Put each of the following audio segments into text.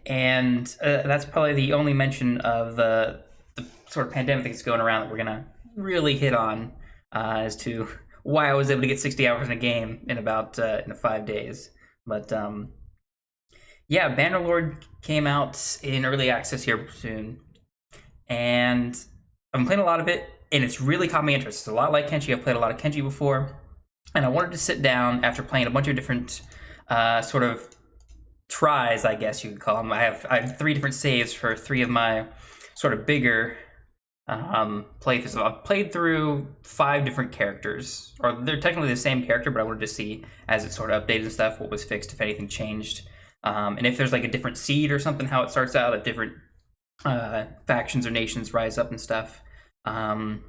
And that's probably the only mention of the sort of pandemic that's going around that we're gonna really hit on as to why I was able to get 60 hours in a game in about in 5 days. But yeah, Bannerlord came out in early access here soon, and I've been playing a lot of it, and it's really caught my interest. It's a lot like Kenshi. I've played a lot of Kenshi before, and I wanted to sit down after playing a bunch of different sort of tries, I guess you could call them. I have 3 different saves for 3 of my sort of bigger playthroughs. I've played through 5 different characters, or they're technically the same character, but I wanted to see as it sort of updated and stuff what was fixed, if anything changed, and if there's like a different seed or something, how it starts out, at different factions or nations rise up and stuff. Long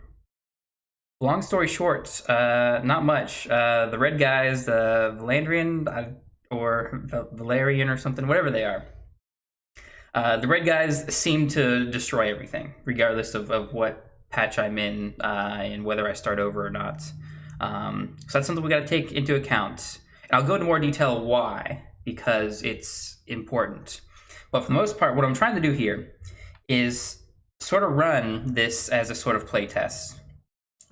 story short, not much. The red guys, the Valandrian or Valerian or something, whatever they are. The red guys seem to destroy everything, regardless of what patch I'm in and whether I start over or not. So that's something we got to take into account. And I'll go into more detail why, because it's important. But for the most part, what I'm trying to do here is sort of run this as a sort of play test.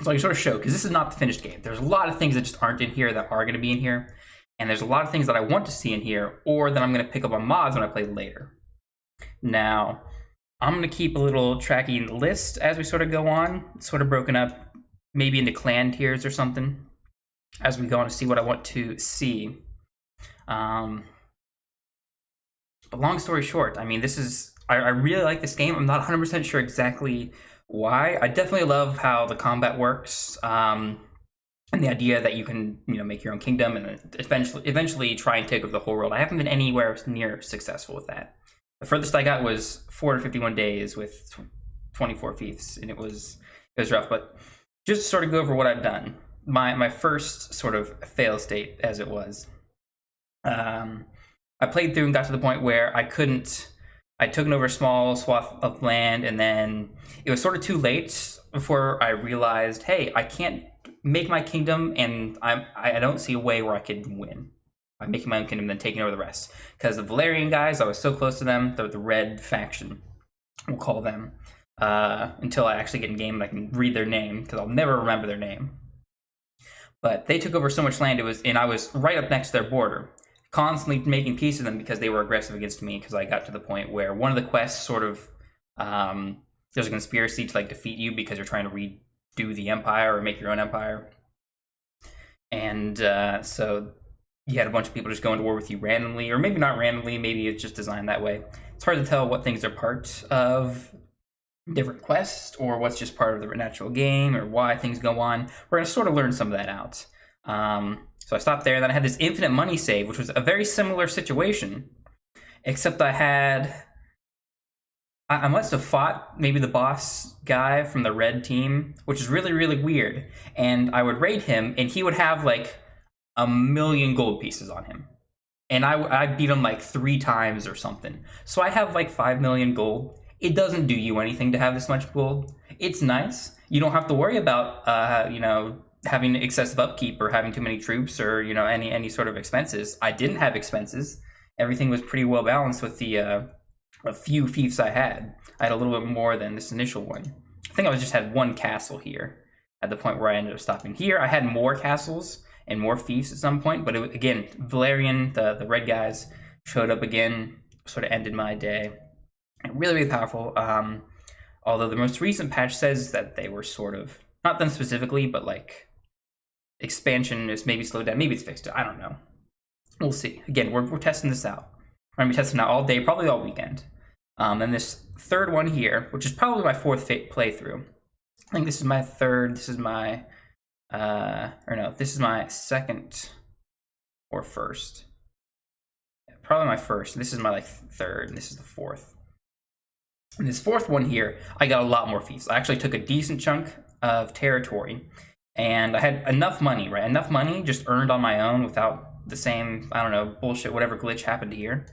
So I can sort of show, because this is not the finished game. There's a lot of things that just aren't in here that are going to be in here. And there's a lot of things that I want to see in here, or that I'm going to pick up on mods when I play later. Now, I'm going to keep a little tracking list as we sort of go on. It's sort of broken up maybe into clan tiers or something as we go on to see what I want to see. But long story short, I mean, this is... I really like this game. I'm not 100% sure exactly why. I definitely love how the combat works, and the idea that you can, make your own kingdom and eventually try and take over the whole world. I haven't been anywhere near successful with that. The furthest I got was 451 days with 24 fiefs, and it was rough. But just to sort of go over what I've done, my first sort of fail state, as it was, I played through and got to the point where I couldn't. I took over a small swath of land, and then it was sort of too late before I realized, hey, I can't make my kingdom, and I don't see a way where I could win by making my own kingdom and then taking over the rest. Because the Valerian guys, I was so close to them, the red faction, we'll call them, until I actually get in game and I can read their name, because I'll never remember their name. But they took over so much land, and I was right up next to their border, constantly making peace with them because they were aggressive against me, because I got to the point where one of the quests sort of, there's a conspiracy to defeat you because you're trying to redo the empire or make your own empire. And so you had a bunch of people just going to war with you randomly, or maybe not randomly, maybe it's just designed that way. It's hard to tell what things are part of different quests or what's just part of the natural game or why things go on. We're going to sort of learn some of that out. So I stopped there, and then I had this infinite money save, which was a very similar situation, except I must have fought maybe the boss guy from the red team, which is really, really weird. And I would raid him, and he would have 1,000,000 gold pieces on him. And I beat him 3 times or something. So I have 5 million gold. It doesn't do you anything to have this much gold. It's nice. You don't have to worry about, having excessive upkeep or having too many troops or, any sort of expenses. I didn't have expenses. Everything was pretty well balanced with the a few fiefs I had. I had a little bit more than this initial one. I think I just had 1 castle here at the point where I ended up stopping. Here, I had more castles and more fiefs at some point, but again, Valerian, the red guys, showed up again, sort of ended my day. Really, really powerful. Although the most recent patch says that they were sort of, not them specifically, but expansion is maybe slowed down. Maybe it's fixed. I don't know. We'll see. Again, we're testing this out. We're going to be testing it out all day, probably all weekend. And this third one here, which is probably my 4th playthrough. I think this is my 3rd. This is my, this is my 2nd or 1st. Yeah, probably my 1st. This is my 3rd, and this is the 4th. And this 4th one here, I got a lot more fiefs. I actually took a decent chunk of territory, and I had enough money, right? Enough money just earned on my own without the same, I don't know, bullshit, whatever glitch happened here.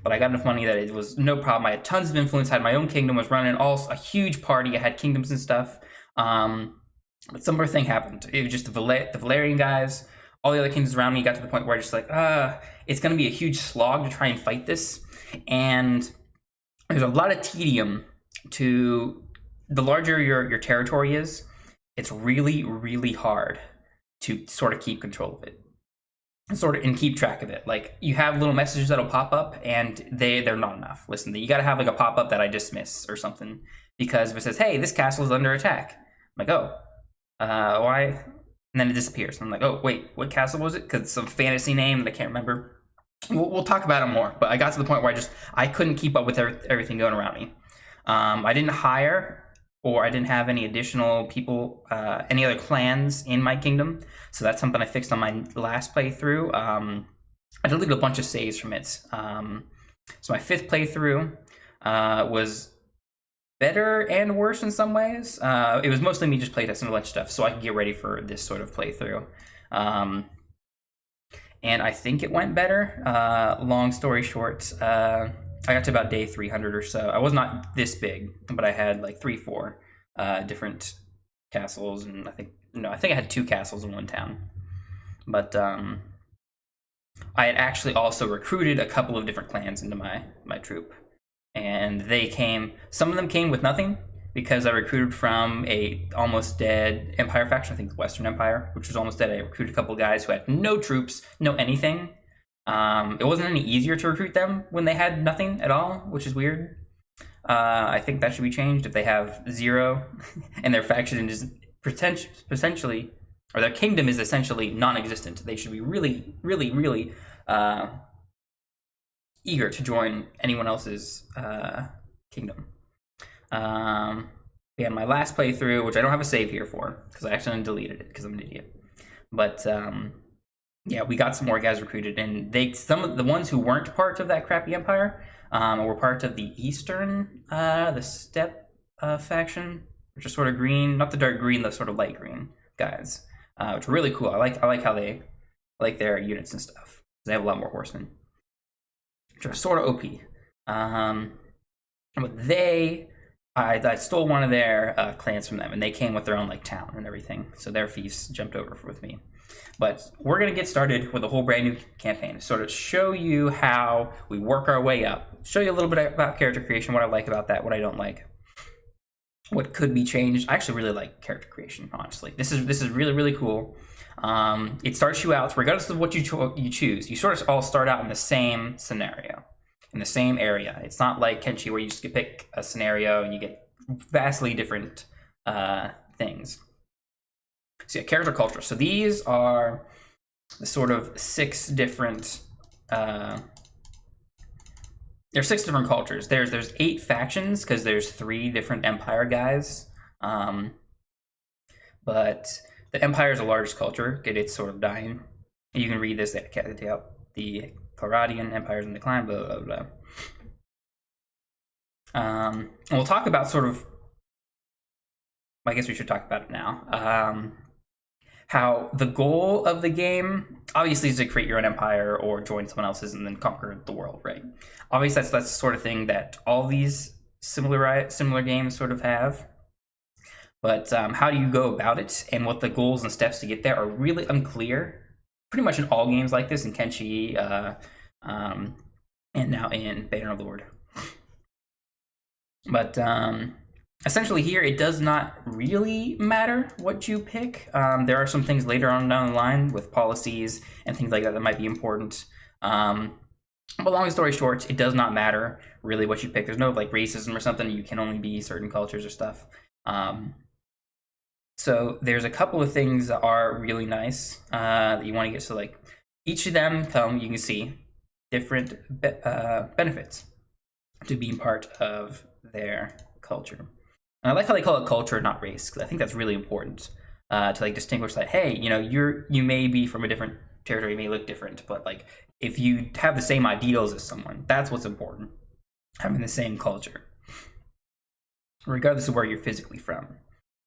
But I got enough money that it was no problem. I had tons of influence, I had my own kingdom, was running a huge party. I had kingdoms and stuff. But some other thing happened. It was just the Valerian guys all the other kingdoms around me got to the point where I just like, it's going to be a huge slog to try and fight this. And there's a lot of tedium to the larger your territory is. It's really, really hard to sort of keep control of it. And keep track of it. Like, you have little messages that'll pop up, and they're not enough. Listen, you got to have like a pop up that I dismiss or something, because if it says, "Hey, this castle is under attack," I'm like, "Oh, why?" And then it disappears. I'm like, "Oh, wait, what castle was it?" Because it's some fantasy name that I can't remember. We'll talk about it more. But I got to the point where I couldn't keep up with everything going around me. I didn't hire, or I didn't have any additional people, any other clans in my kingdom. So that's something I fixed on my last playthrough. I deleted a bunch of saves from it. So my 5th playthrough was better and worse in some ways. It was mostly me just playtesting a bunch of stuff so I could get ready for this sort of playthrough. And I think it went better. Long story short, I got to about day 300 or so. I was not this big, but I had like 3-4 different castles, and I think I had 2 castles in one town. But I had actually also recruited a couple of different clans into my troop, and some of them came with nothing, because I recruited from a almost dead Empire faction. I think the Western Empire, which was almost dead. I recruited a couple of guys who had no troops, no anything. It wasn't any easier to recruit them when they had nothing at all, which is weird. I think that should be changed if they have 0 and their faction is potentially, or their kingdom is essentially non-existent. They should be really, really, really eager to join anyone else's kingdom. Yeah, my last playthrough, which I don't have a save here for because I accidentally deleted it because I'm an idiot. But yeah, we got some more guys recruited, and some of the ones who weren't part of that crappy empire were part of the Eastern, the Steppe faction, which is sort of green, not the dark green, the sort of light green guys, which are really cool. I like how they like their units and stuff. They have a lot more horsemen, which are sort of OP. But I stole one of their clans from them, and they came with their own like town and everything. So their fiefs jumped over with me. But we're gonna get started with a whole brand new campaign to sort of show you how we work our way up. Show you a little bit about character creation, what I like about that, what I don't like, what could be changed. I actually really like character creation, honestly. This is really, really cool. It starts you out, regardless of what you choose. You sort of all start out in the same scenario, in the same area. It's not like Kenshi where you just pick a scenario and you get vastly different things. So yeah, character culture. So these are the sort of 6 different. There's 6 different cultures. There's 8 factions because there's 3 different empire guys. But the empire is the largest culture. It's sort of dying. You can read this. The Claradian Empire is in decline. Blah blah blah. And we'll talk about sort of. I guess we should talk about it now. How the goal of the game obviously is to create your own empire or join someone else's and then conquer the world, right? Obviously, that's the sort of thing that all these similar games sort of have. But how do you go about it, and what the goals and steps to get there are really unclear. Pretty much in all games like this, in Kenshi, and now in Bannerlord. But essentially here, it does not really matter what you pick. There are some things later on down the line with policies and things like that might be important. But long story short, it does not matter really what you pick. There's no like racism or something. You can only be certain cultures or stuff. So there's a couple of things that are really nice that you want to get. So like each of them you can see different benefits to being part of their culture. And I like how they call it culture, not race, because I think that's really important to like distinguish that. Hey, you may be from a different territory, you may look different, but like if you have the same ideals as someone, that's what's important. Having the same culture, regardless of where you're physically from.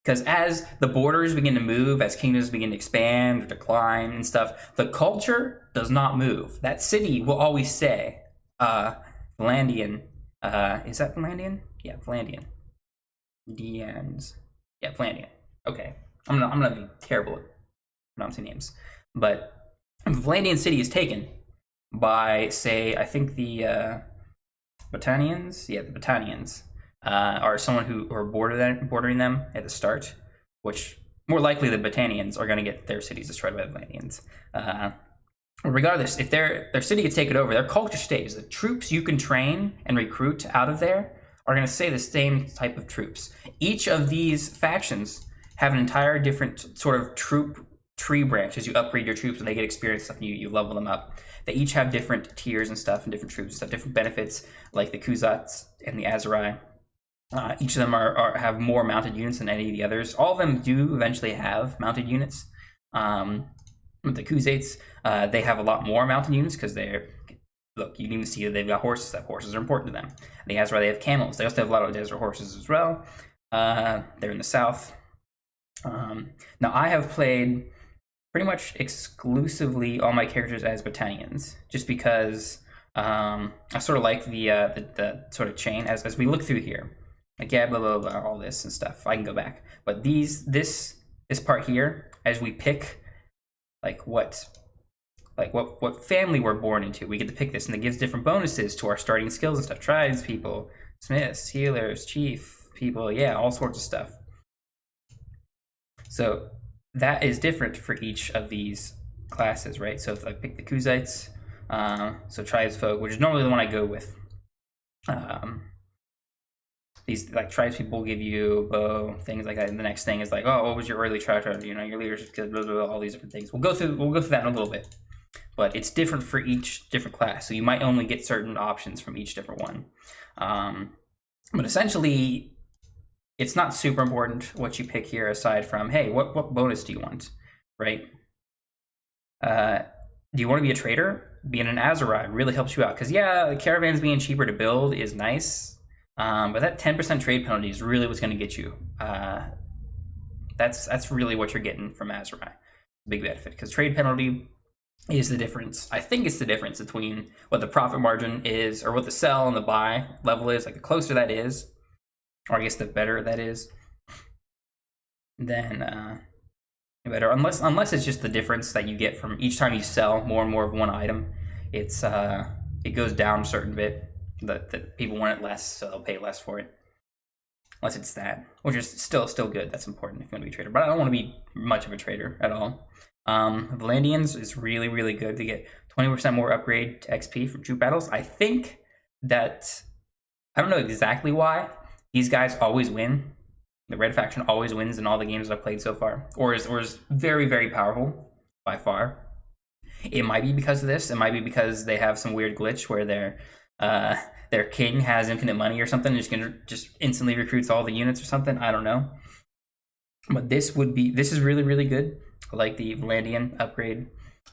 Because as the borders begin to move, as kingdoms begin to expand or decline and stuff, the culture does not move. That city will always say, Valandian. Is that Valandian? Yeah, Valandian. Deans. Yeah, Valandian. Okay. I'm gonna be terrible at pronouncing names. But If Valandian city is taken by, say, I think the Battanians, yeah, the Battanians are someone who are bordering them at the start, which more likely the Battanians are going to get their cities destroyed by the Valandians. Regardless, if their city gets taken over, their culture stays. The troops you can train and recruit out of there are going to stay the same type of troops. Each of these factions have an entire different sort of troop tree branch. As you upgrade your troops and they get experience stuff, and you level them up. They each have different tiers and stuff, and different troops and stuff, different benefits, like the Kuzats and the Azurai. Each of them have more mounted units than any of the others. All of them do eventually have mounted units. With the Kuzates, they have a lot more mounted units because they're, look, you can even see that they've got horses. That horses are important to them. The Azurai, they have camels. They also have a lot of desert horses as well. They're in the south. Now, I have played pretty much exclusively all my characters as Battanians, just because I sort of like the sort of chain as we look through here. Like, yeah, blah, blah, blah, all this and stuff. I can go back. But this part here, as we pick what family we're born into, we get to pick this, and it gives different bonuses to our starting skills and stuff. Tribes people, smiths, healers, chief people, yeah, all sorts of stuff. So that is different for each of these classes, right? So if I pick the Kuzites, so tribesfolk, which is normally the one I go with. These like tribespeople give you bow, things like that. And the next thing is like, oh, what was your early tribe? You know, your leadership, blah, blah, blah, all these different things. We'll go through that in a little bit, but it's different for each different class. So you might only get certain options from each different one. But essentially, it's not super important what you pick here, aside from, hey, what bonus do you want, right? Do you want to be a trader? Being an Azurai really helps you out, because yeah, the caravans being cheaper to build is nice. But that 10% trade penalty is really what's going to get you. That's really what you're getting from Azurai. Big benefit, because trade penalty is the difference. I think it's the difference between what the profit margin is, or what the sell and the buy level is. Like, the closer that is, or I guess the better that is, then better. Unless it's just the difference that you get from each time you sell more and more of one item. It goes down a certain bit. That people want it less, so they'll pay less for it. Unless it's that, which is still good. That's important if you want to be a trader. But I don't want to be much of a trader at all. Valandians is really, really good to get 20% more upgrade to XP from troop battles. I think that, I don't know exactly why, these guys always win. The red faction always wins in all the games I've played so far, or is very, very powerful by far. It might be because of this. It might be because they have some weird glitch where their king has infinite money or something, and just instantly recruits all the units or something. I don't know. But this is really, really good. I like the Valandian upgrade.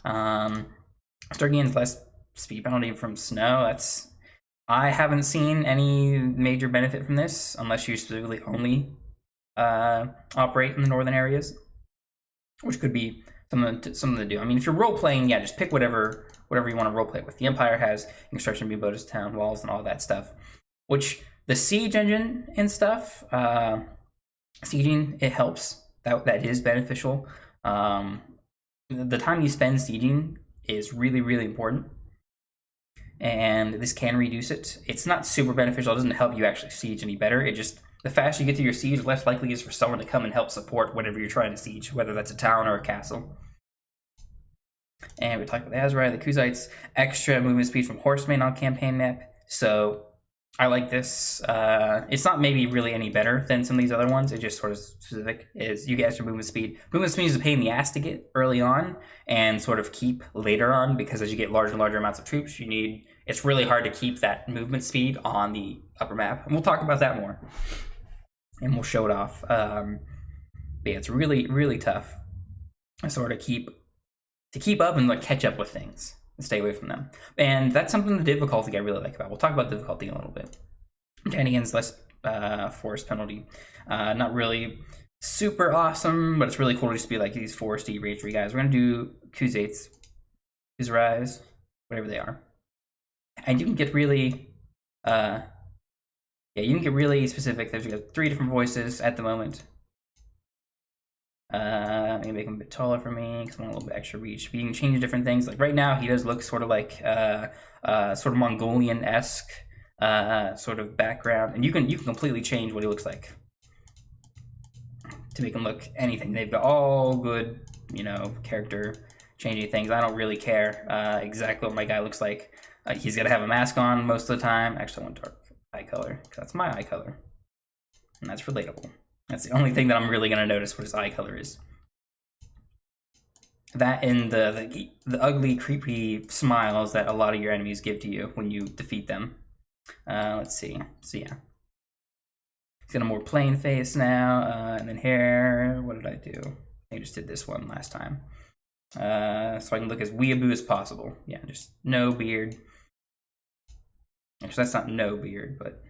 Stargain's less speed penalty from snow. I haven't seen any major benefit from this, unless you specifically only operate in the northern areas, which could be something to do. I mean, if you're role playing, yeah, just pick whatever you want to role play with. The Empire has construction, being bonus, town walls, and all that stuff. Which the siege engine and stuff, sieging, it helps. That is beneficial. The time you spend sieging is really, really important, and this can reduce it. It's not super beneficial. It doesn't help you actually siege any better. It just, the faster you get through your siege, the less likely it is for someone to come and help support whatever you're trying to siege, whether that's a town or a castle. And we talked about the Azurai, the Kuzites, extra movement speed from horsemen on campaign map. So I like this. It's not maybe really any better than some of these other ones. It just sort of specific is you get extra movement speed. Movement speed is a pain in the ass to get early on and sort of keep later on, because as you get larger and larger amounts of troops, it's really hard to keep that movement speed on the upper map. And we'll talk about that more, and we'll show it off. But yeah, it's really, really tough to sort of keep up and like catch up with things and stay away from them. And that's something, the difficulty I really like about. We'll talk about difficulty in a little bit. Danigan's less force penalty. Not really super awesome, but it's really cool to just be like these foresty rangery guys. We're gonna do Kuzates, Kuzarais, whatever they are. And you can get really you can get really specific. There's 3 different voices at the moment. Maybe make him a bit taller for me because I want a little bit extra reach. But you can change different things. Like right now, he does look sort of like sort of Mongolian-esque sort of background, and you can completely change what he looks like to make him look anything. They've got all good, you know, character changing things. I don't really care exactly what my guy looks like. He's gonna have a mask on most of the time. Actually, I want dark eye color because that's my eye color, and that's relatable. That's the only thing that I'm really gonna notice what his eye color is. That and the ugly, creepy smiles that a lot of your enemies give to you when you defeat them. Let's see. So yeah, he's got a more plain face now, and then hair. What did I do? I just did this one last time, so I can look as weeaboo as possible. Yeah, just no beard. Actually, that's not no beard, but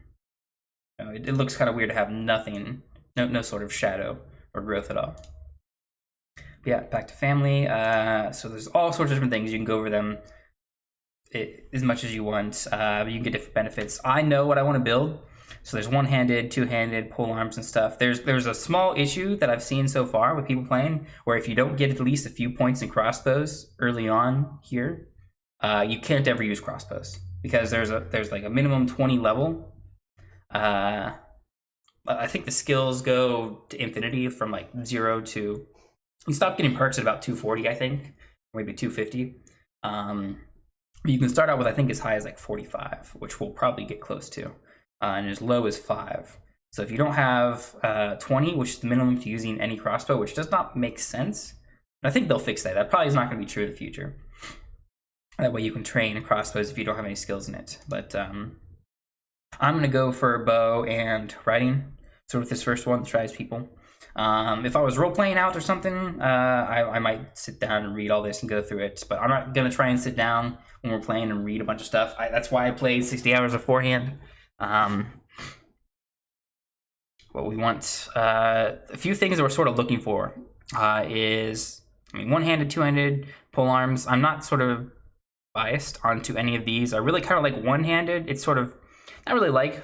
you know, it looks kind of weird to have nothing, no sort of shadow or growth at all. But yeah, back to family. So there's all sorts of different things. You can go over them as much as you want. You can get different benefits. I know what I want to build. So there's one-handed, two-handed, pole arms and stuff. There's a small issue that I've seen so far with people playing, where if you don't get at least a few points in crossbows early on here, you can't ever use crossbows because there's like a minimum 20 level. I think the skills go to infinity from like 0 to, you stop getting perks at about 240, I think, maybe 250. You can start out with, I think, as high as like 45, which we'll probably get close to, and as low as 5. So if you don't have 20, which is the minimum to using any crossbow, which does not make sense, but I think they'll fix that. That probably is not going to be true in the future. That way you can train crossbows if you don't have any skills in it. But I'm going to go for bow and riding. So with this first one, tries people. If I was role-playing out or something, I might sit down and read all this and go through it. But I'm not going to try and sit down when we're playing and read a bunch of stuff. That's why I played 60 hours beforehand. What we want, a few things that we're sort of looking for is, I mean, one-handed, two-handed, pole arms. I'm not sort of biased onto any of these. I really kind of like one-handed. It's sort of, not really like,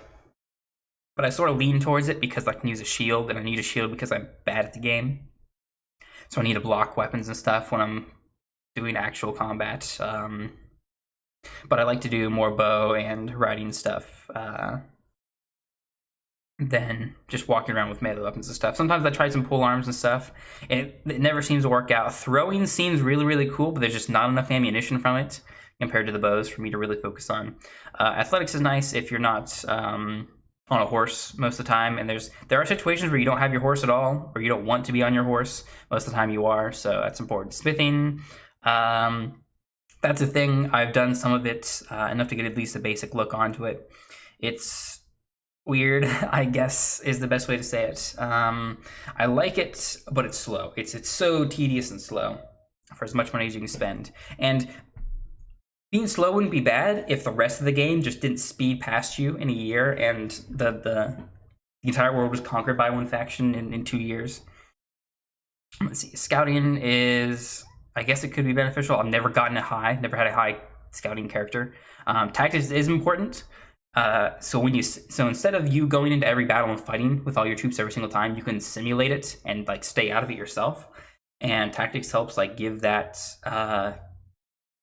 but I sort of lean towards it because I can use a shield, and I need a shield because I'm bad at the game. So I need to block weapons and stuff when I'm doing actual combat. But I like to do more bow and riding stuff than just walking around with melee weapons and stuff. Sometimes I try some pole arms and stuff, and it never seems to work out. Throwing seems really, really cool, but there's just not enough ammunition from it compared to the bows for me to really focus on. Athletics is nice if you're not on a horse most of the time, and there are situations where you don't have your horse at all, or you don't want to be on your horse. Most of the time you are, so that's important. Smithing, that's a thing. I've done some of it, enough to get at least a basic look onto it. It's weird, I guess, is the best way to say it. I like it, but it's slow. It's so tedious and slow for as much money as you can spend. And being slow wouldn't be bad if the rest of the game just didn't speed past you in a year and the entire world was conquered by one faction in 2 years. Let's see. Scouting is, I guess it could be beneficial. I've never gotten it high. Never had a high scouting character. Tactics is important. So instead of you going into every battle and fighting with all your troops every single time, you can simulate it and like stay out of it yourself. And tactics helps like give that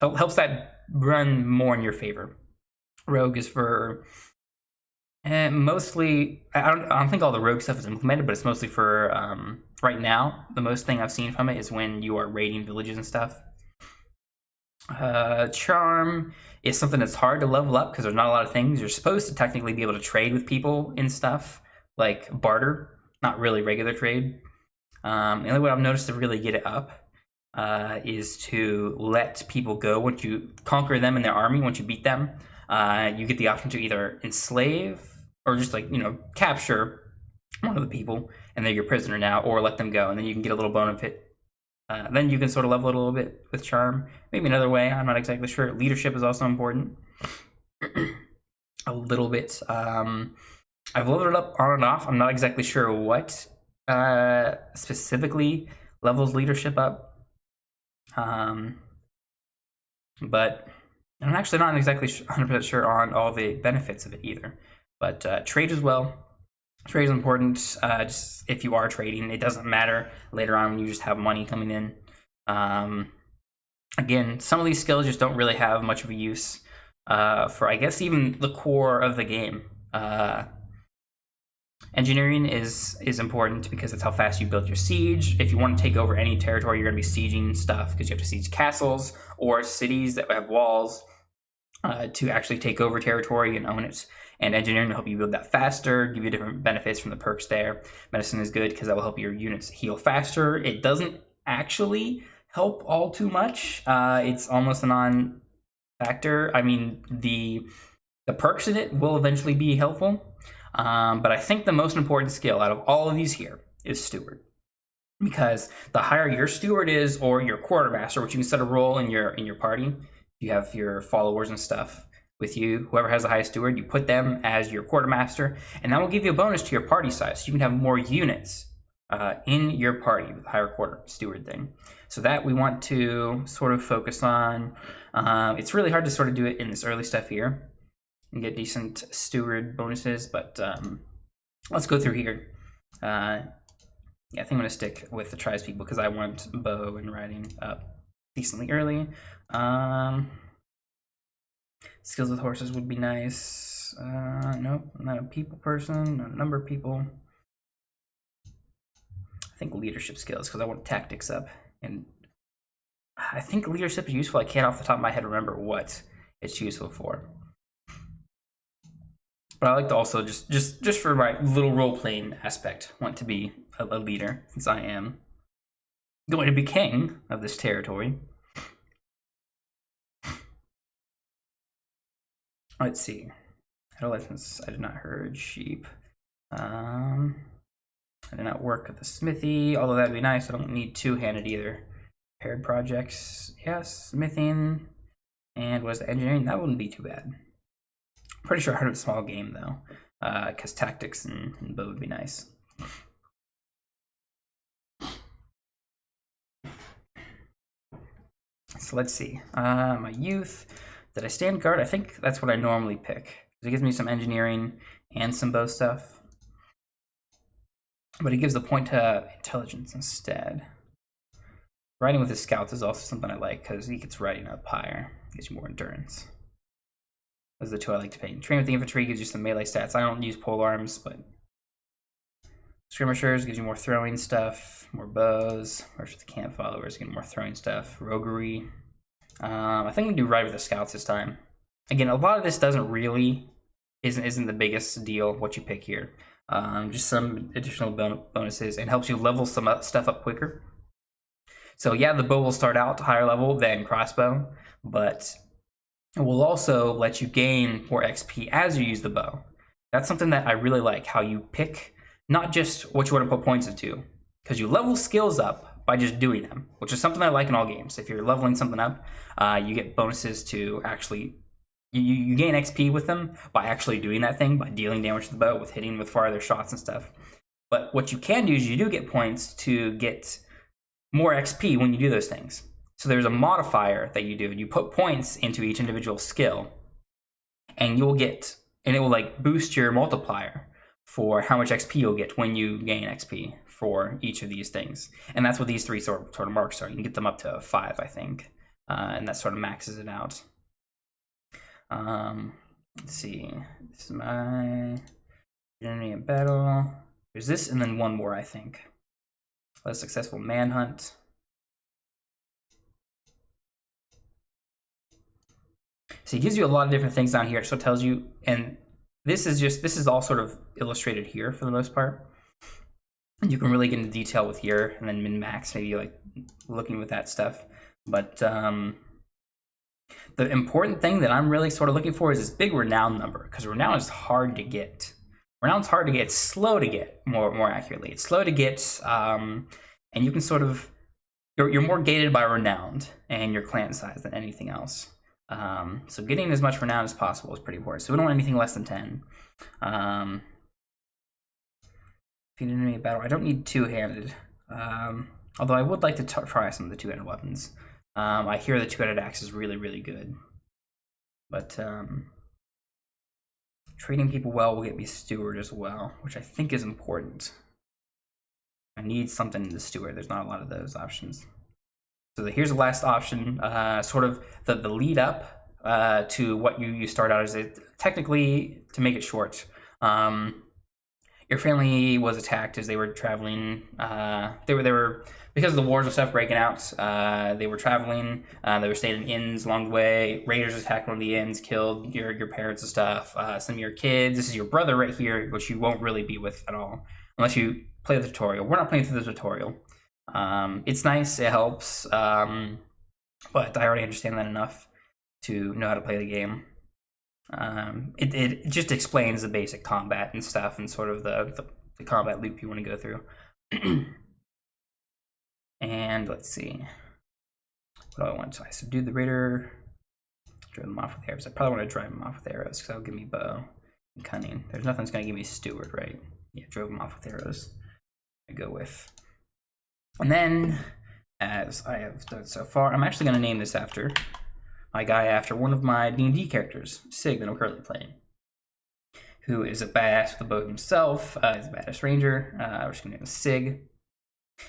helps that run more in your favor. Rogue is for mostly, I don't think all the rogue stuff is implemented, but it's mostly for right now. The most thing I've seen from it is when you are raiding villages and stuff. Charm is something that's hard to level up because there's not a lot of things. You're supposed to technically be able to trade with people in stuff, like barter, not really regular trade. The only way I've noticed to really get it up is to let people go. Once you conquer them in their army, once you beat them, you get the option to either enslave or just like, capture one of the people and they're your prisoner now, or let them go and then you can get a little benefit. Then you can sort of level it a little bit with charm. Maybe another way, I'm not exactly sure. Leadership is also important. A little bit. I've leveled it up on and off. I'm not exactly sure what specifically levels leadership up. But I'm actually not exactly 100% sure on all the benefits of it either. But trade as well. Trade is important. Just if you are trading, it doesn't matter later on when you just have money coming in. Again, some of these skills just don't really have much of a use for, I guess, even the core of the game. Engineering is important because that's how fast you build your siege. If you want to take over any territory, you're going to be sieging stuff because you have to siege castles or cities that have walls to actually take over territory and own it. And engineering will help you build that faster, give you different benefits from the perks there. Medicine is good because that will help your units heal faster. It doesn't actually help all too much. It's almost a non-factor. I mean, the perks in it will eventually be helpful. But I think the most important skill out of all of these here is Steward. Because the higher your Steward is, or your Quartermaster, which you can set a role in your party, you have your followers and stuff with you. Whoever has the highest Steward, you put them as your Quartermaster, and that will give you a bonus to your party size. So you can have more units in your party with the higher Steward thing. So that we want to sort of focus on. It's really hard to sort of do it in this early stuff here and get decent Steward bonuses, but let's go through here. Yeah, I think I'm going to stick with the tribespeople because I want bow and riding up decently early. Skills with horses would be nice. Nope, I'm not a people person, not a number of people. I think leadership skills because I want tactics up. And I think leadership is useful. I can't off the top of my head remember what it's useful for. But I like to also just for my little role-playing aspect want to be a leader, since I am going to be king of this territory. Let's see. Adolescence, I did not herd sheep. I did not work at the smithy, although that'd be nice. I don't need two-handed either. Paired projects, yes. Smithing, and what is the engineering? That wouldn't be too bad. Pretty sure I heard of a small game though, because tactics and bow would be nice. So let's see. My youth. Did I stand guard? I think that's what I normally pick. It gives me some engineering and some bow stuff. But it gives the point to intelligence instead. Riding with his scouts is also something I like because he gets riding up higher. Gives you more endurance. Those are the two I like to pick. Train with the infantry gives you some melee stats. I don't use pole arms, but skirmishers gives you more throwing stuff, more bows. March with the camp followers, getting more throwing stuff. Roguery. I think I'm gonna do ride with the scouts this time. Again, a lot of this doesn't really isn't the biggest deal what you pick here. Just some additional bonuses and helps you level some stuff up quicker. So yeah, the bow will start out higher level than crossbow, but it will also let you gain more XP as you use the bow. That's something that I really like, how you pick not just what you want to put points into, because you level skills up by just doing them, which is something I like in all games. If you're leveling something up, you get bonuses to actually, you gain XP with them by actually doing that thing, by dealing damage to the bow, with hitting with farther shots and stuff. But what you can do is you do get points to get more XP when you do those things. So there's a modifier that you do. You put points into each individual skill, and you'll get, and it will like boost your multiplier for how much XP you'll get when you gain XP for each of these things. And that's what these three sort of marks are. You can get them up to 5, I think, and that sort of maxes it out. Let's see. This is my enemy in battle. There's this, and then one more, I think. A successful manhunt. So it gives you a lot of different things down here. So it tells you, and this is all sort of illustrated here for the most part. And you can really get into detail with here, and then min-max, maybe like looking with that stuff. But the important thing that I'm really sort of looking for is this big renown number, because renown is hard to get. Renown's hard to get. It's slow to get, more accurately. It's slow to get, and you can sort of, you're more gated by renowned and your clan size than anything else. So getting as much renown as possible is pretty important. So we don't want anything less than 10. Defeat an enemy battle. I don't need two-handed. Although I would like to try some of the two-handed weapons. I hear the two-handed axe is really, really good. But Treating people well will get me steward as well, which I think is important. I need something in the steward. There's not a lot of those options. So here's the last option, sort of the lead up to what you start out as. Technically, to make it short, your family was attacked as they were traveling. They were because of the wars and stuff breaking out. They were traveling. They were staying in inns along the way. Raiders attacked one of the inns, killed your parents and stuff. Some of your kids. This is your brother right here, which you won't really be with at all unless you play the tutorial. We're not playing through the tutorial. It's nice. It helps. But I already understand that enough to know how to play the game. It just explains the basic combat and stuff and sort of the combat loop you want to go through. And let's see. What do I want? So I subdued the raider, drove them off with arrows. I probably want to drive them off with arrows because that'll give me bow and cunning. There's nothing that's going to give me steward, right? Yeah, drove them off with arrows. I go with. And then, as I have done so far, I'm actually going to name this after my guy, after one of my D&D characters, Sig, that I'm currently playing, who is a badass with the bow himself. He's a badass ranger. We're just going to name him Sig.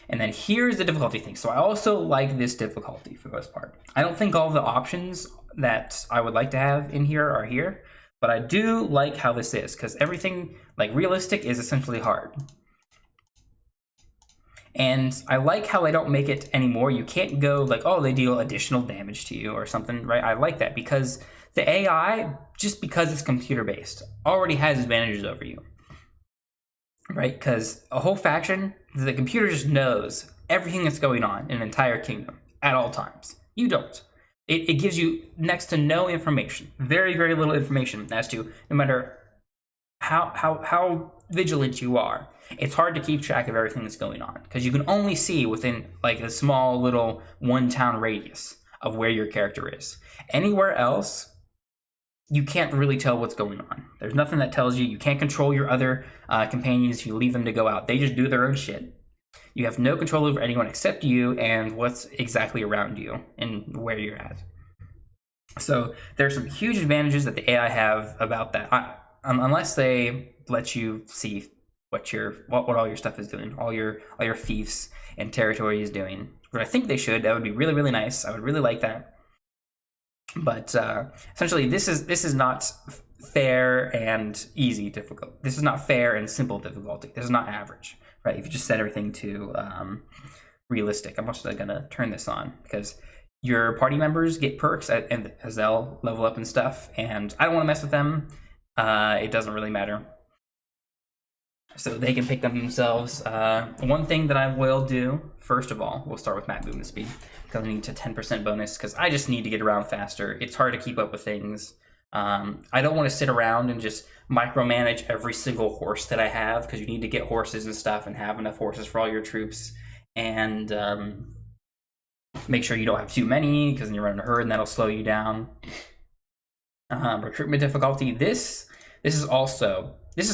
And then here's the difficulty thing. So I also like this difficulty for the most part. I don't think all of the options that I would like to have in here are here, but I do like how this is, because everything, like realistic, is essentially hard. And I like how they don't make it anymore. You can't go like, oh, they deal additional damage to you or something, right? I like that because the AI, just because it's computer-based, already has advantages over you, right? Because a whole faction, the computer just knows everything that's going on in an entire kingdom at all times. You don't. It gives you next to no information, very, very little information as to no matter how vigilant you are. It's hard to keep track of everything that's going on because you can only see within like a small little one-town radius of where your character is. Anywhere else, you can't really tell what's going on. There's nothing that tells you. You can't control your other companions if you leave them to go out. They just do their own shit. You have no control over anyone except you and what's exactly around you and where you're at. So there's some huge advantages that the AI have about that. Unless they let you see what all your stuff is doing, all your fiefs and territory is doing. But I think they should. That would be really, really nice. I would really like that. But essentially, this is not fair and easy difficult. This is not fair and simple difficulty. This is not average, right? If you just set everything to realistic. I'm also gonna turn this on because your party members get perks as they'll level up and stuff, and I don't want to mess with them. It doesn't really matter. So they can pick them themselves. One thing that I will do, first of all, we'll start with map movement speed, because I need to 10% bonus, because I just need to get around faster. It's hard to keep up with things. I don't want to sit around and just micromanage every single horse that I have, because you need to get horses and stuff and have enough horses for all your troops. And make sure you don't have too many, because then you run in a herd and that'll slow you down. Recruitment difficulty. This is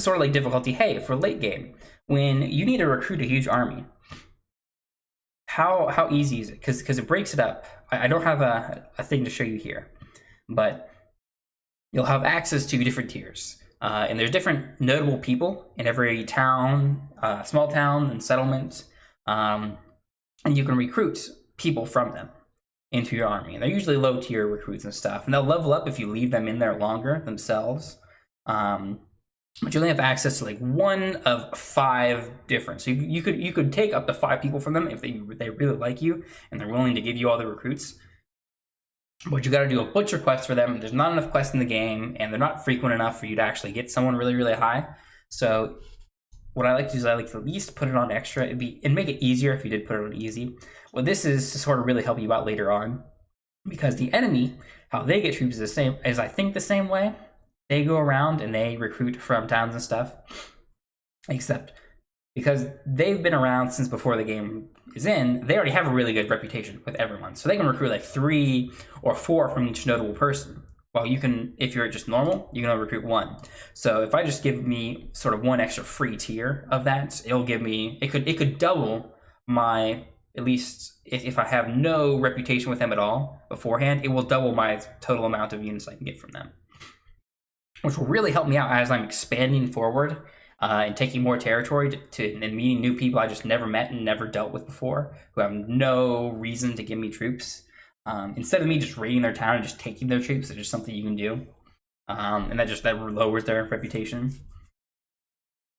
sort of like difficulty, hey, for late game, when you need to recruit a huge army. How easy is it? Because it breaks it up. I don't have a thing to show you here, but you'll have access to different tiers. And there's different notable people in every town, small town and settlement. And you can recruit people from them into your army. And they're usually low tier recruits and stuff. And they'll level up if you leave them in there longer themselves. But you only have access to like one of 5 different. So you could take up to 5 people from them if they really like you and they're willing to give you all the recruits. But you got to do a butcher quest for them. There's not enough quests in the game, and they're not frequent enough for you to actually get someone really, really high. So what I like to do is I like to at least put it on extra. And make it easier if you did put it on easy. Well, this is to sort of really help you out later on, because the enemy, how they get troops is the same as I think the same way. They go around and they recruit from towns and stuff, except because they've been around since before the game is in, they already have a really good reputation with everyone. So they can recruit like 3 or 4 from each notable person. While you can, if you're just normal, you can only recruit 1. So if I just give me sort of 1 extra free tier of that, it'll give me, it could double my, at least if I have no reputation with them at all beforehand, it will double my total amount of units I can get from them. which will really help me out as I'm expanding forward and taking more territory and meeting new people I just never met and never dealt with before, who have no reason to give me troops. Instead of me just raiding their town and just taking their troops, it's just something you can do, and that lowers their reputation.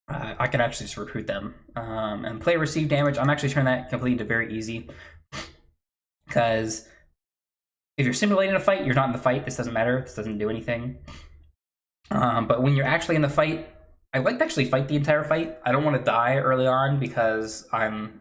I can actually just recruit them. And player receive damage, I'm actually turning that completely to very easy, because if you're simulating a fight, you're not in the fight. This doesn't matter. This doesn't do anything. But when you're actually in the fight, I like to actually fight the entire fight. I don't want to die early on because I'm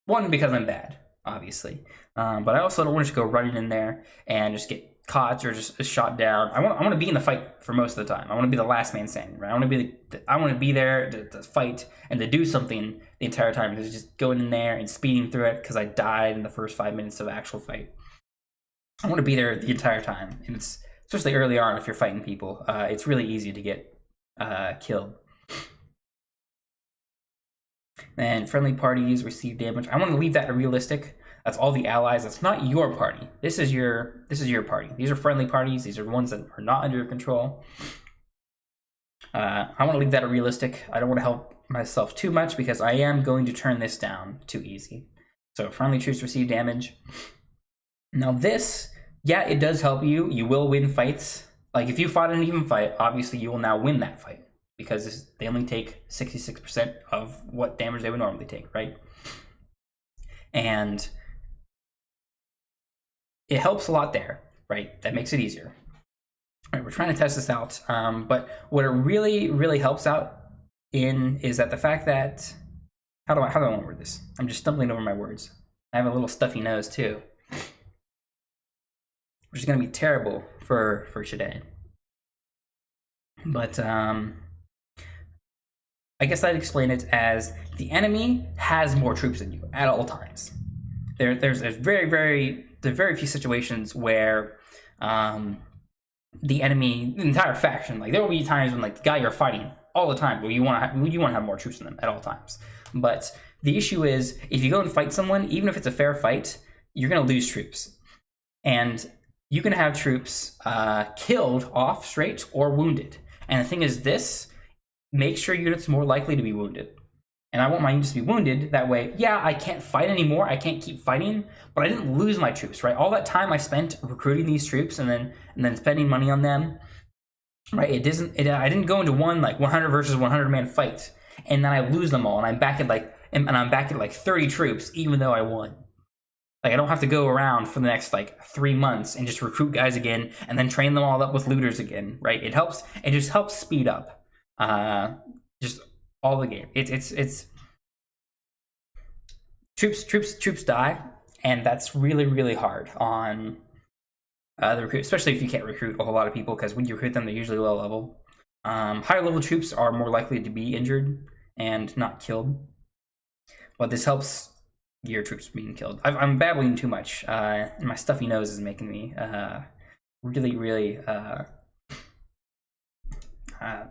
bad, obviously. But I also don't want to just go running in there and just get caught or just shot down. I want to be in the fight for most of the time. I want to be the last man standing, right? I want to be there to fight and to do something the entire time. To just going in there and speeding through it because I died in the first 5 minutes of the actual fight. I want to be there the entire time, and it's especially early on if you're fighting people. It's really easy to get killed. And friendly parties receive damage. I want to leave that realistic. That's all the allies. That's not your party. This is your party. These are friendly parties. These are ones that are not under your control. I want to leave that realistic. I don't want to help myself too much because I am going to turn this down too easy. So friendly troops receive damage. Now this, yeah, it does help you. You will win fights. Like if you fought an even fight, obviously you will now win that fight because they only take 66% of what damage they would normally take, right? And it helps a lot there, right? That makes it easier. All right, we're trying to test this out, but what it really, really helps out in is that the fact that, how do I want to word this? I'm just stumbling over my words. I have a little stuffy nose too, which is going to be terrible for today. But I guess I'd explain it as the enemy has more troops than you at all times. There's very few situations where the enemy, the entire faction, like there will be times when like the guy you're fighting all the time, but you want to have more troops than them at all times. But the issue is if you go and fight someone, even if it's a fair fight, you're going to lose troops, and you can have troops killed off straight or wounded. And the thing is, this makes your units more likely to be wounded. And I want my units to be wounded. That way, yeah, I can't fight anymore. I can't keep fighting, but I didn't lose my troops, right? All that time I spent recruiting these troops and then spending money on them, right? I didn't go into one like 100 versus 100 man fight, and then I lose them all, and I'm back at like 30 troops, even though I won. Like I don't have to go around for the next like 3 months and just recruit guys again and then train them all up with looters again, right? It just helps speed up just all the game. It's troops die, and that's really, really hard on the recruit, especially if you can't recruit a whole lot of people, because when you recruit them, they're usually low level. Higher level troops are more likely to be injured and not killed, but this helps your troops being killed. I'm babbling too much, and my stuffy nose is making me really, really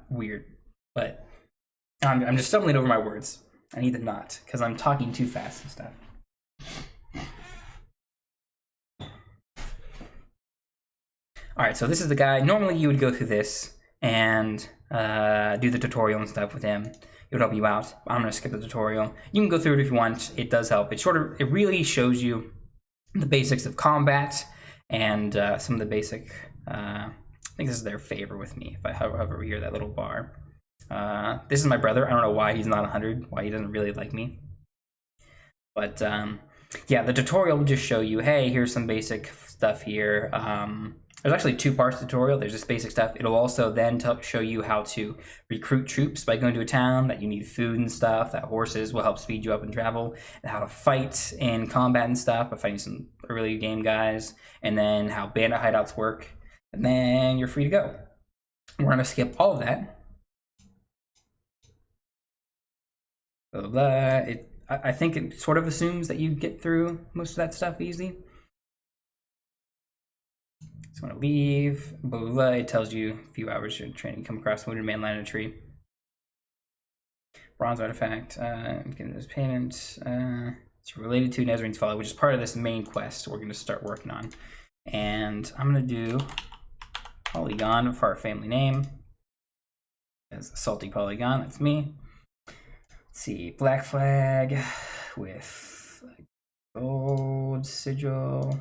weird. But I'm just stumbling over my words. I need to not, because I'm talking too fast and stuff. All right, so this is the guy. Normally you would go through this and do the tutorial and stuff with him. It would help you out. I'm gonna skip the tutorial. You can go through it if you want. It does help. It really shows you the basics of combat and some of the basic, I think this is their favor with me, if I hover over here, that little bar. This is my brother. I don't know why he's not 100, why he doesn't really like me. But yeah, the tutorial will just show you, hey, here's some basic stuff here. There's actually 2 parts tutorial. There's just basic stuff. It'll also then show you how to recruit troops by going to a town, that you need food and stuff, that horses will help speed you up and travel, and how to fight in combat and stuff by fighting some early game guys, and then how bandit hideouts work, and then you're free to go. We're gonna skip all of that. Blah, blah, blah. I think it sort of assumes that you get through most of that stuff easy. So I'm gonna leave, blah, blah, blah. It tells you a few hours of training, come across wounded man lying in a tree. Bronze artifact, getting this payment. It's related to Nezarine's Folly, which is part of this main quest we're gonna start working on. And I'm gonna do Polygon for our family name. is Salty Polygon. That's me. Let's see, black flag with gold sigil.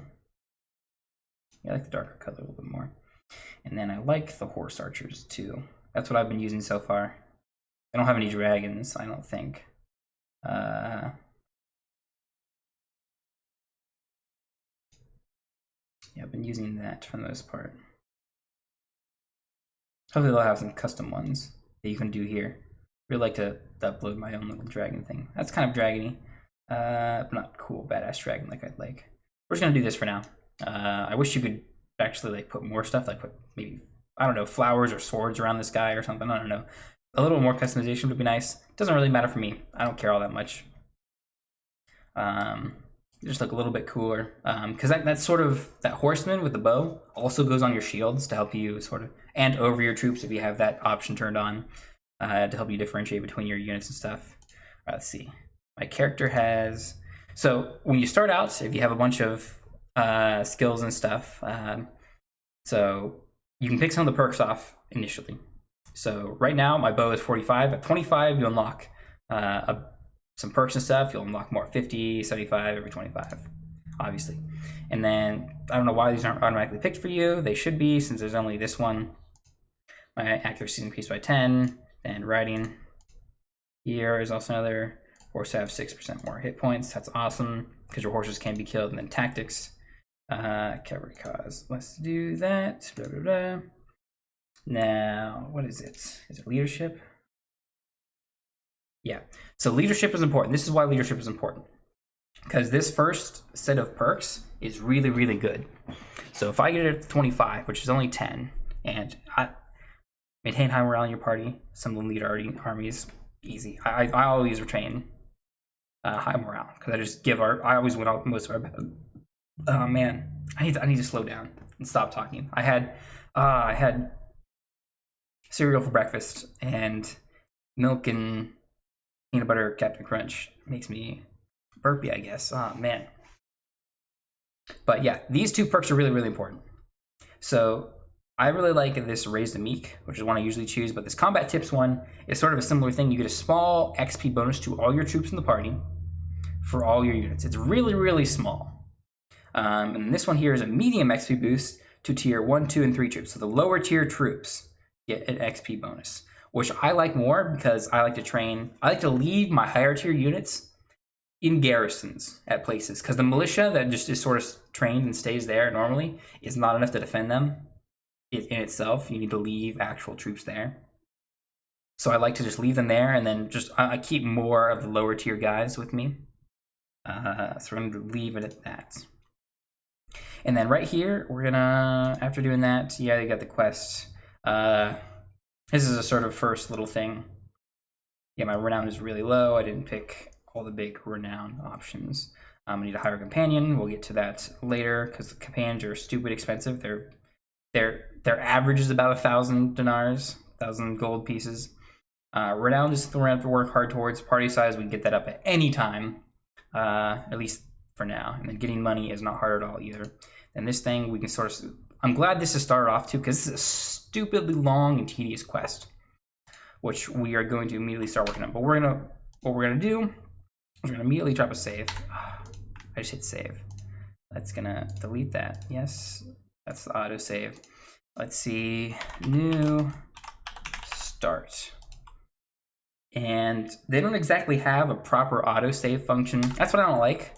Yeah, I like the darker color a little bit more. And then I like the horse archers too. That's what I've been using so far. I don't have any dragons, I don't think. Yeah, I've been using that for the most part. Hopefully they'll have some custom ones that you can do here. I really like to upload my own little dragon thing. That's kind of dragony, but not cool, badass dragon like I'd like. We're just gonna do this for now. I wish you could actually like put more stuff, like put maybe, I don't know, flowers or swords around this guy or something. I don't know. A little more customization would be nice. It doesn't really matter for me. I don't care all that much. Just look a little bit cooler, because that's sort of, that horseman with the bow also goes on your shields to help you sort of, and over your troops if you have that option turned on, to help you differentiate between your units and stuff. All right, let's see. My character has, so when you start out, if you have a bunch of skills and stuff, so you can pick some of the perks off initially. So right now my bow is 45. At 25 you unlock some perks and stuff. You'll unlock more, 50, 75, every 25, obviously. And then I don't know why these aren't automatically picked for you. They should be, since there's only this one. My accuracy is increased by 10. And riding here is also another. Horse have 6% more hit points. That's awesome because your horses can be killed. And then tactics, cavalry cause. Let's do that. Blah, blah, blah. Now, what is it? Is it leadership? Yeah, so leadership is important. This is why leadership is important, because this first set of perks is really, really good. So if I get it at 25, which is only 10, and I maintain high morale in your party, some of the lead armies, easy. I always retain high morale because I just give I always win out most of our. Oh man, I need to slow down and stop talking. I had cereal for breakfast, and milk and peanut butter Captain Crunch makes me burpy, I guess. Oh man. But yeah, these two perks are really, really important. So I really like this Raise the Meek, which is one I usually choose, but this Combat Tips one is sort of a similar thing. You get a small XP bonus to all your troops in the party for all your units. It's really, really small. And this one here is a medium XP boost to tier 1, 2, and 3 troops. So the lower tier troops get an XP bonus, which I like more because I like to train. I like to leave my higher tier units in garrisons at places, because the militia that just is sort of trained and stays there normally is not enough to defend them in itself. You need to leave actual troops there. So I like to just leave them there, and then just I keep more of the lower tier guys with me. So we're going to leave it at that. And then right here, we're gonna, after doing that, yeah, you got the quest. This is a sort of first little thing. Yeah, my renown is really low. I didn't pick all the big renown options. I need to hire a companion. We'll get to that later because the companions are stupid expensive. Their average is about 1,000 dinars, 1,000 gold pieces. Renown is something we're gonna have to work hard towards. Party size, we can get that up at any time, at least for now. And then getting money is not hard at all either. And this thing we can sort of. I'm glad this has started off too, because this is a stupidly long and tedious quest, which we are going to immediately start working on. But what we're gonna do is we're gonna immediately drop a save. I just hit save. That's gonna delete that. Yes, that's the auto save. Let's see, new start. And they don't exactly have a proper auto save function. That's what I don't like.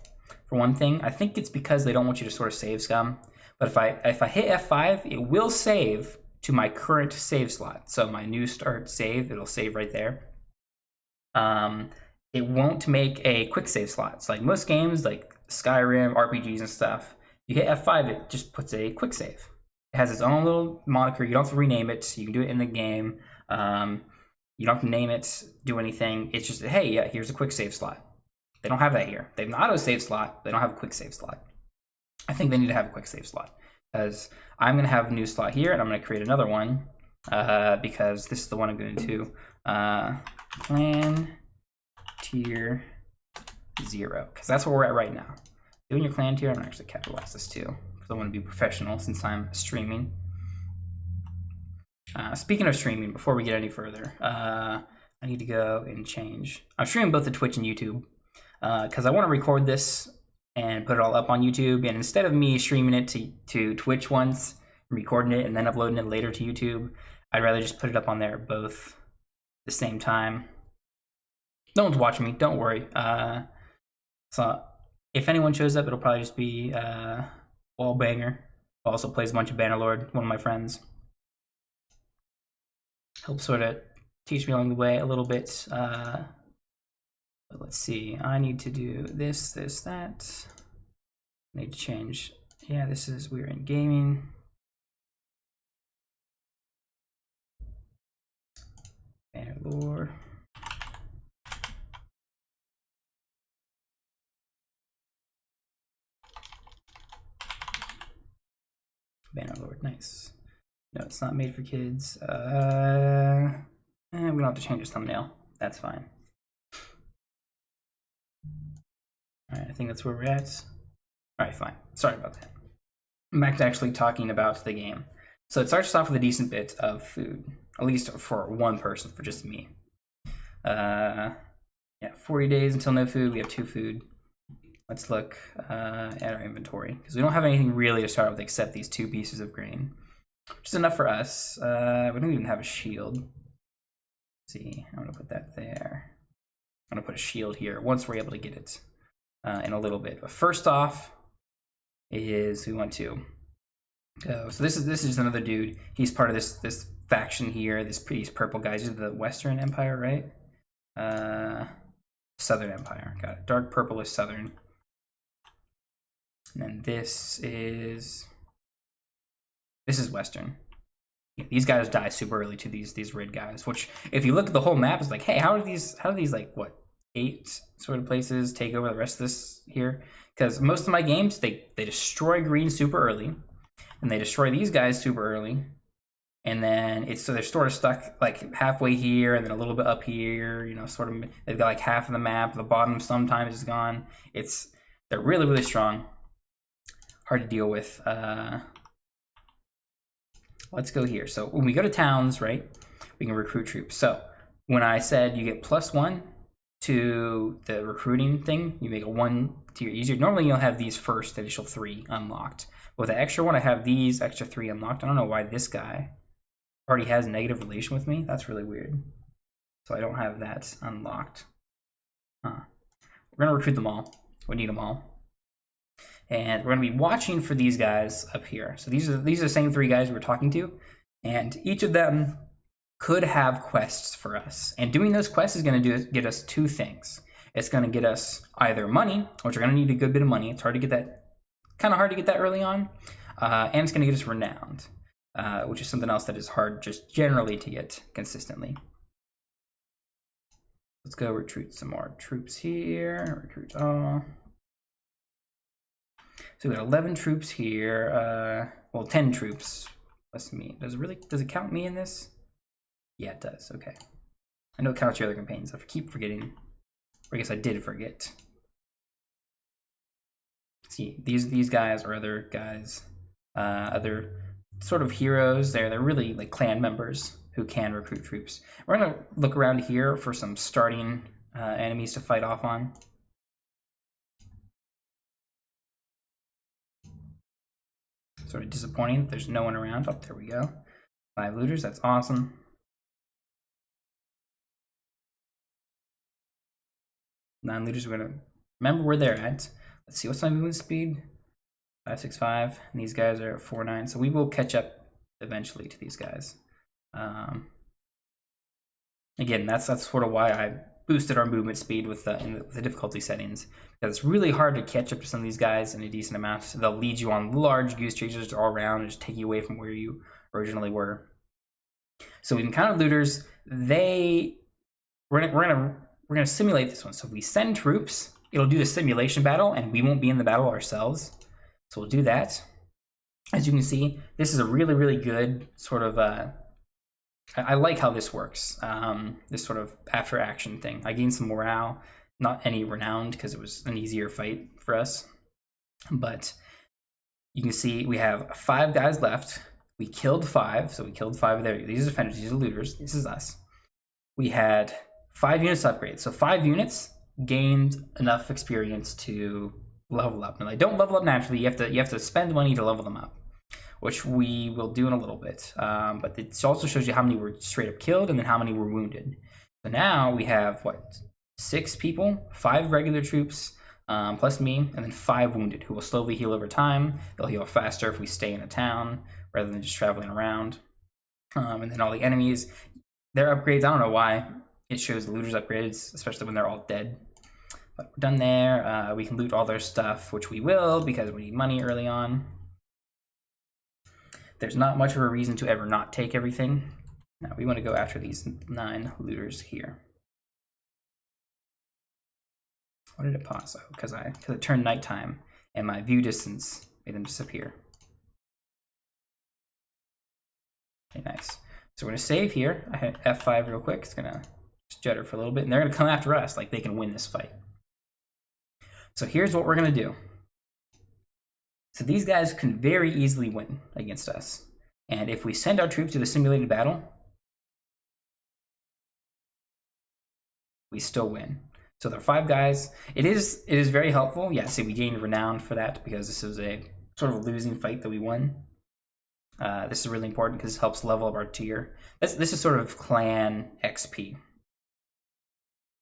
For one thing, I think it's because they don't want you to sort of save scum. But if I hit F5, it will save to my current save slot. So my new start save, it'll save right there. It won't make a quick save slot. It's like most games, like Skyrim, RPGs and stuff, you hit F5, it just puts a quick save. It has its own little moniker. You don't have to rename it. You can do it in the game. You don't have to name it, do anything. It's just, hey, yeah, here's a quick save slot. They don't have that here. They have an auto save slot. They don't have a quick save slot. I think they need to have a quick save slot, because I'm going to have a new slot here, and I'm going to create another one, because this is the one I'm going to clan tier 0, because that's where we're at right now. Doing your clan tier, I'm going to actually capitalize this too, because I want to be professional since I'm streaming. Speaking of streaming, before we get any further, I need to go and change. I'm streaming both to Twitch and YouTube because I want to record this and put it all up on YouTube. And instead of me streaming it to Twitch once, recording it, and then uploading it later to YouTube, I'd rather just put it up on there both the same time. No one's watching me, don't worry. So if anyone shows up, it'll probably just be Wallbanger, who also plays a bunch of Bannerlord, one of my friends. Help sort of teach me along the way a little bit. But let's see, I need to do this, that. I need to change. Yeah, this is, we're in gaming. Bannerlord. Bannerlord, nice. No, it's not made for kids. We don't have to change his thumbnail. That's fine. All right, I think that's where we're at. All right, fine. Sorry about that. I'm back to actually talking about the game. So it starts off with a decent bit of food, at least for one person, for just me. Yeah, 40 days until no food. We have 2 food. Let's look at our inventory because we don't have anything really to start with except these 2 pieces of grain, which is enough for us. We don't even have a shield. Let's see, I'm gonna put that there. I'm gonna put a shield here once we're able to get it in a little bit. But first off, is we want to go. So this is just another dude. He's part of this faction here. These purple guys. These are the Western Empire, right? Southern Empire. Got it. Dark purple is Southern. And then this is Western. Yeah, these guys die super early to these red guys, which if you look at the whole map, it's like, hey, how do these like what 8 sort of places take over the rest of this here? Because most of my games they destroy green super early, and they destroy these guys super early, and then so they're sort of stuck like halfway here and then a little bit up here, you know, sort of they've got like half of the map. The bottom sometimes is gone. They're really strong. Hard to deal with. Let's go here. So when we go to towns, right, we can recruit troops. So when I said you get +1 to the recruiting thing, you make a 1 tier easier. Normally you'll have these first initial 3 unlocked. But with the extra one, I have these extra 3 unlocked. I don't know why this guy already has a negative relation with me. That's really weird. So I don't have that unlocked. We're gonna recruit them all. We need them all. And we're gonna be watching for these guys up here. So these are the same 3 guys we were talking to, and each of them could have quests for us. And doing those quests is gonna get us 2 things. It's gonna get us either money, which we're gonna need a good bit of money. It's hard to get that, kind of hard to get that early on, and it's gonna get us renowned, which is something else that is hard just generally to get consistently. Let's go recruit some more troops here. Recruit all. So we got 11 troops here. Well, 10 troops plus me. Does it count me in this? Yeah, it does. Okay. I know it counts your other campaigns. I keep forgetting. Or I guess I did forget. See, these guys are other guys, other sort of heroes. They're really like clan members who can recruit troops. We're gonna look around here for some starting enemies to fight off on. Sort of disappointing. There's no one around. Oh, there we go. 5 looters. That's awesome. Nine looters. We're gonna remember where they're at. Let's see. What's my movement speed? 565. And these guys are at 49. So we will catch up eventually to these guys. Again, that's sort of why I boosted our movement speed with the difficulty settings, because it's really hard to catch up to some of these guys in a decent amount. So they'll lead you on large goose chases all around and just take you away from where you originally were. So we encounter looters. We're gonna simulate this one. So if we send troops, it'll do the simulation battle, and we won't be in the battle ourselves. So we'll do that. As you can see, this is a really good sort of. I like how this works, this sort of after action thing. I gained some morale, not any renowned because it was an easier fight for us. But you can see we have 5 guys left. We killed 5, so we killed 5 of their. These are defenders, these are looters. This is us. We had 5 units upgrades. So 5 units gained enough experience to level up. Now they don't level up naturally. You have to spend money to level them up, which we will do in a little bit. But it also shows you how many were straight up killed and then how many were wounded. So now we have, what, 6 people, 5 regular troops, plus me, and then 5 wounded who will slowly heal over time. They'll heal faster if we stay in a town rather than just traveling around. And then all the enemies, their upgrades, I don't know why it shows the looters' upgrades, especially when they're all dead. But we're done there. We can loot all their stuff, which we will because we need money early on. There's not much of a reason to ever not take everything. Now we want to go after these 9 looters here. Why did it pause? Oh, because it turned nighttime and my view distance made them disappear. Okay, nice. So we're gonna save here. I hit F5 real quick. It's gonna just judder for a little bit, and they're gonna come after us like they can win this fight. So here's what we're gonna do. So these guys can very easily win against us. And if we send our troops to the simulated battle, we still win. So there are 5 guys. It is very helpful. Yeah, see, we gained renown for that because this is a sort of a losing fight that we won. This is really important because it helps level up our tier. This is sort of clan XP.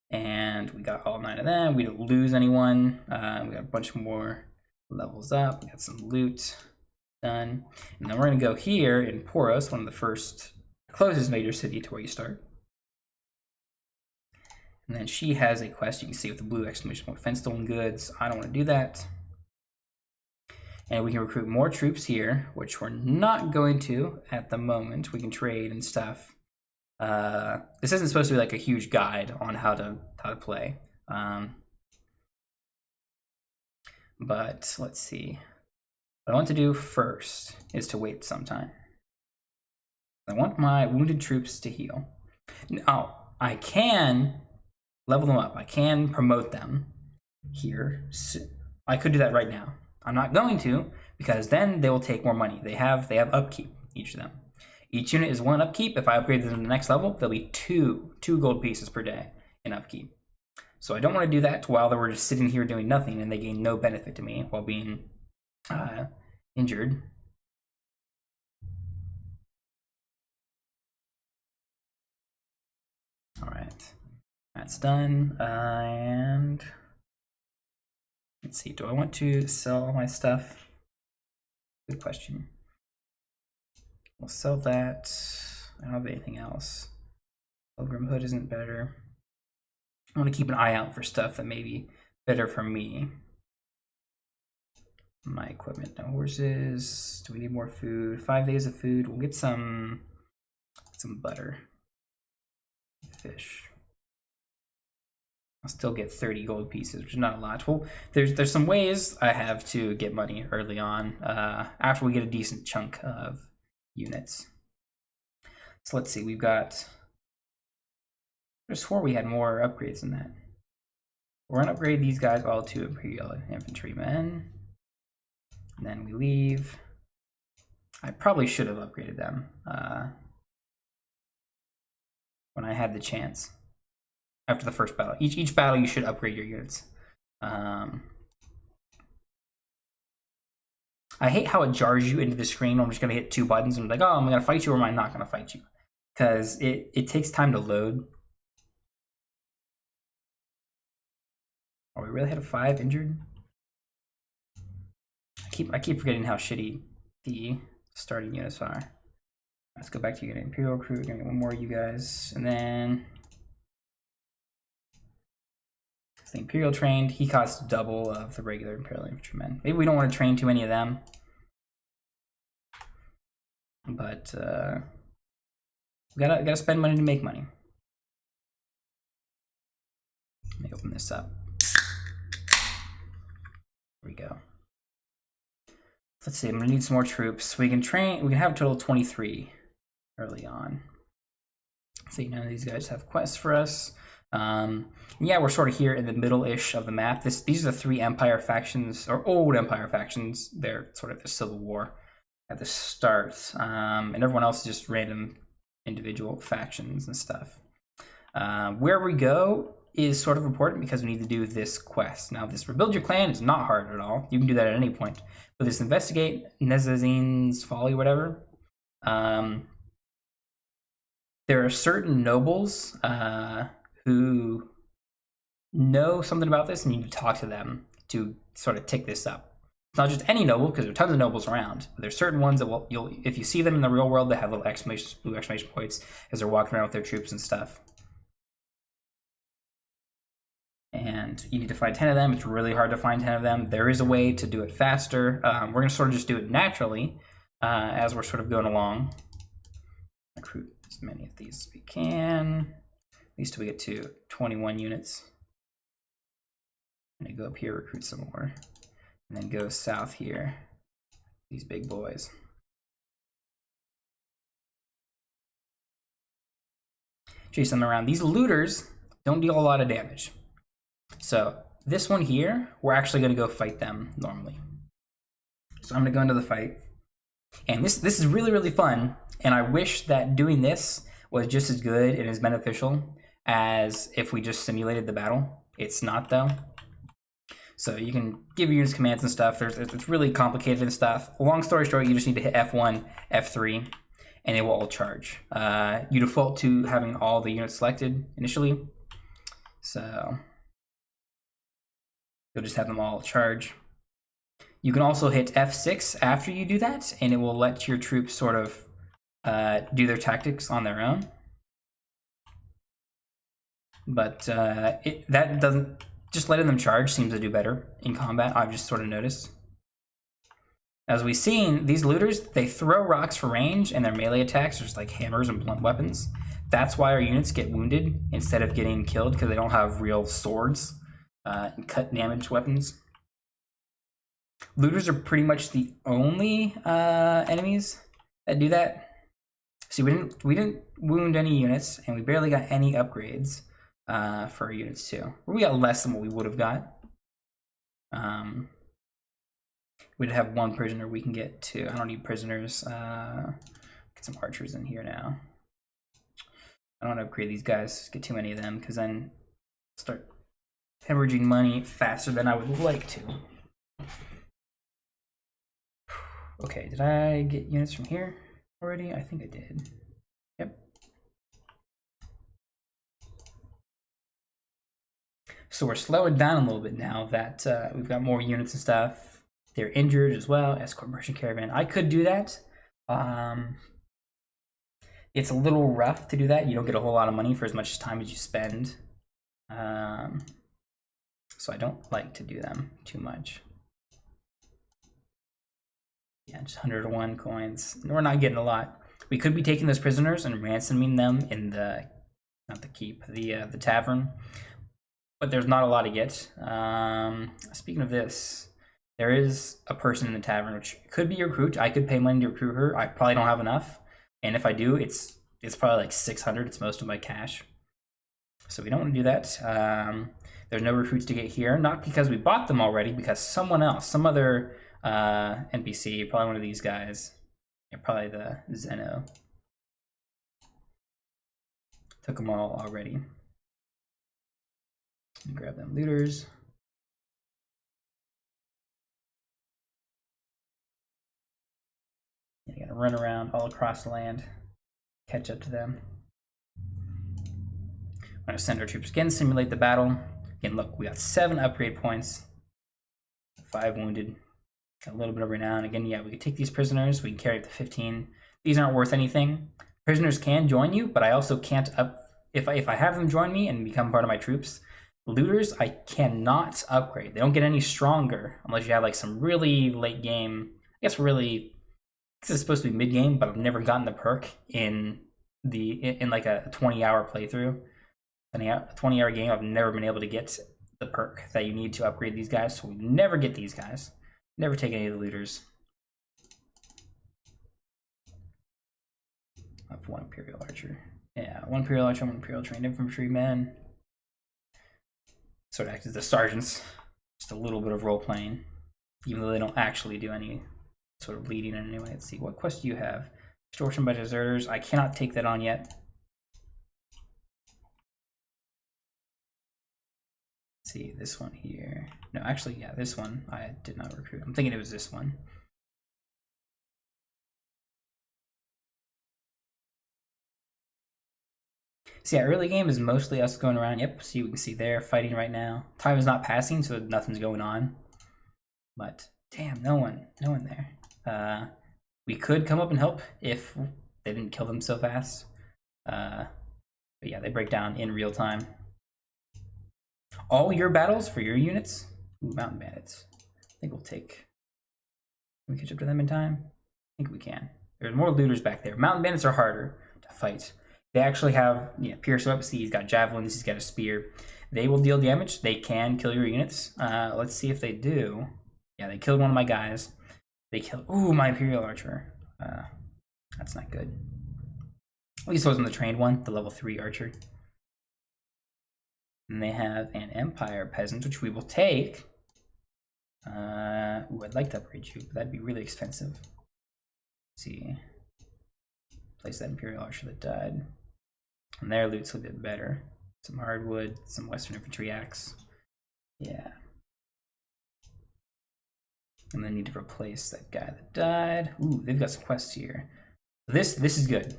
And we got all 9 of them. We didn't lose anyone. We got a bunch more levels up. We got some loot done. And then we're going to go here in Poros, one of the first closest major city to where you start. And then she has a quest you can see with the blue exclamation point, fence stolen goods. I don't want to do that. And we can recruit more troops here, which we're not going to at the moment. We can trade and stuff. This isn't supposed to be like a huge guide on how to play. But let's see. What I want to do first is to wait some time. I want my wounded troops to heal. Now, I can level them up. I can promote them here. So I could do that right now. I'm not going to, because then they will take more money. They have upkeep, each of them. Each unit is 1 upkeep. If I upgrade them to the next level, there'll be 2 gold pieces per day in upkeep. So I don't want to do that while they were just sitting here doing nothing and they gain no benefit to me while being injured. All right, that's done. And let's see, do I want to sell all my stuff? Good question. We'll sell that. I don't have anything else. Pilgrim Hood isn't better. I want to keep an eye out for stuff that may be better for me. My equipment. No horses. Do we need more food? 5 days of food. We'll get some butter. Fish. I'll still get 30 gold pieces, which is not a lot. Well, there's some ways I have to get money early on after we get a decent chunk of units. So let's see, we've got, I swore we had more upgrades than that. We're gonna upgrade these guys all to Imperial Infantrymen. And then we leave. I probably should have upgraded them when I had the chance. After the first battle. Each battle you should upgrade your units. I hate how it jars you into the screen. I'm just gonna hit 2 buttons and be like, oh, I'm gonna fight you or am I not gonna fight you? Because it takes time to load. Oh, we really had a 5 injured? I keep forgetting how shitty the starting units are. Let's go back to unit Imperial crew. We're gonna get 1 more of you guys. And then the Imperial trained, he costs double of the regular Imperial infantrymen. Maybe we don't want to train too many of them. But we gotta spend money to make money. Let me open this up. Here we go. Let's see, I'm gonna need some more troops. We can have a total of 23 early on. See, none of these guys have quests for us. Yeah, we're sort of here in the middle-ish of the map. These are the 3 Empire factions, or old Empire factions. They're sort of the Civil War at the start, and everyone else is just random individual factions and stuff. Where we go is sort of important because we need to do this quest. Now, this rebuild your clan is not hard at all. You can do that at any point. But this investigate Nezazin's folly, whatever. There are certain nobles who know something about this, and you need to talk to them to sort of tick this up. It's not just any noble, because there are tons of nobles around, but there's certain ones that you'll if you see them in the real world, they have little blue exclamation points as they're walking around with their troops and stuff. And you need to find 10 of them. It's really hard to find 10 of them. There is a way to do it faster. We're going to sort of just do it naturally as we're sort of going along. Recruit as many of these as we can, at least till we get to 21 units. I'm going to go up here, recruit some more, and then go south here, these big boys. Chase them around. These looters don't deal a lot of damage. So this one here, we're actually going to go fight them normally. So I'm going to go into the fight. And this is really, really fun. And I wish that doing this was just as good and as beneficial as if we just simulated the battle. It's not, though. So you can give your units commands and stuff. It's really complicated and stuff. Long story short, you just need to hit F1, F3, and it will all charge. You default to having all the units selected initially. So you'll just have them all charge. You can also hit F6 after you do that, and it will let your troops sort of do their tactics on their own. But that doesn't, just letting them charge seems to do better in combat, I've just sort of noticed. As we've seen, these looters, they throw rocks for range, and their melee attacks are just like hammers and blunt weapons. That's why our units get wounded instead of getting killed, because they don't have real swords and cut damage weapons. Looters are pretty much the only enemies that do that. See, we didn't wound any units, and we barely got any upgrades for our units too. We got less than what we would have got. We'd have one prisoner we can get to. I don't need prisoners. Get some archers in here now. I don't want to upgrade these guys, get too many of them, because then start hemorrhaging money faster than I would like to. Okay, did I get units from here already? I think I did. Yep. So we're slowing down a little bit now that we've got more units and stuff. They're injured as well. Escort merchant caravan. I could do that. It's a little rough to do that. You don't get a whole lot of money for as much time as you spend. So I don't like to do them too much. Yeah, just 101 coins. We're not getting a lot. We could be taking those prisoners and ransoming them in the, not the keep, the tavern. But there's not a lot to get. Speaking of this, there is a person in the tavern, which could be a recruit. I could pay money to recruit her. I probably don't have enough. And if I do, it's probably like 600. It's most of my cash. So we don't want to do that. There's no recruits to get here. Not because we bought them already, because someone else, some other NPC, probably one of these guys, yeah, probably the Zeno, took them all already. Grab them looters. You gotta run around all across the land, catch up to them. We're gonna send our troops again, simulate the battle. Again, look, we got 7 upgrade points, 5 wounded. Got a little bit of renown. Again, yeah, we can take these prisoners. We can carry up to 15. These aren't worth anything. Prisoners can join you, but I also can't if I have them join me and become part of my troops. Looters, I cannot upgrade. They don't get any stronger unless you have like some really late game. I guess really, this is supposed to be mid game, but I've never gotten the perk in like a 20-hour playthrough. In a 20-hour game, I've never been able to get the perk that you need to upgrade these guys. So we never get these guys. Never take any of the looters. I have 1 Imperial Archer. Yeah, 1 Imperial Archer, 1 Imperial Trained Infantryman. Sort of act as the sergeants. Just a little bit of role playing, even though they don't actually do any sort of leading in anyway. Let's see, what quest do you have? Extortion by deserters. I cannot take that on yet. Let's see, this one here. No, actually, yeah, this one I did not recruit. I'm thinking it was this one. So yeah, early game is mostly us going around. Yep, see, we can see there fighting right now. Time is not passing, so nothing's going on. But damn, no one there. We could come up and help if they didn't kill them so fast. But yeah, they break down in real time. All your battles for your units? Ooh, mountain bandits. I think we'll take. Can we catch up to them in time? I think we can. There's more looters back there. Mountain bandits are harder to fight. They actually have pierce weapons. See, he's got javelins, he's got a spear. They will deal damage. They can kill your units. Let's see if they do. Yeah, they killed one of my guys. They killed, ooh, my Imperial Archer. That's not good. At least it wasn't the trained one, the level 3 Archer. And they have an Empire Peasant, which we will take. Ooh, I'd like to upgrade you, but that'd be really expensive. Let's see. Place that Imperial Archer that died. And their loot's a bit better. Some hardwood, some Western Infantry axe. Yeah. And then need to replace that guy that died. Ooh, they've got some quests here. This is good.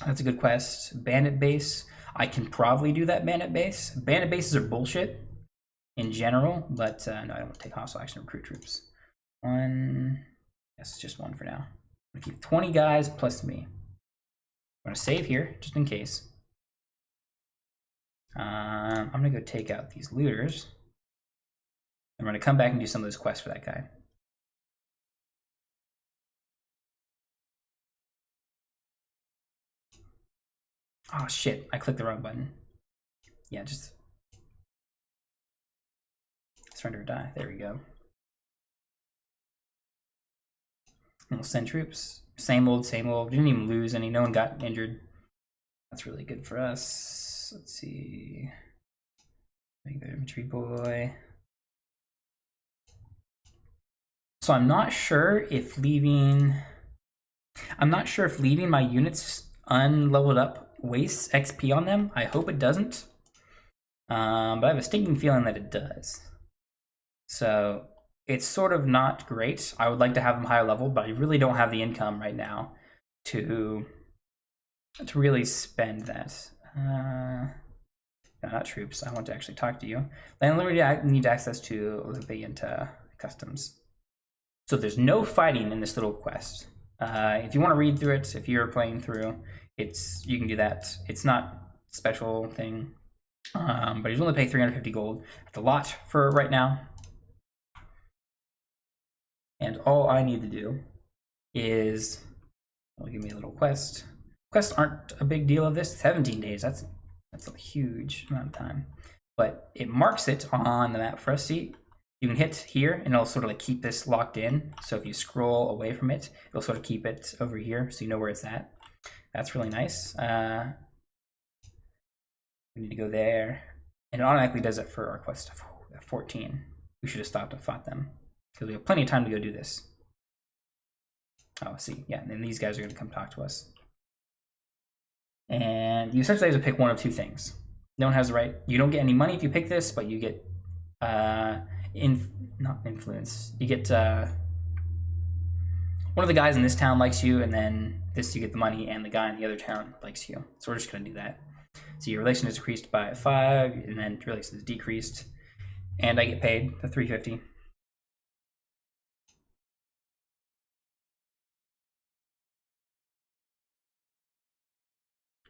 That's a good quest. Bandit base. I can probably do that bandit base. Bandit bases are bullshit in general, but no, I don't want to take hostile action recruit troops. One. Yes, just one for now. I'm gonna keep 20 guys plus me. I'm gonna save here just in case. I'm gonna go take out these looters. I'm gonna come back and do some of those quests for that guy. Oh shit, I clicked the wrong button. Yeah, just surrender or die. There we go. And we'll send troops. Same old, same old. Didn't even lose any. No one got injured. That's really good for us. Let's see. Make the infantry boy. So I'm not sure if leaving my units unleveled up wastes XP on them. I hope it doesn't. But I have a stinking feeling that it does. So it's sort of not great. I would like to have them higher level, but I really don't have the income right now to really spend that. No, not troops. I want to actually talk to you. Landlord, I need access to Olympian customs. So there's no fighting in this little quest. If you want to read through it, if you're playing through, you can do that. It's not a special thing, but he's only pay 350 gold. That's a lot for right now. And all I need to do is, give me a little quest. Quests aren't a big deal of this. 17 days. That's a huge amount of time. But it marks it on the map for us. See, you can hit here and it'll sort of like keep this locked in. So if you scroll away from it, it'll sort of keep it over here so you know where it's at. That's really nice. We need to go there. And it automatically does it for our quest. 14. We should have stopped and fought them, because we have plenty of time to go do this. Oh, see, yeah, and then these guys are going to come talk to us. And you essentially have to pick one of two things. No one has the right. You don't get any money if you pick this, but you get not influence. You get one of the guys in this town likes you, and then this you get the money, and the guy in the other town likes you. So we're just going to do that. So your relation is decreased by 5, and then your relation is decreased, and I get paid the 350.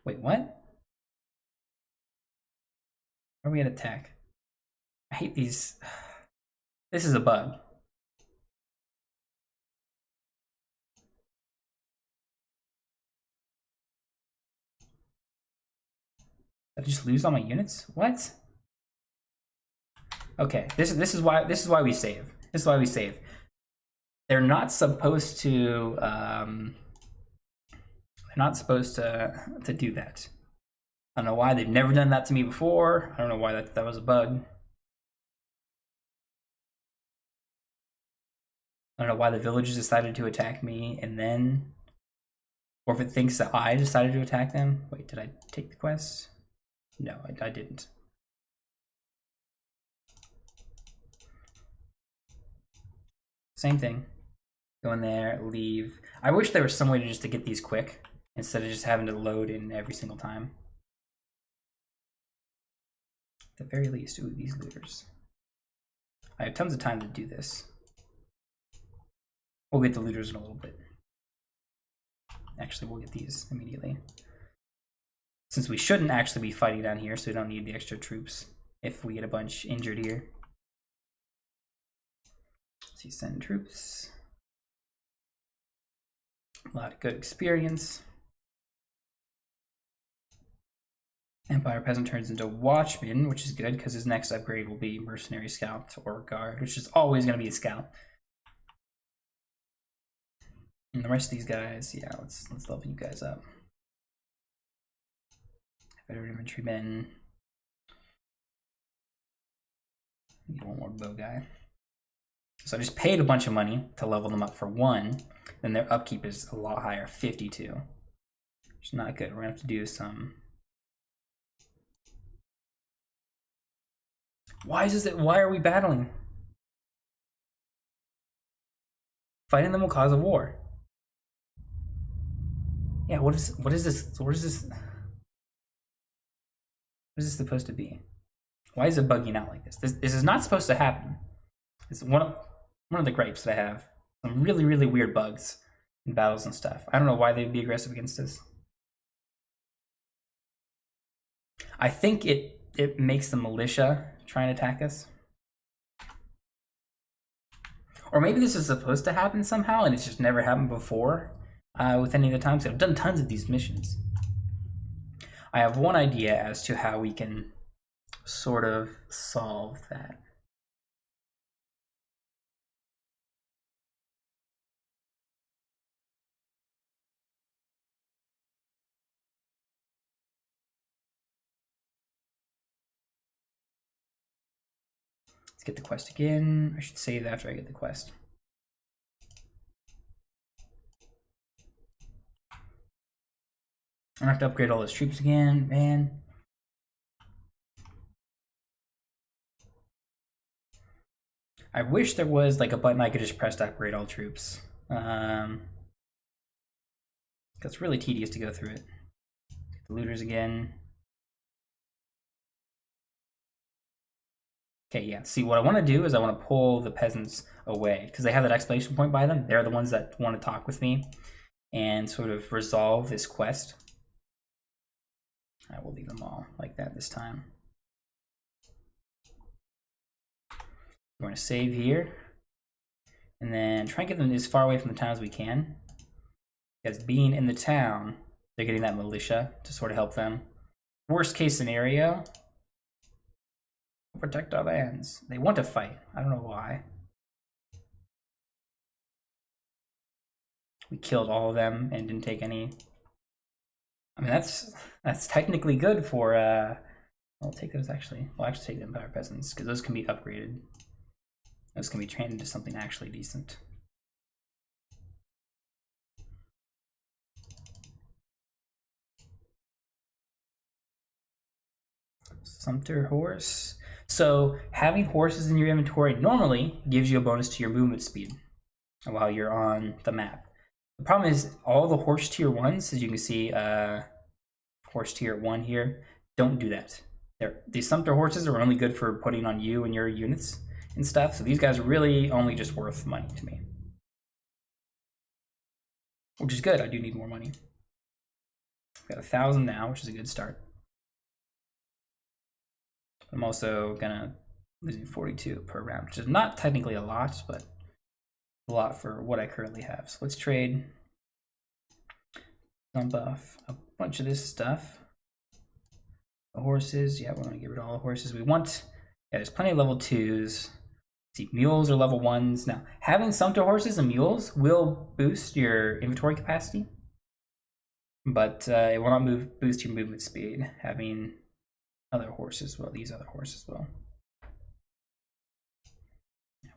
Wait, what? Are we at attack? I hate these. This is a bug. Did I just lose all my units? What? Okay, this is why we save. This is why we save. They're not supposed to. They're not supposed to do that. I don't know why. They've never done that to me before. I don't know why that was a bug. I don't know why the villagers decided to attack me and then, or if it thinks that I decided to attack them. Wait, did I take the quest? No, I didn't. Same thing. Go in there, leave. I wish there was some way to just to get these quick instead of just having to load in every single time. At the very least, ooh, these looters. I have tons of time to do this. We'll get the looters in a little bit. Actually, we'll get these immediately. Since we shouldn't actually be fighting down here, so we don't need the extra troops if we get a bunch injured here. So you send troops. A lot of good experience. Empire Peasant turns into Watchman, which is good because his next upgrade will be Mercenary Scout or Guard, which is always going to be a Scout. And the rest of these guys, yeah, let's level you guys up. Veteran Infantrymen. Need one more bow guy. So I just paid a bunch of money to level them up for 1. Then their upkeep is a lot higher, 52. Which is not good. We're gonna have to do some. Why are we battling? Fighting them will cause a war. Yeah, what is this supposed to be? Why is it bugging out like this? This is not supposed to happen. It's one of the gripes that I have. Some really, really weird bugs in battles and stuff. I don't know why they'd be aggressive against us. I think it makes the militia try and attack us. Or maybe this is supposed to happen somehow and it's just never happened before with any of the times. I've done tons of these missions. I have one idea as to how we can sort of solve that. Let's get the quest again. I should save after I get the quest. I have to upgrade all those troops again, man. I wish there was like a button I could just press to upgrade all troops. It's really tedious to go through it. Get the looters again. Okay, yeah. See, what I want to do is I want to pull the peasants away because they have that exclamation point by them. They're the ones that want to talk with me and sort of resolve this quest. I will leave them all like that this time. We're going to save here and then try and get them as far away from the town as we can. Because being in the town, they're getting that militia to sort of help them. Worst case scenario, protect our lands. They want to fight. I don't know why. We killed all of them and didn't take any. I mean, that's technically good for. I'll take those actually. We'll actually take the Empire Peasants because those can be upgraded. Those can be trained into something actually decent. Sumpter horse. So having horses in your inventory normally gives you a bonus to your movement speed while you're on the map. The problem is all the horse tier 1s, as you can see, horse tier 1 here, don't do that. These Sumpter horses are only good for putting on you and your units and stuff, so these guys are really only just worth money to me. Which is good, I do need more money. I've got 1,000 now, which is a good start. I'm also gonna losing 42 per round, which is not technically a lot, but a lot for what I currently have. So let's trade, dump off a bunch of this stuff. The horses, yeah, we're gonna get rid of all the horses we want. Yeah, there's plenty of level 2s. See, mules are level 1s. Now, having Sumpter horses and mules will boost your inventory capacity, but it will not boost your movement speed. Having other horses will, these other horses will.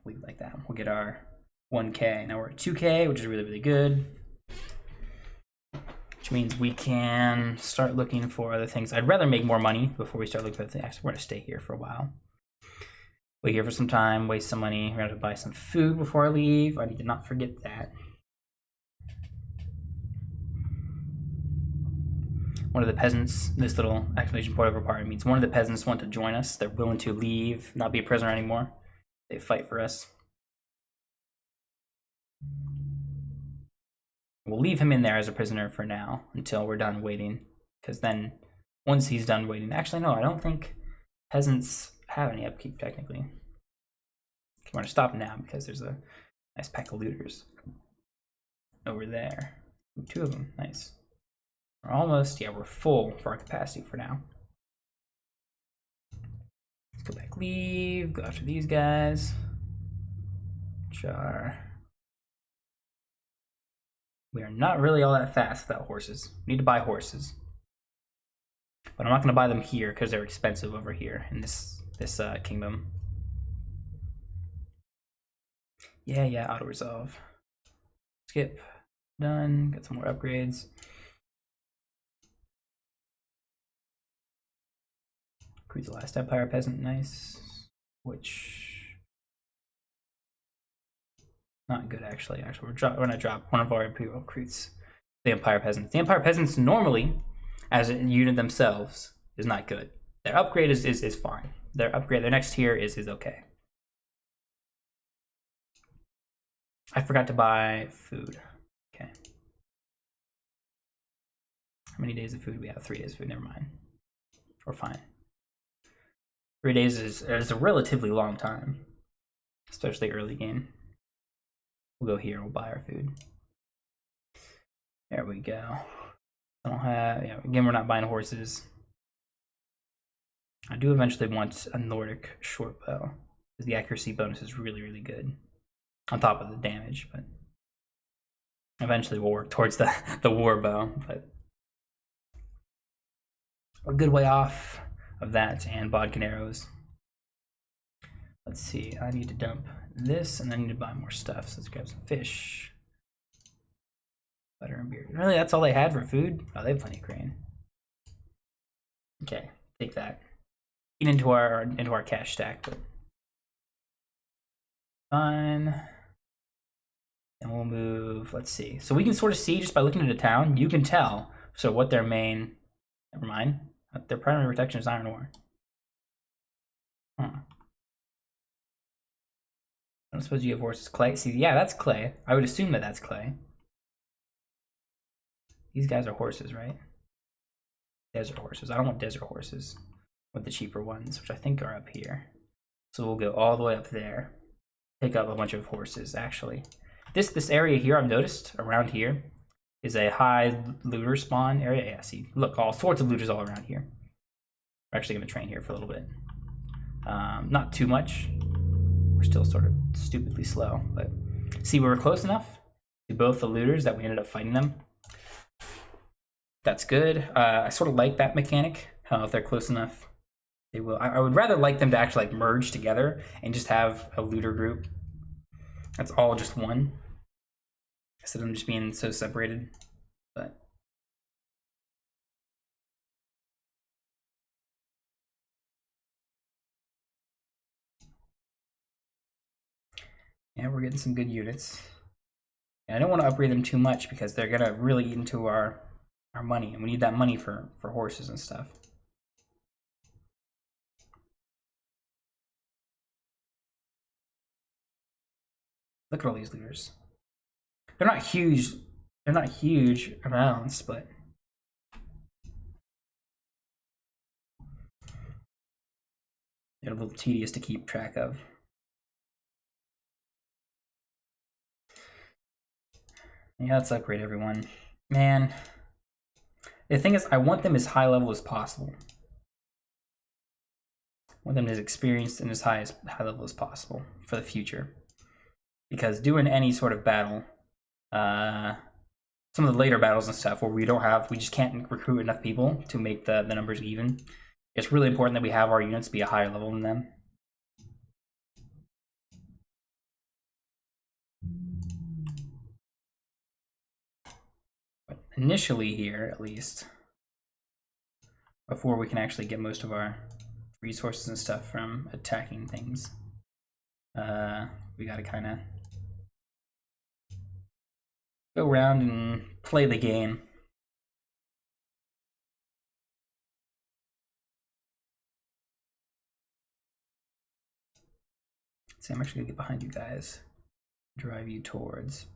We like that. We'll get our 1K. Now we're at 2K, which is really, really good. Which means we can start looking for other things. I'd rather make more money before we start looking for things. Actually, we're gonna stay here for a while. Wait here for some time, waste some money. We're gonna have to buy some food before I leave. I need to not forget that. One of the peasants, this little exclamation point over part means one of the peasants want to join us. They're willing to leave, not be a prisoner anymore. They fight for us. We'll leave him in there as a prisoner for now until we're done waiting. Because then, once he's done waiting, actually no, I don't think peasants have any upkeep technically. Okay, we're gonna stop now because there's a nice pack of looters over there. Ooh, 2 of them, nice. We're almost, yeah, we're full for our capacity for now. Let's go back, leave, go after these guys. Char. We are not really all that fast without horses. We need to buy horses. But I'm not gonna buy them here because they're expensive over here in this kingdom. Yeah, auto resolve. Skip, done, got some more upgrades. Recruit the last Empire peasant, nice. Which, not good actually. We're gonna drop one of our Imperial recruits, the Empire peasants. The Empire peasants normally, as a unit themselves, is not good. Their upgrade is fine. Their next tier is okay. I forgot to buy food. Okay. How many days of food do we have? 3 days of food, never mind. We're fine. 3 days is a relatively long time, especially early game. We'll go here, we'll buy our food. There we go. I don't have, yeah, again, we're not buying horses. I do eventually want a Nordic short bow. The accuracy bonus is really, really good. On top of the damage, but eventually we'll work towards the war bow, but a good way off of that and bodkin arrows. Let's see, I need to dump this and I need to buy more stuff. So let's grab some fish, butter and beer. Really, that's all they had for food? Oh, they have plenty of grain. Okay, take that. Eat into our cash stack, but fine. And we'll move, let's see. So we can sort of see just by looking at a town, you can tell so what their main, never mind, their primary protection is iron ore. Huh. I don't suppose you have horses. Clay, see, yeah, that's clay. I would assume that that's clay. These guys are horses, right? Desert horses. I don't want desert horses. I want the cheaper ones, which I think are up here. So we'll go all the way up there. Pick up a bunch of horses, actually. This area here, I've noticed, around here, is a high looter spawn area. Yeah, see, look, all sorts of looters all around here. We're actually going to train here for a little bit. Not too much. We're still sort of stupidly slow, but see, we were close enough to both the looters that we ended up fighting them. That's good. I sort of like that mechanic. If they're close enough, they will. I would rather like them to actually like merge together and just have a looter group that's all just one, instead of them just being so separated. But yeah, we're getting some good units. And I don't want to upgrade them too much because they're gonna really eat into our money, and we need that money for horses and stuff. Look at all these looters. They're not huge. They're not huge amounts, but they're a little tedious to keep track of. Yeah, let's upgrade everyone. Man, the thing is, I want them as high level as possible. I want them as experienced and as high level as possible for the future. Because doing any sort of battle, some of the later battles and stuff where we just can't recruit enough people to make the numbers even, it's really important that we have our units be a higher level than them. initially here, at least, before we can actually get most of our resources and stuff from attacking things, we gotta kind of go around and play the game. See, I'm actually gonna get behind you guys, drive you towards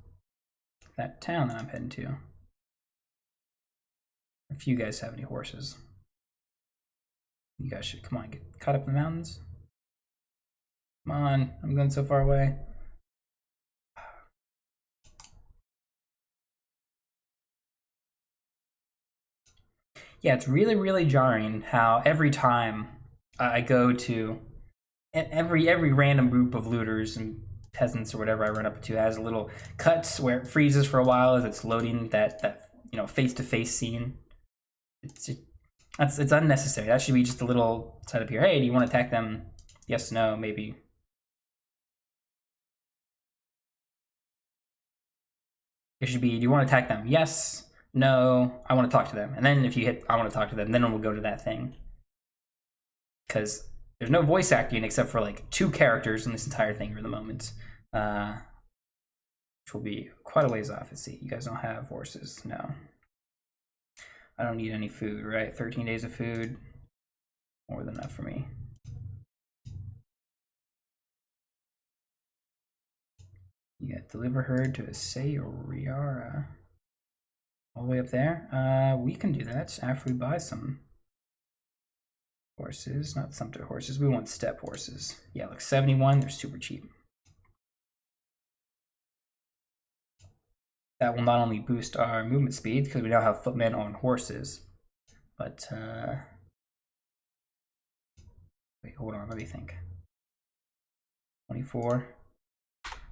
that town that I'm heading to. If you guys have any horses, you guys should come on, get caught up in the mountains. Come on, I'm going so far away. Yeah, it's really, really jarring how every time I go to every random group of looters and peasants or whatever I run up to has a little cuts where it freezes for a while as it's loading that face-to-face scene. It's unnecessary. That should be just a little setup here. Hey, do you want to attack them? Yes, no, maybe. It should be, do you want to attack them? Yes, no, I want to talk to them. And then if you hit I want to talk to them, then we'll go to that thing. Because there's no voice acting except for like 2 characters in this entire thing for the moment. Which will be quite a ways off. Let's see, you guys don't have horses, no. I don't need any food, right? 13 days of food, more than enough for me. You got deliver herd to Sayoriara. All the way up there. We can do that after we buy some horses, not sumpter horses. We want steppe horses. Yeah, like 71, they're super cheap. That will not only boost our movement speed because we now have footmen on horses, but wait, hold on, let me think. 24.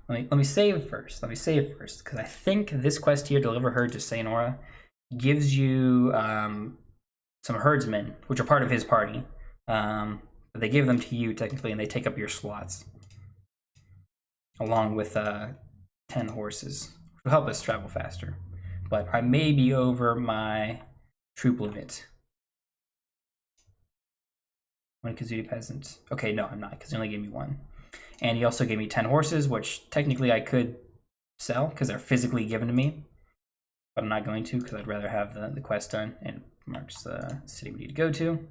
Let me save first. Let me save first because I think this quest here, deliver herd to Sayonara, gives you some herdsmen, which are part of his party. But they give them to you technically, and they take up your slots, along with 10 horses, which will help us travel faster. But I may be over my troop limit. One Kazuti peasant. Okay, no, I'm not, because he only gave me 1. And he also gave me 10 horses, which technically I could sell because they're physically given to me. But I'm not going to because I'd rather have the quest done and marks the city we need to go to.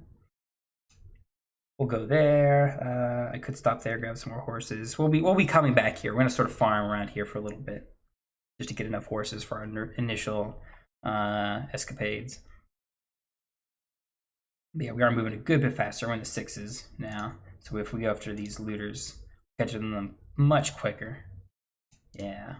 We'll go there. I could stop there, grab some more horses. We'll be coming back here. We're gonna sort of farm around here for a little bit just to get enough horses for our initial escapades. But yeah, we are moving a good bit faster. We're in the 6s now. So if we go after these looters, catching them much quicker. Yeah.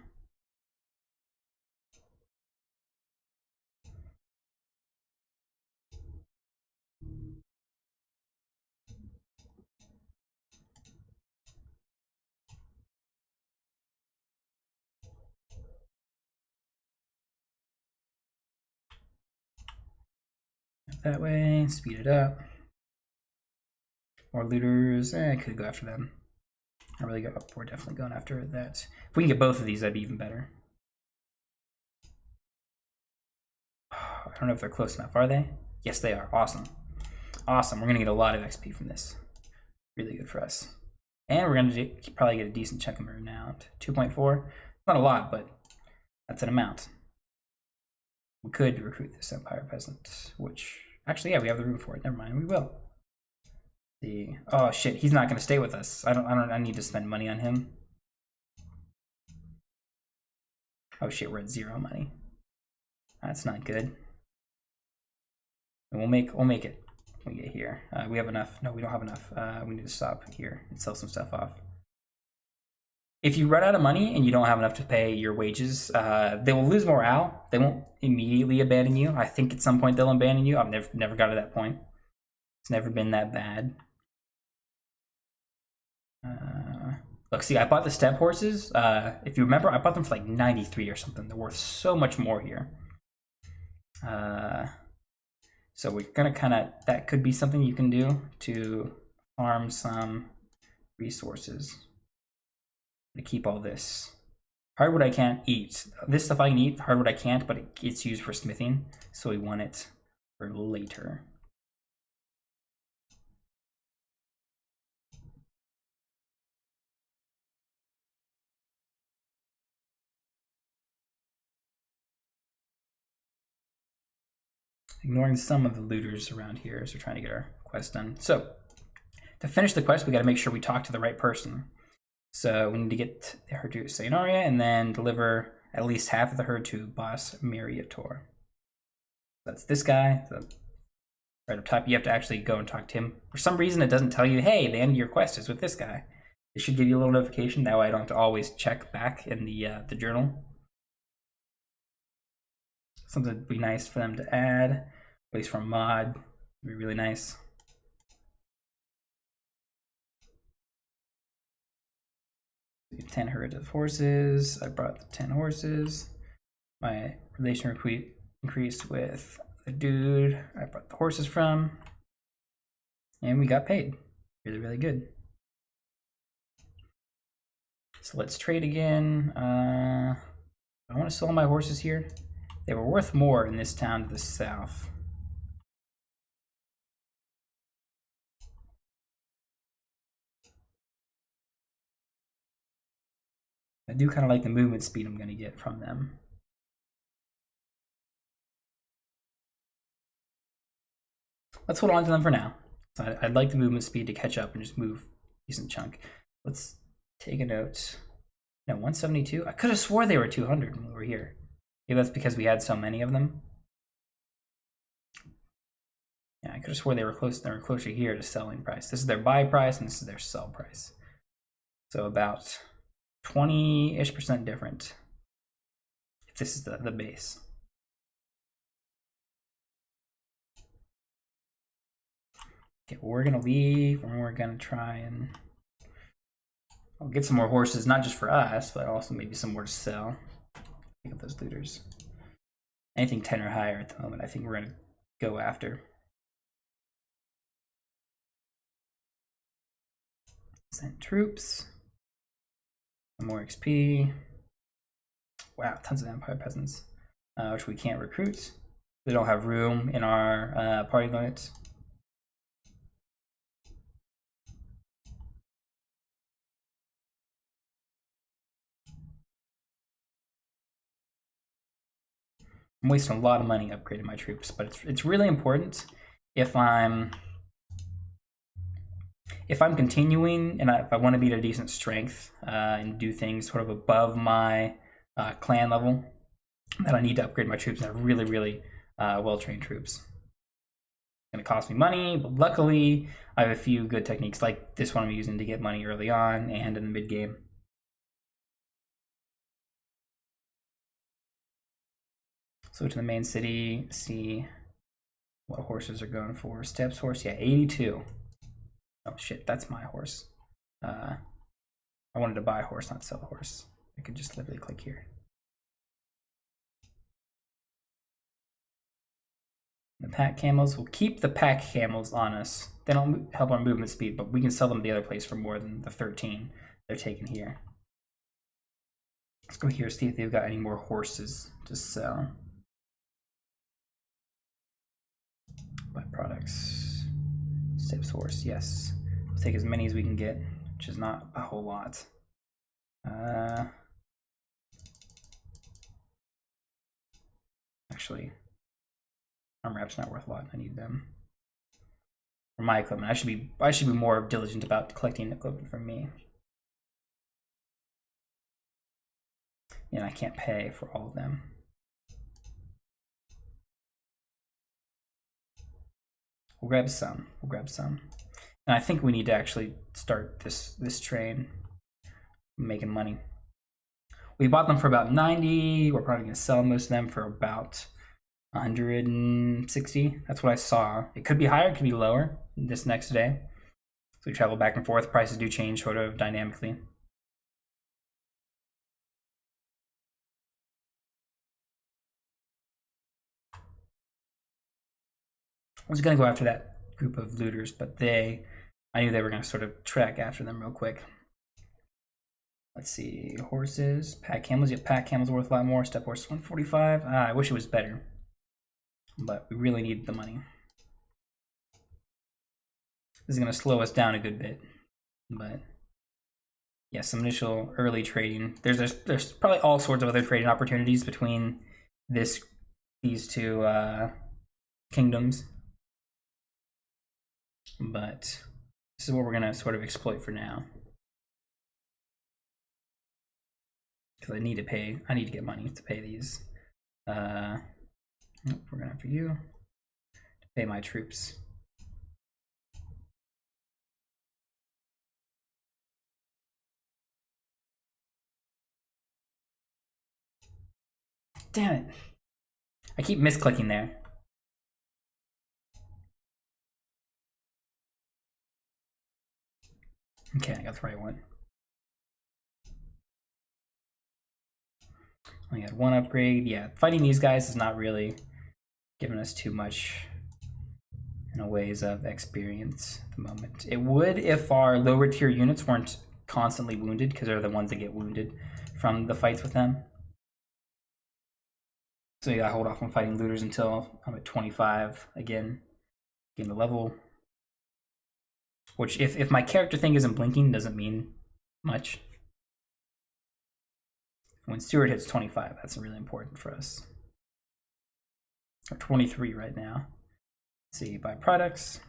That way, speed it up. More looters, I could go after them. I really go. We're definitely going after that. If we can get both of these, that'd be even better. I don't know if they're close enough. Are they? Yes, they are. Awesome. Awesome. We're gonna get a lot of XP from this. Really good for us. And we're gonna probably get a decent chunk of amount. 2.4. Not a lot, but that's an amount. We could recruit this Empire peasant, which actually, yeah, we have the room for it. Never mind, we will. Oh shit, he's not gonna stay with us. I need to spend money on him. Oh shit, we're at 0 money. That's not good. And we'll make it when we get here. We have enough. No, we don't have enough. We need to stop here and sell some stuff off. If you run out of money and you don't have enough to pay your wages, they will lose morale. They won't immediately abandon you. I think at some point they'll abandon you. I've never got to that point. It's never been that bad. Look, see, I bought the steppe horses. If you remember, I bought them for like 93 or something. They're worth so much more here. So we're gonna that could be something you can do to farm some resources to keep all this Hardwood I can't eat. This stuff I can eat, hardwood I can't, but it's used for smithing, so we want it for later. Ignoring some of the looters around here as we're trying to get our quest done. So, to finish the quest, we got to make sure we talk to the right person. So we need to get the herd to Sayanaria and then deliver at least half of the herd to Boss Meriator. That's this guy. So right up top, you have to actually go and talk to him. For some reason, it doesn't tell you, hey, the end of your quest is with this guy. It should give you a little notification. That way I don't have to always check back in the journal. Something would be nice for them to add, at least from mod. Would be really nice. Get 10 herds of horses. I brought the 10 horses. My relation increased with the dude I brought the horses from. And we got paid. Really, really good. So let's trade again. I want to sell my horses here. They were worth more in this town to the south. I do kind of like the movement speed I'm going to get from them. Let's hold on to them for now. So I'd like the movement speed to catch up and just move a decent chunk. Let's take a note. No, 172? I could have swore they were 200 when we were here. Maybe that's because we had so many of them. Yeah, I could have swore they were closer here to selling price. This is their buy price and this is their sell price. So about 20-ish% different if this is the base. Okay, well, we're gonna leave and we're gonna try and I'll get some more horses, not just for us, but also maybe some more to sell. Pick up those looters. Anything 10 or higher at the moment, I think we're gonna go after. Send troops. Some more XP. Wow, tons of Empire peasants, which we can't recruit. We don't have room in our party limits. I'm wasting a lot of money upgrading my troops, but it's really important if I'm continuing and if I want to be at a decent strength and do things sort of above my clan level, that I need to upgrade my troops and have really, really well-trained troops. It's going to cost me money, but luckily I have a few good techniques like this one I'm using to get money early on and in the mid-game. So to the main city, see what horses are going for. Steps horse, yeah, 82. Oh shit, that's my horse. I wanted to buy a horse, not sell a horse. I could just literally click here. The pack camels, we'll keep the pack camels on us. They don't help our movement speed, but we can sell them the other place for more than the 13 they're taking here. Let's go here, see if they've got any more horses to sell. Buy products. Steps horse, yes. We'll take as many as we can get, which is not a whole lot. Actually, armor wrap's not worth a lot. I need them for my equipment. I should be more diligent about collecting equipment from me. And I can't pay for all of them. We'll grab some. We'll grab some. And I think we need to actually start this train making money. We bought them for about 90. We're probably going to sell most of them for about 160. That's what I saw. It could be higher, it could be lower this next day. So we travel back and forth. Prices do change sort of dynamically. I was going to go after that group of looters, but I knew they were going to sort of track after them real quick. Let's see, horses, pack camels. Yeah, pack camels worth a lot more. Step horse 145. I wish it was better, but we really need the money. This is gonna slow us down a good bit, but yeah, some initial early trading. There's probably all sorts of other trading opportunities between these two kingdoms, but this is what we're gonna sort of exploit for now. Because I need to get money to pay these. We're gonna have for you to pay my troops. Damn it. I keep misclicking there. Okay, I got the right one. I got one upgrade. Yeah, fighting these guys is not really giving us too much in a ways of experience at the moment. It would if our lower tier units weren't constantly wounded, because they're the ones that get wounded from the fights with them. So yeah, I hold off on fighting looters until I'm at 25 again, gain the level. Which, if my character thing isn't blinking, doesn't mean much. When Stewart hits 25, that's really important for us. Or 23 right now. Let's see, buy products.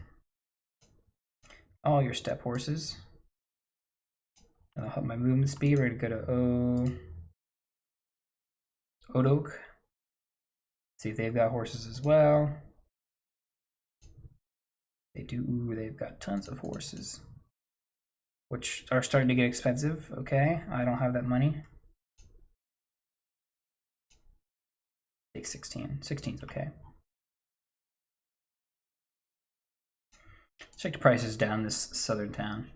All your step horses. That'll help my movement speed. We're gonna go to Odok. See if they've got horses as well. They do. They've got tons of horses, which are starting to get expensive. Okay, I don't have that money. Take 16. 16's okay. Check the prices down this southern town.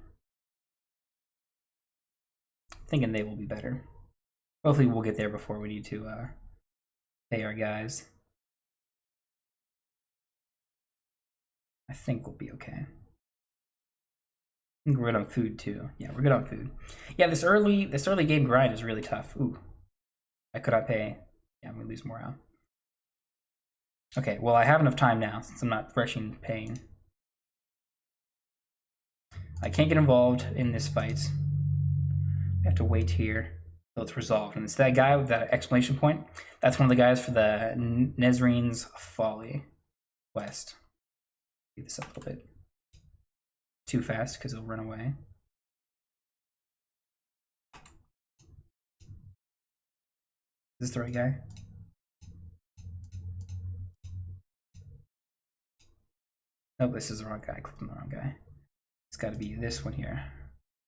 Thinking they will be better. Hopefully we'll get there before we need to pay our guys. I think we'll be okay. I think we're good on food too. Yeah, we're good on food. Yeah, this early game grind is really tough. Ooh, I could not pay. Yeah, I'm gonna lose morale. Okay, well I have enough time now since I'm not rushing paying. I can't get involved in this fight. We have to wait here till it's resolved. And it's that guy with that exclamation point. That's one of the guys for the Nezrine's Folly quest. Speed this up a little bit. Too fast because he'll run away. Is this the right guy? Nope, this is the wrong guy. I clicked on the wrong guy. It's got to be this one here.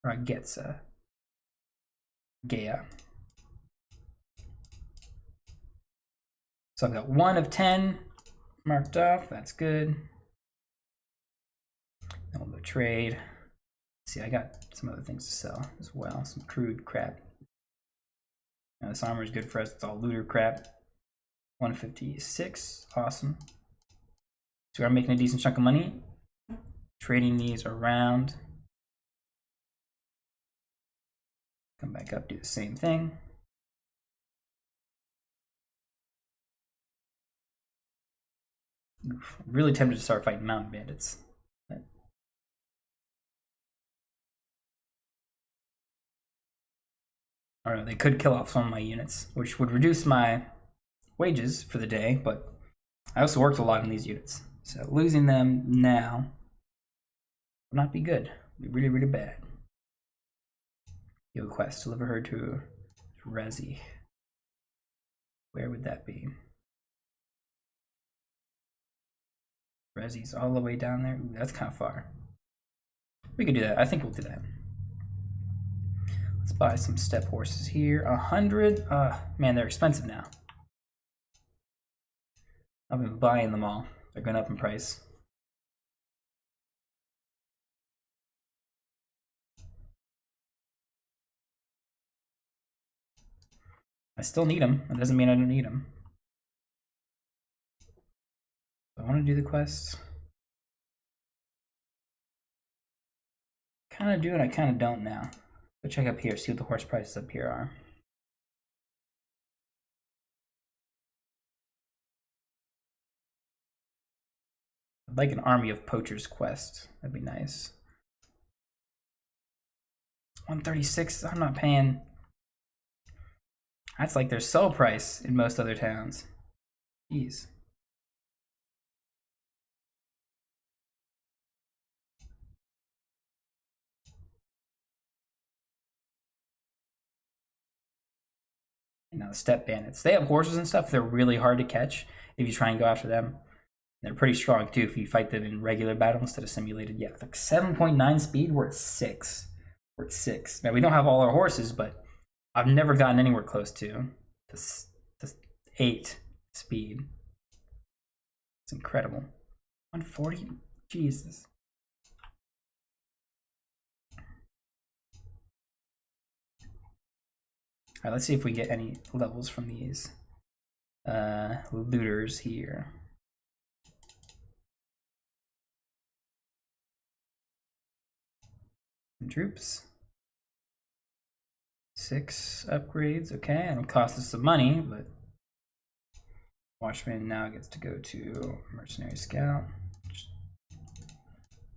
Ragetsa. Gaia. So I've got 1 of 10 marked off. That's good. Then we'll go trade. See, I got some other things to sell as well. Some crude crap. Now, this armor is good for us. It's all looter crap. 156. Awesome. So we're making a decent chunk of money. Trading these around. Come back up, do the same thing. Oof, I'm really tempted to start fighting mountain bandits. But I don't know, they could kill off some of my units, which would reduce my wages for the day, but I also worked a lot on these units. So losing them now would not be good. It'd be really, really bad. Yo quest, deliver her to Rezi. Where would that be? Rezi's all the way down there. Ooh, that's kind of far. We could do that. I think we'll do that. Let's buy some step horses here. 100. Man, they're expensive now. I've been buying them all. They're going up in price. I still need them. That doesn't mean I don't need them. I want to do the quests. Kind of do it, I kind of don't now. Go check up here, see what the horse prices up here are. I'd like an army of poachers quest. That'd be nice. 136. I'm not paying. That's like their sell price in most other towns. Jeez. You know, the steppe bandits. They have horses and stuff. They're really hard to catch if you try and go after them. They're pretty strong too if you fight them in regular battle instead of simulated. Yeah, like 7.9 speed. We're at 6. We're at 6. Now we don't have all our horses, but I've never gotten anywhere close to 8 speed. It's incredible. 140. Jesus. All right, let's see if we get any levels from these looters here. Troops. 6 upgrades. Okay, it'll cost us some money, but Watchman now gets to go to Mercenary Scout.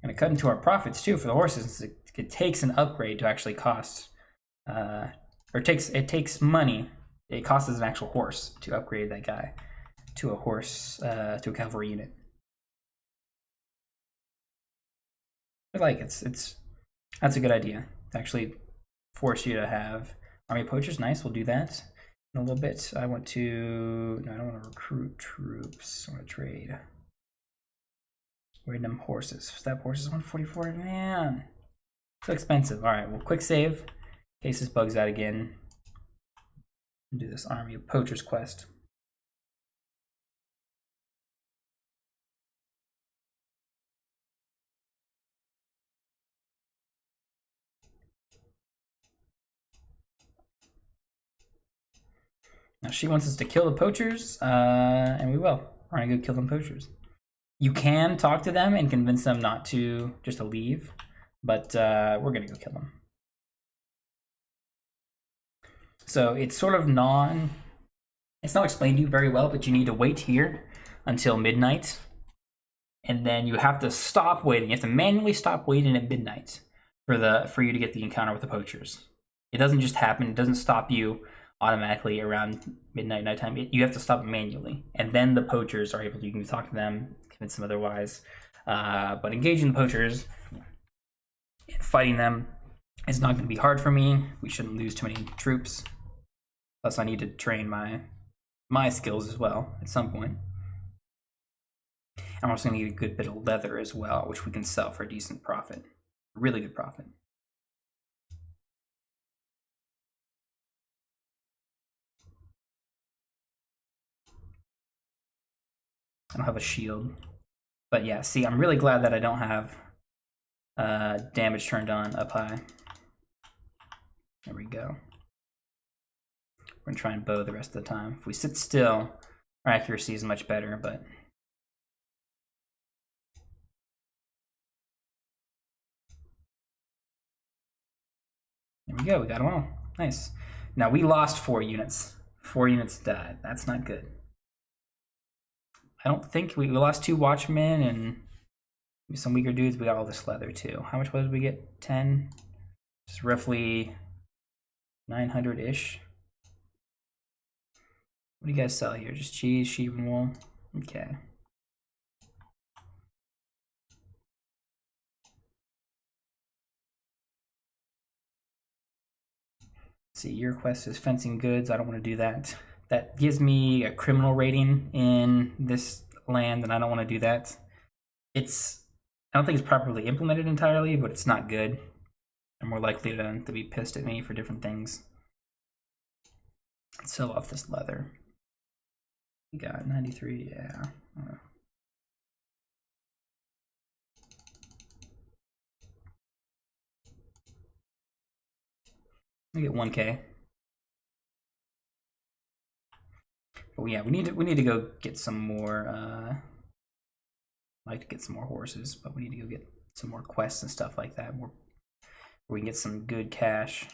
Gonna cut into our profits too for the horses. It takes an upgrade to actually cost, or it takes money. It costs us an actual horse to upgrade that guy to a horse, to a cavalry unit. But like that's a good idea. To actually force you to have army poachers. Nice, we'll do that in a little bit. I want to. No, I don't want to recruit troops. I want to trade. Random horses. Step horses 144. Man, so expensive. All right, well, quick save in case this bugs out again. Do this army of poachers quest. Now she wants us to kill the poachers, and we will. We're gonna go kill them poachers. You can talk to them and convince them not to, just to leave, but we're gonna go kill them. So it's sort of it's not explained to you very well, but you need to wait here until midnight, and then you have to stop waiting. You have to manually stop waiting at midnight for you to get the encounter with the poachers. It doesn't just happen. It doesn't stop you automatically around midnight, nighttime. You have to stop it manually, and then the poachers are able to. You can talk to them, convince them otherwise. But engaging the poachers and fighting them is not going to be hard for me. We shouldn't lose too many troops. Plus, I need to train my skills as well at some point. I'm also going to need a good bit of leather as well, which we can sell for a decent profit, really good profit. I don't have a shield. But yeah, see, I'm really glad that I don't have damage turned on up high. There we go. We're gonna try and bow the rest of the time. If we sit still, our accuracy is much better, but there we go, we got them all. Nice. Now we lost 4 units. 4 units died. That's not good. I don't think we lost 2 watchmen and some weaker dudes. We got all this leather too. How much was we get? 10? Just roughly 900-ish. What do you guys sell here? Just cheese, sheep, and wool? Okay. See, your quest is fencing goods. I don't want to do that. That gives me a criminal rating in this land, and I don't want to do that. I don't think it's properly implemented entirely, but it's not good. I'm more likely to be pissed at me for different things. Let's sell off this leather. We got 93, yeah. We get 1K. But yeah, we need to go get some more. I'd like to get some more horses, but we need to go get some more quests and stuff like that. We're We can get some good cash.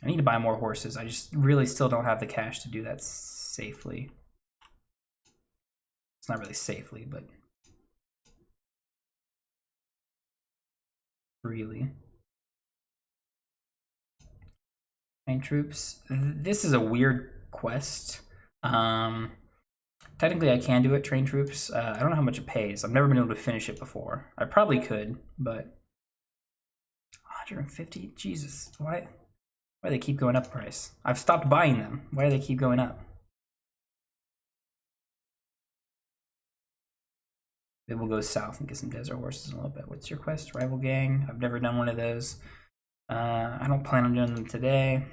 I need to buy more horses. I just really still don't have the cash to do that safely. It's not really safely, but freely. Train troops. This is a weird quest. Technically, I can do it, train troops. I don't know how much it pays. I've never been able to finish it before. I probably could, but 150? Jesus, why do they keep going up price? I've stopped buying them. Why do they keep going up? Maybe we'll go south and get some desert horses in a little bit. What's your quest? Rival gang? I've never done one of those. I don't plan on doing them today.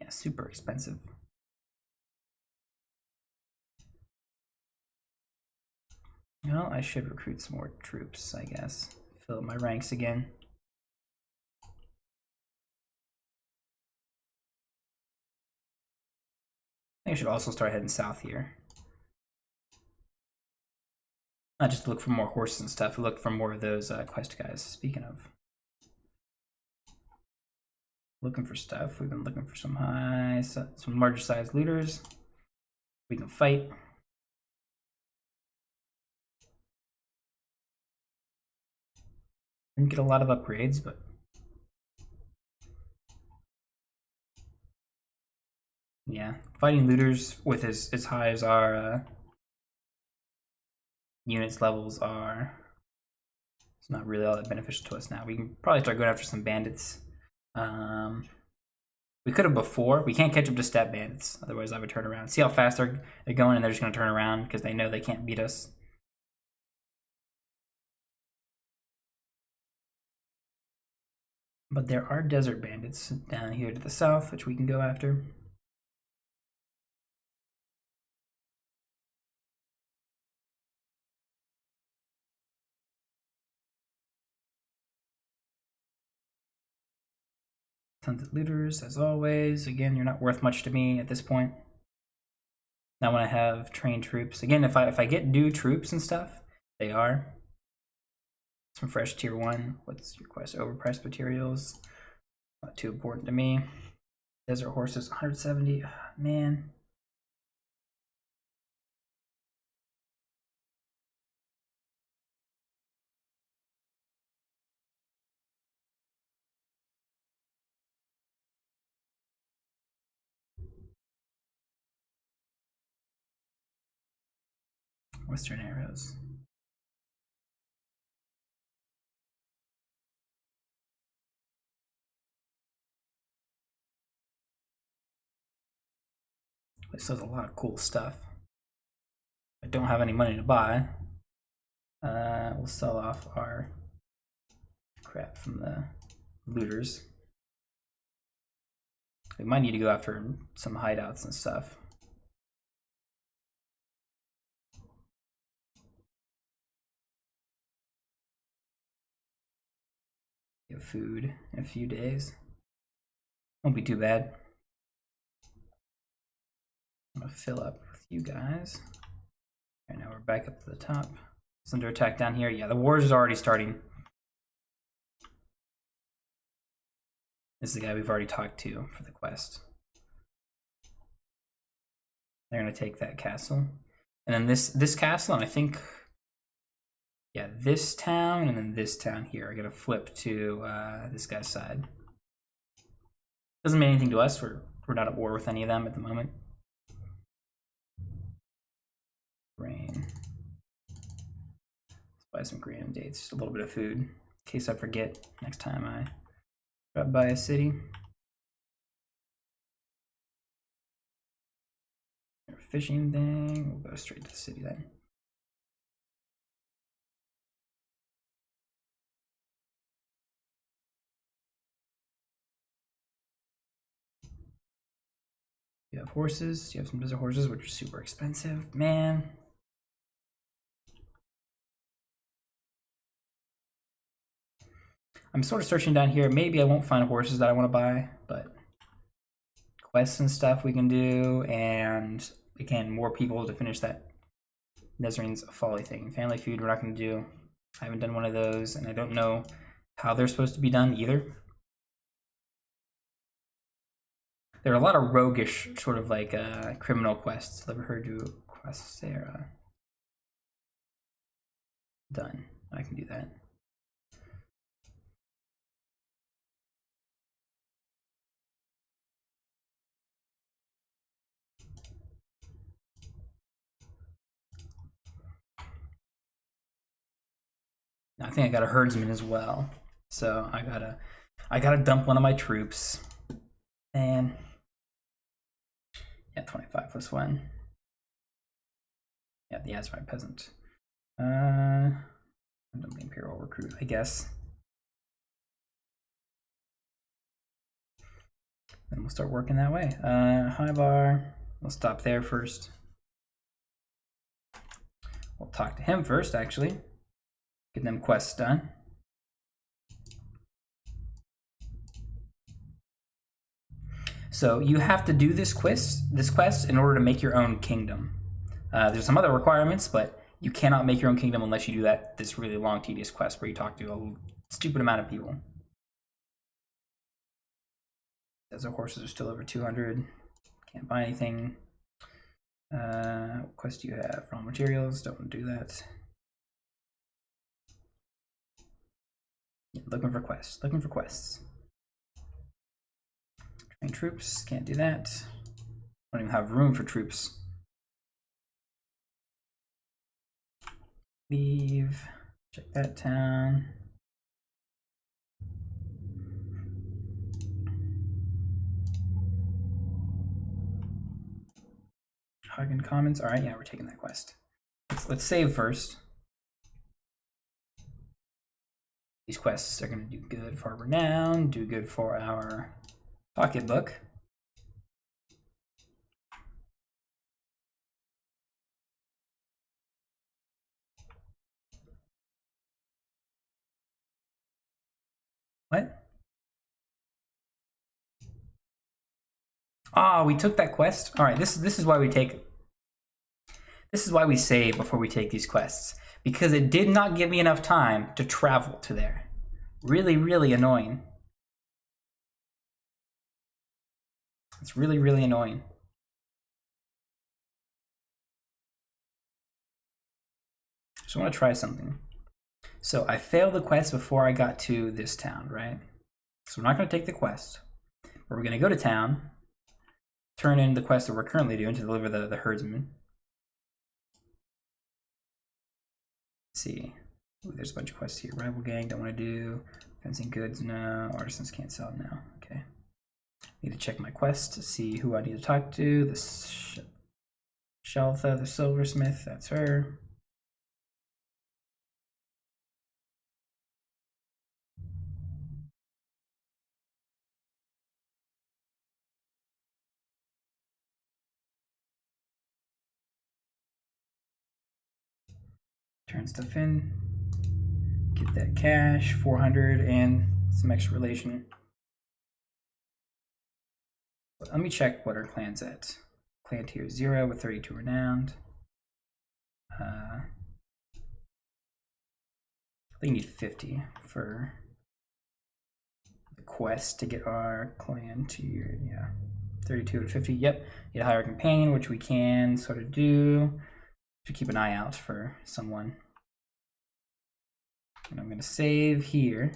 Yeah, super expensive. Well, I should recruit some more troops, I guess. Fill up my ranks again. I think I should also start heading south here. Not just to look for more horses and stuff, look for more of those quest guys. Speaking of looking for stuff, we've been looking for some larger sized looters. We can fight. Didn't get a lot of upgrades, but yeah, fighting looters with as high as our units levels are, it's not really all that beneficial to us now. We can probably start going after some bandits. We could have before. We can't catch up to stat bandits, otherwise I would turn around. See how fast they're going, and they're just going to turn around because they know they can't beat us. But there are desert bandits down here to the south, which we can go after. Tons of looters, as always. Again, you're not worth much to me at this point. Now when I have trained troops, again, if I get new troops and stuff, they are. Some fresh tier 1. What's your quest? Overpriced materials. Not too important to me. Desert horses, 170. Man. Western arrows. This does a lot of cool stuff. I don't have any money to buy. We'll sell off our crap from the looters. We might need to go after some hideouts and stuff. Get food in a few days. Won't be too bad. I'm gonna fill up with you guys. Right now we're back up to the top. It's under attack down here. Yeah, the wars is already starting. This is the guy we've already talked to for the quest. They're gonna take that castle. And then this castle, and I think, yeah, this town and then this town here are gonna flip to this guy's side. Doesn't mean anything to us. We're not at war with any of them at the moment. Grain. Let's buy some grain and dates, a little bit of food, in case I forget next time I drop by a city. Fishing thing, we'll go straight to the city then. You have horses, you have some desert horses, which are super expensive, man. I'm sort of searching down here. Maybe I won't find horses that I want to buy, but quests and stuff we can do, and again, more people to finish that Nezarine's Folly thing. Family feud we're not going to do. I haven't done one of those, and I don't know how they're supposed to be done either. There are a lot of roguish, sort of like criminal quests. I've ever heard you quests there. Done. I can do that. I think I got a herdsman as well, so I gotta dump one of my troops, and yeah, 25 plus 1. Yeah, the Azerite peasant. The Imperial recruit, I guess. Then we'll start working that way. High bar. We'll stop there first. We'll talk to him first, actually. Get them quests done. So you have to do this quest in order to make your own kingdom. There's some other requirements, but you cannot make your own kingdom unless you do this really long, tedious quest where you talk to a stupid amount of people. As the horses are still over 200. Can't buy anything. What quest do you have? Raw materials. Don't want to do that. Yeah, looking for quests. Looking for quests. Train troops. Can't do that. Don't even have room for troops. Leave. Check that town. Hagen Commons. All right, yeah, we're taking that quest. Let's save first. These quests are going to do good for our renown, do good for our pocketbook. What? Ah, we took that quest. All right, this is why we take. This is why we save before we take these quests, because it did not give me enough time to travel to there. Really, really annoying. It's really, really annoying. Just want to try something. So I failed the quest before I got to this town, right? So we're not going to take the quest, but we're going to go to town, turn in the quest that we're currently doing to deliver the herdsman. Let's see. Ooh, there's a bunch of quests here. Rival gang, don't want to do. Fencing goods, no. Artisans can't sell now. Okay. Need to check my quest to see who I need to talk to. This Sheltha, the silversmith, that's her. Turn stuff in. Get that cash, 400 and some extra relation. Let me check what our clan's at. Clan tier 0 with 32 renowned. I think we need 50 for the quest to get our clan tier, yeah. 32 to 50, yep. Need a hire companion, which we can sort of do. Should keep an eye out for someone. And I'm gonna save here.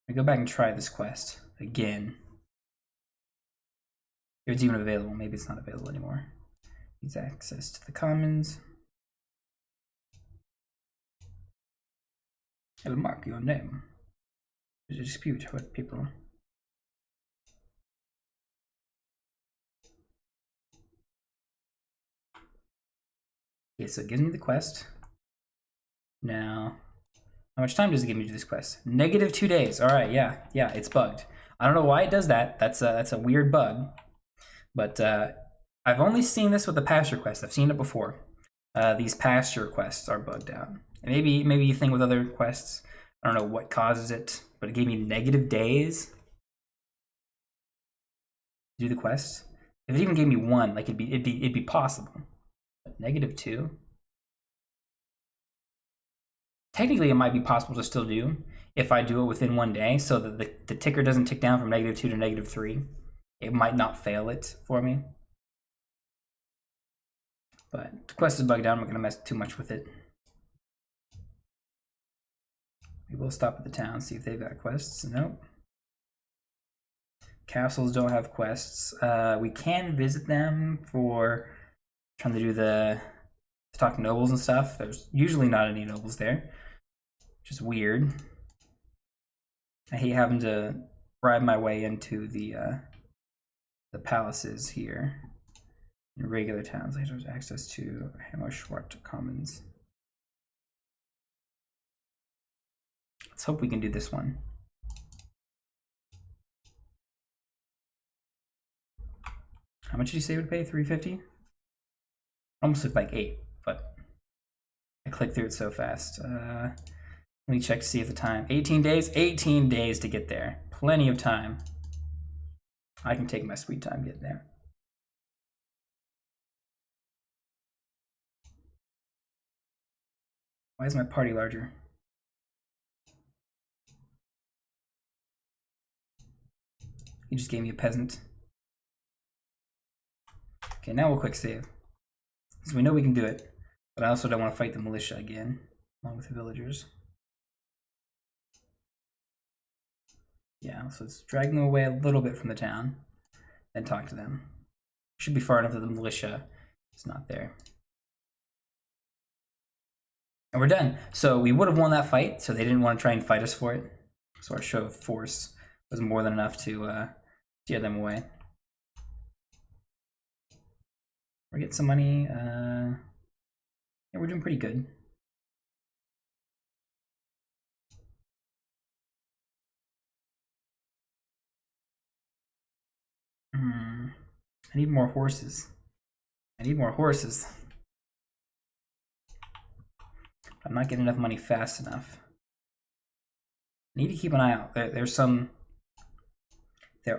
I go back and try this quest again. If it's even available, maybe it's not available anymore. Needs access to the commons. I'll mark your name. There's a dispute with people. Okay, so it gives me the quest. Now, how much time does it give me to do this quest? -2 days. All right, yeah, it's bugged. I don't know why it does that. That's a weird bug. But I've only seen this with the pasture quest. I've seen it before. These pasture quests are bugged out. And maybe you think with other quests, I don't know what causes it, but it gave me -days to do the quest. If it even gave me 1, like it'd be possible. But -2. technically it might be possible to still do if I do it within 1 day, so that the ticker doesn't tick down from -2 to -3. It might not fail it for me. But the quest is bugged out. I'm not going to mess too much with it. We will stop at the town, see if they've got quests. Nope. Castles don't have quests. We can visit them for trying to do to talk to nobles and stuff. There's usually not any nobles there, which is weird. I hate having to bribe my way into the palaces here. In regular towns, there's access to Hammerschwart Commons. Let's hope we can do this one. How much did you say it would pay? 350? Almost looked like 8, but I clicked through it so fast. Let me check to see if the time. 18 days? 18 days to get there. Plenty of time. I can take my sweet time getting there. Why is my party larger? He just gave me a peasant. Okay, now we'll quick save. So we know we can do it, but I also don't want to fight the militia again, along with the villagers. Yeah, so let's drag them away a little bit from the town, then talk to them. Should be far enough that the militia is not there. And we're done. So we would have won that fight, so they didn't want to try and fight us for it. So our show of force was more than enough to steer them away. We're getting some money. Yeah, we're doing pretty good. I need more horses. I need more horses. I'm not getting enough money fast enough. I need to keep an eye out. There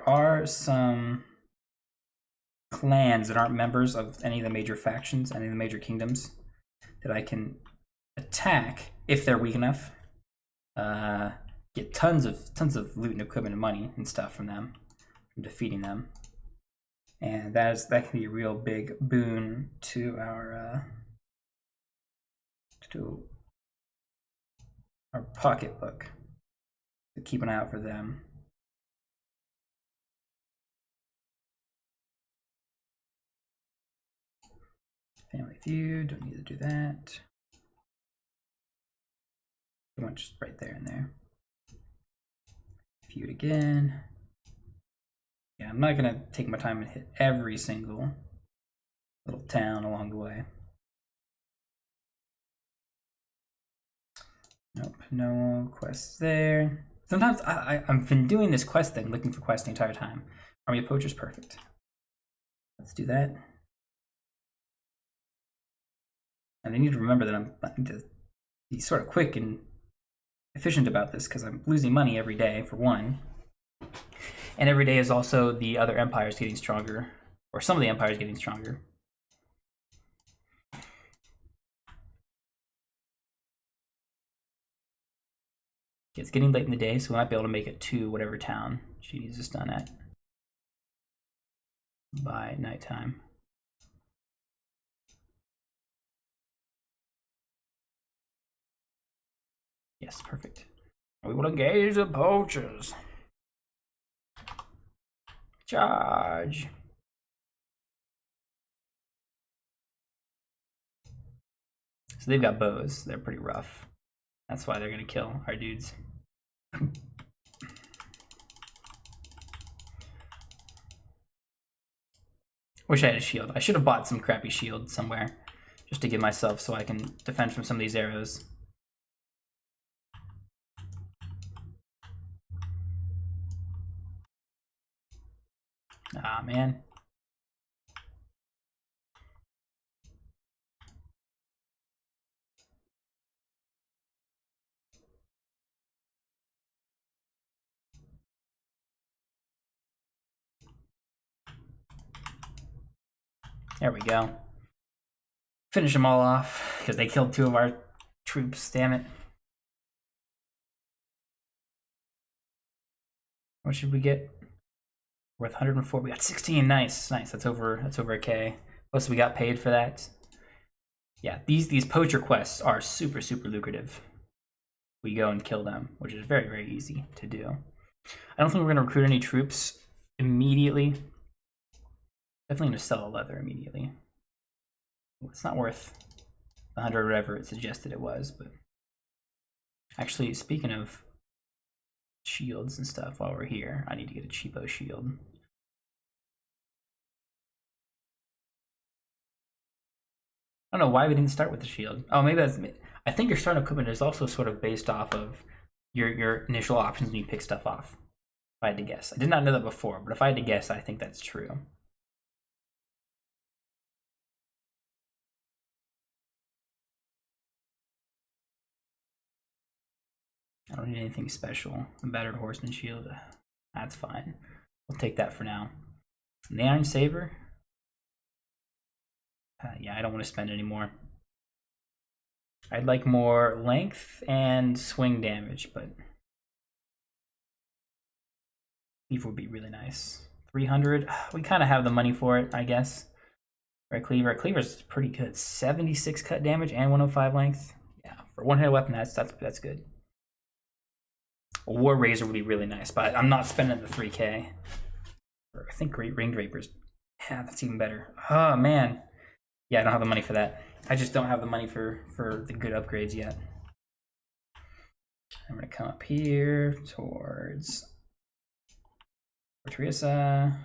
are some clans that aren't members of any of the major factions, any of the major kingdoms, that I can attack if they're weak enough. Get tons of loot and equipment and money and stuff from them, from defeating them. And that can be a real big boon to our pocketbook. So keep an eye out for them. Family Feud, don't need to do that. Pretty much right there and there. Feud again. Yeah, I'm not gonna take my time and hit every single little town along the way. Nope, no quests there. Sometimes I've been doing this quest thing, looking for quests the entire time. Army of Poachers, perfect. Let's do that. And I need to remember that I need to be sort of quick and efficient about this, because I'm losing money every day, for one. And every day is also the other empires getting stronger, or some of the empires getting stronger. It's getting late in the day, so we might be able to make it to whatever town she needs us done at by nighttime. Yes, perfect. We will engage the poachers. Charge. So they've got bows. They're pretty rough. That's why they're gonna kill our dudes. Wish I had a shield. I should have bought some crappy shield somewhere just to give myself so I can defend from some of these arrows. Ah, man. There we go. Finish them all off, because they killed 2 of our troops, damn it. What should we get? Worth 104. We got 16. Nice, nice. That's over a K. Plus we got paid for that. Yeah, these poacher quests are super lucrative. We go and kill them, which is very easy to do. I don't think we're gonna recruit any troops immediately. Definitely gonna sell leather immediately. It's not worth 100 or whatever it suggested it was, but actually, speaking of shields and stuff, while we're here, I need to get a cheapo shield. I don't know why we didn't start with the shield. Oh, maybe that's. I think your starting equipment is also sort of based off of your initial options when you pick stuff off. If I had to guess, I did not know that before, but if I had to guess, I think that's true. I don't need anything special. A battered horseman shield, that's fine. We'll take that for now. And the iron saber. Yeah, I don't want to spend any more. I'd like more length and swing damage, but cleave would be really nice. 300. We kind of have the money for it, I guess. Right, cleaver. Cleaver's pretty good. 76 cut damage and 105 length. Yeah, for one-handed weapon, that's good. A war razor would be really nice, but I'm not spending the 3K. I think great ring drapers. Yeah, that's even better. Oh man. Yeah, I don't have the money for that. I just don't have the money for the good upgrades yet. I'm gonna come up here towards Fortressa.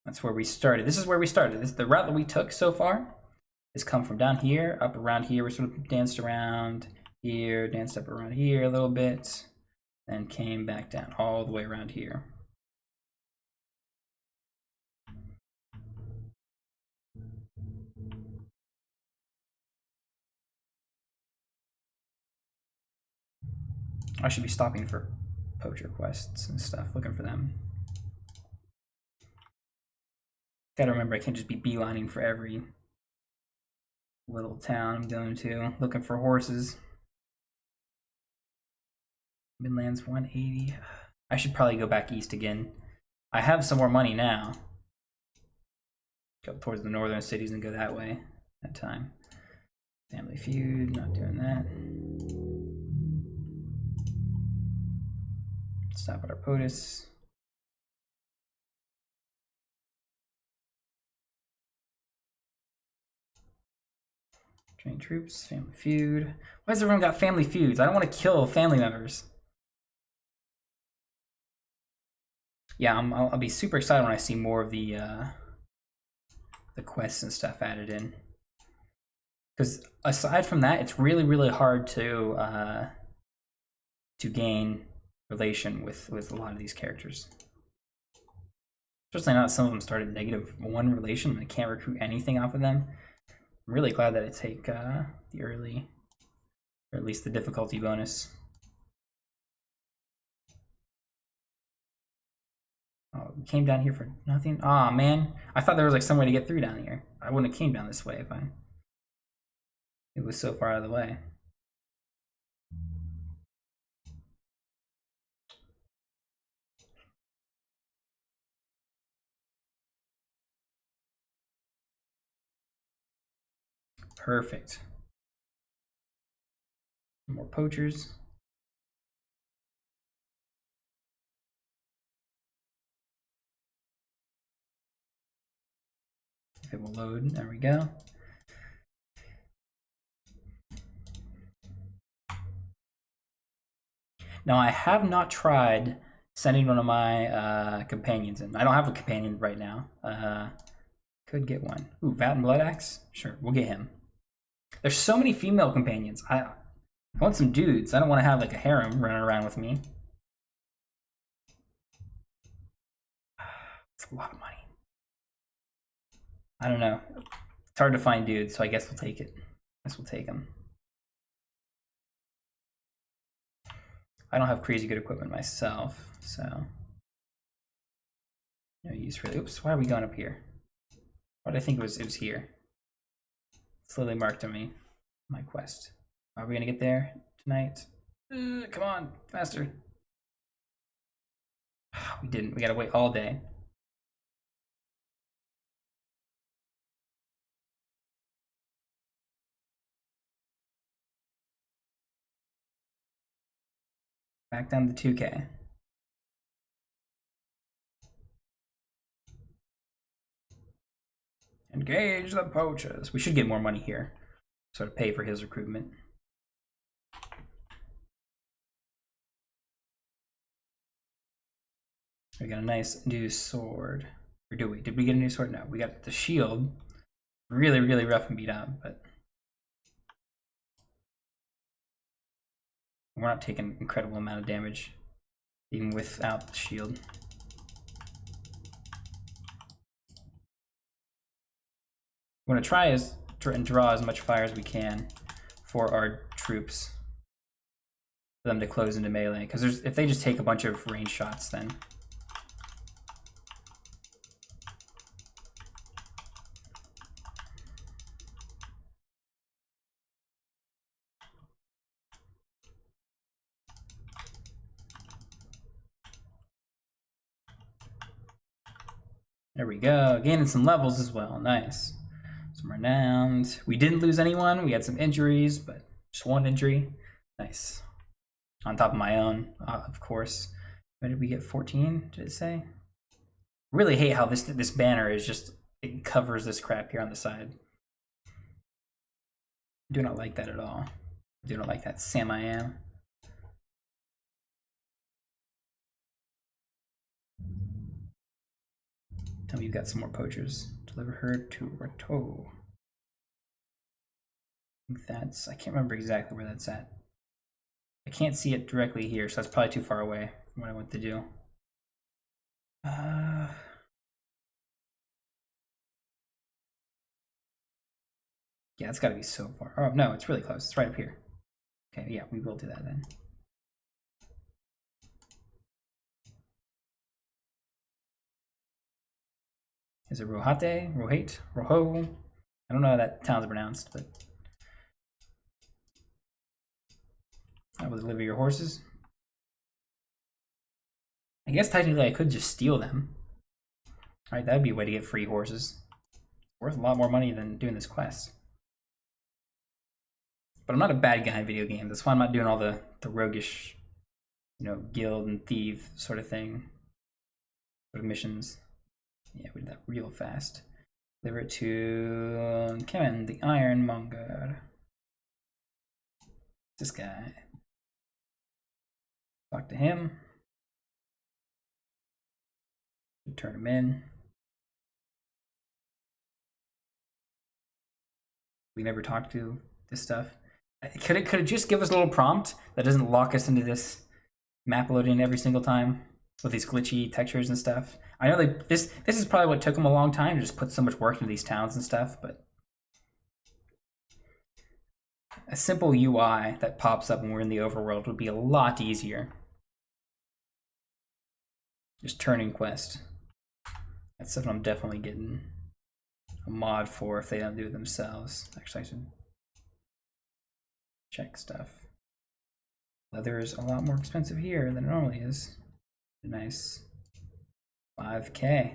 That's where we started. This is where we started. This is the route that we took so far. Has come from down here, up around here. We sort of danced around here, danced up around here a little bit, then came back down all the way around here. I should be stopping for poacher quests and stuff, looking for them. Gotta remember, I can't just be beelining for every little town I'm going to, looking for horses. Midlands 180. I should probably go back east again. I have some more money now. Go towards the northern cities and go that way that time. Family feud, not doing that. Stop at our POTUS. Train troops, family feud. Why has everyone got family feuds? I don't want to kill family members. Yeah, I'll be super excited when I see more of the quests and stuff added in. Because aside from that, it's really hard to gain relation with a lot of these characters. Especially now that some of them started -1 relation and I can't recruit anything off of them. I'm really glad that I take the early, or at least the difficulty bonus. Oh, we came down here for nothing? Aw, man. I thought there was like some way to get through down here. I wouldn't have came down this way if it was so far out of the way. Perfect. More poachers. If it will load, there we go. Now I have not tried sending one of my companions in. I don't have a companion right now. Could get one. Ooh, Vat and Blood Axe? Sure, we'll get him. There's so many female companions. I want some dudes. I don't want to have like a harem running around with me. It's a lot of money. I don't know. It's hard to find dudes, so I guess we'll take it. I guess we'll take them. I don't have crazy good equipment myself, so no use for it. Oops, why are we going up here? Why did I think it was here? Slowly marked on me. My quest. Are we gonna get there tonight? Come on, faster. We didn't. We gotta wait all day. Back down to 2K. Engage the poachers. We should get more money here, sort of pay for his recruitment. We got a nice new sword. Or do we? Did we get a new sword? No, we got the shield. Really, really rough and beat up, but we're not taking an incredible amount of damage, even without the shield. We're gonna try and draw as much fire as we can for our troops, for them to close into melee. Because if they just take a bunch of range shots, then there we go. Gaining some levels as well. Nice. Some renowned. We didn't lose anyone. We had some injuries, but just one injury. Nice. On top of my own, of course. When did we get 14? Did it say? Really hate how this banner is just, it covers this crap here on the side. Do not like that at all. Do not like that. Sam I am. Tell me you've got some more poachers. Deliver her to Rateau. I think that's, I can't remember exactly where that's at. I can't see it directly here, so that's probably too far away from what I want to do. Yeah, it's got to be so far. Oh, no, it's really close. It's right up here. Okay, yeah, we will do that then. Is it Rohate? Rohate? Roho? I don't know how that town's pronounced, but I will deliver your horses. I guess technically I could just steal them. Alright, that'd be a way to get free horses. Worth a lot more money than doing this quest. But I'm not a bad guy in video games. That's why I'm not doing all the roguish, you know, guild and thief sort of thing. Sort of missions. Yeah, we did that real fast. Deliver it to Kevin, the Ironmonger. This guy. Talk to him. Turn him in. We never talked to this stuff. Could it just give us a little prompt that doesn't lock us into this map loading every single time with these glitchy textures and stuff? I know this is probably what took them a long time to just put so much work into these towns and stuff, but a simple UI that pops up when we're in the overworld would be a lot easier. Just turning quest. That's something I'm definitely getting a mod for if they don't do it themselves. Actually, I should check stuff. Leather is a lot more expensive here than it normally is. Nice. 5K.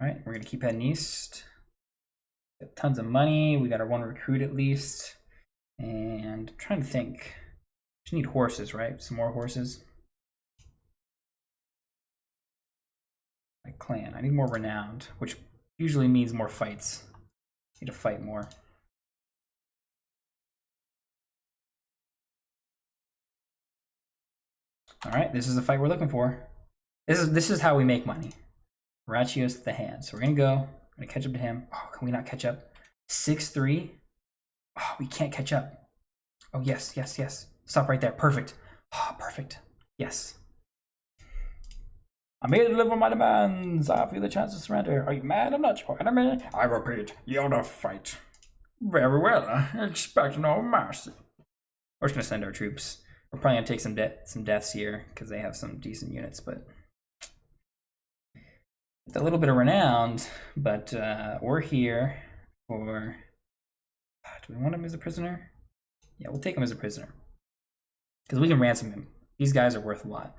All right, we're gonna keep heading east. Got tons of money. We got our one recruit at least. And I'm trying to think. Just need horses, right? Some more horses. My clan. I need more renowned, which usually means more fights. Need to fight more. All right, this is the fight we're looking for. This is how we make money. Horatio's to the hand. So we're gonna go. We're gonna catch up to him. Oh, can we not catch up? 6-3. Oh, we can't catch up. Oh yes, yes, yes. Stop right there. Perfect. Oh, perfect. Yes. I'm here to deliver my demands. I offer you the chance to surrender. Are you mad? I'm not your enemy. I repeat, you're to fight. Very well. I expect no mercy. We're just gonna send our troops. We're probably gonna take some deaths here because they have some decent units, but it's a little bit of renowned. But we're here for. Do we want him as a prisoner? Yeah, we'll take him as a prisoner. Because we can ransom him. These guys are worth a lot.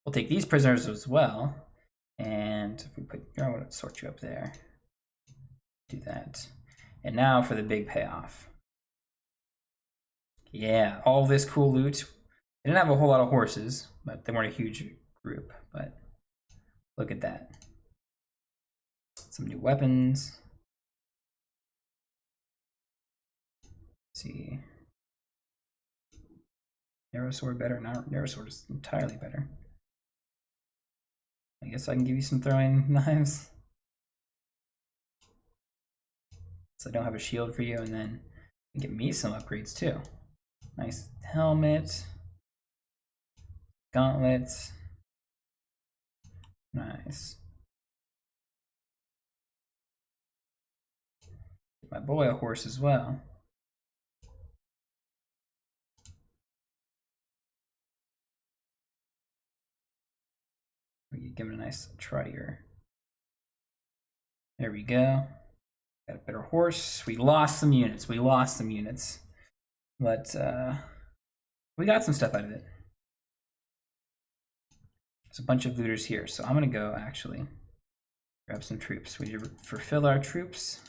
We'll take these prisoners as well. And if we put, I want to sort you up there. Do that. And now for the big payoff. Yeah, all this cool loot. They didn't have a whole lot of horses, but they weren't a huge group. But look at that. Some new weapons. Let's see. Narrow sword better. Narrow sword is entirely better. I guess I can give you some throwing knives. So I don't have a shield for you, and then you can get me some upgrades too. Nice helmet. Gauntlets. Nice. Get my boy a horse as well. We give him a nice trot here. There we go. Got a better horse. We lost some units. But we got some stuff out of it. There's a bunch of looters here, so I'm gonna go actually grab some troops. We need to fulfill our troops.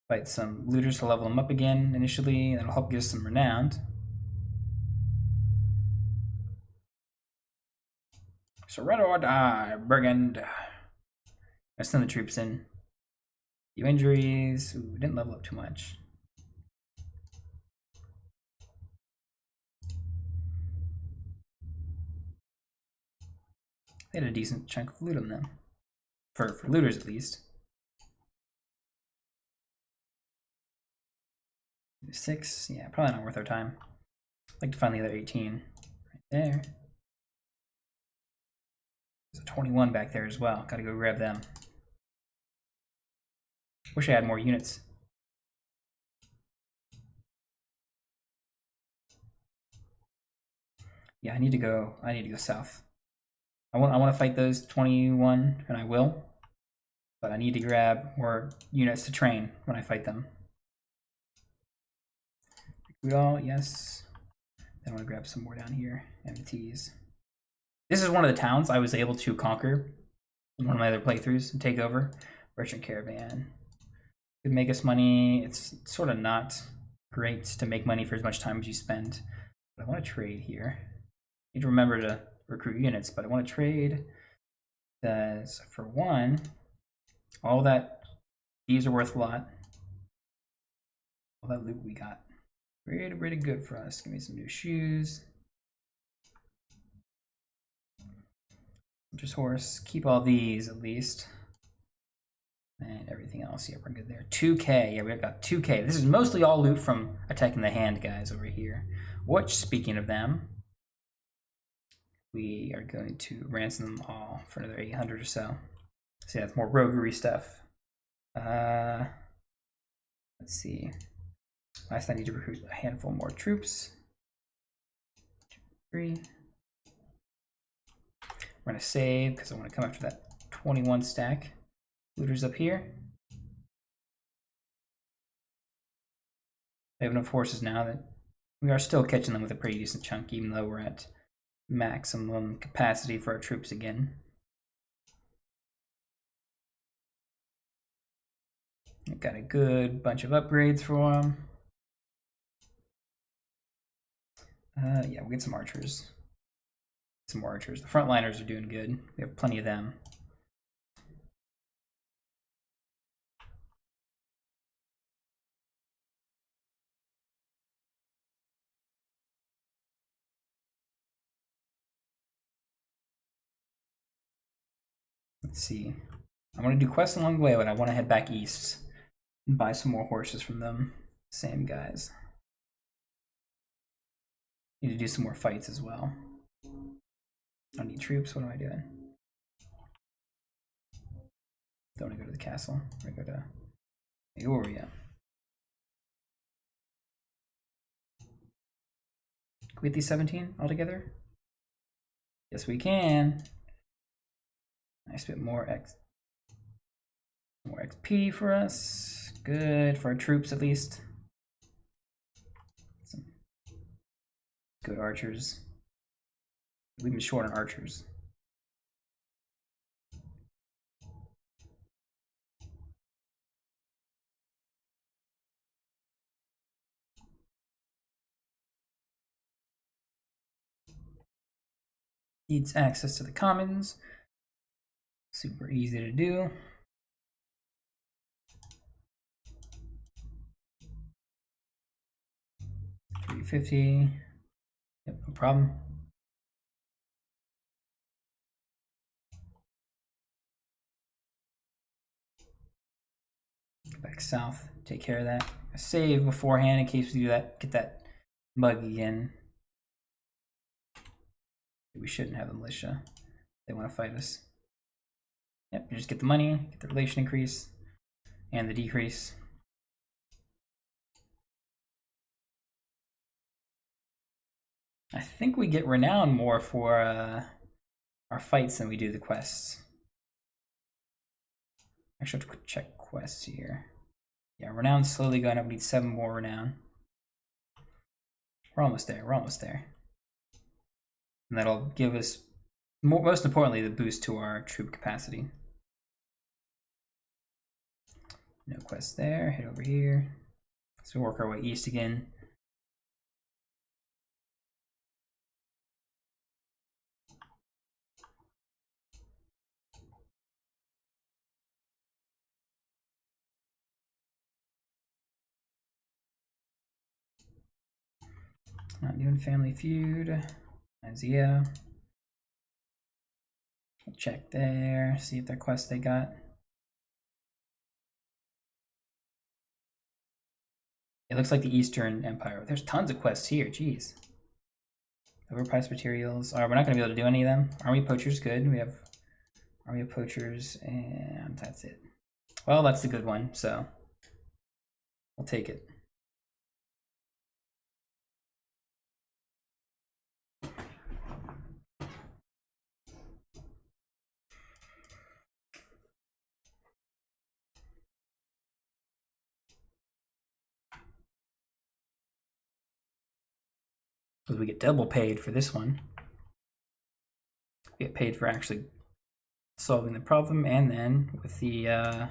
Fight some looters to level them up again initially. That'll help get us some renowned. Surrender or die, brigand. I send the troops in. Few injuries. Ooh, we didn't level up too much. They had a decent chunk of loot on them. For looters at least. 6, yeah, probably not worth our time. I'd like to find the other 18 right there. There's a 21 back there as well. Gotta go grab them. Wish I had more units. Yeah, I need to go south. I want to fight those 21, and I will. But I need to grab more units to train when I fight them. Recruit all, yes. Then I want to grab some more down here. MTs. This is one of the towns I was able to conquer in one of my other playthroughs and take over. Merchant caravan. Could make us money. It's sort of not great to make money for as much time as you spend. But I want to trade here. Need to remember to recruit units, but I want to trade because for one, all that, these are worth a lot. All that loot we got. Pretty good for us. Give me some new shoes. Just horse. Keep all these at least. And everything else. Yeah, we're good there. 2K. Yeah, we've got 2K. This is mostly all loot from attacking the hand guys over here. Which, speaking of them, we are going to ransom them all for another 800 or so. So yeah, that's more roguery stuff. Let's see. Last I need to recruit a handful more troops. 2, 3. We're gonna save because I want to come after that 21 stack. Looters up here. We have enough horses now that we are still catching them with a pretty decent chunk, even though we're at maximum capacity for our troops again. We've got a good bunch of upgrades for them. Yeah, we'll get some archers. Some more archers. The frontliners are doing good. We have plenty of them. Let's see. I want to do quests along the way, but I want to head back east and buy some more horses from them. Same guys. Need to do some more fights as well. I need troops. What am I doing? Don't want to go to the castle. I go to Eoria. Can we get these 17 altogether? Yes, we can. Nice bit more XP for us. Good for our troops at least. go to archers. We've been short on archers. Needs access to the commons. Super easy to do. $350. Yep, no problem. Go back south. Take care of that. Save beforehand in case we do that. Get that mug again. We shouldn't have the militia. They want to fight us. Yep, you just get the money, get the relation increase, and the decrease. I think we get renown more for our fights than we do the quests. Actually, I have to check quests here. Yeah, renown's slowly going up. We need 7 more renown. We're almost there. We're almost there. And that'll give us, most importantly, the boost to our troop capacity. No quest there. Head over here. So we'll work our way east again. Not doing Family Feud. Isaiah. We'll check there, see if their quest they got. It looks like the Eastern Empire. There's tons of quests here, jeez. Overpriced materials. All right, we're not gonna be able to do any of them. Army Poachers, good. We have Army of Poachers, and that's it. Well, that's the good one, so we'll take it. Because we get double paid for this one. We get paid for actually solving the problem, and then with the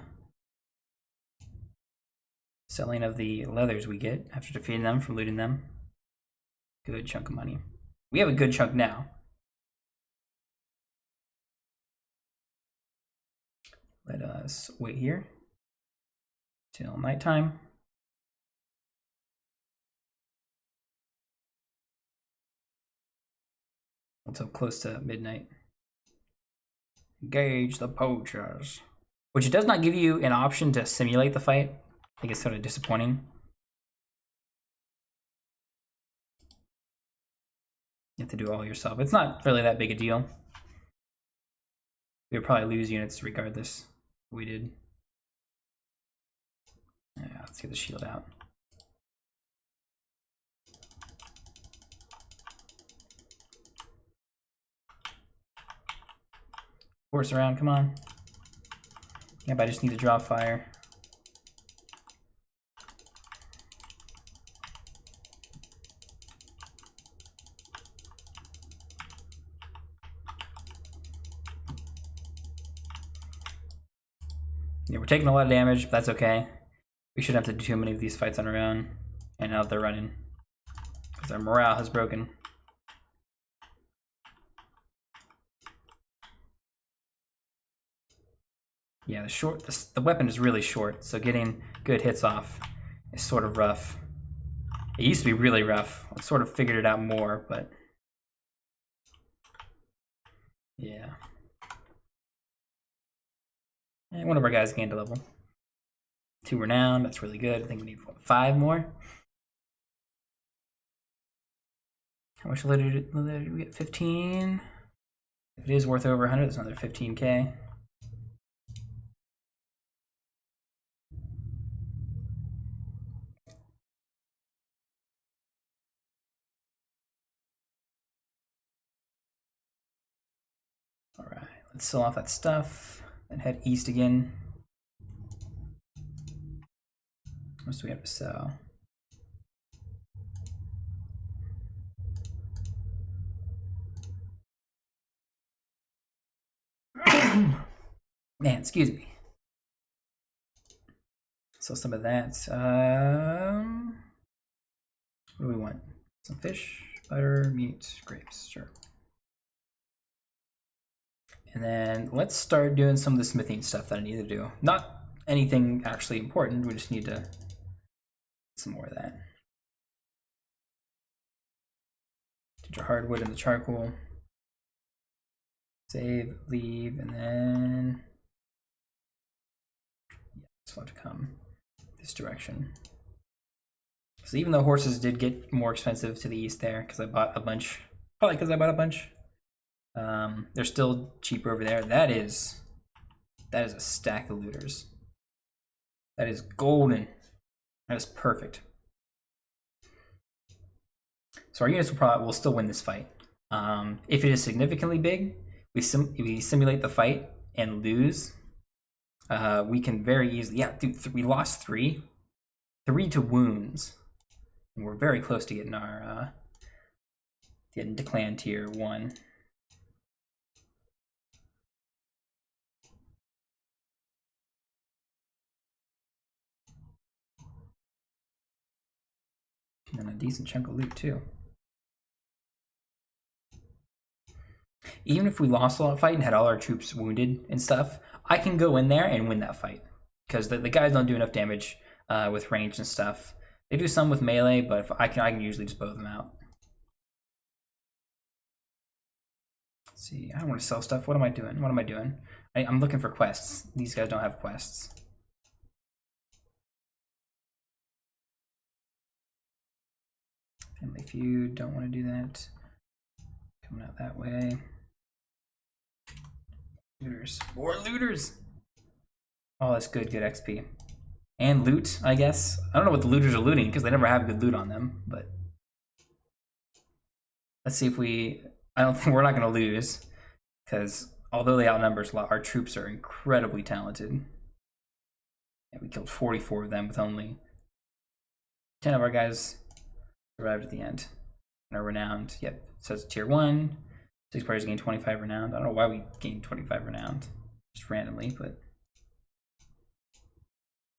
selling of the leathers we get after defeating them from looting them. Good chunk of money. We have a good chunk now. Let us wait here till nighttime. Until close to midnight. Engage the poachers. Which it does not give you an option to simulate the fight. I think it's sort of disappointing. You have to do it all yourself. It's not really that big a deal. We would probably lose units regardless. We did. Yeah, let's get the shield out. Force around, come on. Yeah, but I just need to draw fire. Yeah, we're taking a lot of damage, but that's okay. We shouldn't have to do too many of these fights on our own. And now they're running. Because our morale has broken. Yeah, the weapon is really short, so getting good hits off is sort of rough. It used to be really rough. I sort of figured it out more, but yeah. And one of our guys gained a level. 2 renown, that's really good. I think we need 5 more. How much leather did we get? 15. If it is worth over 100, that's another 15k. All right, let's sell off that stuff and head east again. What else do we have to sell? Man, excuse me. So some of that. What do we want? Some fish, butter, meat, grapes. Sure. And then let's start doing some of the smithing stuff that I need to do. Not anything actually important. We just need to get some more of that. Get your hardwood and the charcoal. Save, leave, and then this will have to come this direction. So even though horses did get more expensive to the east there, because I bought a bunch, probably because I bought a bunch, they're still cheaper over there. That is a stack of looters. That is golden. That is perfect. So our units will still win this fight. If it is significantly big, we simulate the fight and lose. We can very easily, yeah, dude, we lost 3 to wounds. And we're very close to getting our getting to clan tier 1. And then a decent chunk of loot too. Even if we lost a lot of fight and had all our troops wounded and stuff, I can go in there and win that fight. Because the guys don't do enough damage with range and stuff. They do some with melee, but if I can usually just bow them out. Let's see, I don't want to sell stuff. What am I doing? What am I doing? I'm looking for quests. These guys don't have quests. Family feud, don't want to do that. Coming out that way. Looters. More looters! Oh, that's good XP. And loot, I guess. I don't know what the looters are looting because they never have good loot on them, but let's see if I don't think we're not going to lose because although they outnumber us a lot, our troops are incredibly talented. And we killed 44 of them with only 10 of our guys survived at the end. And are renowned. Yep, it says tier 1. 6 players gain 25 renowned. I don't know why we gained 25 renowned. Just randomly, but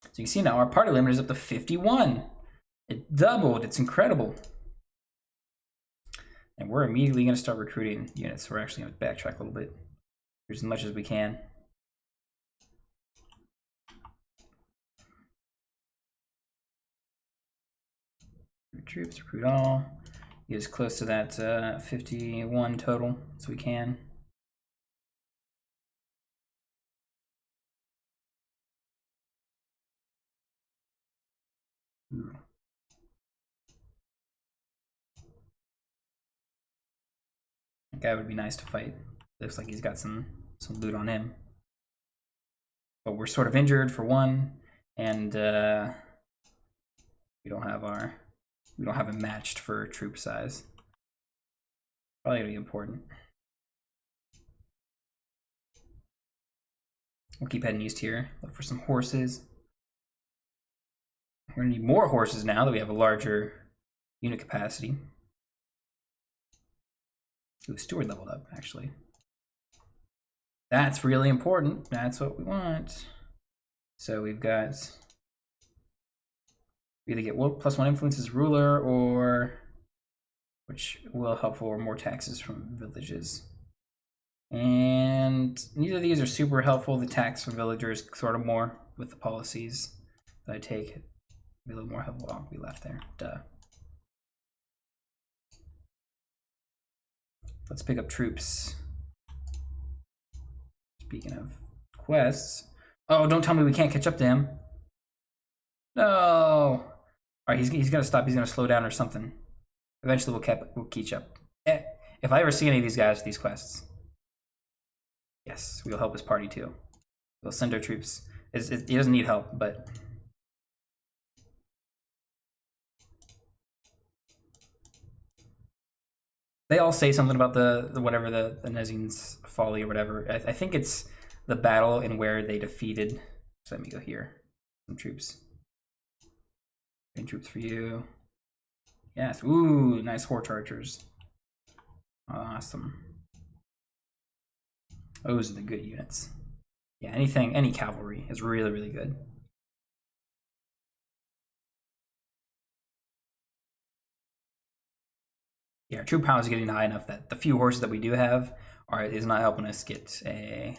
so you can see now our party limit is up to 51. It doubled. It's incredible. And we're immediately going to start recruiting units. We're actually going to backtrack a little bit. Here's as much as we can. Troops, recruit all. Get as close to that 51 total as we can. Ooh. That guy would be nice to fight. Looks like he's got some loot on him. But we're sort of injured for one, and we don't have it matched for troop size. Probably gonna be important. We'll keep heading east here. Look for some horses. We're gonna need more horses now that we have a larger unit capacity. Ooh, steward leveled up, actually. That's really important. That's what we want. So we've got, we either get +1 influence as ruler, or which will help for more taxes from villages. And neither of these are super helpful. The tax from villagers sort of more with the policies that I take. Be a little more helpful. Oh, we left there. Duh. Let's pick up troops. Speaking of quests. Oh, don't tell me we can't catch up to him. No. All right, he's gonna stop. He's gonna slow down or something. Eventually, we'll catch up. If I ever see any of these guys with these quests, yes, we'll help his party too. We'll send our troops. He doesn't need help, but they all say something about the whatever the Nezian's folly or whatever. I think it's the battle in where they defeated. So let me go here. Some troops. Train troops for you. Yes. Ooh, nice horse archers. Awesome. Those are the good units. Yeah, any cavalry is really, really good. Yeah, our troop power is getting high enough that the few horses that we do have is not helping us get a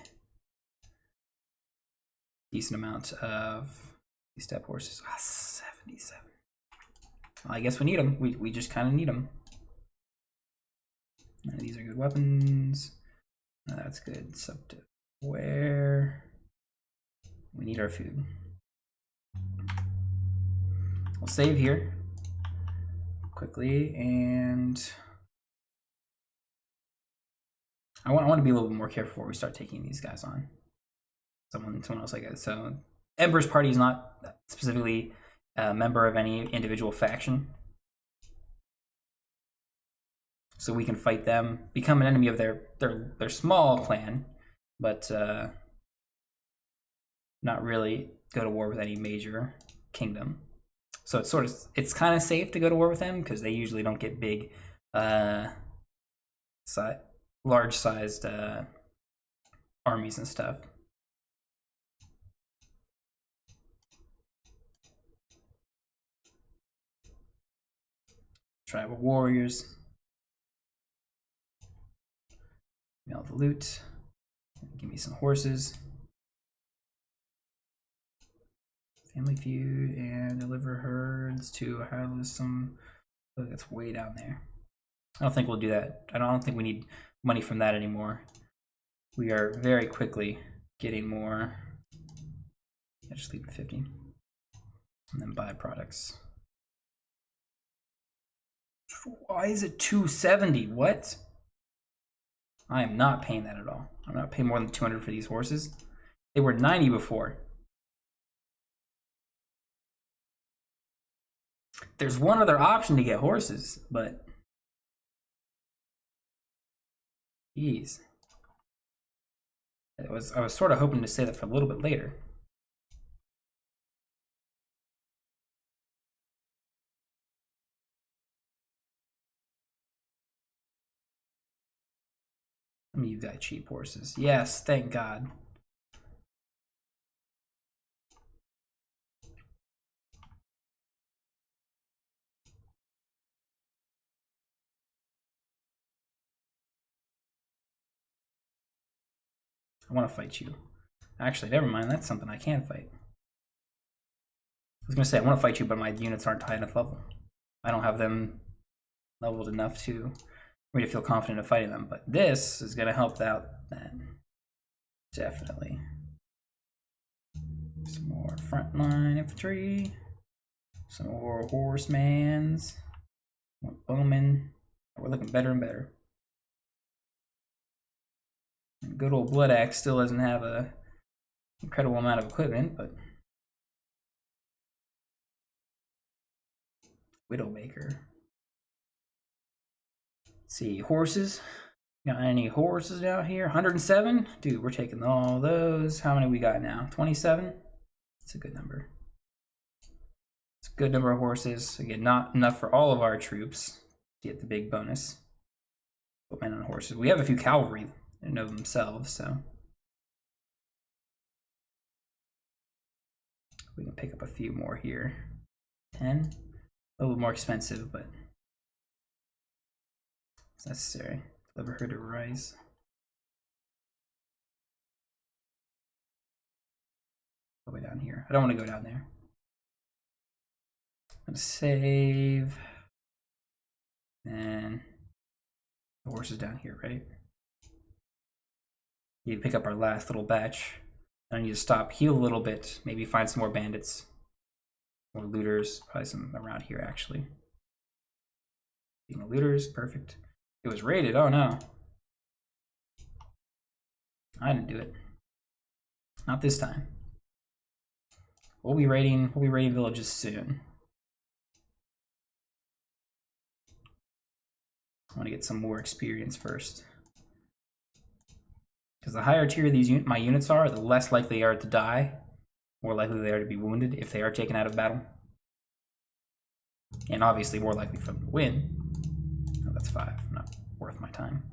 decent amount of these step horses. 77. Well, I guess we need them. We just kind of need them. These are good weapons. That's good. Subject where we need our food. We'll save here quickly, and I want to be a little bit more careful before we start taking these guys on. Someone else like that. So Ember's party is not specifically a member of any individual faction, so we can fight them, become an enemy of their small clan, but not really go to war with any major kingdom. So it's kind of safe to go to war with them because they usually don't get big, large-sized armies and stuff. Tribal warriors. All the loot. Give me some horses. Family feud and deliver herds to Hylisum. Oh, that's way down there. I don't think we'll do that. I don't think we need money from that anymore. We are very quickly getting more. I just leave it 50. And then buy products. Why is it 270? What? I am not paying that at all. I'm not paying more than 200 for these horses. They were 90 before. There's one other option to get horses, but geez. I was sort of hoping to say that for a little bit later. I mean, you got cheap horses. Yes, thank God. I want to fight you. Actually, never mind. That's something I can fight. I was going to say, I want to fight you, but my units aren't high enough level. I don't have them leveled enough for me to feel confident of fighting them. But this is going to help out that. Definitely. Some more frontline infantry. Some more horsemans. More bowmen. We're looking better and better. And good old Blood Axe still doesn't have a incredible amount of equipment, but Widowmaker. Let's see, horses. Got any horses out here? 107? Dude, we're taking all those. How many we got now? 27? It's a good number. It's a good number of horses. Again, not enough for all of our troops to get the big bonus. But men on horses. We have a few cavalry in of themselves, so we can pick up a few more here. 10. A little bit more expensive, but it's necessary. Deliver her to Rise. Go way down here. I don't want to go down there. I'm gonna save. And the horse is down here, right? Need to pick up our last little batch. I need to stop, heal a little bit, maybe find some more bandits. More looters, probably some around here actually. Being looters, perfect. It was raided, oh no. I didn't do it. Not this time. We'll be raiding villages soon. I want to get some more experience first. Because the higher tier these my units are, the less likely they are to die. More likely they are to be wounded if they are taken out of battle. And obviously more likely for them to win. Oh, that's 5. Not worth my time.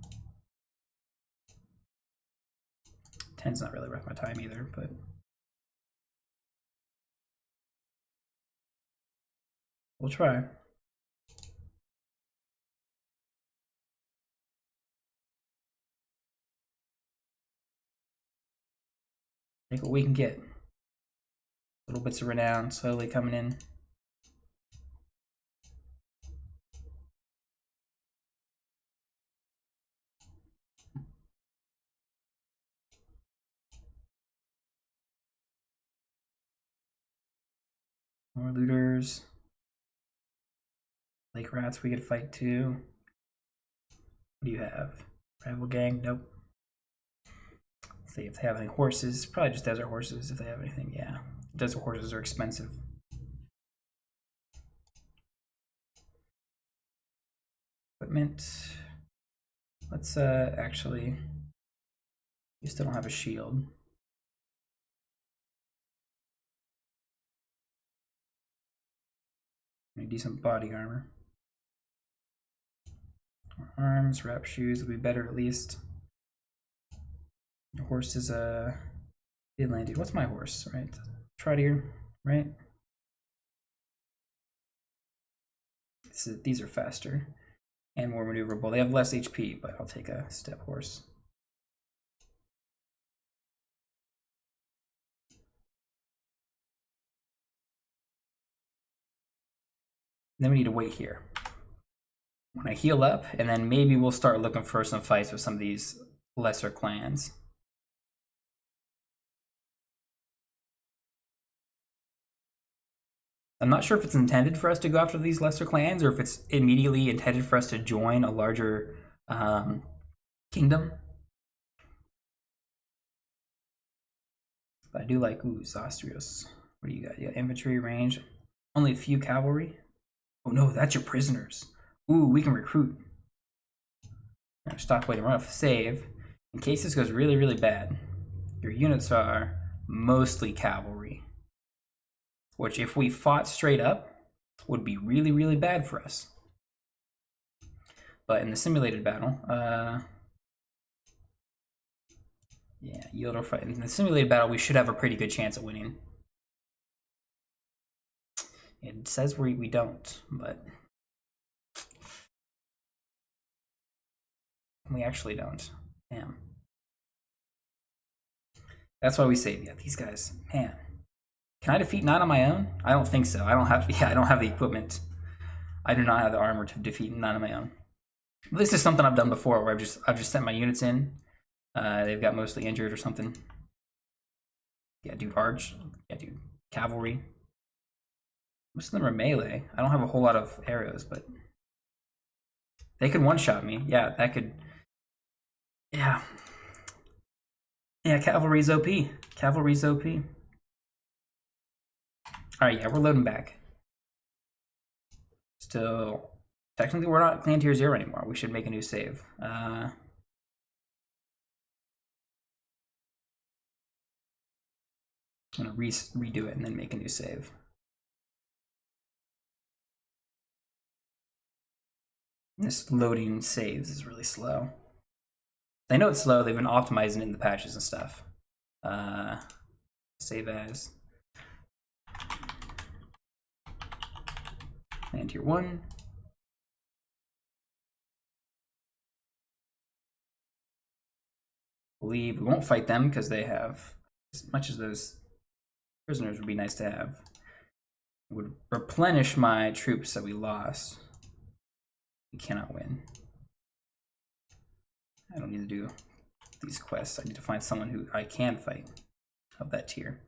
10's not really worth my time either, but we'll try. Take what we can get. Little bits of renown slowly coming in. More looters. Lake rats we could fight too. What do you have? Rival gang? Nope. Let's see if they have any horses. Probably just desert horses if they have anything. Yeah. Desert horses are expensive. Equipment. Let's actually, you still don't have a shield. Decent body armor. Arms, wrap shoes will be better at least. The horse is a inland. What's my horse? Right, Trotter, right? These are faster and more maneuverable. They have less HP, but I'll take a step horse. Then we need to wait here. When I heal up, and then maybe we'll start looking for some fights with some of these lesser clans. I'm not sure if it's intended for us to go after these lesser clans or if it's immediately intended for us to join a larger kingdom. But I do like, ooh, Zostrios. What do you got? You got infantry range. Only a few cavalry. Oh no, that's your prisoners. Ooh, we can recruit. We're gonna stop waiting, run off save. In case this goes really, really bad, your units are mostly cavalry. Which, if we fought straight up, would be really, really bad for us. But in the simulated battle, yeah, yield or fight. In the simulated battle, we should have a pretty good chance at winning. It says we don't, but we actually don't. Damn. That's why we save. Yeah, these guys, man. Can I defeat 9 on my own? I don't think so. I don't have. Yeah, I don't have the equipment. I do not have the armor to defeat 9 on my own. This is something I've done before, where I've just sent my units in. They've got mostly injured or something. Yeah, dude, Arch. Yeah, dude, cavalry. Most of them are melee. I don't have a whole lot of arrows, but they could one-shot me. Yeah, that could. Yeah. Yeah, cavalry's OP. Cavalry's OP. All right, yeah, we're loading back. Still, technically, we're not clan tier 0 anymore. We should make a new save. I'm gonna redo it and then make a new save. This loading saves is really slow. I know it's slow. They've been optimizing it in the patches and stuff. Save as. And tier 1. Believe we won't fight them because they have as much as those prisoners would be nice to have. It would replenish my troops that we lost. We cannot win. I don't need to do these quests. I need to find someone who I can fight of that tier.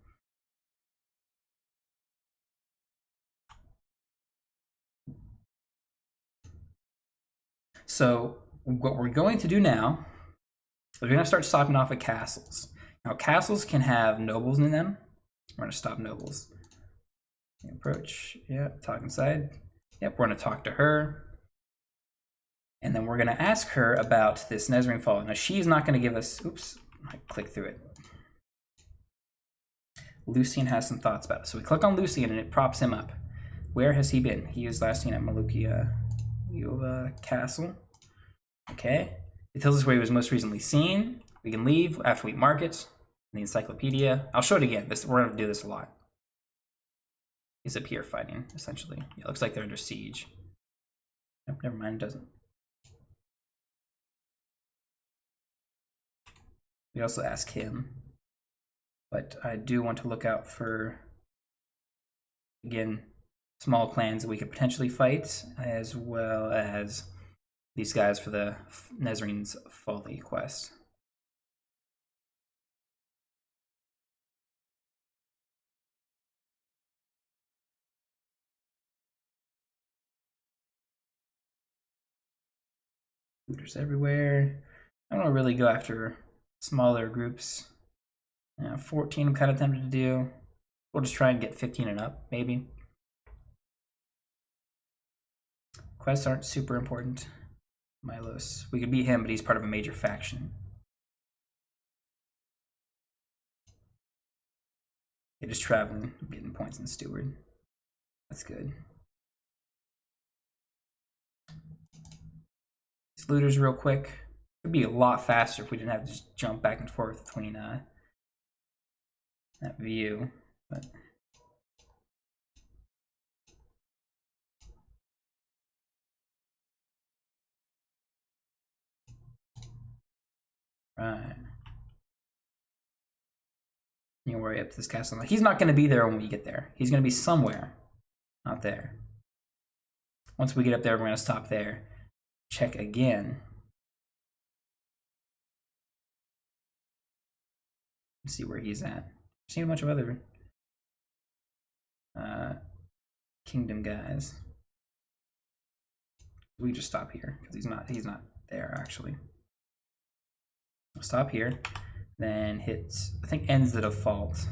So what we're going to do now is we're going to start stopping off at castles. Now castles can have nobles in them. We're going to stop nobles. Approach, yeah, talk inside. Yep, we're going to talk to her. And then we're going to ask her about this Nezarine Fall. Now she's not going to give us, oops, I clicked through it. Lucian has some thoughts about it. So we click on Lucian and it props him up. Where has he been? He was last seen at Malukia Castle. Okay. It tells us where he was most recently seen. We can leave after we mark it. the encyclopedia. I'll show it again. We're gonna do this a lot. He's up here fighting, essentially. Yeah, it looks like they're under siege. Nope, never mind, it doesn't. We also ask him. But I do want to look out for, again, small clans that we could potentially fight, as well as these guys for the Nezarine's Folly quest. Looters everywhere. I don't really go after smaller groups. 14 I'm kind of tempted to do. We'll just try and get 15 and up, maybe. Quests aren't super important. Milos. We could beat him, but he's part of a major faction. They're just traveling, getting points in Steward. That's good. These looters real quick. It'd be a lot faster if we didn't have to just jump back and forth between that view, but right. You can worry up to this castle. He's not going to be there when we get there. He's going to be somewhere, not there. Once we get up there, we're going to stop there. Check again. See where he's at. Seen a bunch of other kingdom guys. We just stop here because he's not there actually. We'll stop here, then hit, I think ends the default.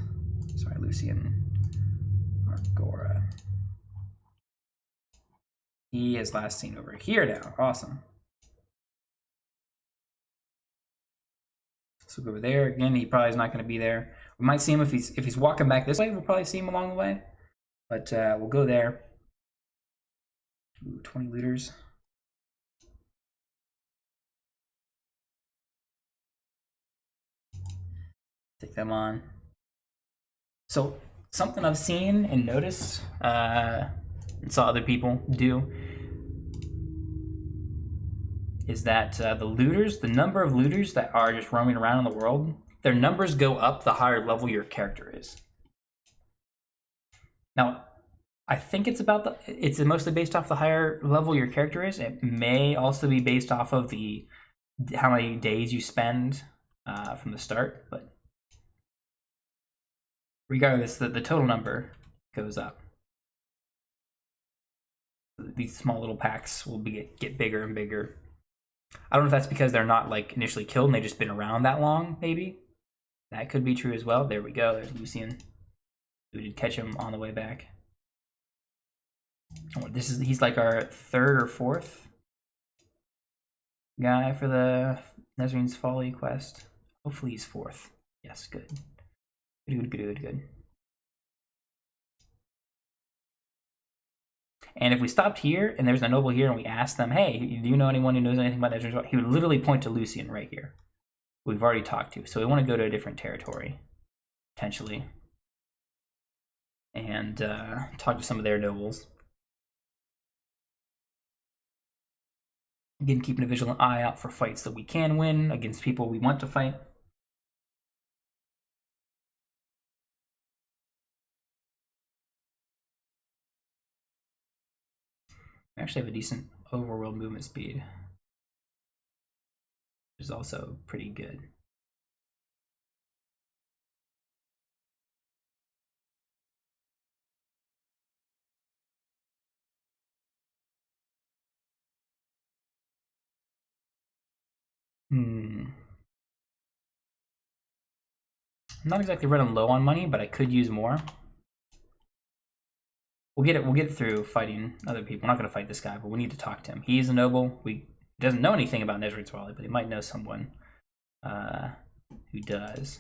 Sorry, Lucian Margora. He is last seen over here now. Awesome. So we'll go over there again. He probably is not going to be there. We might see him if he's walking back this way. We'll probably see him along the way, but we'll go there. Ooh, 20 looters. Take them on. So something I've seen and noticed and saw other people do is that the looters, the number of looters that are just roaming around in the world, their numbers go up the higher level your character is. Now, I think it's mostly based off the higher level your character is. It may also be based off of how many days you spend from the start, but regardless, the total number goes up. These small little packs will get bigger and bigger. I don't know if that's because they're not like initially killed and they've just been around that long, maybe. That could be true as well. There we go, there's Lucian. We did catch him on the way back. Oh, he's like our third or fourth guy for the Nezarine's Folly quest. Hopefully he's fourth. Yes, good. Good. And if we stopped here and there's a noble here and we asked them, hey, do you know anyone who knows anything about Nezarine's Folly? He would literally point to Lucian right here. We've already talked to. So we want to go to a different territory, potentially, and talk to some of their nobles. Again, keeping a vigilant eye out for fights that we can win against people we want to fight. We actually have a decent overworld movement speed, which is also pretty good. I'm not exactly running low on money, but I could use more. We'll get it through fighting other people. We're not going to fight this guy, but we need to talk to him. He's a noble. He doesn't know anything about Nezarine's Folly, but he might know someone who does.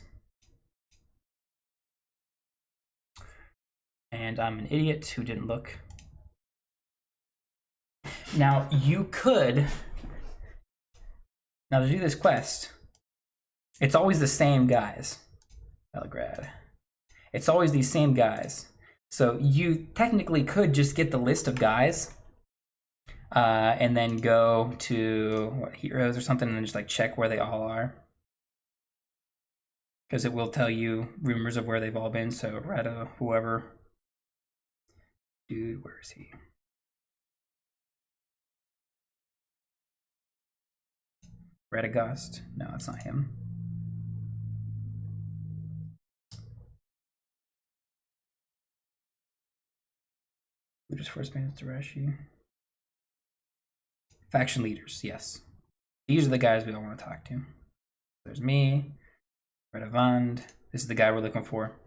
And I'm an idiot who didn't look. Now, you could... Now, to do this quest, it's always the same guys. Belgrade. It's always these same guys. So you technically could just get the list of guys and then go to what, heroes or something and just like check where they all are. Because it will tell you rumors of where they've all been. So Retta, whoever. Dude, where is he? Redagast? No, it's not him. Leaders Force Bandits Darashi. Faction leaders, yes. These are the guys we all want to talk to. There's me, Redavand. This is the guy we're looking for.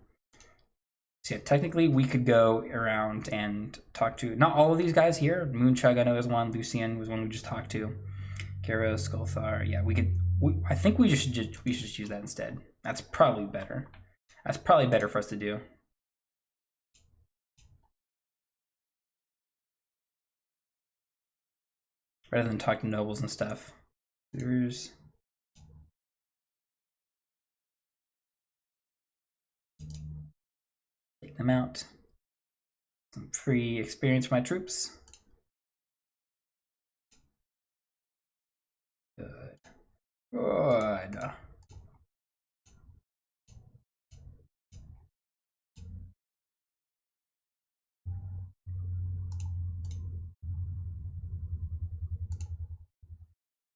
So yeah, technically we could go around and talk to not all of these guys here. Moonchug I know is one. Lucian was one we just talked to. Karos, Skulthar. Yeah, we could. I think we should just use that instead. That's probably better. That's probably better for us to do. Rather than talk to nobles and stuff. There's take them out. Some free experience for my troops. Good. Good.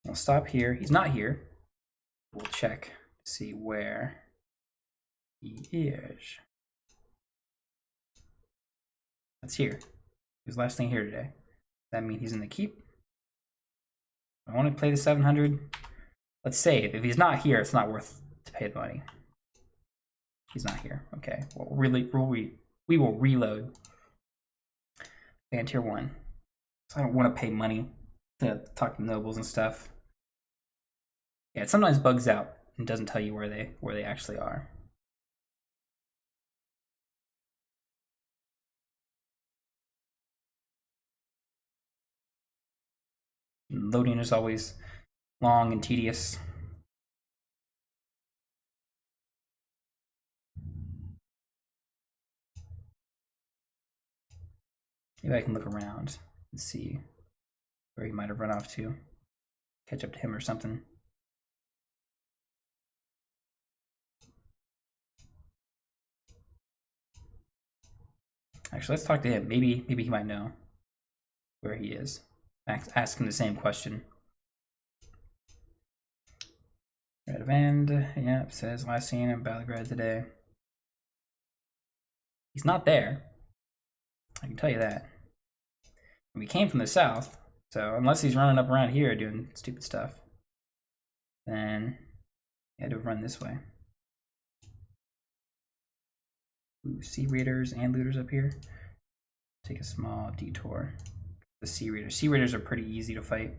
We'll stop here. He's not here. We'll check to see where he is. That's here. His last thing here today. Does that mean he's in the keep? I want to play the 700. Let's save. If he's not here, it's not worth to pay the money. He's not here. Okay. Well, we will reload. And tier 1. So I don't want to pay money to talk to nobles and stuff. Yeah, it sometimes bugs out and doesn't tell you where they actually are. Loading is always long and tedious. Maybe I can look around and see where he might have run off to. Catch up to him or something. Actually, let's talk to him. Maybe he might know where he is. Ask him the same question. Red of End, yeah, says last seen in Belgrade today. He's not there. I can tell you that. We came from the south, so unless he's running up around here doing stupid stuff, then he had to run this way. Ooh, Sea Raiders and Looters up here. Take a small detour. The Sea Raiders. Sea Raiders are pretty easy to fight.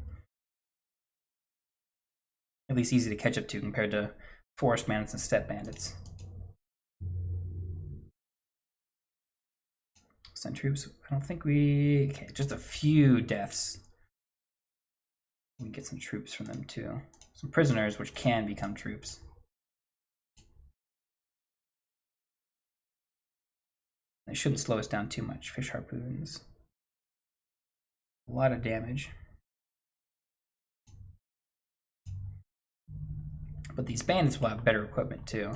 At least easy to catch up to compared to Forest Bandits and Steppe Bandits. Send troops. I don't think we... Okay, just a few deaths. We can get some troops from them too. Some prisoners, which can become troops. They shouldn't slow us down too much. Fish harpoons. A lot of damage. But these bandits will have better equipment too,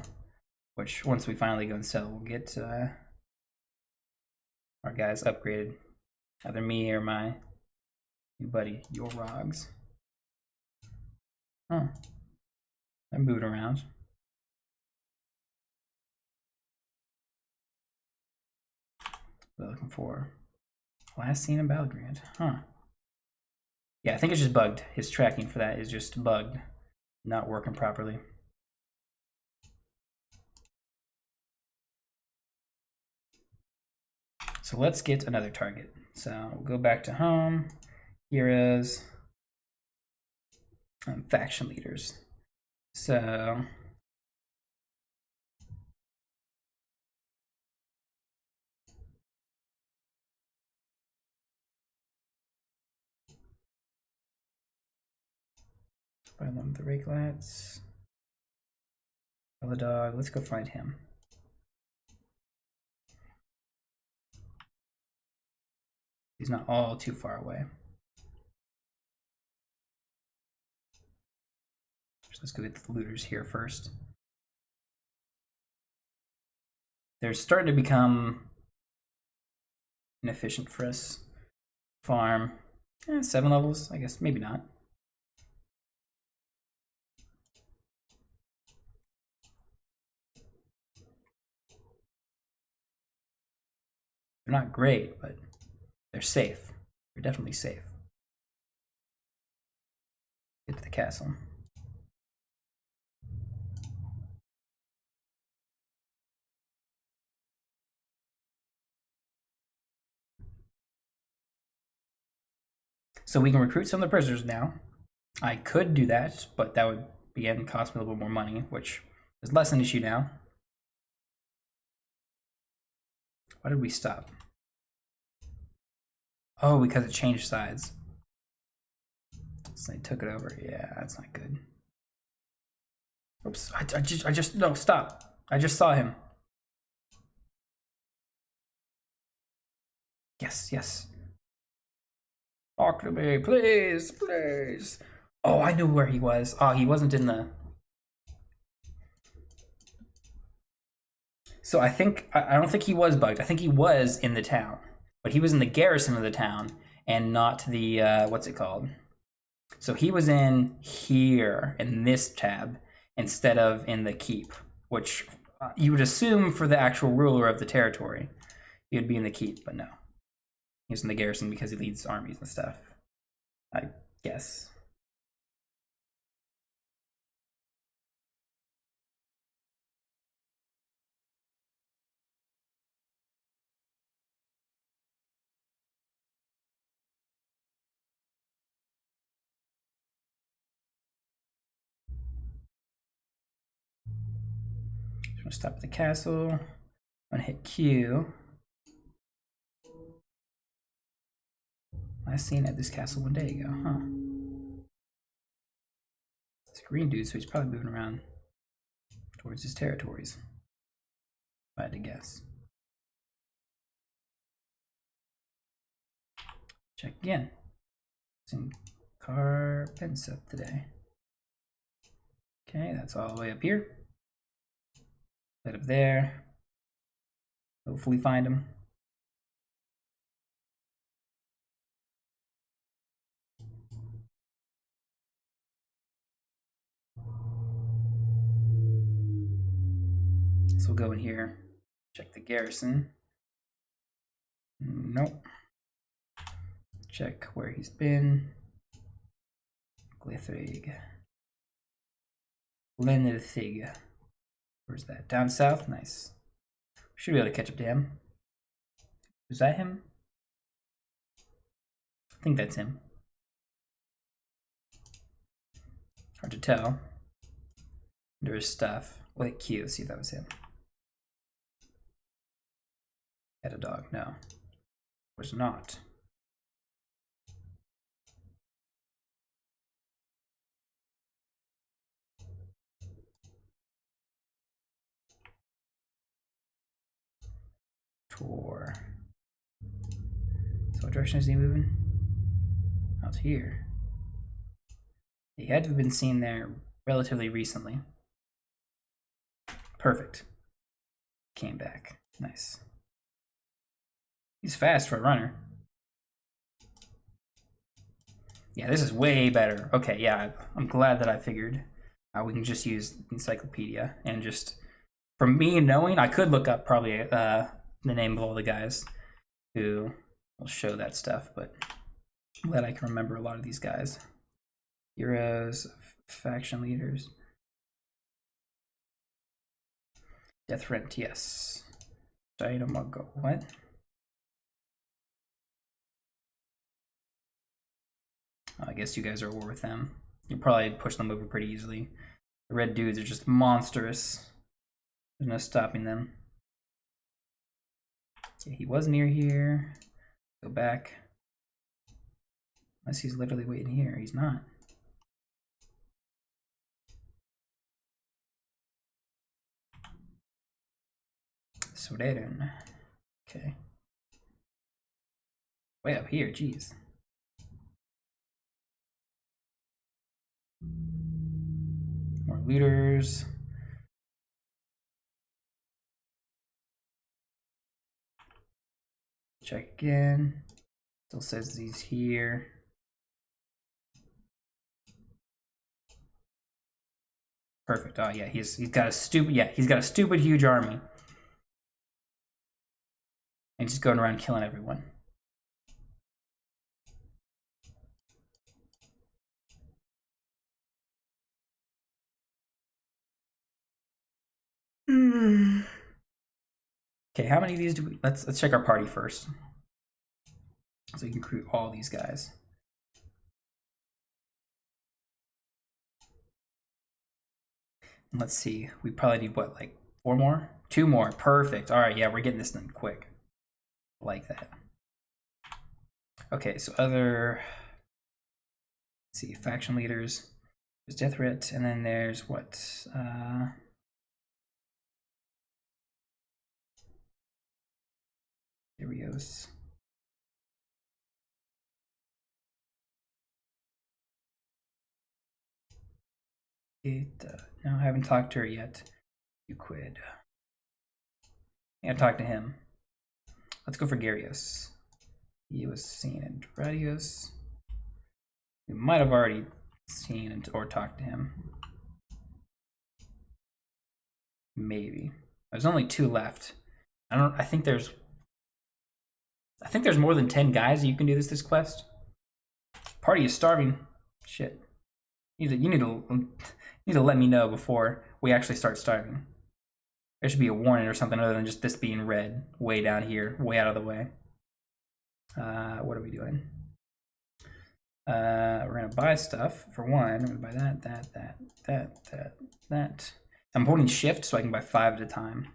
which once we finally go and sell, we'll get our guys upgraded. Either me or my new buddy, your Rogs. Huh. They're moving around. What are we looking for? Last seen in Belgrade. Huh. Yeah, I think it's just bugged. His tracking for that is just bugged. Not working properly. So let's get another target. So we'll go back to home, heroes, and faction leaders. So find them the Rakelats. The dog. Let's go find him. He's not all too far away. So let's go get the looters here first. They're starting to become inefficient for us. Farm. 7 levels, I guess. Maybe not. They're not great, but they're safe. They're definitely safe. Get to the castle. So we can recruit some of the prisoners now. I could do that, but that would, again, cost me a little bit more money, which is less an issue now. Why did we stop? Oh, because it changed sides. So they took it over. Yeah, that's not good. Oops, I just, no, stop. I just saw him. Yes, yes. Talk to me, please, please. Oh, I knew where he was. Oh, he wasn't in the... So I don't think he was bugged. I think he was in the town. But he was in the garrison of the town and not the, what's it called? So he was in here, in this tab, instead of in the keep, which you would assume for the actual ruler of the territory, he would be in the keep, but no. He was in the garrison because he leads armies and stuff, I guess. I'm gonna stop at the castle. I'm gonna hit Q. Last seen at this castle 1 day ago, huh? It's a green dude, so he's probably moving around towards his territories, if I had to guess. Check again. It's in Carpensa today. Okay, that's all the way up here. Head up there. Hopefully find him. So we'll go in here, check the garrison. Nope. Check where he's been. Glithrig. Lenithig. Where's that? Down south? Nice. Should be able to catch up to him. Is that him? I think that's him. Hard to tell. Under his stuff. We'll hit Q, see if that was him. Had a dog. No. Was not. Tour. So what direction is he moving? Out here. He had to have been seen there relatively recently. Perfect. Came back. Nice. He's fast for a runner. Yeah, this is way better. Okay, yeah, I'm glad that I figured we can just use encyclopedia and just, from me knowing, I could look up probably the name of all the guys who will show that stuff, but I'm glad I can remember a lot of these guys. Heroes, faction leaders. Death Rent, yes. Dynamago, what? I guess you guys are at war with them. You'll probably push them over pretty easily. The red dudes are just monstrous. There's no stopping them. Okay, he was near here. Go back. Unless he's literally waiting here. He's not. Sweden. Okay. Way up here, jeez. More looters. Check again. Still says he's here. Perfect. Oh yeah, he's got a stupid huge army. And he's just going around killing everyone. Okay, how many of these do we? Let's check our party first, so we can recruit all these guys. And let's see. We probably need what, like 4 more? 2 more. Perfect. All right. Yeah, we're getting this done quick. Like that. Okay. So other. Let's see. Faction leaders. There's Death Threat, and then there's what? Darius. No, I haven't talked to her yet. You quit. Yeah, talk to him. Let's go for Garius. He was seen in Radius. We might have already seen or talked to him. Maybe. There's only 2 left. I think there's more than 10 guys that you can do this quest. Party is starving. Shit. You need to let me know before we actually start starving. There should be a warning or something other than just this being red way down here, way out of the way. What are we doing? We're gonna buy stuff for one. I'm gonna buy that. I'm holding shift so I can buy 5 at a time.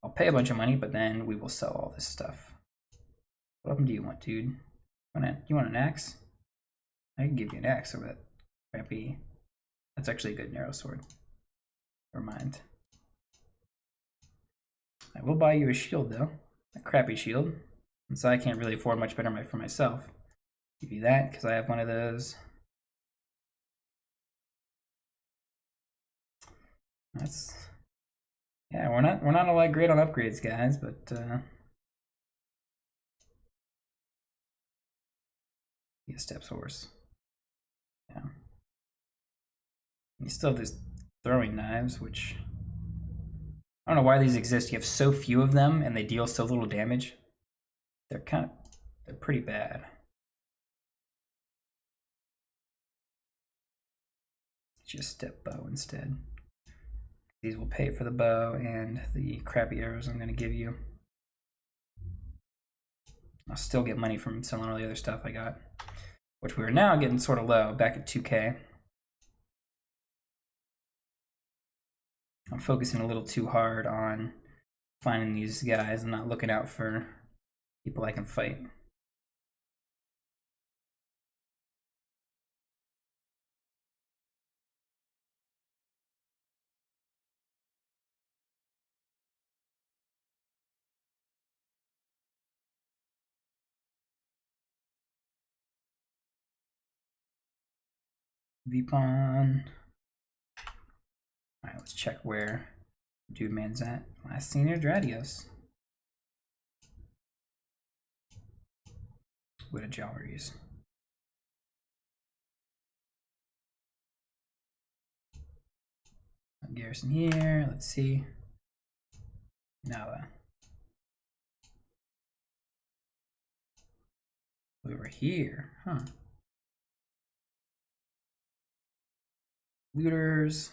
I'll pay a bunch of money, but then we will sell all this stuff. What weapon do you want, dude? You want an axe? I can give you an axe over that crappy. That's actually a good narrow sword. Never mind. I will buy you a shield though. A crappy shield. And so I can't really afford much better for myself. Give you that because I have one of those. Yeah, we're not all that great on upgrades, guys, but yeah, steps horse. Yeah. You still have these throwing knives, which I don't know why these exist. You have so few of them and they deal so little damage. They're pretty bad. Just step bow instead. These will pay for the bow and the crappy arrows I'm going to give you. I'll still get money from selling all the other stuff I got, which we are now getting sort of low, back at 2K. I'm focusing a little too hard on finding these guys and not looking out for people I can fight. Vipon. Alright, let's check where Dude Man's at. Last seen near Dradios. What a Jalleries. Garrison here, let's see. Now we were here, huh? Looters.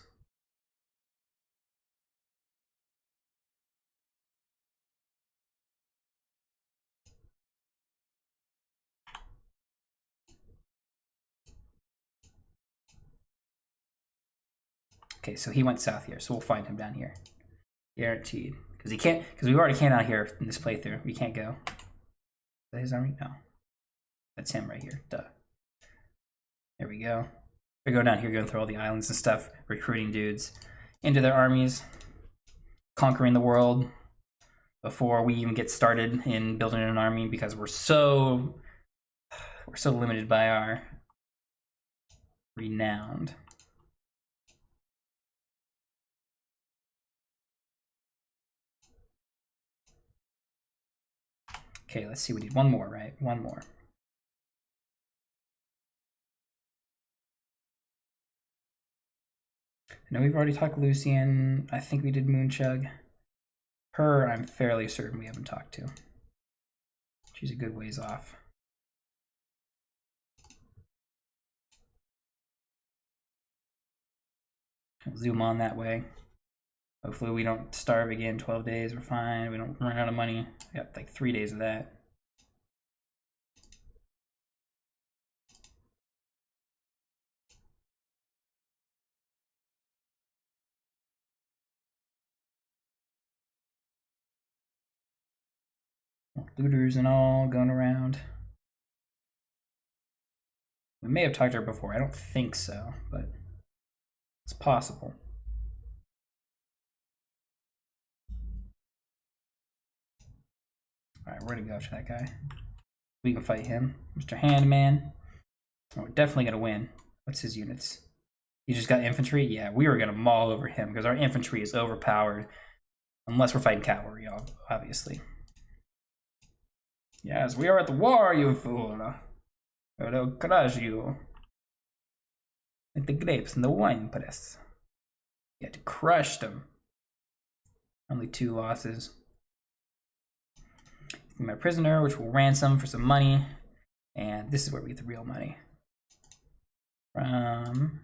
Okay, so he went south here, so we'll find him down here. Guaranteed. Because he can't, because we already came out here in this playthrough. We can't go. Is that his army? No. That's him right here. Duh. There we go. We go down here, going through all the islands and stuff, recruiting dudes into their armies, conquering the world before we even get started in building an army, because we're so limited by our renowned. Okay, let's see. We need one more, right? One more. I know we've already talked Lucian. I think we did Moonchug. Her, I'm fairly certain we haven't talked to. She's a good ways off. I'll zoom on that way. Hopefully we don't starve again. 12 days, we're fine. We don't run out of money. We got like 3 days of that. Looters and all going around. We may have talked to her before. I don't think so, but it's possible. Alright, we're gonna go after that guy. We can fight him. Mr. Handman. Oh, we're definitely gonna win. What's his units? He just got infantry? Yeah, we were gonna maul over him because our infantry is overpowered. Unless we're fighting cavalry, obviously. Yes, we are at the war, you fool. I'll crush you. Like the grapes in the wine press. You had to crush them. Only 2 losses. My prisoner, which will ransom for some money. And this is where we get the real money. From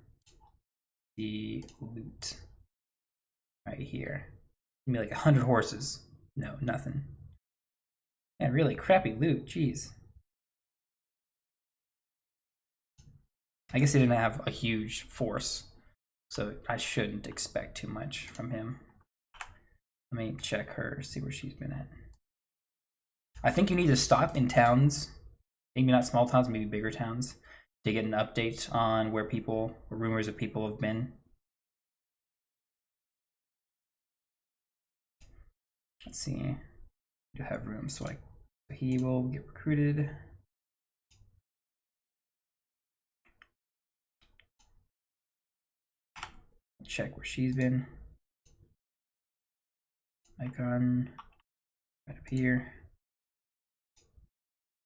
the loot. Right here. Give me like 100 horses. No, nothing. And really crappy loot, jeez. I guess he didn't have a huge force, so I shouldn't expect too much from him. Let me check her, see where she's been at. I think you need to stop in towns, maybe not small towns, maybe bigger towns, to get an update on where people, or rumors of people have been. Let's see. I do have room, so he will get recruited. Check where she's been. Icon right up here.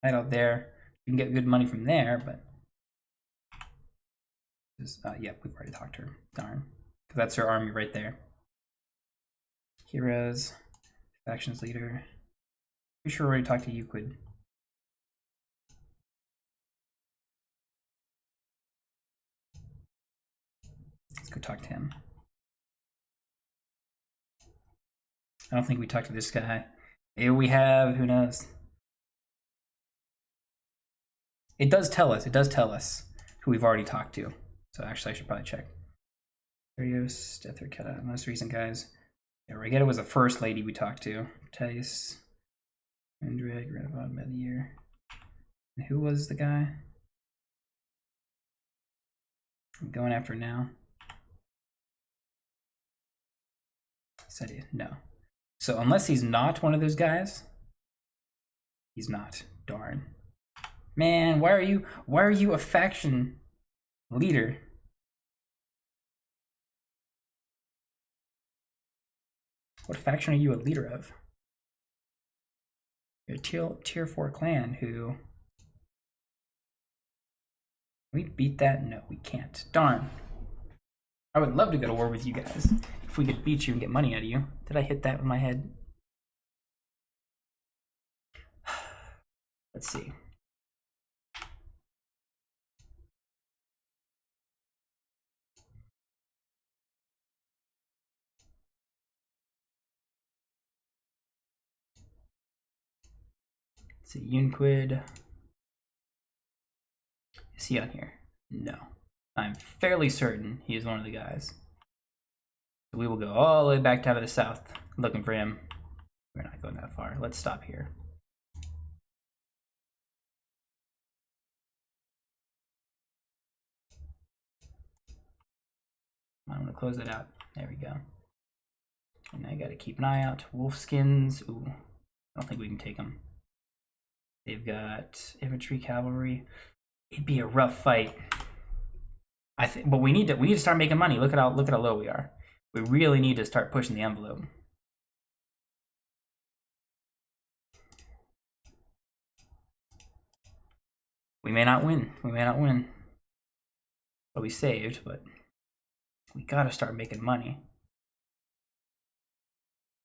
Right out there. You can get good money from there, but yep, we've already talked to her. Darn. Because that's her army right there. Heroes, factions leader. Pretty sure we already talked to Euclid. Let's go talk to him. I don't think we talked to this guy. Maybe we have, who knows? It does tell us who we've already talked to. So actually I should probably check. Arios, Death Arquetta, most recent guys. Yeah, Regetta was the first lady we talked to. Tice, Andrade, Renavad, Medier. And who was the guy? I'm going after now. Said he, no. So unless he's not one of those guys, he's not. Darn. Man, why are you a faction leader? What faction are you a leader of? You're a tier 4 clan who... Can we beat that? No, we can't. Darn. I would love to go to war with you guys. If we could beat you and get money out of you. Did I hit that with my head? Let's see. Let's see, Yunquid. Is he on here? No. I'm fairly certain he is one of the guys. So we will go all the way back down to the south looking for him. We're not going that far. Let's stop here. I'm going to close it out. There we go. And I gotta keep an eye out. Wolf skins. Ooh, I don't think we can take them. They've got infantry, cavalry. It'd be a rough fight. I think, but we need to start making money. Look at how low we are. We really need to start pushing the envelope. We may not win. We may not win. But we saved, but we gotta start making money.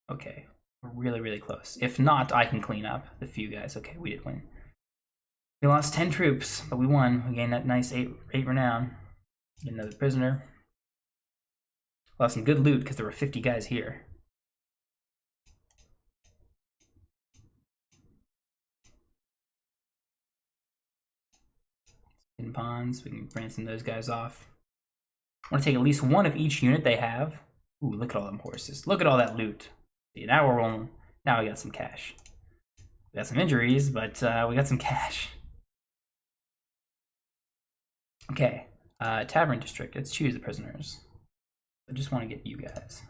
Okay, we're really, really close. If not, I can clean up the few guys. Okay, we did win. We lost 10 troops, but we won. We gained that nice 8 renown. Get another prisoner. Lost some good loot because there were 50 guys here. In bonds, we can ransom those guys off. I want to take at least one of each unit they have. Ooh, look at all them horses. Look at all that loot. See, now we're rolling. Now we got some cash. We got some injuries, but we got some cash. Okay, Tavern District. Let's choose the prisoners. I just want to get you guys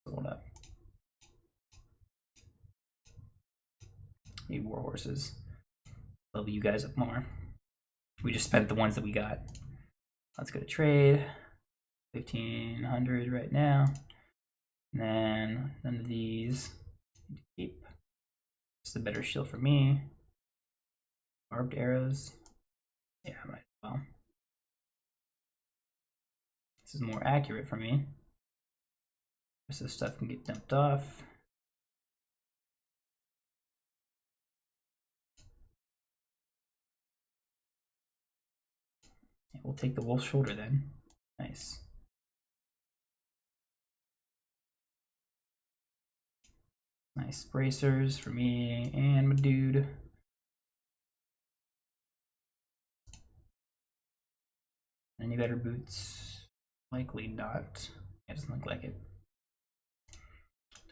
sold up. Need war horses. Level you guys up more. We just spent the ones that we got. Let's go to trade. 1,500 right now. And then none of these need to keep. It's a better shield for me. Barbed arrows. Yeah, I might as well. This is more accurate for me. Rest of the stuff can get dumped off. Yeah, we'll take the wolf shoulder then. Nice. Nice bracers for me and my dude. Any better boots? Likely not. It doesn't look like it.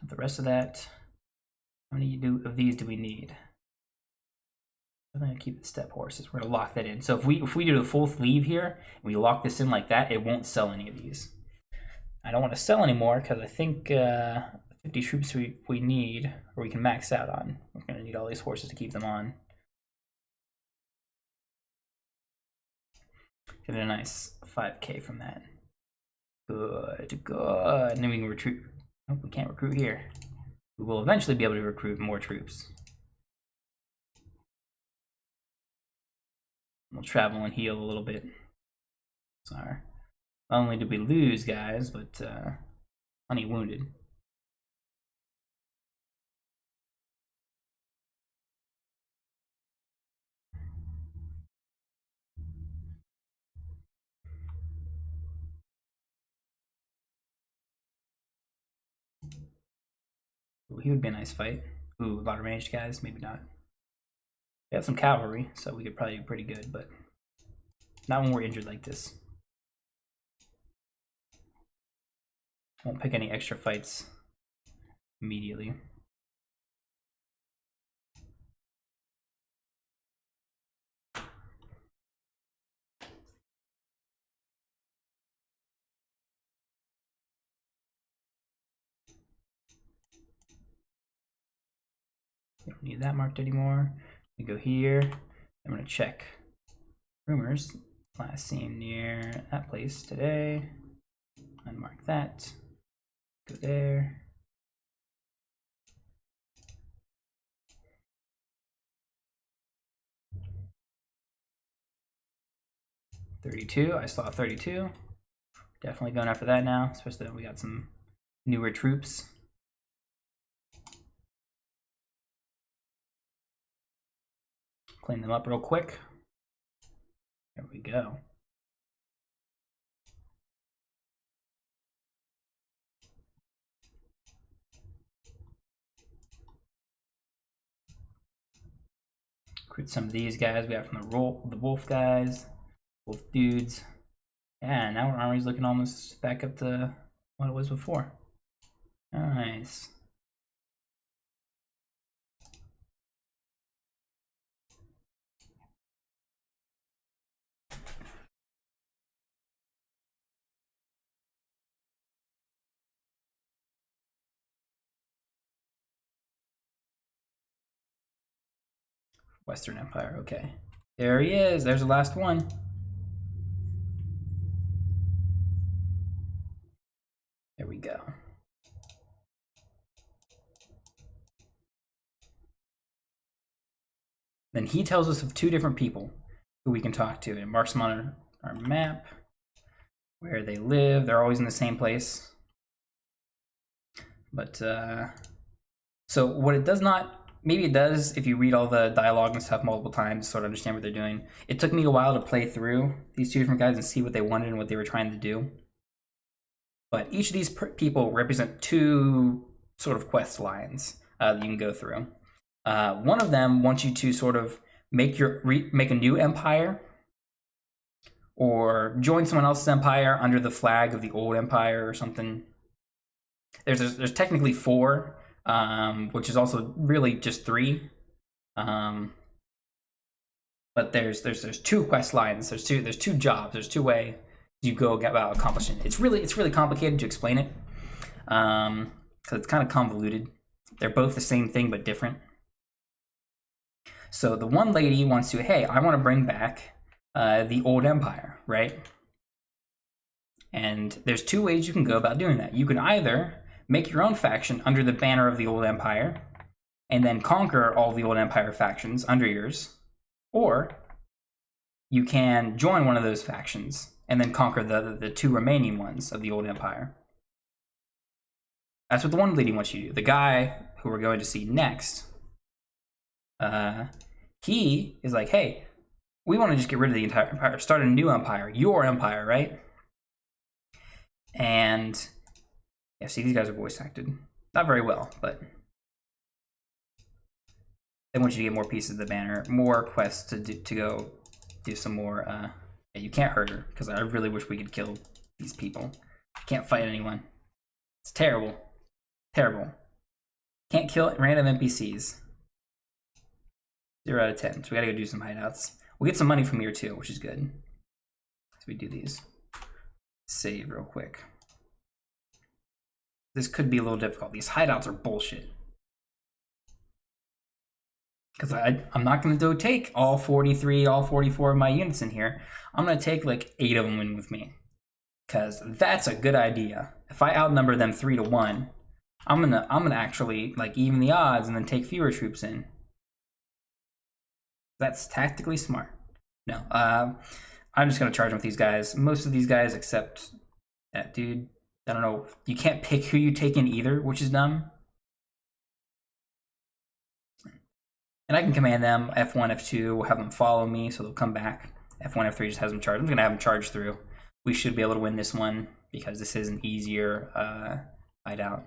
The rest of that, how many of these do we need? I'm gonna keep the step horses. We're gonna lock that in. So if we do a full sleeve here, and we lock this in like that, it won't sell any of these. I don't want to sell anymore because I think 50 troops we need, or we can max out on. We're gonna need all these horses to keep them on. Give it a nice 5K from that. Good, good. And then we can recruit. Oh, we can't recruit here. We will eventually be able to recruit more troops. We'll travel and heal a little bit. Sorry. Not only did we lose guys, but plenty wounded. Ooh, he would be a nice fight. Ooh, a lot of ranged guys, maybe not. We have some cavalry, so we could probably do pretty good, but not when we're injured like this. Won't pick any extra fights immediately. We don't need that marked anymore. We go here. I'm gonna check rumors. Last seen near that place today. Unmark that. Go there. $32. I saw 32. Definitely going after that now, especially that we got some newer troops. Clean them up real quick. There we go. Recruit some of these guys we got from the wolf guys, wolf dudes. Yeah, now our army's looking almost back up to what it was before. Nice. Western Empire, okay. There he is, there's the last one. There we go. Then he tells us of 2 different people who we can talk to. It marks them on our map, where they live. They're always in the same place. But, so what it does not, maybe it does if you read all the dialogue and stuff multiple times to sort of understand what they're doing. It took me a while to play through these 2 different guys and see what they wanted and what they were trying to do. But each of these people represent 2 sort of quest lines that you can go through. One of them wants you to sort of make a new empire, or join someone else's empire under the flag of the old empire or something. There's technically 4, which is also really just 3. But there's 2 quest lines. There's two jobs. There's 2 ways you go about accomplishing it. It's really complicated to explain it, because it's kind of convoluted. They're both the same thing but different. So the one lady wants to, hey, I want to bring back the old empire, right? And there's 2 ways you can go about doing that. You can either make your own faction under the banner of the old empire, and then conquer all the old empire factions under yours, or you can join one of those factions and then conquer the 2 remaining ones of the old empire. That's what the one lady wants you to do. The guy who we're going to see next, he is like, hey, we want to just get rid of the entire empire, start a new empire, your empire, right? And yeah, see, these guys are voice acted. Not very well, but they want you to get more pieces of the banner, more quests to go do some more. Yeah, you can't hurt her, because I really wish we could kill these people. Can't fight anyone. It's terrible. Terrible. Can't kill random NPCs. 0 out of 10. So we gotta go do some hideouts. We'll get some money from here too, which is good. So we do these. Save real quick. This could be a little difficult. These hideouts are bullshit. Because I'm not going to go take all 43, all 44 of my units in here. I'm going to take like 8 of them in with me. Because that's a good idea. If I outnumber them 3 to 1, I'm gonna actually like even the odds and then take fewer troops in. That's tactically smart. No, I'm just gonna charge them with these guys. Most of these guys, except that dude. I don't know. You can't pick who you take in either, which is dumb. And I can command them F1, F2. We'll have them follow me, so they'll come back. F1, F3 just has them charge. I'm gonna have them charge through. We should be able to win this one because this is an easier hideout.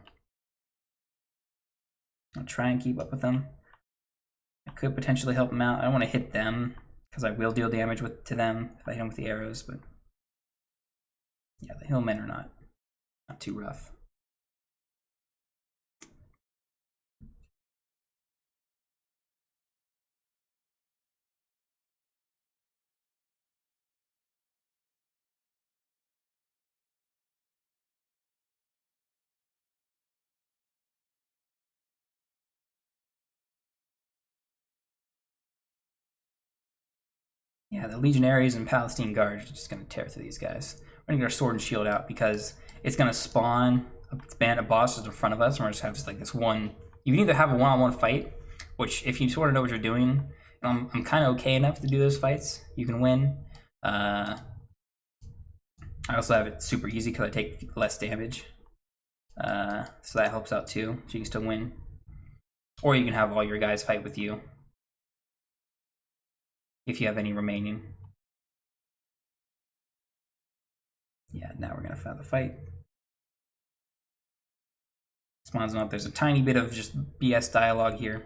I'll try and keep up with them. I could potentially help them out. I don't want to hit them because I will deal damage to them if I hit them with the arrows, but yeah, the hillmen are not too rough. Yeah, the Legionaries and Palestine Guards are just going to tear through these guys. We're going to get our sword and shield out because it's going to spawn a band of bosses in front of us, and we're just have just like this one. You can either have a one-on-one fight, which if you sort of know what you're doing, I'm kind of okay enough to do those fights. You can win. I also have it super easy because I take less damage, so that helps out too. So you can still win, or you can have all your guys fight with you. If you have any remaining. Yeah, now we're gonna have the fight. Spawns them up. There's a tiny bit of just BS dialogue here.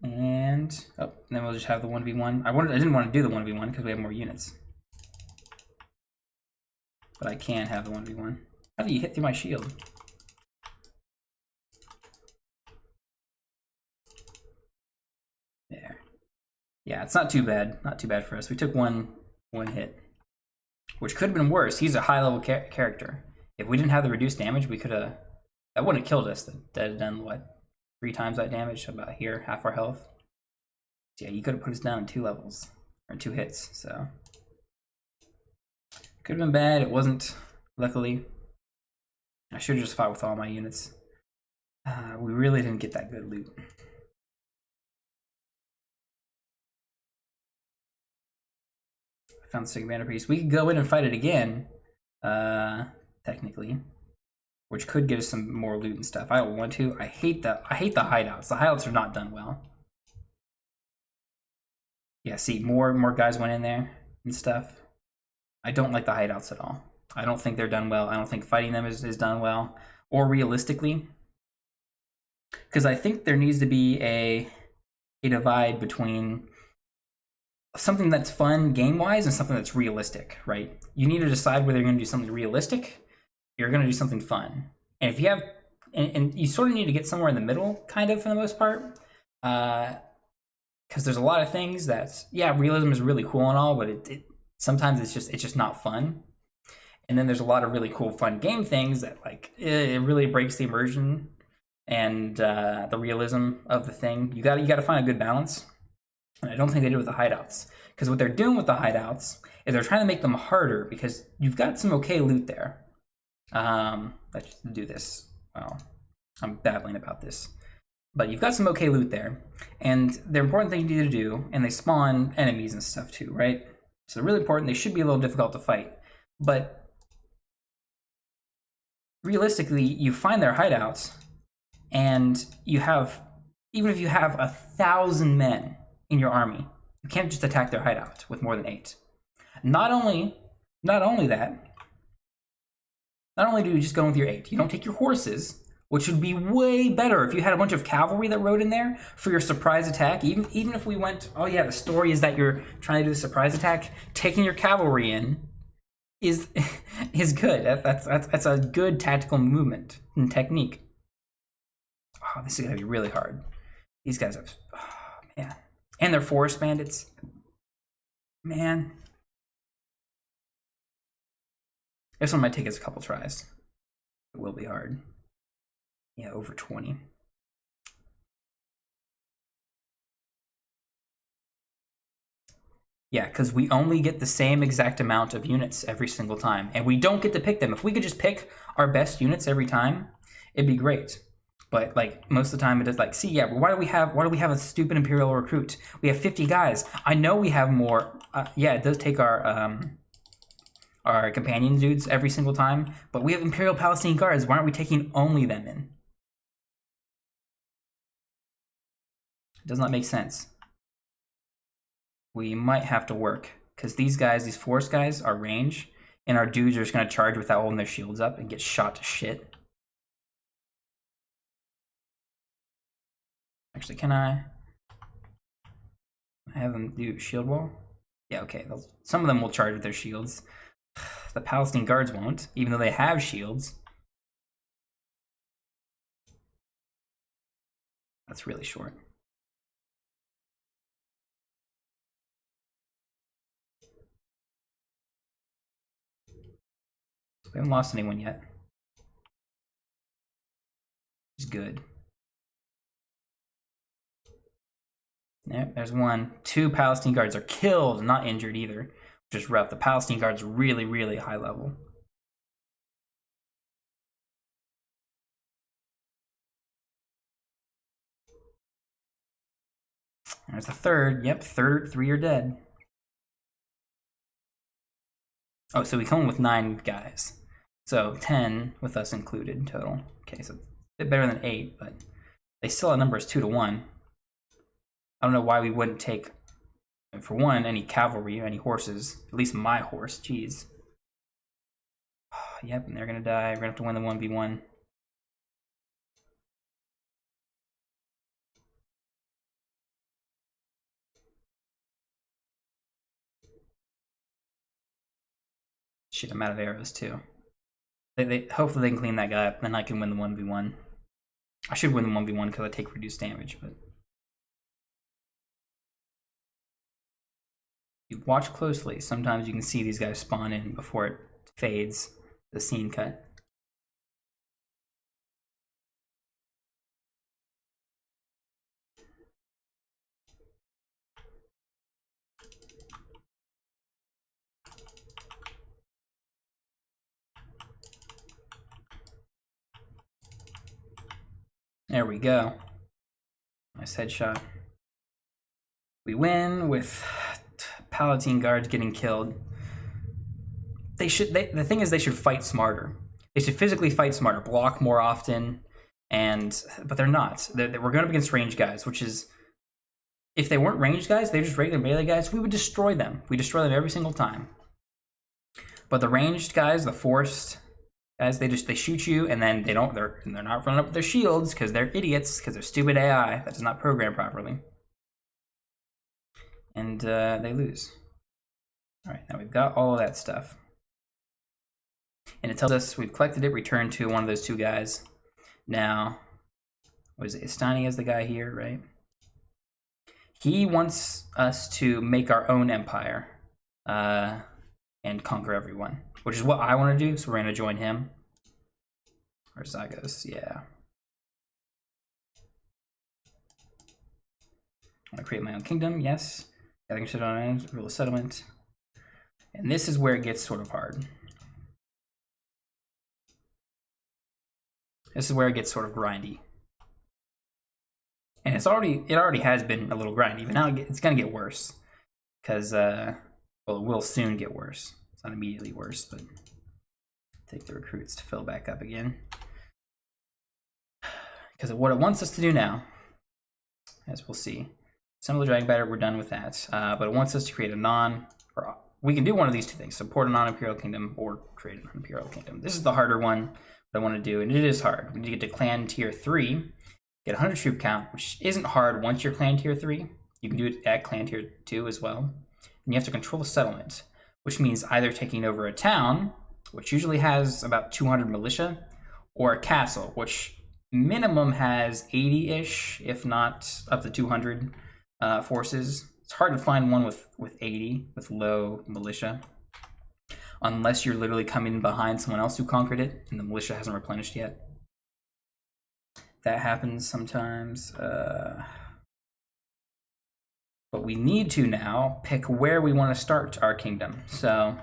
And then we'll just have the 1v1. I didn't want to do the 1v1 because we have more units. But I can have the 1v1. How do you hit through my shield? There. Yeah, it's not too bad. Not too bad for us. We took one hit, which could have been worse. He's a high-level character. If we didn't have the reduced damage, we could have That wouldn't have killed us. That had done what? 3 times that damage, about here, half our health. So yeah, you could have put us down in 2 levels, or 2 hits, so. Could have been bad, it wasn't, luckily. I should have just fought with all my units. We really didn't get that good loot. I found the second banner piece. We could go in and fight it again, technically, which could get us some more loot and stuff. I don't want to. I hate the hideouts. The hideouts are not done well. Yeah, see, more guys went in there and stuff. I don't like the hideouts at all. I don't think they're done well. I don't think fighting them is done well, or realistically. Because I think there needs to be a divide between something that's fun game-wise and something that's realistic, right? You need to decide whether you're going to do something realistic, you're going to do something fun. And if you have, and you sort of need to get somewhere in the middle, kind of, for the most part. Because there's a lot of things that, yeah, realism is really cool and all, but sometimes it's just not fun. And then there's a lot of really cool, fun game things that, like, it really breaks the immersion and the realism of the thing. You got to find a good balance. And I don't think they do with the hideouts. Because what they're doing with the hideouts is they're trying to make them harder, because you've got some okay loot there. Let's do this. Well, I'm babbling about this. But you've got some okay loot there. And the important thing you need to do, and they spawn enemies and stuff too, right? So they're really important. They should be a little difficult to fight. But realistically, you find their hideouts, and you have, even if you have 1,000 men in your army, you can't just attack their hideout with more than 8. Not only that, not only do you just go with your 8, you don't take your horses, which would be way better if you had a bunch of cavalry that rode in there for your surprise attack. Even if we went, oh yeah, the story is that you're trying to do the surprise attack, taking your cavalry in is good. That's a good tactical movement and technique. Oh, this is gonna be really hard. These guys have, oh man, and they're forest bandits. Man, this one might take us a couple tries. It will be hard. Yeah, over 20. Yeah, because we only get the same exact amount of units every single time, and we don't get to pick them. If we could just pick our best units every time, it'd be great. But like most of the time, it is like, see, yeah, why do we have a stupid Imperial recruit? We have 50 guys. I know we have more. Yeah, it does take our companion dudes every single time, but we have Imperial Palestinian guards. Why aren't we taking only them in? It does not make sense. We might have to work, because these guys, these force guys, are range, and our dudes are just going to charge without holding their shields up and get shot to shit. Actually, can I have them do shield wall? Yeah, okay. Some of them will charge with their shields. The Palestinian guards won't, even though they have shields. That's really short. We haven't lost anyone yet. It's good. There, there's one. 2 Palestinian guards are killed, not injured either, which is rough. The Palestinian guard's really, really high level. There's the third. Yep, 3 are dead. Oh, so we come in with 9 guys. So 10 with us included total. Okay, so a bit better than 8, but they still outnumber us 2 to 1. I don't know why we wouldn't take, for one, any cavalry, any horses. At least my horse, jeez. Yep, and they're gonna die. We're gonna have to win the 1v1. Shit, I'm out of arrows too. Hopefully they can clean that guy up, then I can win the 1v1. I should win the 1v1 because I take reduced damage, but you watch closely. Sometimes you can see these guys spawn in before it fades, the scene cut. There we go. Nice headshot. We win with Palatine guards getting killed. The thing is, they should fight smarter. They should physically fight smarter, block more often, but they're not. We're going up against ranged guys, which is, if they weren't ranged guys, they're just regular melee guys, we would destroy them. We destroy them every single time. But the ranged guys, the forced guys, they shoot you, and then they're not running up with their shields because they're idiots, because they're stupid AI that does not program properly. And they lose. All right, now we've got all of that stuff. And it tells us we've collected it, return to one of those two guys. Now, what is it? Istani is the guy here, right? He wants us to make our own empire and conquer everyone, which is what I want to do, so we're going to join him. Or Zagos, yeah. I want to create my own kingdom, yes. Gathering shit on land, rule of settlement. And this is where it gets sort of hard. This is where it gets sort of grindy. And it already has been a little grindy, but now it's going to get worse. Because, well, it will soon get worse. It's not immediately worse, but take the recruits to fill back up again. Because what it wants us to do now, as we'll see, assemble the Dragon Batter, we're done with that. But it wants us to create we can do one of these two things, support a non-imperial kingdom or create a non-imperial kingdom. This is the harder one that I want to do, and it is hard. We need to get to clan tier 3, get 100 troop count, which isn't hard once you're clan tier 3. You can do it at clan tier 2 as well. And you have to control the settlement, which means either taking over a town, which usually has about 200 militia, or a castle, which minimum has 80-ish, if not up to 200 forces. It's hard to find one with 80, with low militia, unless you're literally coming behind someone else who conquered it and the militia hasn't replenished yet. That happens sometimes. But we need to now pick where we want to start our kingdom. So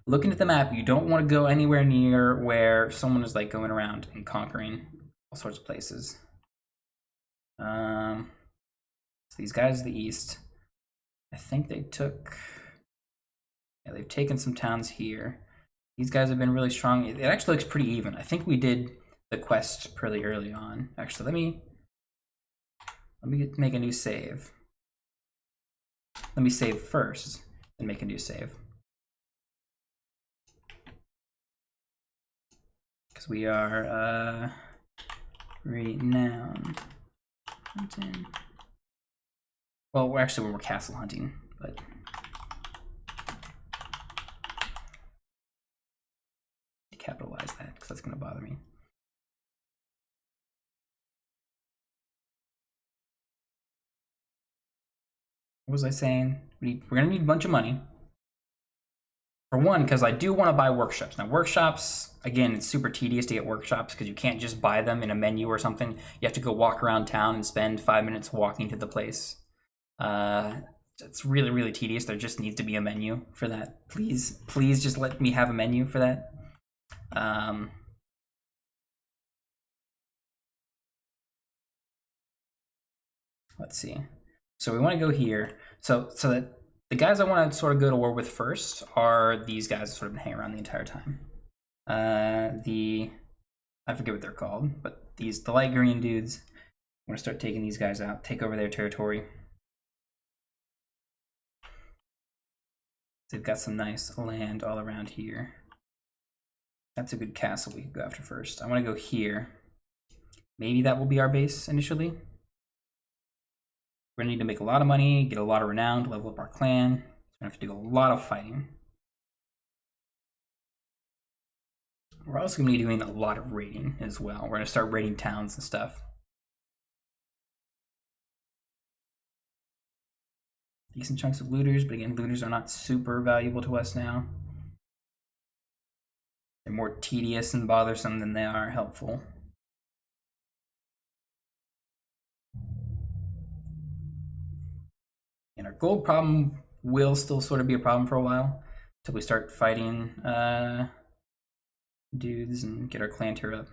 looking at the map, you don't want to go anywhere near where someone is like going around and conquering all sorts of places. So these guys to the east, I think they took, yeah, they've taken some towns here. These guys have been really strong. It actually looks pretty even. I think we did the quest pretty early on. Actually, let me make a new save. Let me save first and make a new save. Because we are renowned hunting. Well, we're castle hunting, but capitalize that because that's going to bother me. What was I saying? We're going to need a bunch of money. For one, because I do want to buy workshops. Now, workshops, again, it's super tedious to get workshops because you can't just buy them in a menu or something. You have to go walk around town and spend 5 minutes walking to the place. It's really, really tedious. There just needs to be a menu for that. Please just let me have a menu for that. Let's see. So we want to go here. So that the guys I want to sort of go to war with first are these guys that sort of been hanging around the entire time. I forget what they're called, but the light green dudes. I'm going to start taking these guys out, take over their territory. They've got some nice land all around here. That's a good castle we could go after first. I want to go here. Maybe that will be our base initially. We're going to need to make a lot of money, get a lot of renown to level up our clan. So we're going to have to do a lot of fighting. We're also going to be doing a lot of raiding as well. We're going to start raiding towns and stuff. Decent chunks of looters, but again, looters are not super valuable to us now. They're more tedious and bothersome than they are helpful. And our gold problem will still sort of be a problem for a while until we start fighting dudes and get our clan tier up.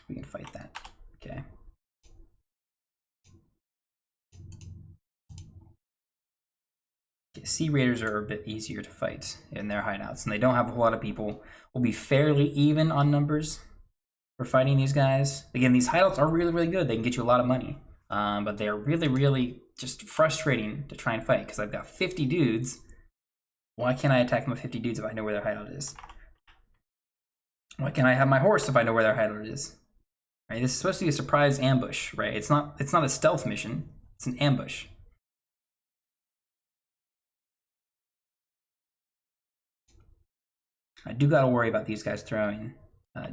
We can fight that. Okay. Sea Raiders are a bit easier to fight in their hideouts, and they don't have a whole lot of people. We'll be fairly even on numbers for fighting these guys. Again, these hideouts are really, really good. They can get you a lot of money, but they're really, really just frustrating to try and fight because I've got 50 dudes. Why can't I attack them with 50 dudes if I know where their hideout is? Why can't I have my horse if I know where their hideout is? Right, this is supposed to be a surprise ambush, right? It's not a stealth mission. It's an ambush. I do gotta worry about these guys throwing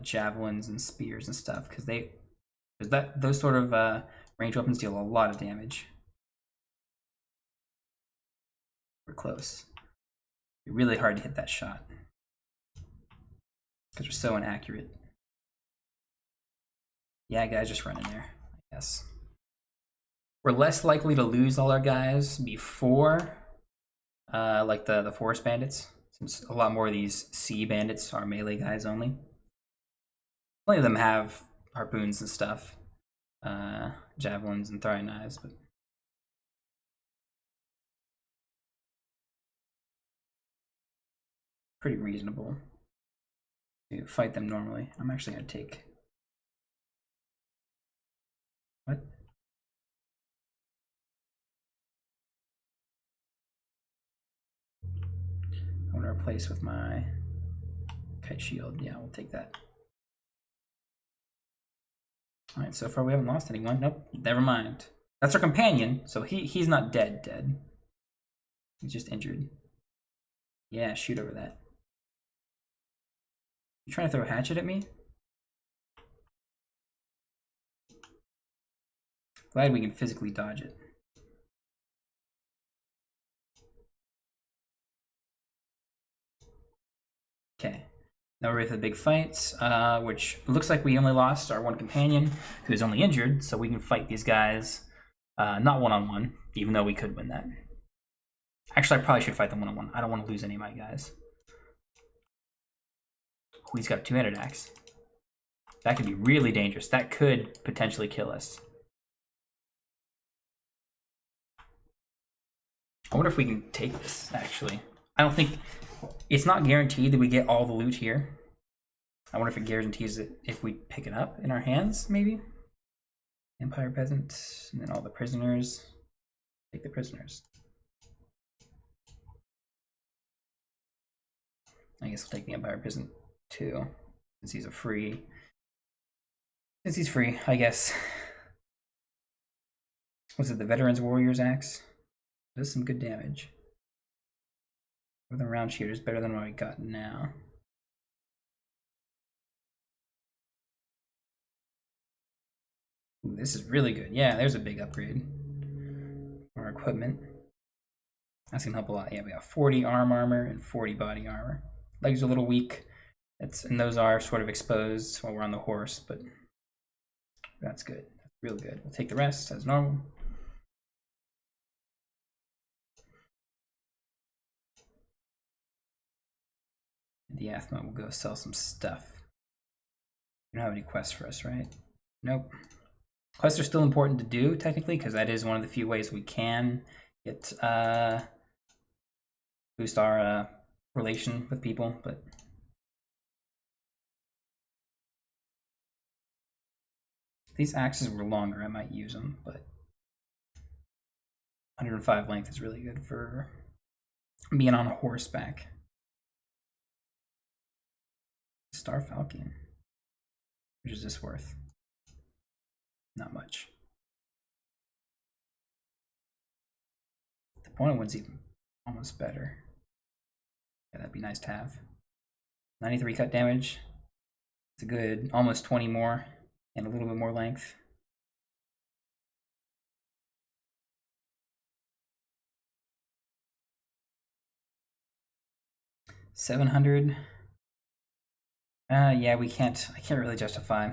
javelins and spears and stuff because those sort of ranged weapons deal a lot of damage. We're close. It's really hard to hit that shot because they're so inaccurate. Yeah, guys, just run in there, I guess. We're less likely to lose all our guys before, like the forest bandits, since a lot more of these sea bandits are melee guys only. Plenty of them have harpoons and stuff, javelins and throwing knives, but pretty reasonable to fight them normally. I'm actually gonna take what? I want to replace with my kite shield. Yeah, we'll take that. All right, so far we haven't lost anyone. Nope, never mind. That's our companion, so he's not dead. He's just injured. Yeah, shoot over that. You trying to throw a hatchet at me? Glad we can physically dodge it. Okay, now we're ready for the big fights, which looks like we only lost our one companion, who's only injured, so we can fight these guys, not one-on-one, even though we could win that. Actually, I probably should fight them one-on-one. I don't want to lose any of my guys. Oh, he's got a two-handed axe. That could be really dangerous. That could potentially kill us. I wonder if we can take this, actually. I don't think... It's not guaranteed that we get all the loot here. I wonder if it guarantees it if we pick it up in our hands, maybe? Empire Peasant, and then all the prisoners. Take the prisoners. I guess we'll take the Empire Peasant too, since he's free. Since he's free, I guess. Was it the Veterans Warriors Axe? Does some good damage. With a round shooter is better than what I got now. Ooh, this is really good. Yeah, there's a big upgrade for our equipment. That's gonna help a lot. Yeah, we got 40 armor and 40 body armor. Legs are a little weak. And those are sort of exposed while we're on the horse, but that's good. That's real good. We'll take the rest as normal. The Athma will go sell some stuff. You don't have any quests for us, right? Nope. Quests are still important to do, technically, because that is one of the few ways we can get boost our relation with people, but if these axes were longer, I might use them, but 105 length is really good for being on a horseback. Star Falcon. Which is this worth? Not much. The point one's even almost better. Yeah, that'd be nice to have. 93 cut damage. It's a good almost 20 more and a little bit more length. $700. Yeah, we can't. I can't really justify.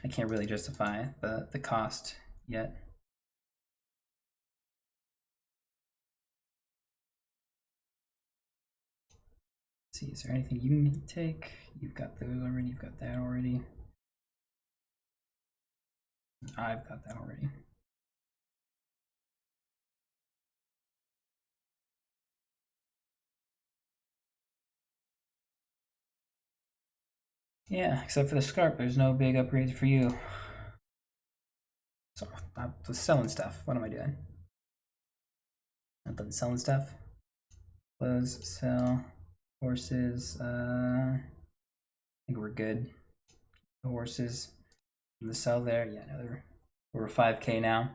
I can't really justify the cost yet. see, is there anything you can take? You've got those already, you've got that already. I've got that already. Yeah, except for the scarp, there's no big upgrades for you. So I'm just selling stuff. What am I doing? I'm done selling stuff. Close, sell, horses. I think we're good. The horses, the sell there. Yeah, no, we're 5K now.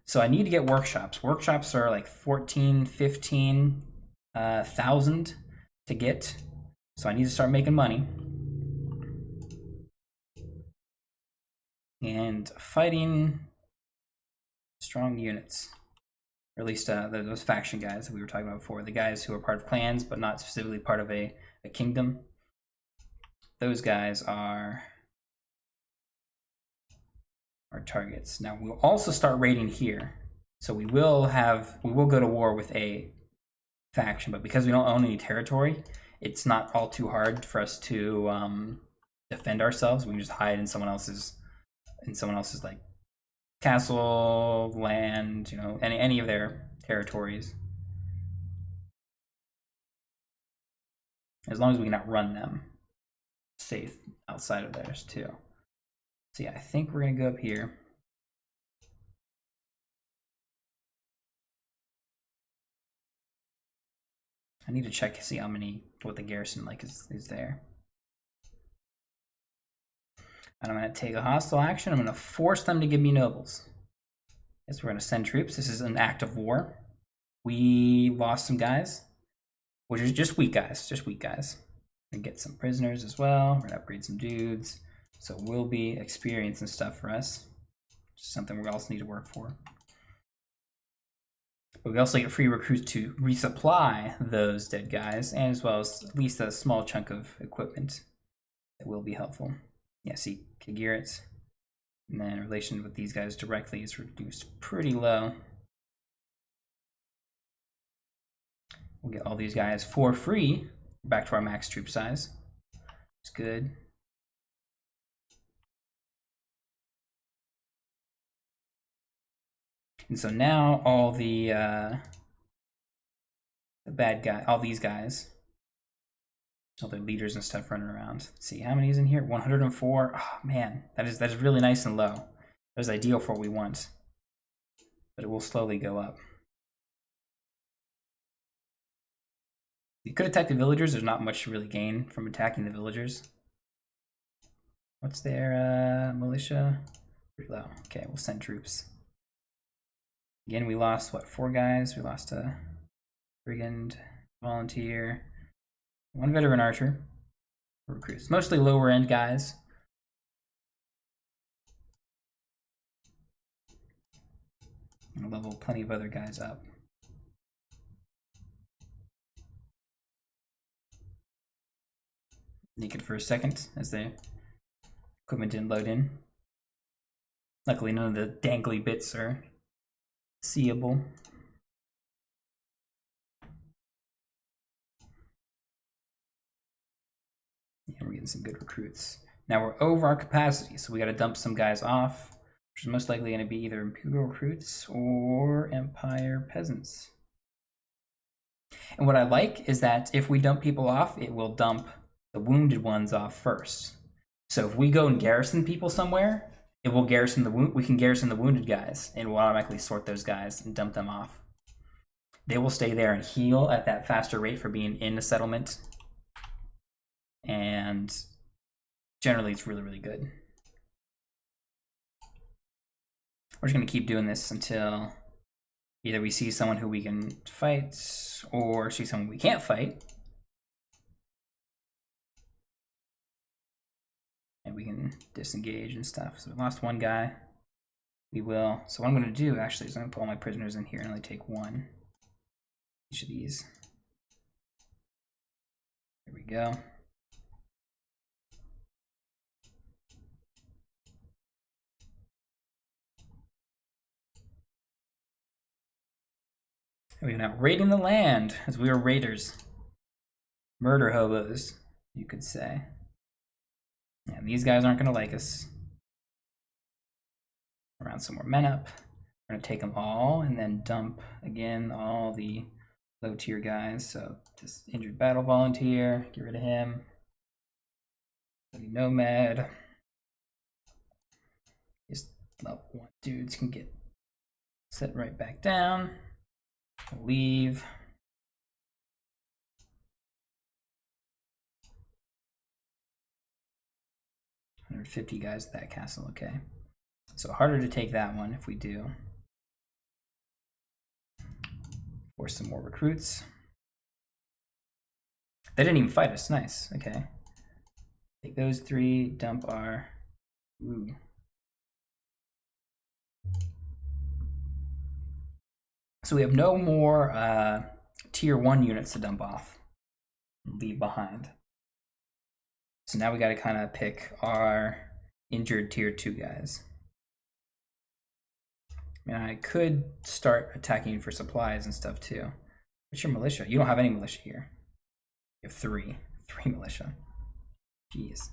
So I need to get workshops. Workshops are like 14, 15,000 to get. So I need to start making money. And fighting strong units. Or at least those faction guys that we were talking about before. The guys who are part of clans, but not specifically part of a kingdom. Those guys are our targets. Now we'll also start raiding here. So we will go to war with a faction, but because we don't own any territory, it's not all too hard for us to defend ourselves. We can just hide in someone else's like castle, land, you know, any of their territories. As long as we can outrun them safe outside of theirs too. So yeah, I think we're gonna go up here. I need to check to see what the garrison like is there. And I'm gonna take a hostile action. I'm gonna force them to give me nobles. Yes, we're gonna send troops. This is an act of war. We lost some guys, which is just weak guys, And get some prisoners as well. We're gonna upgrade some dudes. So it will be experience and stuff for us. Just something we also need to work for. But we also get free recruits to resupply those dead guys, and as well as at least a small chunk of equipment that will be helpful. Yeah, see, Kagirits. And then relation with these guys directly is reduced pretty low. We'll get all these guys for free. Back to our max troop size. It's good. And so now all the bad guy, all these guys, all their leaders and stuff running around. Let's see how many is in here. 104. Oh man, that is really nice and low. That is ideal for what we want, but it will slowly go up. You could attack the villagers. There's not much to really gain from attacking the villagers. What's their militia? Pretty low. Okay, we'll send troops. Again, we lost, what, 4 guys? We lost a brigand, volunteer, 1 veteran archer. Recruits. Mostly lower end guys. And level plenty of other guys up. Naked for a second as the equipment didn't load in. Luckily, none of the dangly bits are seeable. Yeah, we're getting some good recruits. Now we're over our capacity, so we got to dump some guys off, which is most likely going to be either Imperial recruits or Empire peasants. And what I like is that if we dump people off, it will dump the wounded ones off first. So if we go and garrison people somewhere, it will garrison we can garrison the wounded guys, and we'll automatically sort those guys and dump them off. They will stay there and heal at that faster rate for being in the settlement. And generally it's really, really good. We're just gonna keep doing this until either we see someone who we can fight or see someone we can't fight. And we can disengage and stuff. So we lost 1 guy. We will. So what I'm going to do actually is I'm going to put all my prisoners in here and only take 1. Each of these. Here we go. And we are now raiding the land as we are raiders. murder hobos, you could say. And these guys aren't going to like us. Round some more men up. We're going to take them all and then dump, again, all the low tier guys. So this injured battle volunteer, get rid of him. Nomad. These level 1 dudes can get set right back down. Leave. $150 guys at that castle, okay. So harder to take that one if we do. Force some more recruits. They didn't even fight us, nice, okay. Take those 3, dump our, ooh. So we have no more tier 1 units to dump off and leave behind. So now we got to kind of pick our injured tier 2 guys. I mean, I could start attacking for supplies and stuff too. What's your militia? You don't have any militia here. You have 3 militia. Jeez.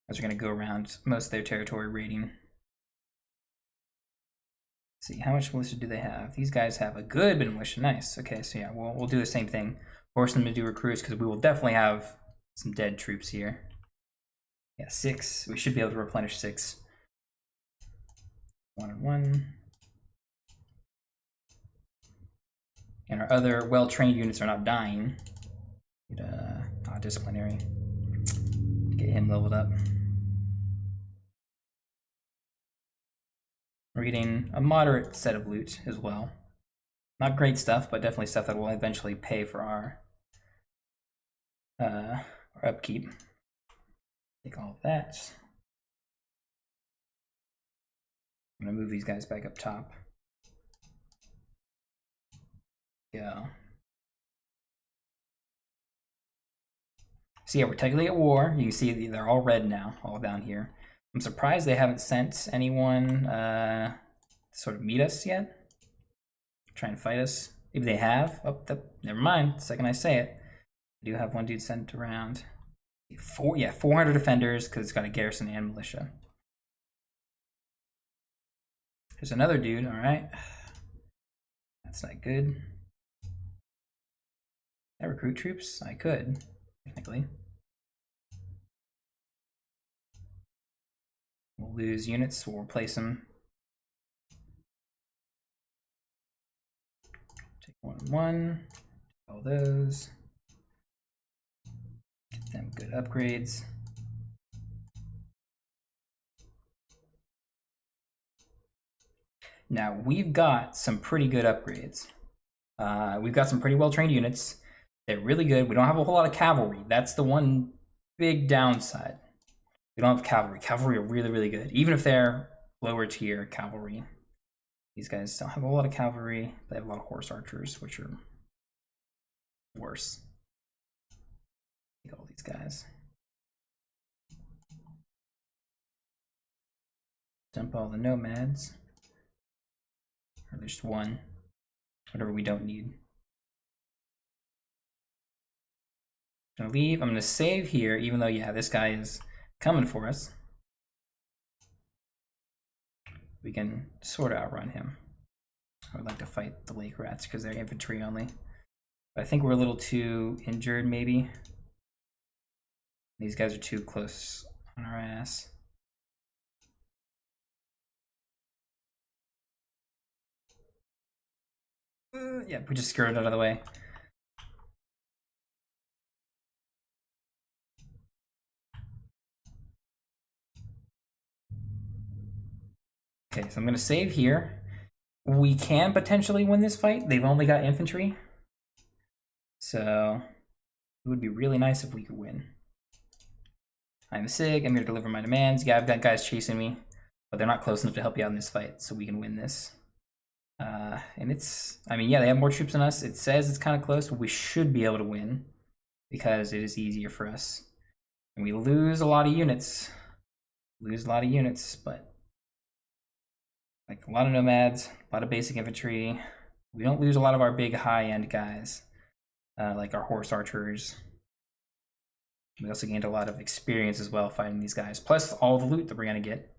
As we're going to go around most of their territory raiding. Let's see, how much militia do they have? These guys have a good bit of militia. Nice. Okay, so yeah, we'll do the same thing. Force them to do recruits because we will definitely have some dead troops here. Yeah, 6. We should be able to replenish 6. 1 and 1. And our other well-trained units are not dying. Disciplinary. Get him leveled up. We're getting a moderate set of loot as well. Not great stuff, but definitely stuff that will eventually pay for our upkeep. Take all of that. I'm gonna move these guys back up top. Go. So yeah, we're technically at war. You can see they're all red now, all down here. I'm surprised they haven't sent anyone to sort of meet us yet. Try and fight us. Maybe they have. Oh, never mind. The second I say it. I do have one dude sent around. 400 defenders because it's got a garrison and militia. There's another dude, all right. That's not good. Can I recruit troops? I could, technically. We'll lose units, we'll replace them. Take 1 and 1, all those. Get them good upgrades. Now, we've got some pretty good upgrades. We've got some pretty well-trained units. They're really good. We don't have a whole lot of cavalry. That's the one big downside. We don't have cavalry. Cavalry are really, really good. Even if they're lower tier cavalry. These guys don't have a lot of cavalry. They have a lot of horse archers, which are worse. Take all these guys. Dump all the nomads. Or there's 1. Whatever we don't need. I'm gonna leave. I'm gonna save here, even though, yeah, this guy is coming for us. We can sort of outrun him. I would like to fight the lake rats because they're infantry only. But I think we're a little too injured, maybe. These guys are too close on our ass. Yeah, we just skirted out of the way. Okay, so I'm gonna save here. We can potentially win this fight. They've only got infantry. So it would be really nice if we could win. I'm sick, I'm here to deliver my demands. Yeah, I've got guys chasing me, but they're not close enough to help you out in this fight, so we can win this. And it's, I mean, yeah, they have more troops than us. It says it's kind of close, but we should be able to win because it is easier for us. And we lose a lot of units. But like a lot of nomads, a lot of basic infantry. We don't lose a lot of our big high-end guys. like our horse archers. We also gained a lot of experience as well fighting these guys, plus all the loot that we're gonna get.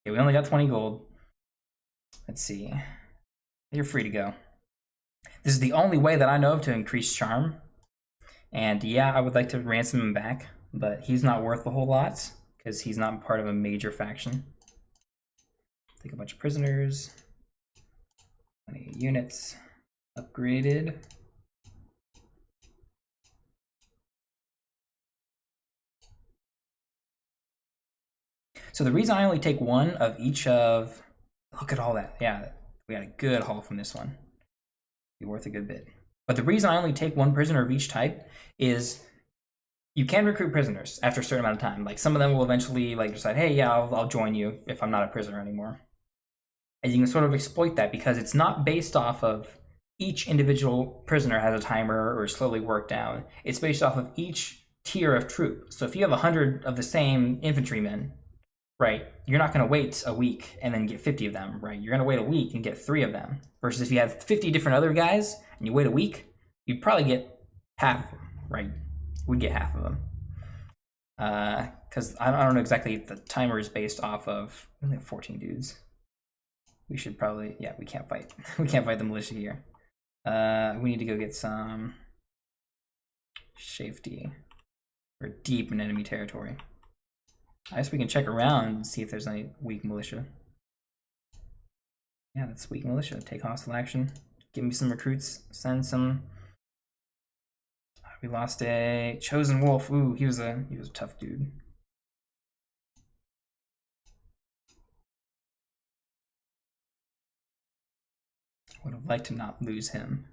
Okay, we only got 20 gold. Let's see. You're free to go. This is the only way that I know of to increase charm. And yeah, I would like to ransom him back, but he's not worth a whole lot because he's not part of a major faction. Take a bunch of prisoners. 20 units. Upgraded. So the reason I only take one of each of... Look at all that. Yeah, we got a good haul from this one. Be worth a good bit. But the reason I only take one prisoner of each type is you can recruit prisoners after a certain amount of time. Like some of them will eventually like decide, hey, yeah, I'll join you if I'm not a prisoner anymore. And you can sort of exploit that because it's not based off of each individual prisoner has a timer or is slowly worked down. It's based off of each tier of troop. So if you have 100 of the same infantrymen, right, you're not going to wait a week and then get 50 of them, right? You're going to wait a week and get 3 of them. Versus if you have 50 different other guys and you wait a week, you'd probably get half of them, right? We'd get half of them. Because I don't know exactly if the timer is based off of... We only have 14 dudes. We should probably... Yeah, we can't fight. We can't fight the militia here. We need to go get some safety. We're deep in enemy territory. I guess we can check around and see if there's any weak militia. Yeah, that's weak militia. Take hostile action. Give me some recruits. Send some. We lost a chosen wolf. Ooh, he was a tough dude. Would have liked to not lose him.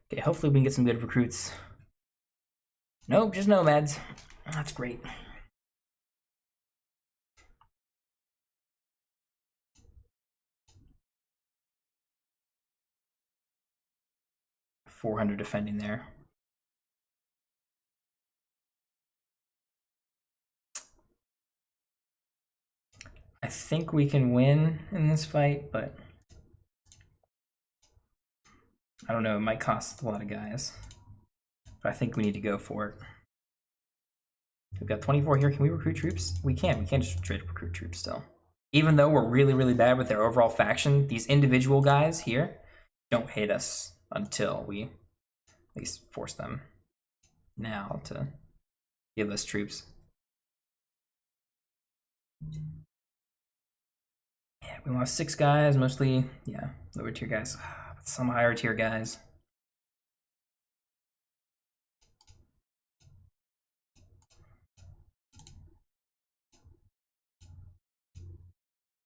Okay, hopefully we can get some good recruits. Nope, just nomads. That's great. $400 defending there. I think we can win in this fight, but I don't know, it might cost a lot of guys. But I think we need to go for it. We've got 24 here. Can we recruit troops? We can. We can't just straight up recruit troops still. Even though we're really, really bad with their overall faction, these individual guys here don't hate us until we at least force them now to give us troops. Yeah, we lost 6 guys, mostly, yeah, lower tier guys. Some higher tier guys.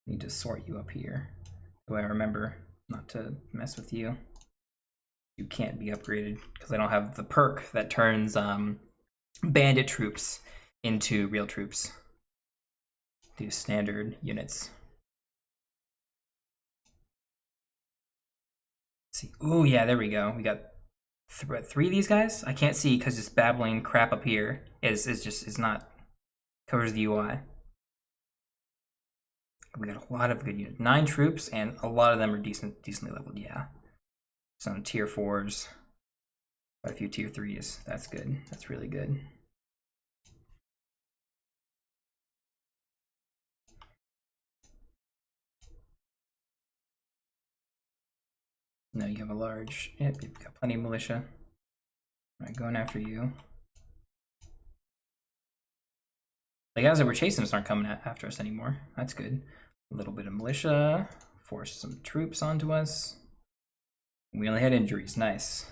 Need to sort you up here. So I remember not to mess with you. You can't be upgraded because I don't have the perk that turns bandit troops into real troops. Do standard units. Let's see. Ooh, yeah, there we go. We got 3 of these guys. I can't see because this babbling crap up here is not covers the UI. We got a lot of good units. 9 troops, and a lot of them are decently leveled. Yeah, some tier 4s, quite a few tier 3s. That's good. That's really good. No, you have a large. Yep, you've got plenty of militia. All right, going after you. The guys that were chasing us aren't coming after us anymore. That's good. A little bit of militia. Force some troops onto us. We only had injuries. Nice.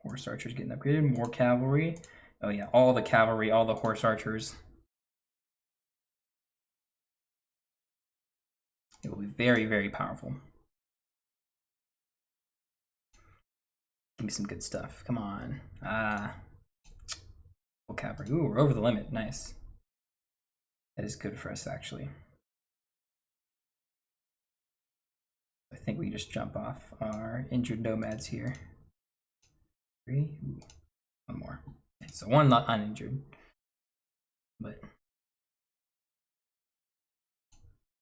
Horse archers getting upgraded. More cavalry. Oh yeah, all the cavalry, all the horse archers. It will be very, very powerful. Give me some good stuff. Come on. Full cavalry. Ooh, we're over the limit. Nice. That is good for us, actually. I think we just jump off our injured nomads here. 3. Ooh, one more. Okay, so one not uninjured. But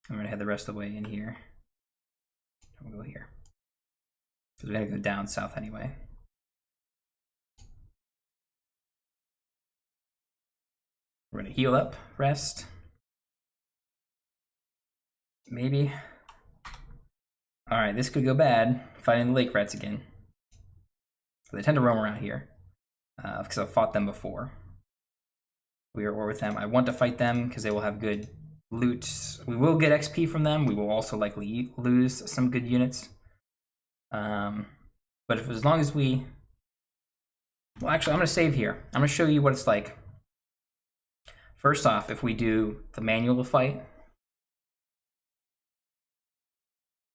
I'm gonna head the rest of the way in here. We'll go here. Because we gotta go down south anyway. We're gonna heal up, rest. Maybe. Alright, this could go bad. Fighting the lake rats again. So they tend to roam around here. Because I've fought them before. We are at war with them. I want to fight them because they will have good loot. We will get XP from them. We will also likely lose some good units. But if as long as we... Well, actually, I'm going to save here. I'm going to show you what it's like. First off, if we do the manual fight,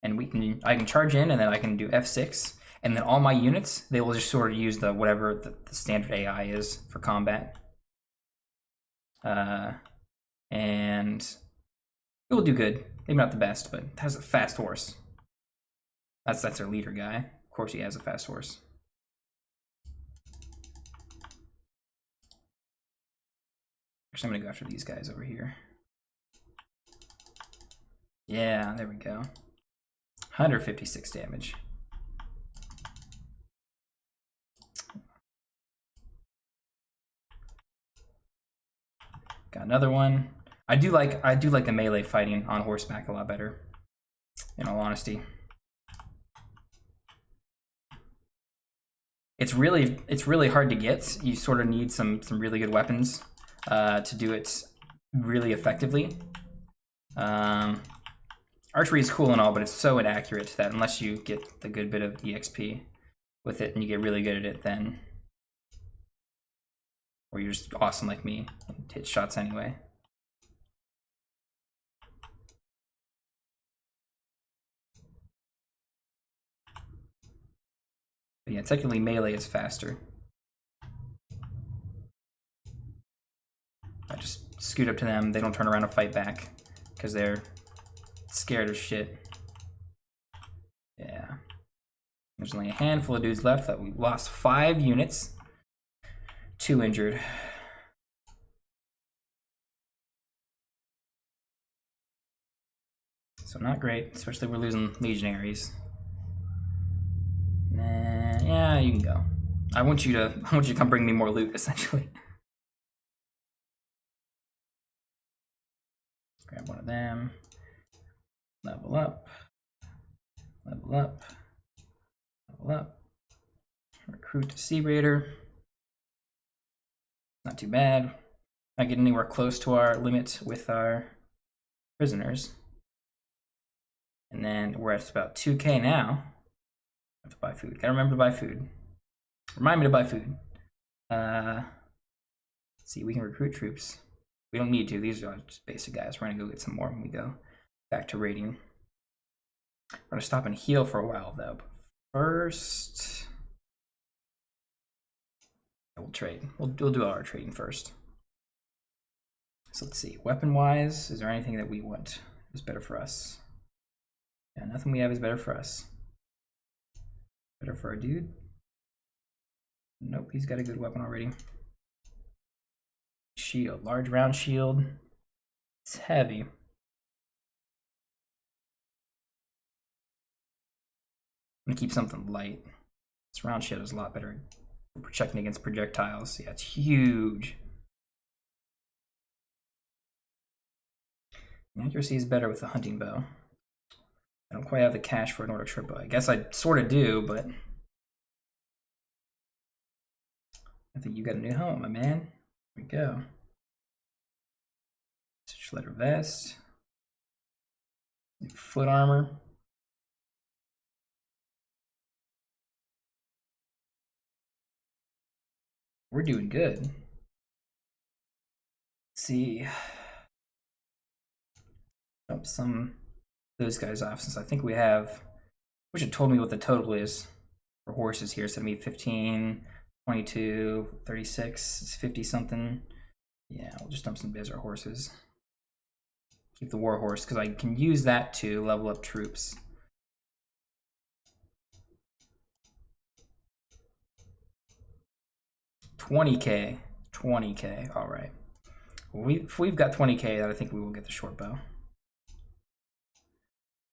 and I can charge in, and then I can do F6, and then all my units, they will just sort of use the whatever the standard AI is for combat. And it will do good. Maybe not the best, but it has a fast horse. That's our leader guy. Of course he has a fast horse. Actually, I'm gonna go after these guys over here. Yeah, there we go. 156 damage. Got another one. I do like the melee fighting on horseback a lot better, in all honesty. It's really hard to get. You sort of need some really good weapons to do it really effectively. Archery is cool and all, but it's so inaccurate that unless you get the good bit of EXP with it and you get really good at it, then, or you're just awesome like me and hit shots anyway. But yeah, technically melee is faster. I just scoot up to them. They don't turn around and fight back because they're scared as shit. Yeah. There's only a handful of dudes left. That we lost 5 units. 2 injured. So not great, especially we're losing legionaries. Nah, yeah, you can go. I want you to come bring me more loot, essentially. Grab one of them. Level up. Level up. Level up. Recruit Sea Raider. Not too bad. Not getting anywhere close to our limit with our prisoners. And then we're at about 2K now. I have to buy food. Gotta remember to buy food. Remind me to buy food. Let's see, we can recruit troops. We don't need to. These are just basic guys. We're gonna go get some more when we go back to raiding. We're gonna stop and heal for a while though. But first, we'll trade. We'll do our trading first. So let's see. Weapon-wise, is there anything that we want is better for us? Yeah, nothing we have is better for us. Better for our dude? Nope, he's got a good weapon already. Shield, large round shield. It's heavy. I'm gonna keep something light. This round shield is a lot better for protecting against projectiles. Yeah, it's huge. Accuracy is better with the hunting bow. I don't quite have the cash for an Nordic short bow. I guess I sort of do, but I think you got a new home, my man. Here we go. Stitch leather vest. Foot armor. We're doing good. Let's see. Dump some of those guys off since I think we have. Wish it told me what the total is for horses here. So it'd be 15, 22, 36, it's 50 something. Yeah, we'll just dump some Bizarre horses. Keep the war horse because I can use that to level up troops. 20k. 20k. All right. If we've got 20k, then I think we will get the short bow.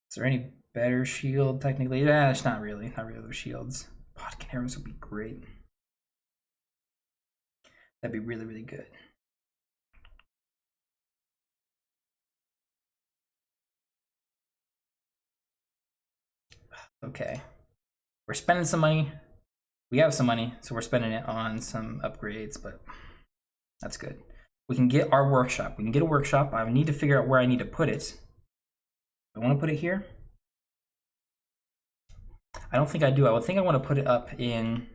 Is there any better shield technically? Yeah, it's not really. Not really those shields. Bodkin arrows would be great. That'd be really, really good. Okay. We're spending some money. We have some money, so we're spending it on some upgrades, but that's good. We can get our workshop. We can get a workshop. I need to figure out where I need to put it. I want to put it here. I don't think I do. I would think I want to put it up in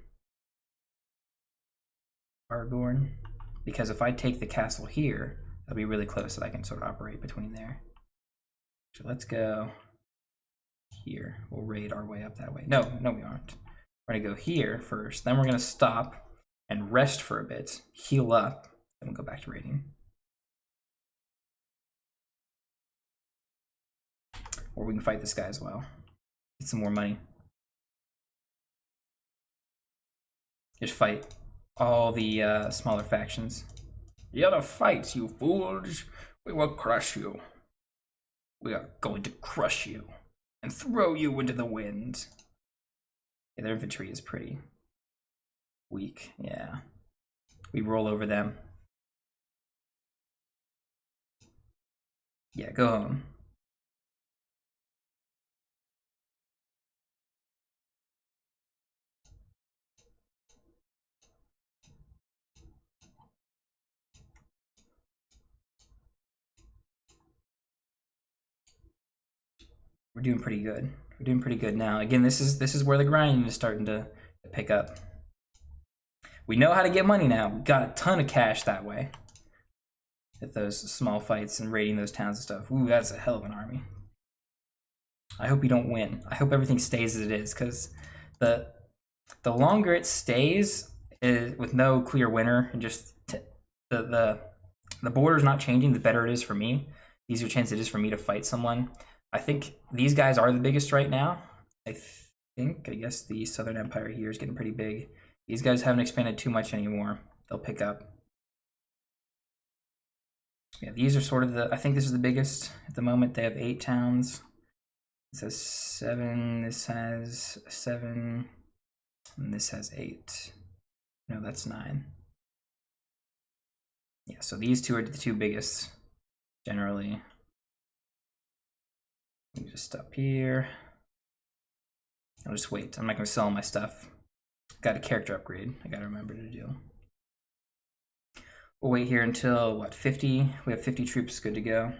Aragorn, because if I take the castle here, that'll be really close that I can sort of operate between there. So let's go here. We'll raid our way up that way. No, we aren't. We're gonna go here first, then we're gonna stop and rest for a bit, heal up, then we'll go back to raiding. Or we can fight this guy as well. Get some more money. Just fight all the smaller factions. The other fights, you fools. We will crush you. We are going to crush you and throw you into the wind. Yeah, their infantry is pretty weak. Yeah. We roll over them. Yeah, go home. We're doing pretty good. We're doing pretty good now. Again, this is where the grinding is starting to pick up. We know how to get money now. We got a ton of cash that way. At those small fights and raiding those towns and stuff. Ooh, that's a hell of an army. I hope we don't win. I hope everything stays as it is, because the longer it stays with no clear winner and just the border's not changing, the better it is for me. The easier chance it is for me to fight someone. I think these guys are the biggest right now. I guess the Southern Empire here is getting pretty big. These guys haven't expanded too much anymore. They'll pick up. Yeah, these are sort of I think this is the biggest at the moment. They have 8 towns. This has 7, this has 7, and this has 8. No, that's 9. Yeah, so these two are the 2 biggest, generally. Let me just stop here. I'll just wait. I'm not going to sell my stuff. Got a character upgrade I got to remember to do. We'll wait here until, what, 50? We have 50 troops good to go.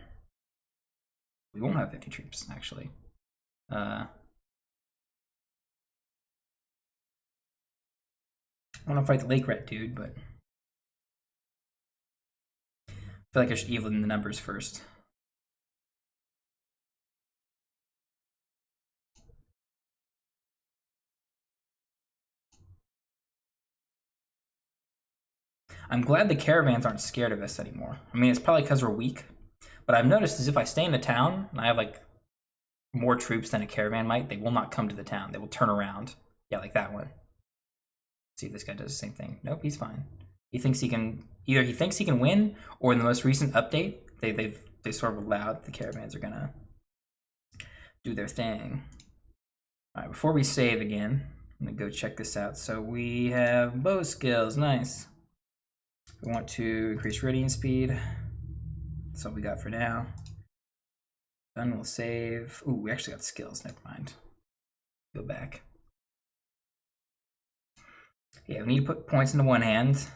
We won't have 50 troops, actually. I want to fight the Lake Rat dude, but I feel like I should even the numbers first. I'm glad the caravans aren't scared of us anymore. I mean, it's probably because we're weak, but I've noticed is if I stay in the town and I have like more troops than a caravan might, they will not come to the town. They will turn around. Yeah, like that one. See if this guy does the same thing. Nope, he's fine. He thinks he can, either he thinks he can win, or in the most recent update, they sort of allowed the caravans are gonna do their thing. All right, before we save again, I'm gonna go check this out. So we have bow skills, nice. We want to increase raiding speed. That's all we got for now. Done, we'll save. Ooh, we actually got skills, never mind. Go back. Yeah, we need to put points into one hand.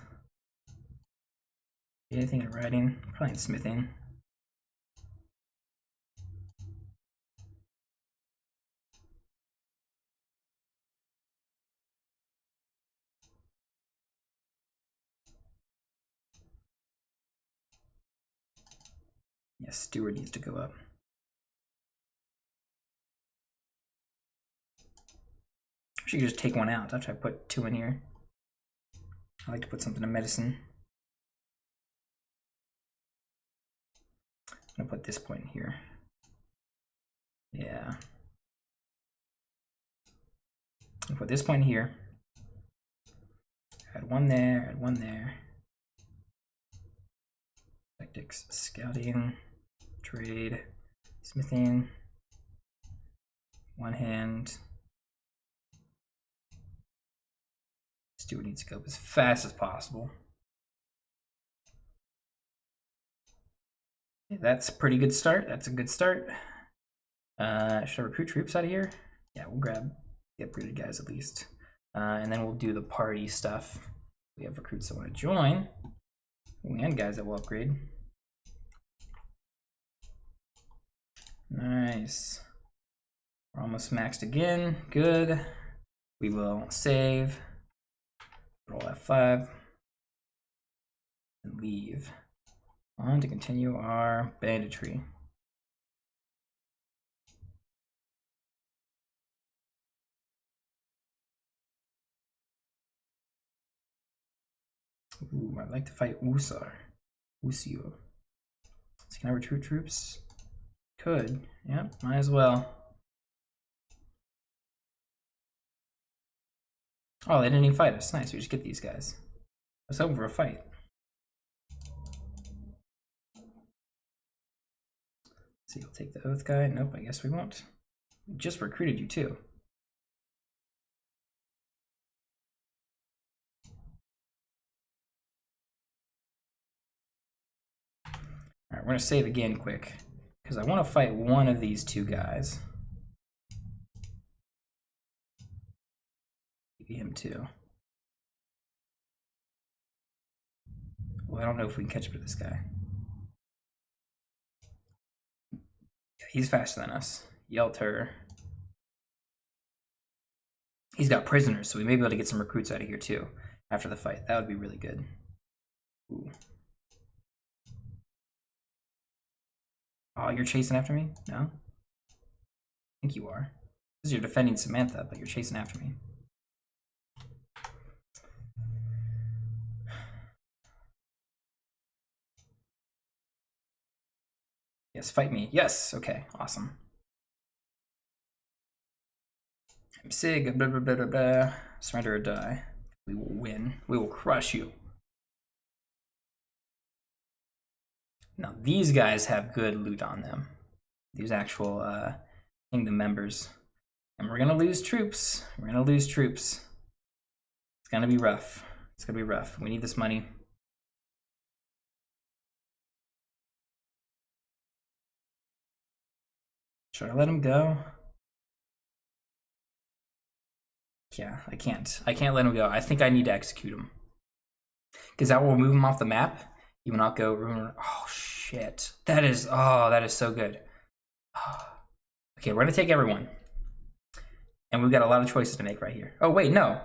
Anything in writing? Probably in smithing. Yes, steward needs to go up. I should just take one out after I put 2 in here. I like to put something in medicine. I'm gonna put this point here. Yeah. I'll put this point here. add one there, add one there. Tactics, scouting, trade, smithing, one hand. Steward needs to go up as fast as possible. Okay, that's a pretty good start. That's a good start. Should I recruit troops out of here? Yeah, we'll grab the upgraded guys at least. And then we'll do the party stuff. We have recruits that want to join. And guys that will upgrade. Nice. We're almost maxed again. Good. We will save. Roll F5. And leave. On to continue our banditry. Ooh, I'd like to fight Usar. Usio. So can I recruit troops? Could. Yep, might as well. Oh, they didn't even fight us. Nice, we just get these guys. I was hoping for a fight. Let's see, we'll take the oath guy. Nope, I guess we won't. We just recruited you too. All right, we're gonna save again quick because I want to fight one of these two guys. Maybe him too. Well, I don't know if we can catch up to this guy. Yeah, he's faster than us. Yelter. He's got prisoners, so we may be able to get some recruits out of here too after the fight. That would be really good. Ooh. Oh, you're chasing after me? No? I think you are. Because you're defending Samantha, but you're chasing after me. Yes, fight me. Yes, okay, awesome. I'm Sig, blah, blah, blah, blah, blah. Surrender or die. We will win. We will crush you. Now, these guys have good loot on them. These actual kingdom members. And we're gonna lose troops. We're gonna lose troops. It's gonna be rough. It's gonna be rough. We need this money. Should I let him go? Yeah, I can't. I can't let him go. I think I need to execute him. Because that will move him off the map. He will not go. Oh, shit. That is so good. Okay, we're going to take everyone. And we've got a lot of choices to make right here. Oh, wait, no.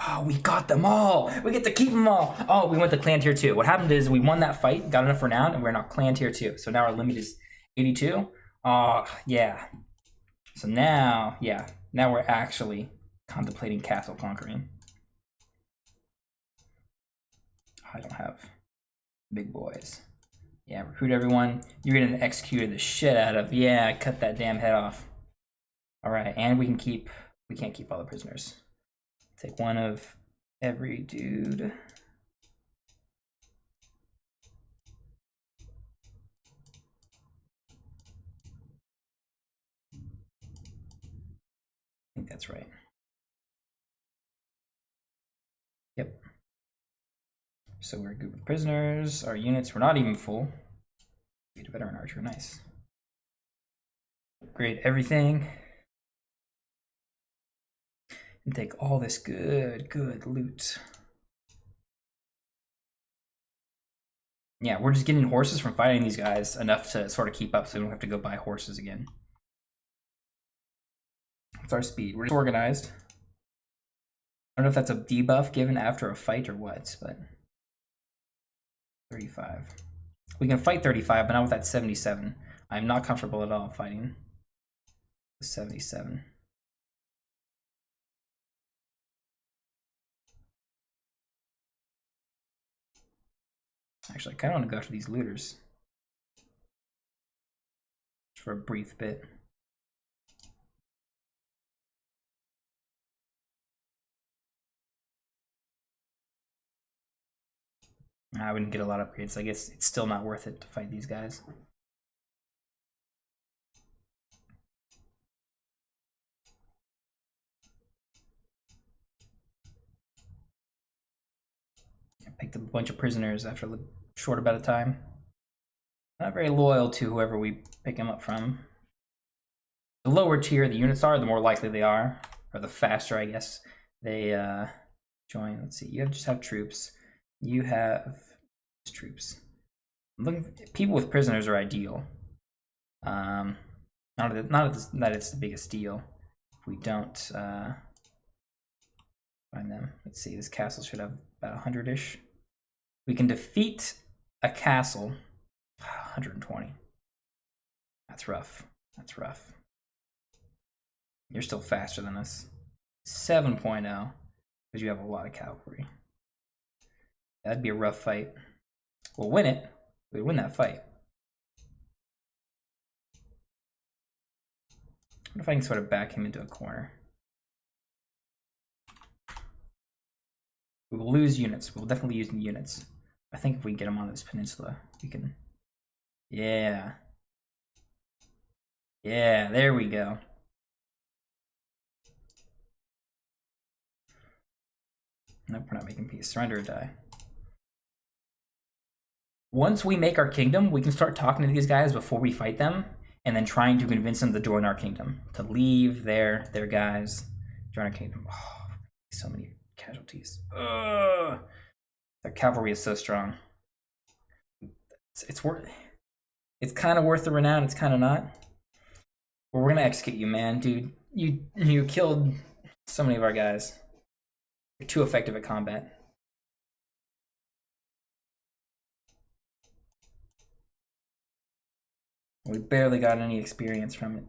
Oh, we got them all. We get to keep them all. Oh, we went to clan tier 2. What happened is we won that fight, got enough renown, and we're now clan tier 2. So now our limit is 82. Oh, yeah. So now, yeah. Now we're actually contemplating castle conquering. I don't have big boys. Yeah, recruit everyone. You're getting executed the shit out of. Yeah, cut that damn head off. All right, and we can't keep all the prisoners. Take one of every dude. I think that's right. Yep. So we're good with prisoners. Our units were not even full. We get a veteran archer, nice. Upgrade everything. And take all this good loot. Yeah, we're just getting horses from fighting these guys enough to sort of keep up so we don't have to go buy horses again. What's our speed? We're just organized. I don't know if that's a debuff given after a fight or what, but 35. We can fight 35, but not with that 77. I'm not comfortable at all fighting the 77. Actually, I kind of want to go after these looters for a brief bit. I wouldn't get a lot of upgrades. I guess it's still not worth it to fight these guys. I picked up a bunch of prisoners after a short amount of time. Not very loyal to whoever we pick them up from. The lower tier the units are, the more likely they are, or the faster, I guess, they join. Let's see, you just have troops. You have troops. I'm looking for, people with prisoners are ideal. Not that it's the biggest deal. If we don't find them, let's see, this castle should have about 100-ish. We can defeat a castle. 120. That's rough. That's rough. You're still faster than us. 7.0, because you have a lot of cavalry. That'd be a rough fight. We'll win it. We win that fight. What if I can sort of back him into a corner? We will lose units. We'll definitely use units. I think if we get him on this peninsula, we can... Yeah. Yeah, there we go. Nope, we're not making peace. Surrender or die. Once we make our kingdom, we can start talking to these guys before we fight them, and then trying to convince them to join our kingdom, to leave their guys, join our kingdom. Oh, so many casualties. Ugh. Their cavalry is so strong. It's worth. It's kind of worth the renown. It's kind of not. But we're gonna execute you, man, dude. You killed so many of our guys. You're too effective at combat. We barely got any experience from it.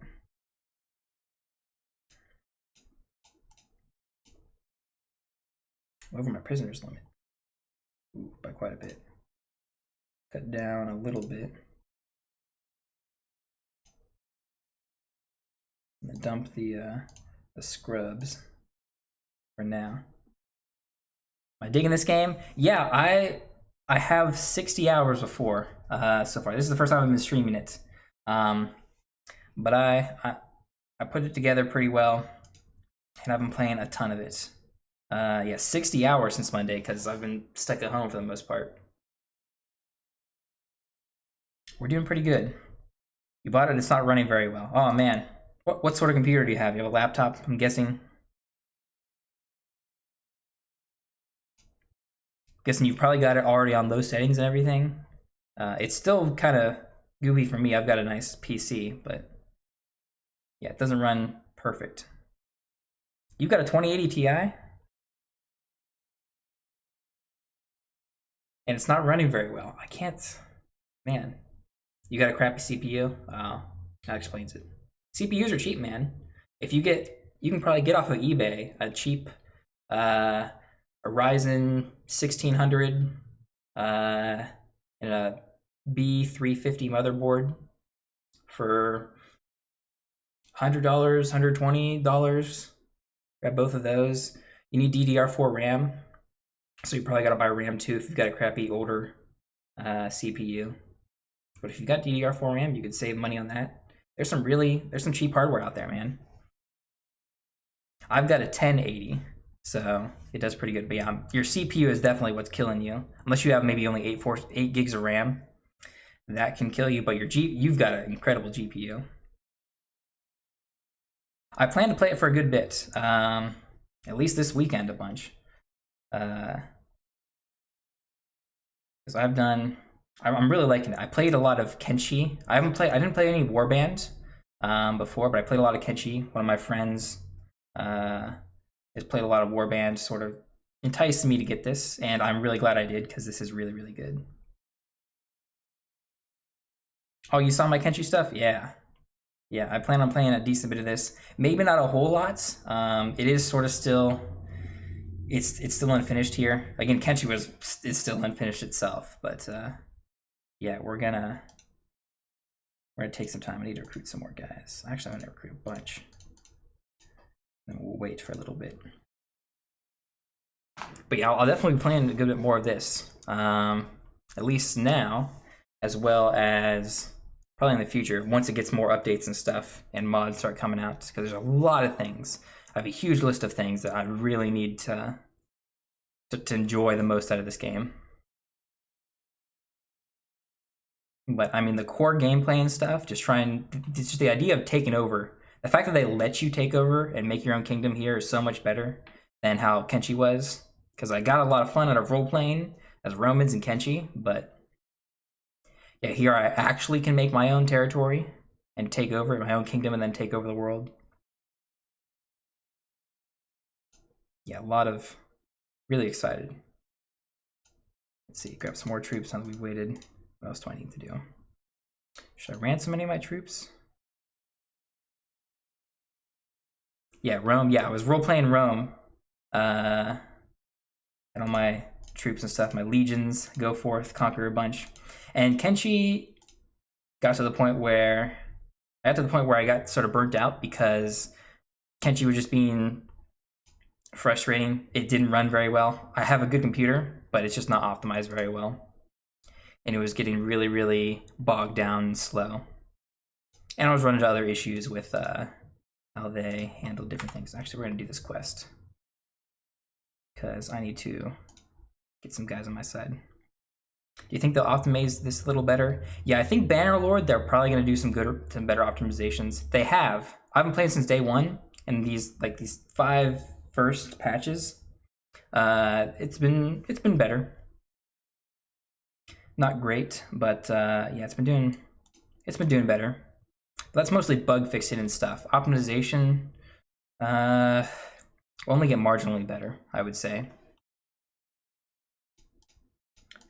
Over my prisoners limit. Ooh, by quite a bit. Cut down a little bit. I'm gonna dump the scrubs for now. Am I digging this game? Yeah, I have 60 hours before so far. This is the first time I've been streaming it. But I put it together pretty well, and I've been playing a ton of it. Yeah, 60 hours since Monday, because I've been stuck at home for the most part. We're doing pretty good. You bought it, it's not running very well. Oh man, what sort of computer do you have? You have a laptop, I'm guessing? Guessing you've probably got it already on low settings and everything. It's still kind of gooey for me. I've got a nice PC, but yeah, it doesn't run perfect. You've got a 2080 Ti? And it's not running very well. I can't, man. You got a crappy CPU? Oh, that explains it. CPUs are cheap, man. If you can probably get off of eBay a cheap a Ryzen 1600 and a B350 motherboard for $100, $120. Grab both of those. You need DDR4 RAM, so you probably got to buy RAM too if you've got a crappy older CPU. But if you've got DDR4 RAM, you could save money on that. There's some cheap hardware out there, man. I've got a 1080, so it does pretty good. But yeah, your CPU is definitely what's killing you. Unless you have maybe only 8 gigs of RAM, that can kill you. But you've got an incredible GPU. I plan to play it for a good bit, at least this weekend a bunch. Because I'm really liking it. I played a lot of Kenshi. I didn't play any Warband before, but I played a lot of Kenshi. One of my friends has played a lot of Warband, sort of enticed me to get this, and I'm really glad I did, because this is really, really good. Oh, you saw my Kenshi stuff? Yeah. Yeah, I plan on playing a decent bit of this. Maybe not a whole lot. It is sort of still... It's still unfinished here. Again, Kenshi is still unfinished itself, but yeah, we're gonna take some time. I need to recruit some more guys. Actually, I'm gonna recruit a bunch. Then we'll wait for a little bit. But yeah, I'll definitely be playing a good bit more of this. At least now, as well as probably in the future, once it gets more updates and stuff and mods start coming out, because there's a lot of things. I have a huge list of things that I really need to enjoy the most out of this game. But I mean, the core gameplay and stuff, it's just the idea of taking over. The fact that they let you take over and make your own kingdom here is so much better than how Kenshi was. Because I got a lot of fun out of role playing as Romans and Kenshi, but yeah, here I actually can make my own territory and take over my own kingdom and then take over the world. Yeah, a lot of really excited. Let's see, grab some more troops now that we've waited. What else do I need to do? Should I ransom any of my troops? Yeah, Rome. Yeah, I was role-playing Rome. And all my troops and stuff, my legions, go forth, conquer a bunch. And Kenshi got to the point where I got sort of burnt out because Kenshi was just being frustrating. It didn't run very well. I have a good computer, but it's just not optimized very well. And it was getting really, really bogged down and slow. And I was running into other issues with how they handle different things. Actually, we're going to do this quest because I need to get some guys on my side. Do you think they'll optimize this a little better? Yeah, I think Bannerlord, they're probably going to do some better optimizations. They have. I haven't played since day one, and these 5 first patches, it's been better. Not great, but yeah, it's been doing better. But that's mostly bug fixing and stuff. Optimization, will only get marginally better, I would say.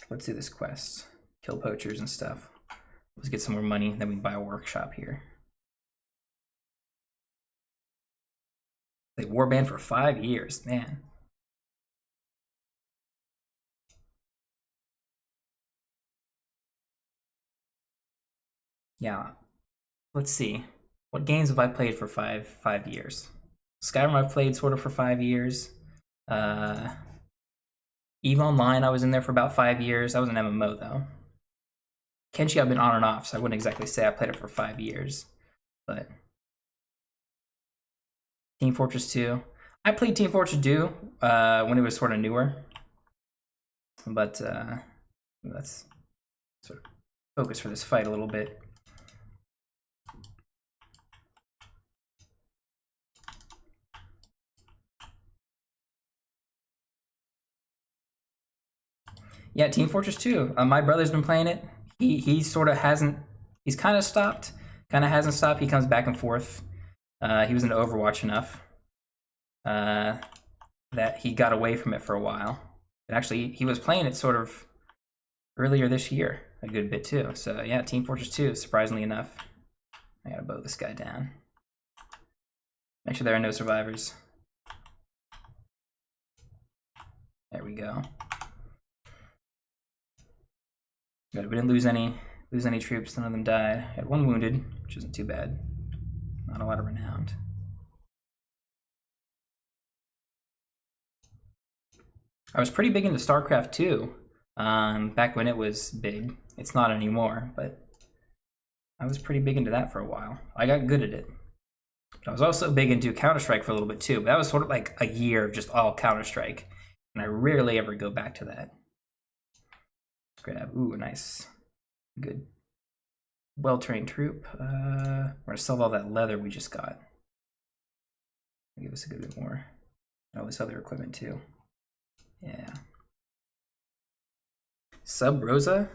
Let's do this quest. Kill poachers and stuff. Let's get some more money, then we can buy a workshop here. They warband for 5 years, man. Yeah, let's see. What games have I played for five years? Skyrim I've played sort of for 5 years. EVE Online I was in there for about 5 years. That was an MMO though. Kenshi I've been on and off, so I wouldn't exactly say I played it for 5 years. But Team Fortress 2. I played Team Fortress 2 when it was sort of newer. But let's sort of focus for this fight a little bit. Yeah, Team Fortress 2. My brother's been playing it. He sort of hasn't. He's kind of stopped. Kind of hasn't stopped. He comes back and forth. He was into Overwatch enough that he got away from it for a while. And actually, he was playing it sort of earlier this year a good bit too. So yeah, Team Fortress 2, surprisingly enough. I gotta bow this guy down. Make sure there are no survivors. There we go. Good, we didn't lose any troops, none of them died. I had 1 wounded, which isn't too bad. Not a lot of renowned. I was pretty big into StarCraft 2, back when it was big. It's not anymore, but I was pretty big into that for a while. I got good at it. But I was also big into Counter-Strike for a little bit too, but that was sort of like a year of just all Counter-Strike, and I rarely ever go back to that. Grab, ooh, nice, good, well-trained troop. We're gonna sell all that leather we just got. Give us a good bit more. And all this other equipment too. Yeah. Sub Rosa?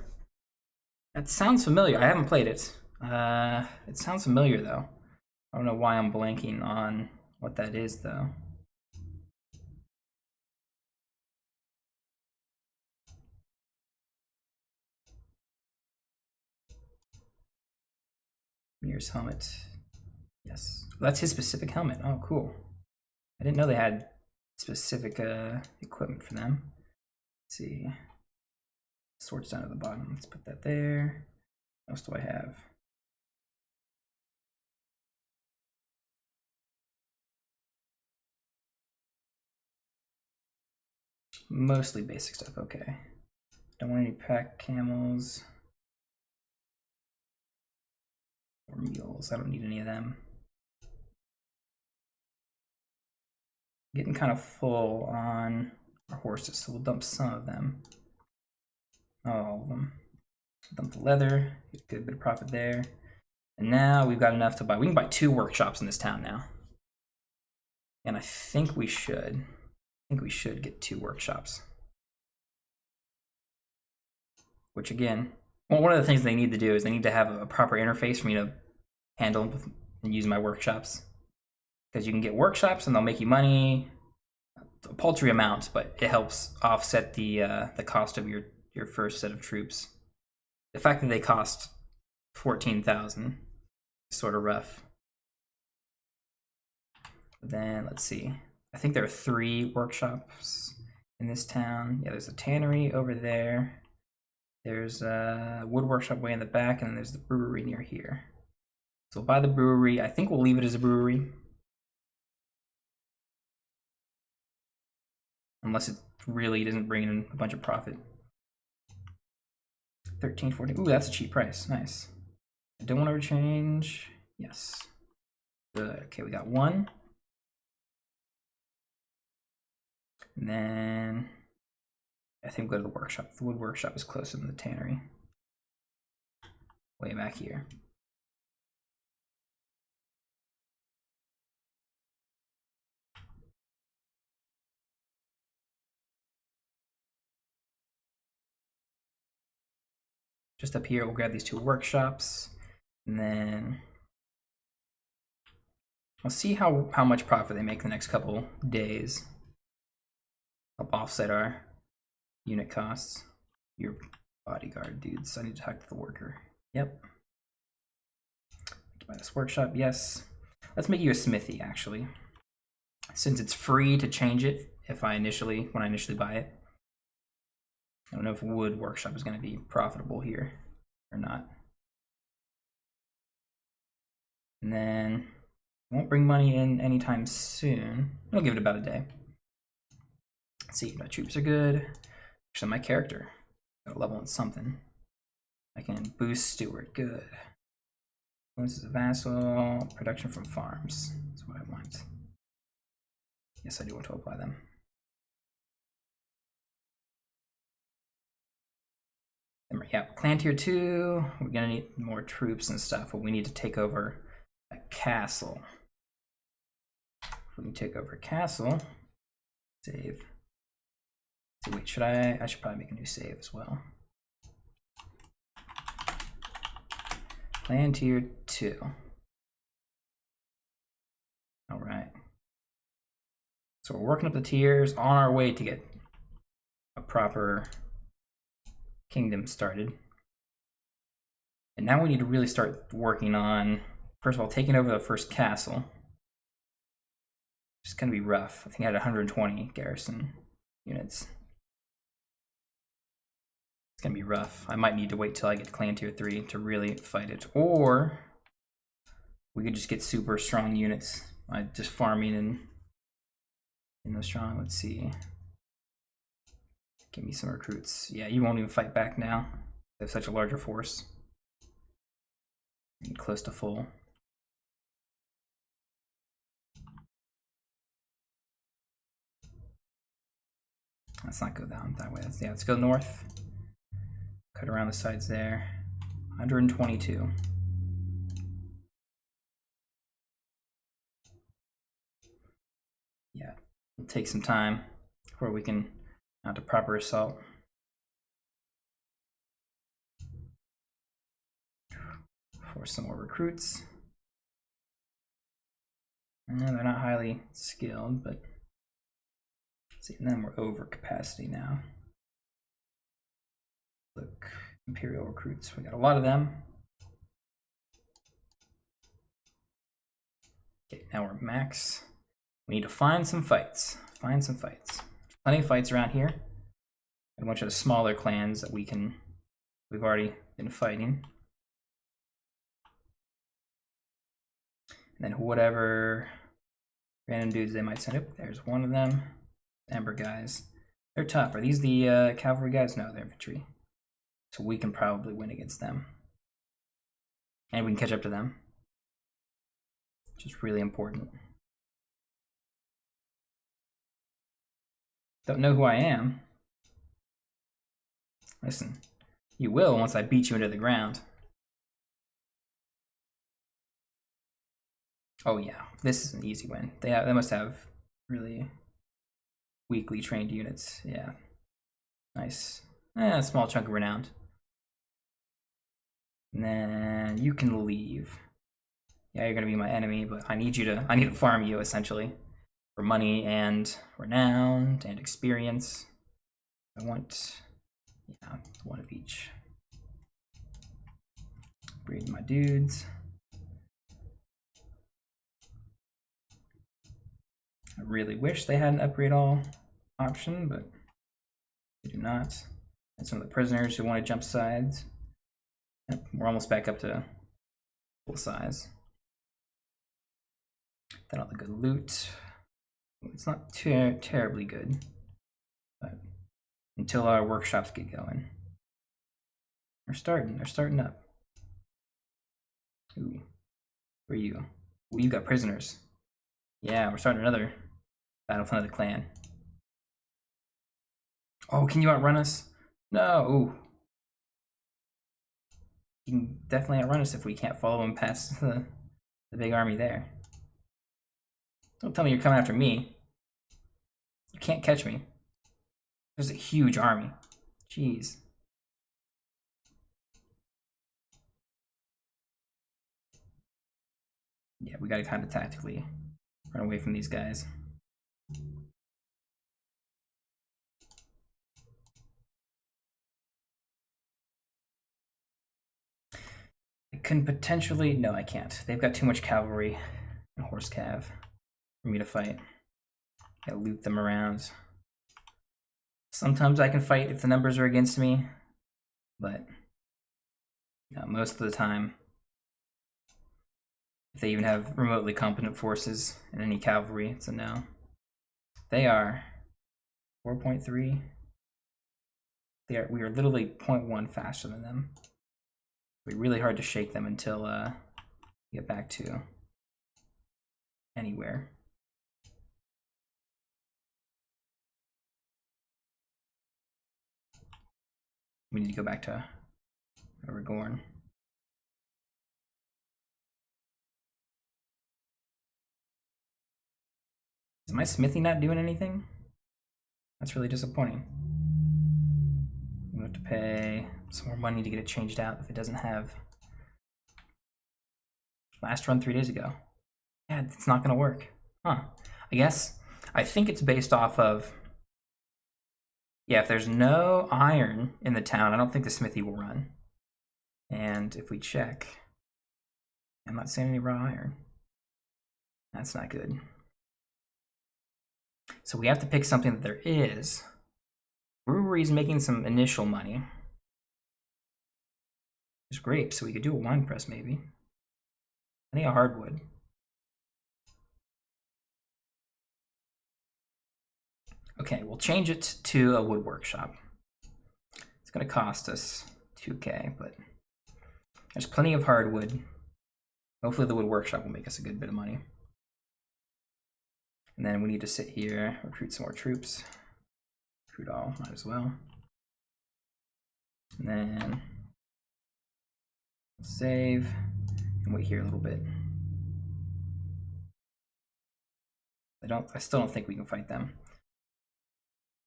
That sounds familiar. I haven't played it. It sounds familiar though. I don't know why I'm blanking on what that is though. Mirror's helmet. Yes. That's his specific helmet. Oh, cool. I didn't know they had specific equipment for them. Let's see. Swords down at the bottom. Let's put that there. What else do I have? mostly basic stuff. Okay. Don't want any pack camels or mules. I don't need any of them. Getting kind of full on our horses, so we'll dump some of them. Not all of them. Dump the leather, get a good bit of profit there. And now we've got enough to buy. We can buy 2 workshops in this town now. And I think we should. Get 2 workshops. Which again, well, one of the things they need to do is they need to have a proper interface for me to handle and use my workshops. Because you can get workshops and they'll make you money, a paltry amount, but it helps offset the cost of your first set of troops. The fact that they cost 14,000 is sort of rough. But then let's see. I think there are 3 workshops in this town. Yeah, there's a tannery over there. There's a wood workshop way in the back, and then there's the brewery near here. So we'll buy the brewery. I think we'll leave it as a brewery. Unless it really doesn't bring in a bunch of profit. 13.40. Ooh, that's a cheap price. Nice. I don't want to change. Yes. Good. Okay, we got 1. And then I think we'll go to the workshop. The wood workshop is closer than the tannery. Way back here. Just up here, we'll grab these 2 workshops, and then we'll see how much profit they make the next couple days. Help offset our unit costs. Your bodyguard dudes. I need to talk to the worker. Yep. Buy this workshop. Yes. Let's make you a smithy, actually, since it's free to change it when I initially buy it. I don't know if wood workshop is going to be profitable here or not. And then won't bring money in anytime soon. I'll give it about a day. Let's see, my troops are good. Actually, my character got a level in something. I can boost steward. Good. This is a vassal. Production from farms. That's what I want. Yes, I do want to apply them. Yeah, clan tier 2, we're gonna need more troops and stuff, but we need to take over a castle. If we can take over a castle, save. So wait, I should probably make a new save as well. Clan tier 2. All right. So we're working up the tiers on our way to get a proper kingdom started. And now we need to really start working on, first of all, taking over the first castle. It's gonna be rough. I think I had 120 garrison units. It's gonna be rough. I might need to wait till I get to clan tier 3 to really fight it. Or we could just get super strong units by just farming in those strong. Let's see. Give me some recruits. Yeah, you won't even fight back now. They have such a larger force. Close to full. Let's not go down that way. Yeah, let's go north. Cut around the sides there. 122. Yeah, it'll take some time before we can mount a proper assault. Force some more recruits. And they're not highly skilled, but see, and then we're over capacity now. Look, Imperial recruits, we got a lot of them. Okay, now we're max. We need to find some fights. Find some fights. There's plenty of fights around here. And a bunch of the smaller clans that we've already been fighting. And then whatever random dudes they might send up. There's one of them. Amber guys. They're tough. Are these the cavalry guys? No, they're infantry. So we can probably win against them. And we can catch up to them, which is really important. Don't know who I am. Listen, you will once I beat you into the ground. Oh yeah, this is an easy win. They must have really weakly trained units. Yeah, nice. A small chunk of renowned. And then you can leave. Yeah, you're gonna be my enemy, but I need to farm you essentially for money and renown and experience. I want, yeah, one of each. Breed my dudes. I really wish they had an upgrade all option, but they do not. And some of the prisoners who want to jump sides. Yep, we're almost back up to full size. Then all the good loot. It's not too terribly good, but until our workshops get going. They're starting up. Ooh, where are you? Ooh, you got prisoners. Yeah, we're starting another battle with another clan. Oh, can you outrun us? No. Ooh. You can definitely outrun us if we can't follow him past the big army there. Don't tell me you're coming after me. You can't catch me. There's a huge army. Jeez. Yeah, we gotta kind of tactically run away from these guys. I can potentially, no, I can't. They've got too much cavalry and horse cav for me to fight. Gotta loot them around. Sometimes I can fight if the numbers are against me, but most of the time, if they even have remotely competent forces and any cavalry, it's a no. They are 4.3. We are literally 0.1 faster than them. It'll be really hard to shake them until we get back to anywhere. We need to go back to where we're going. Is my smithy not doing anything? That's really disappointing. I'm gonna have to pay some more money to get it changed out if it doesn't have. Last run 3 days ago. Yeah, it's not gonna work. Huh. I think it's based off of, yeah, if there's no iron in the town, I don't think the smithy will run. And if we check, I'm not seeing any raw iron. That's not good. So we have to pick something that there is. Brewery's making some initial money. There's grapes, so we could do a wine press maybe. I need a hardwood. Okay, we'll change it to a wood workshop. It's gonna cost us 2K, but there's plenty of hardwood. Hopefully the wood workshop will make us a good bit of money. And then we need to sit here, recruit some more troops. Recruit all, might as well. And then save and wait here a little bit. I still don't think we can fight them.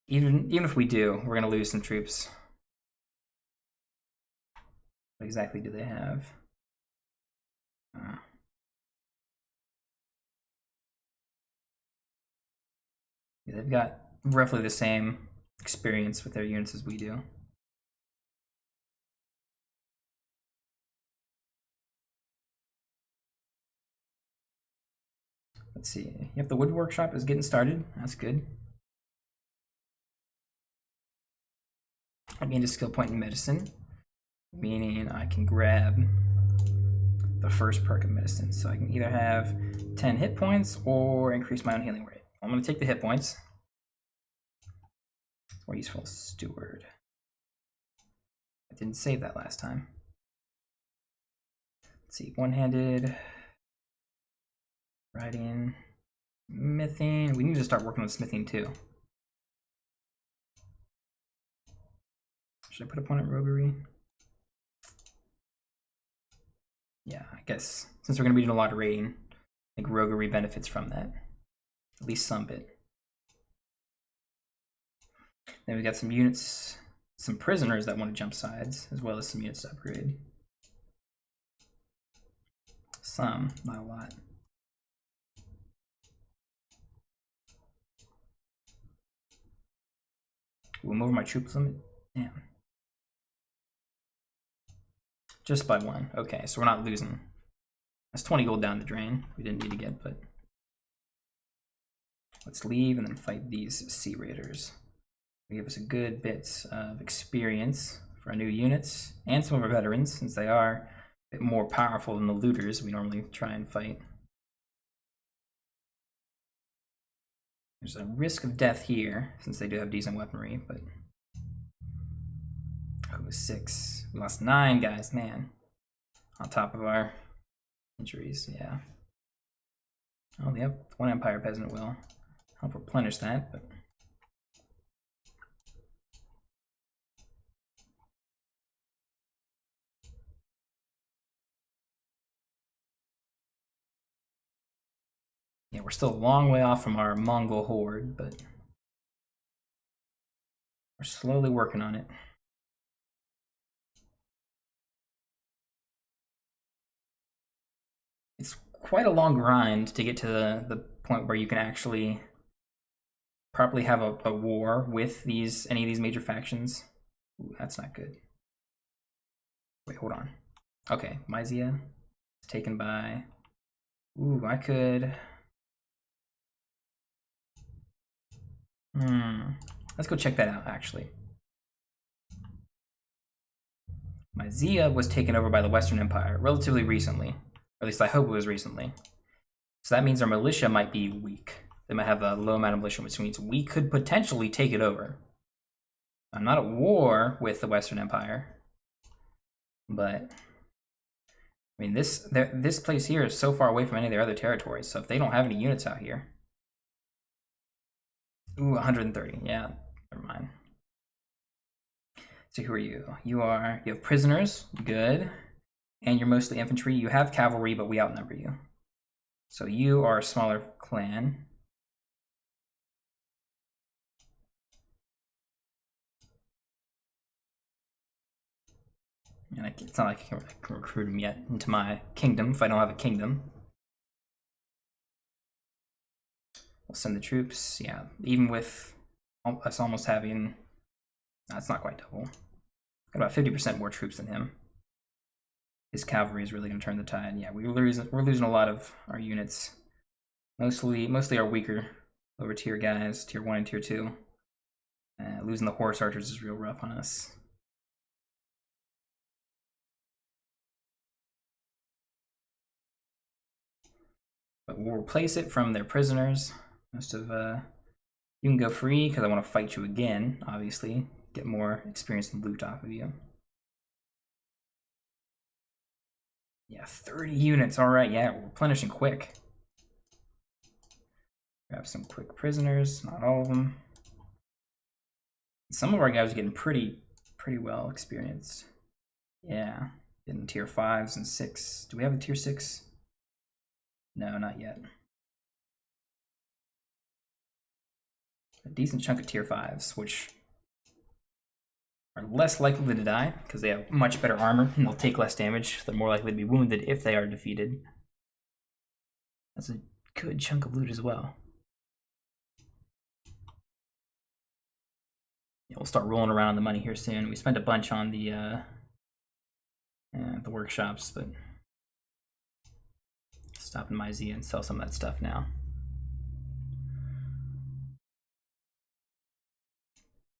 Even if we do, we're gonna lose some troops. What exactly do they have? Yeah, they've got roughly the same experience with their units as we do. Let's see. Yep, the wood workshop is getting started. That's good. I gained a skill point in medicine, meaning I can grab the first perk of medicine. So I can either have 10 hit points or increase my own healing rate. I'm going to take the hit points. More useful steward. I didn't save that last time. Let's see, one-handed, writing, smithing. We need to start working on smithing too. Should I put a point at roguery? Yeah, I guess since we're going to be doing a lot of raiding, I think roguery benefits from that. At least some bit. Then we got some units, some prisoners that want to jump sides, as well as some units to upgrade. Some, not a lot. Ooh, I'm over my troop limit. Damn. Just by one. Okay, so we're not losing. That's 20 gold down the drain. We didn't need to get, but let's leave and then fight these Sea Raiders. They give us a good bit of experience for our new units and some of our veterans, since they are a bit more powerful than the looters we normally try and fight. There's a risk of death here, since they do have decent weaponry, but oh, 6. We lost 9 guys, man. On top of our injuries, yeah. Oh, they have 1 Empire Peasant will help replenish that, but yeah, we're still a long way off from our Mongol horde, but we're slowly working on it. It's quite a long grind to get to the point where you can actually properly have a war with any of these major factions. Ooh, that's not good. Wait, hold on. Okay, Mysia is taken by... Ooh, I could... Let's go check that out, actually. Mysia was taken over by the Western Empire relatively recently. Or at least I hope it was recently. So that means our militia might be weak. They might have a low amount of militia, which means we could potentially take it over. I'm not at war with the Western Empire, but I mean this place here is so far away from any of their other territories. So if they don't have any units out here, ooh, 130. Yeah, never mind. So who are you? You have prisoners, good, and you're mostly infantry. You have cavalry, but we outnumber you. So you are a smaller clan. And it's not like I can recruit him yet into my kingdom if I don't have a kingdom. We'll send the troops, yeah, even with us almost having, no, it's not quite double. Got about 50% more troops than him. His cavalry is really going to turn the tide. Yeah, we're losing a lot of our units. Mostly our weaker, lower tier guys, tier 1 and tier 2. Losing the horse archers is real rough on us. But we'll replace it from their prisoners. Most of you can go free because I want to fight you again, obviously. Get more experience and loot off of you. Yeah, 30 units. All right, yeah, we're replenishing quick. Grab some quick prisoners, not all of them. Some of our guys are getting pretty well experienced. Yeah, getting tier 5s and 6. Do we have a tier 6? No, not yet. A decent chunk of tier 5s, which are less likely to die because they have much better armor and they'll take less damage. They're more likely to be wounded if they are defeated. That's a good chunk of loot as well. Yeah, we'll start rolling around the money here soon. We spent a bunch on the workshops, but stop in Mysia and sell some of that stuff now.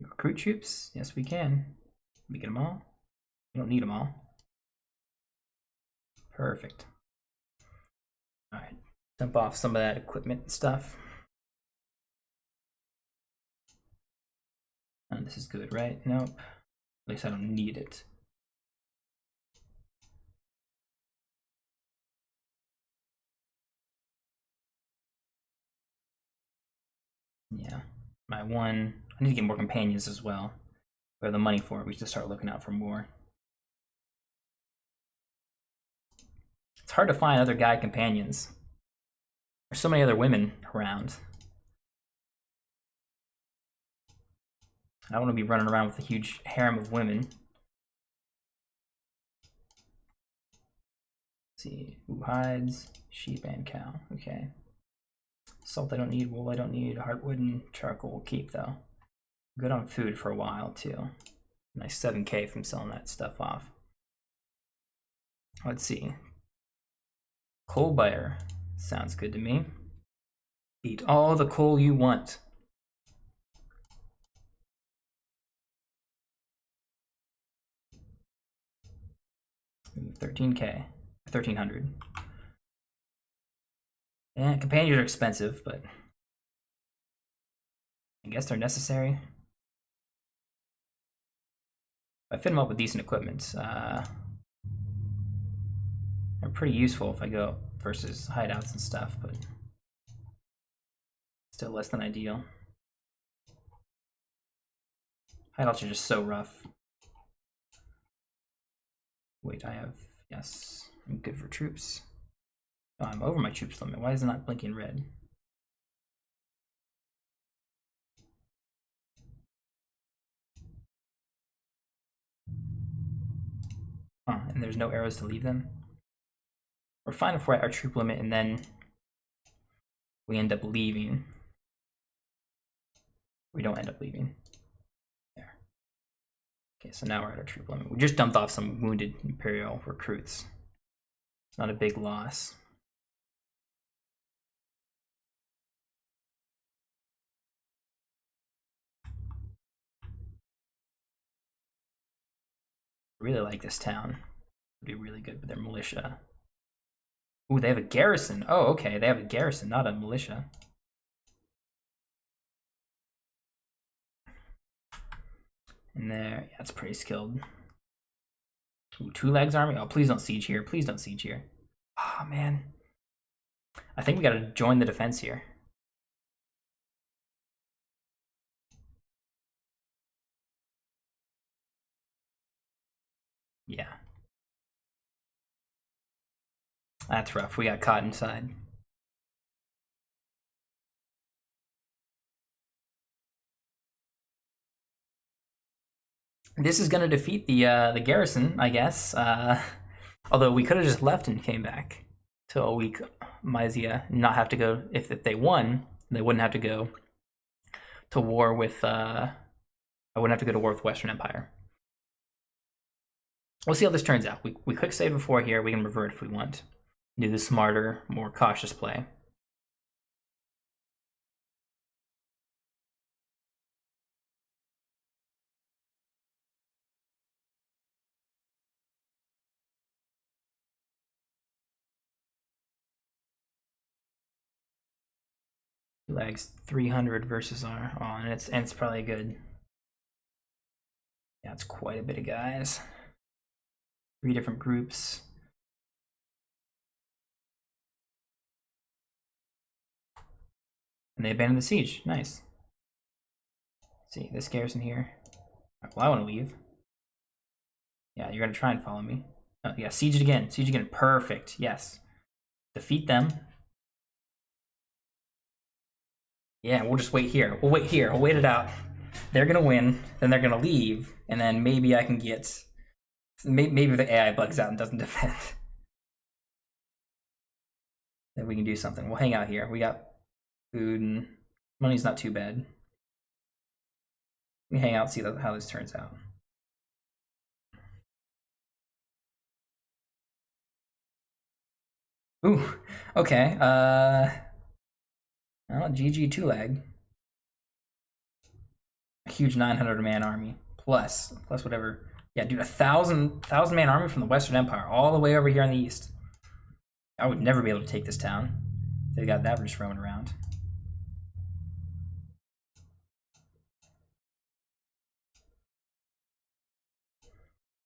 Recruit troops? Yes, we can. Can we get them all? We don't need them all. Perfect. All right, dump off some of that equipment and stuff. 1. This is good, right? Nope. At least I don't need it. Yeah, my 1. I need to get more companions as well. We have the money for it. We should start looking out for more. It's hard to find other guy companions. There's so many other women around. I don't want to be running around with a huge harem of women. Let's see, who hides? Sheep and cow. Okay. Salt I don't need, wool I don't need, heartwood and charcoal will keep though. Good on food for a while too. Nice 7K from selling that stuff off. Let's see. Coal buyer. Sounds good to me. Eat all the coal you want. Ooh, 13K. 1300. And companions are expensive, but I guess they're necessary. I fit them up with decent equipment. They're pretty useful if I go versus hideouts and stuff, but still less than ideal. Hideouts are just so rough. Wait, I have, yes, I'm good for troops. Oh, I'm over my troops limit. Why is it not blinking red? Oh, and there's no arrows to leave them. We're fine if we're at our troop limit and then we end up leaving. We don't end up leaving. There. Okay, so now we're at our troop limit. We just dumped off some wounded Imperial recruits. It's not a big loss. I really like this town. Would be really good with their militia. Ooh, they have a garrison. Oh, okay, they have a garrison, not a militia. And there, yeah, it's pretty skilled. Ooh, 2 legs army. Oh, please don't siege here. Please don't siege here. Oh, man. I think we gotta join the defense here. Yeah. That's rough. We got caught inside. This is gonna defeat the garrison, I guess. Although we could have just left and came back to a weak Mysia, not have to go. If they won, they wouldn't have to go to war with. I wouldn't have to go to war with Western Empire. We'll see how this turns out. We quick save before here. We can revert if we want. Do the smarter, more cautious play. Lags 300 versus our on, and it's probably good. Yeah, it's quite a bit of guys. 3 different groups. And they abandoned the siege. Nice. Let's see, this garrison here. Well, I want to leave. Yeah, you're gonna try and follow me. Oh, yeah, siege it again. Siege again. Perfect. Yes. Defeat them. Yeah, we'll just wait here. We'll wait here. We'll wait it out. They're gonna win, then they're gonna leave, and then maybe I can get. Maybe the AI bugs out and doesn't defend. Then we can do something. We'll hang out here. We got food and money's not too bad. We hang out, see how this turns out. Ooh, okay. GG 2lag. A huge 900-man army plus whatever. Yeah, dude, 1,000-man army from the Western Empire all the way over here in the east. I would never be able to take this town. They got that just roaming around.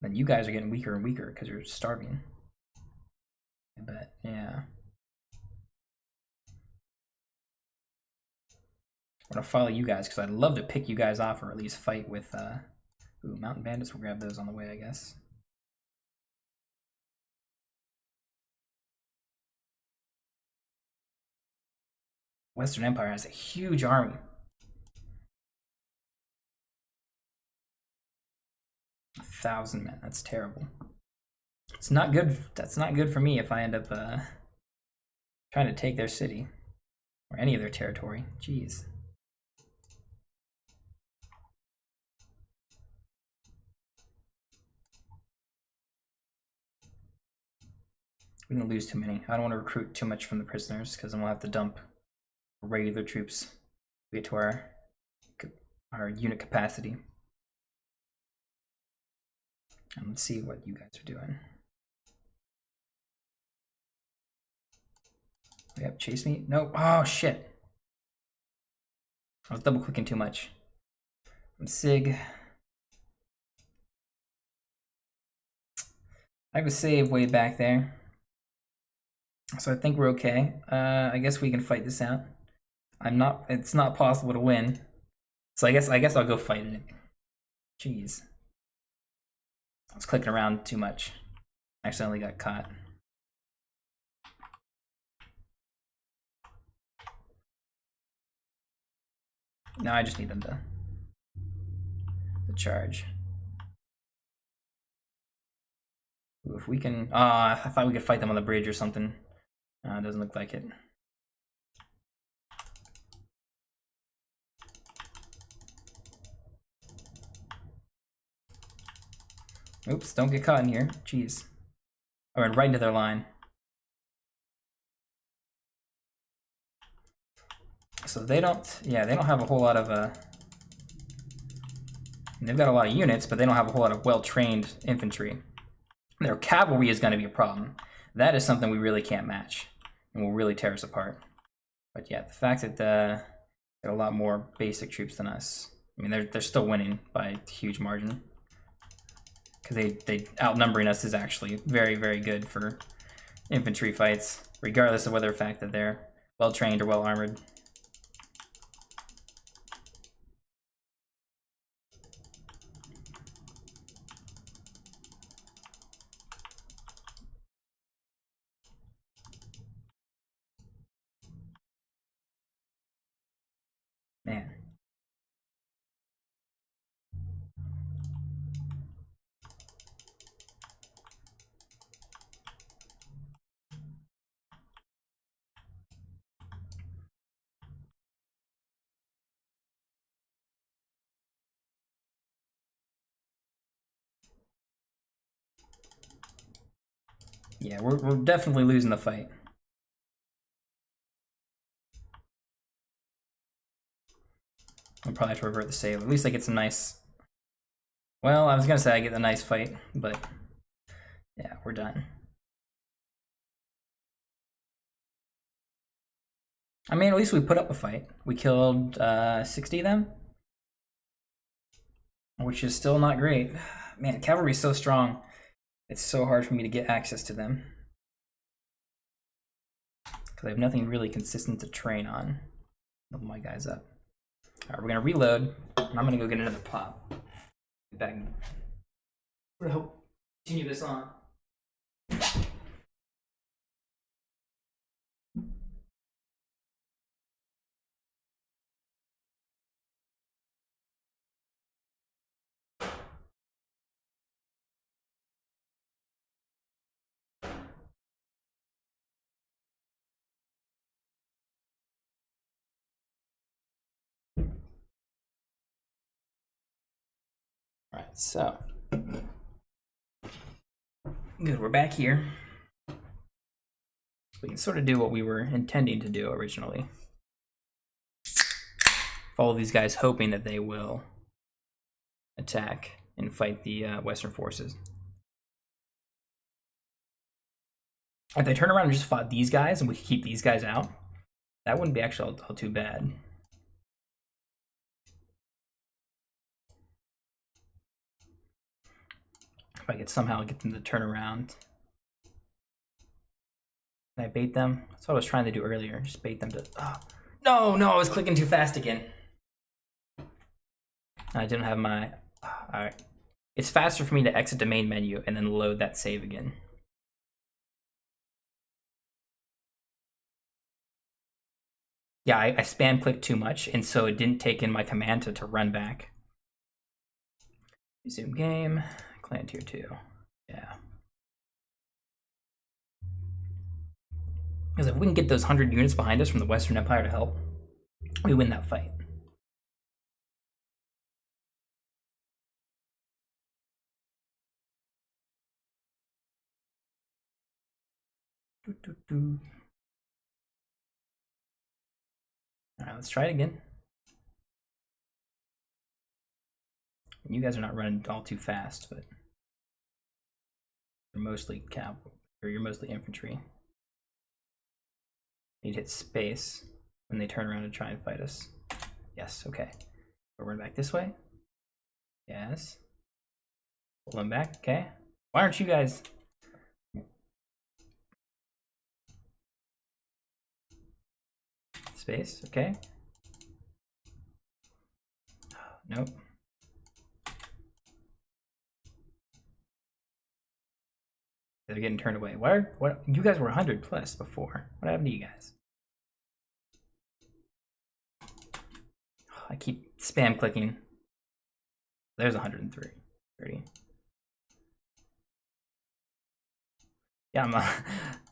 Then you guys are getting weaker and weaker because you're starving. I bet, yeah. I'm gonna follow you guys because I'd love to pick you guys off or at least fight with ooh, mountain bandits. We'll grab those on the way, I guess. Western Empire has a huge army. 1,000 men. That's terrible. It's not good. That's not good for me if I end up trying to take their city or any of their territory. Jeez. We don't lose too many. I don't want to recruit too much from the prisoners because then we'll have to dump regular troops to get to our unit capacity. And let's see what you guys are doing. Yep, chase me. No. Oh shit. I was double clicking too much. I'm Sig. I have a save way back there. So I think we're okay. I guess we can fight this out. It's not possible to win. So I guess I'll go fight it. Jeez. I was clicking around too much. I accidentally got caught. Now I just need them to charge. Ooh, if we can, I thought we could fight them on the bridge or something. It doesn't look like it. Oops, don't get caught in here. Jeez. I went right into their line. So they don't have a whole lot of, they've got a lot of units, but they don't have a whole lot of well-trained infantry. Their cavalry is going to be a problem. That is something we really can't match and will really tear us apart. But yeah, the fact that they're a lot more basic troops than us. I mean, they're still winning by a huge margin. Because they outnumbering us is actually very, very good for infantry fights, regardless of whether the fact that they're well-trained or well-armored. Man. Yeah, we're definitely losing the fight. I'll probably have to revert the save. At least I get some nice... Well, I was going to say I get a nice fight, but yeah, we're done. I mean, at least we put up a fight. We killed 60 of them, which is still not great. Man, cavalry's so strong. It's so hard for me to get access to them. Because I have nothing really consistent to train on. Level my guys up. Alright, we're going to reload. And I'm going to go get another pop. Get back. We're going to continue this on. Alright, so good, we're back here. We can sort of do what we were intending to do originally. Follow these guys hoping that they will attack and fight the Western forces. If they turn around and just fought these guys and we could keep these guys out, that wouldn't be actually all too bad. If I could somehow get them to turn around. Can I bait them? That's what I was trying to do earlier. Just bait them to... Oh. No, I was clicking too fast again. I didn't have my... Alright. It's faster for me to exit the main menu and then load that save again. Yeah, I spam clicked too much, and so it didn't take in my command to run back. Resume game, clan tier 2. Yeah. Because if we can get those 100 units behind us from the Western Empire to help, we win that fight. All right, let's try it again. You guys are not running all too fast, but you're mostly cavalry, or you're mostly infantry. You need to hit space when they turn around and try and fight us. Yes, okay. We'll run back this way. Yes. Pull them back, okay. Why aren't you guys... Space, okay. Nope. They're getting turned away. What? You guys were 100 plus before. What happened to you guys? I keep spam clicking. There's 103. 30. Yeah,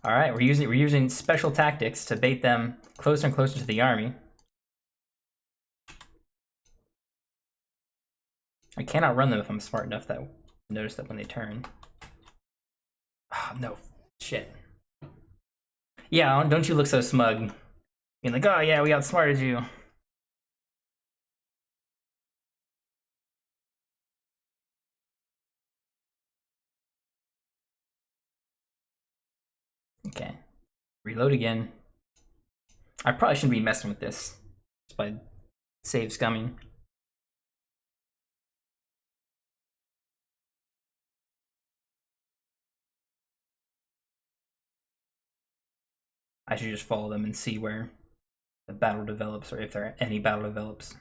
all right. We're using special tactics to bait them closer and closer to the army. I cannot run them if I'm smart enough to notice that when they turn. Oh, no, shit. Yeah, don't you look so smug. Being like, oh yeah, we outsmarted you. Okay, reload again. I probably shouldn't be messing with this just by save scumming. I should just follow them and see where the battle develops, or if there any battle develops.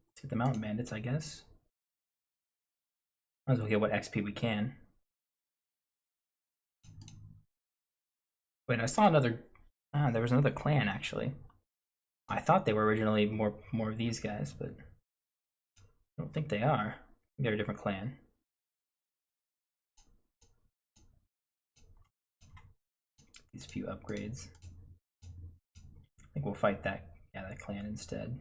Let's get the mountain bandits, I guess. Might as well get what XP we can. Wait, I saw another... Ah, there was another clan, actually. I thought they were originally more of these guys, but I don't think they are. They're a different clan. These few upgrades. I think we'll fight that clan instead.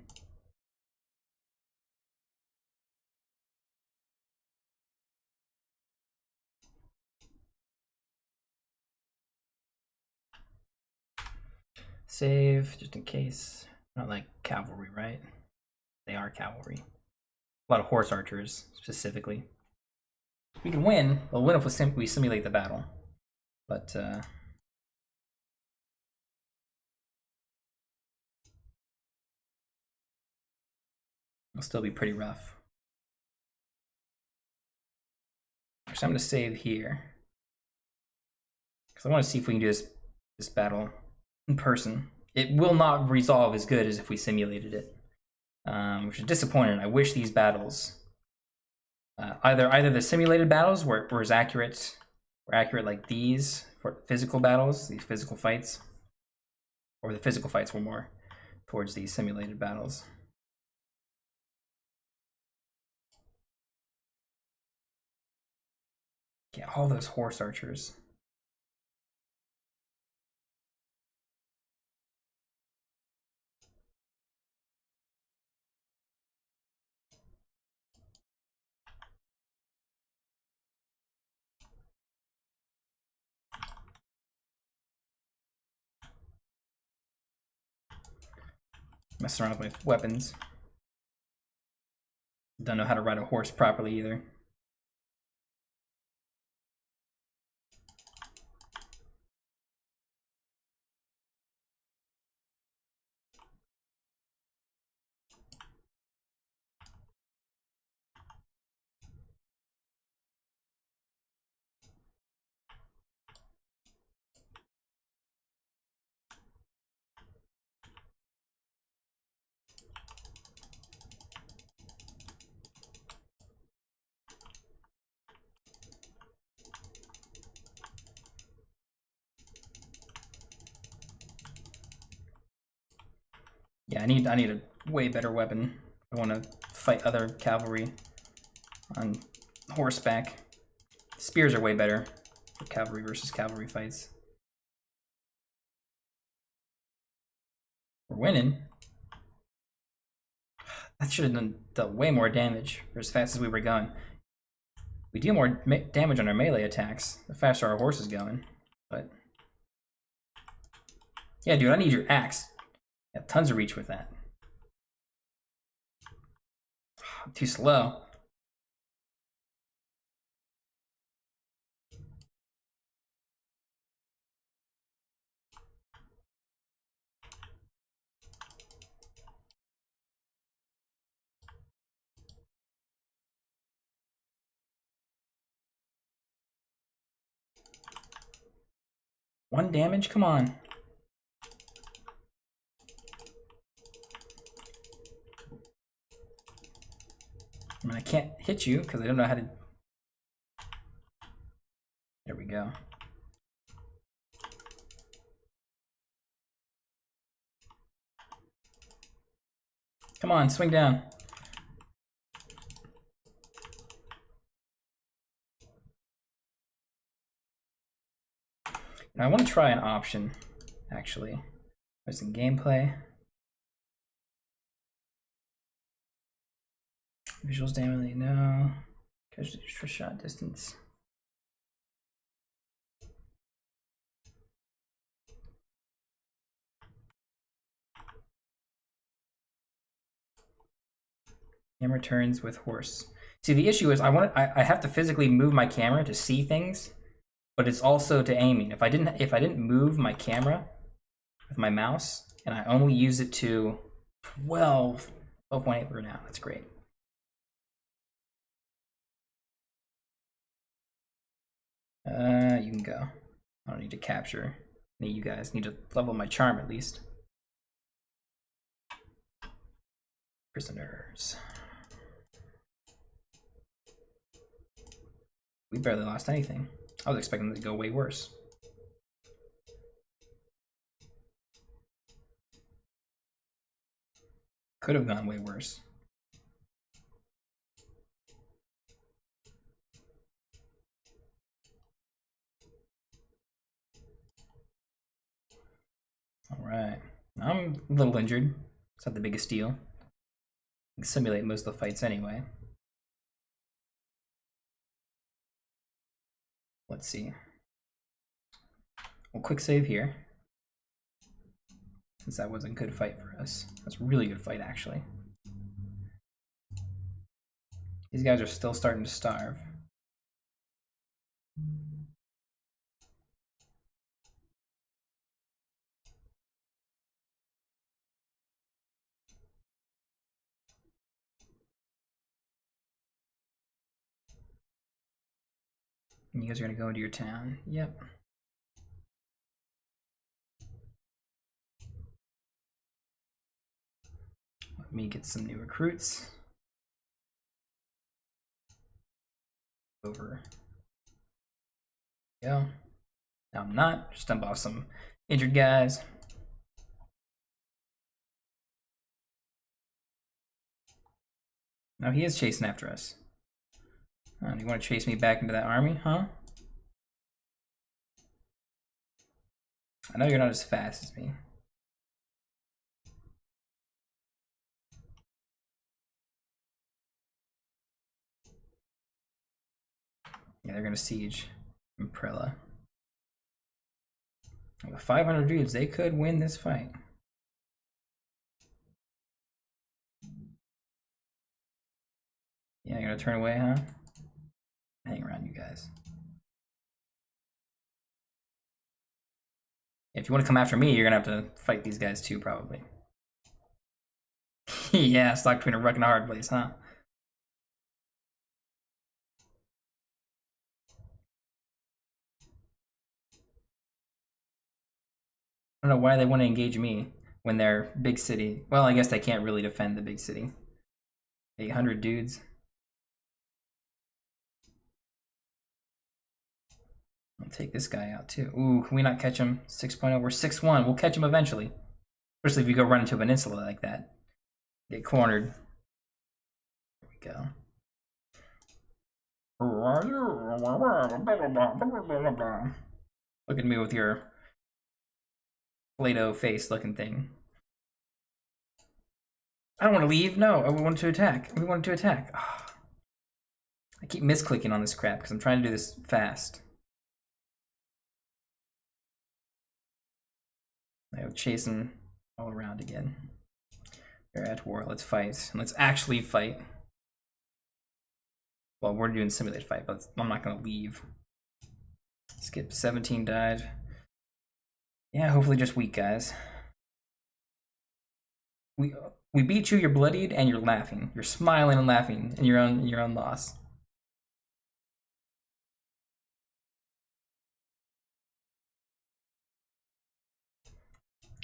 Save, just in case. Not like cavalry, right? They are cavalry. A lot of horse archers, specifically. We can win. We'll win if we simulate the battle. But, it'll still be pretty rough. Actually, I'm going to save here. Because I want to see if we can do this battle in person. It will not resolve as good as if we simulated it, which is disappointing. I wish these battles, either the simulated battles were as accurate like these for physical battles, these physical fights, or the physical fights were more towards these simulated battles. Yeah, all those horse archers. Messing around with my weapons. Don't know how to ride a horse properly either. Yeah, I need a way better weapon. I want to fight other cavalry on horseback. Spears are way better for cavalry versus cavalry fights. We're winning. That should have done way more damage for as fast as we were going. We do more damage on our melee attacks the faster our horse is going. But yeah, dude, I need your axe. I have tons of reach with that. I'm too slow. One damage? Come on. I mean, I can't hit you because I don't know how to... There we go. Come on, swing down. Now I want to try an option, actually. There's in gameplay. Visuals damage, no. Casualty for shot distance. Camera turns with horse. See, the issue is I have to physically move my camera to see things, but it's also to aiming. If I didn't move my camera with my mouse and I only use it to 12.8 we're now. That's great. You can go. I don't need to capture any of you guys. Need to level my charm at least. Prisoners. We barely lost anything. I was expecting them to go way worse. Could have gone way worse. All right. I'm a little injured. It's not the biggest deal. I can simulate most of the fights anyway. Let's see. We'll quick save here. Since that was a good fight for us. That's a really good fight, actually. These guys are still starting to starve. You guys are gonna go into your town. Yep. Let me get some new recruits. Over. Go. No, I'm not. Just dump off some injured guys. Now he is chasing after us. Oh, you want to chase me back into that army, huh? I know you're not as fast as me. Yeah, they're gonna siege Imprella. With 500 dudes, they could win this fight. Yeah, you're gonna turn away, huh? Hang around, you guys. If you want to come after me, you're gonna have to fight these guys too, probably. Yeah, stuck between a rock and a hard place, huh? I don't know why they want to engage me when they're big city. Well, I guess they can't really defend the big city. 800 dudes. I'll take this guy out too. Ooh, can we not catch him? 6.0, we're 6-1. We'll catch him eventually. Especially if you go run into a peninsula like that. Get cornered. There we go. Look at me with your Play-Doh face looking thing. I don't want to leave. No, we wanted to attack. We wanted to attack. Oh. I keep misclicking on this crap because I'm trying to do this fast. I go chasing all around again. We're at war. Let's fight. And let's actually fight. Well, we're doing simulated fight, but I'm not going to leave. Skip 17 died. Yeah, hopefully just weak, guys. We beat you, you're bloodied, and you're laughing. You're smiling and laughing in your own loss.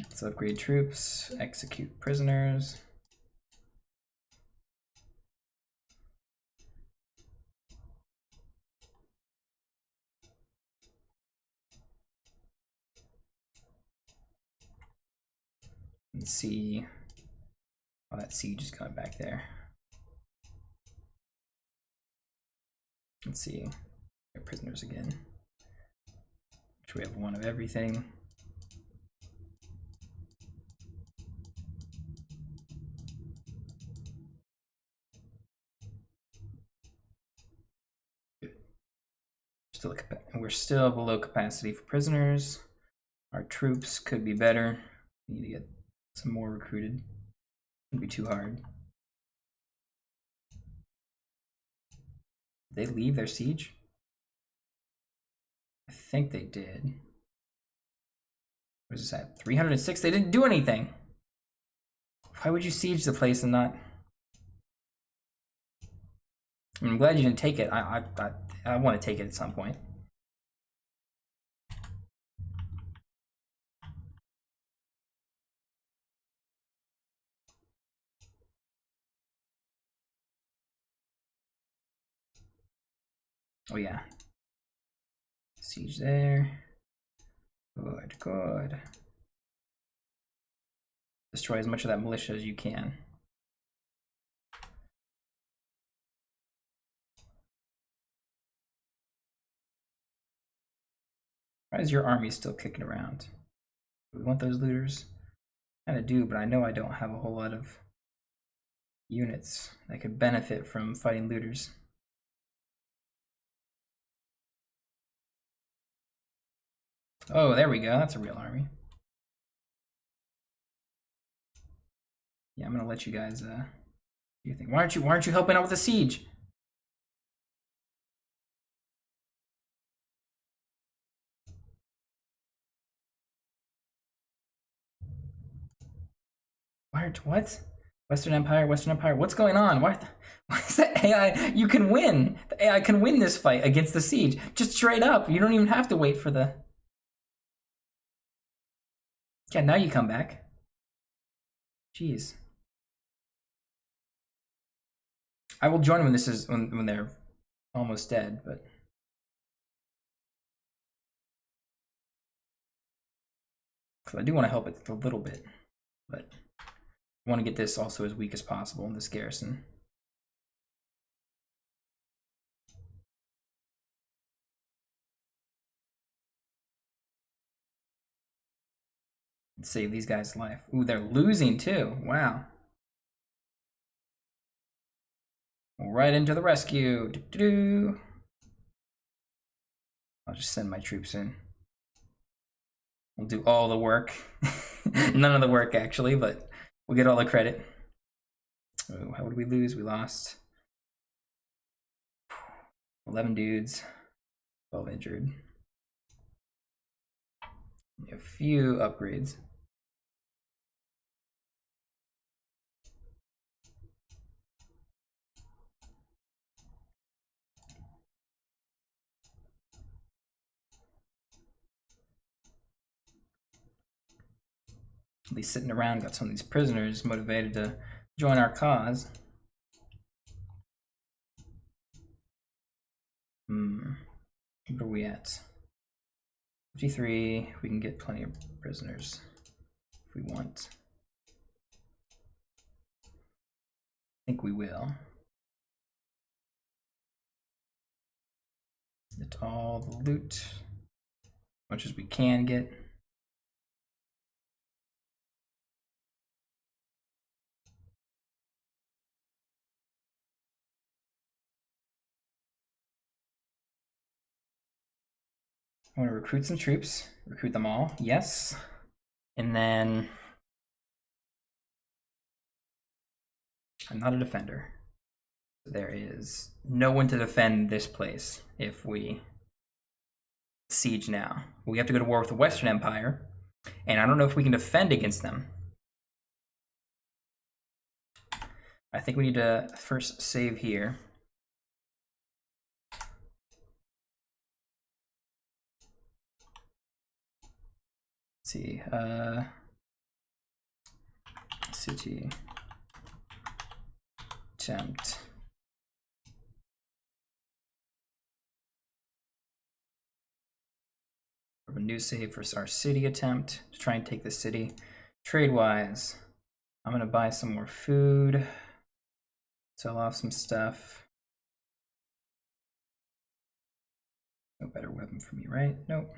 Let's upgrade troops, execute prisoners. Let's see. Oh, that siege is going back there. Let's see. They're prisoners again. Which we have one of everything. We're still below capacity for prisoners. Our troops could be better. We need to get some more recruited. Shouldn't be too hard. Did they leave their siege? I think they did. Where's this at? 306? They didn't do anything. Why would you siege the place and not? I'm glad you didn't take it. I want to take it at some point. Oh yeah. Siege there. Good, good. Destroy as much of that militia as you can. Why is your army still kicking around? Do we want those looters? Kind of do, but I know I don't have a whole lot of units that could benefit from fighting looters. Oh, there we go. That's a real army. Yeah, I'm gonna let you guys do your thing. Why aren't you helping out with the siege? What? Western Empire, what's going on? Why is the AI? You can win. The AI can win this fight against the siege. Just straight up. You don't even have to wait for the... Yeah, now you come back. Jeez. I will join when this is when they're almost dead, but because I do want to help it a little bit, but I want to get this also as weak as possible in this garrison. Let's save these guys' life. Ooh, they're losing too. Wow. Right into the rescue. Doo-doo-doo. I'll just send my troops in. We'll do all the work. None of the work, actually, but we'll get all the credit. Oh, how did we lose? We lost 11 dudes, 12 injured. A few upgrades. At least sitting around, got some of these prisoners motivated to join our cause. What are we at? 53. We can get plenty of prisoners if we want. think we will. Get all the loot, as much as we can get. I want to recruit some troops. Recruit them all, yes. And then I'm not a defender. There is no one to defend this place if we siege now. We have to go to war with the Western Empire, and I don't know if we can defend against them. I think we need to first save here. Let's see, city attempt. We have a new save for our city attempt to try and take the city. Trade-wise, I'm gonna buy some more food, sell off some stuff. No better weapon for me, right? Nope.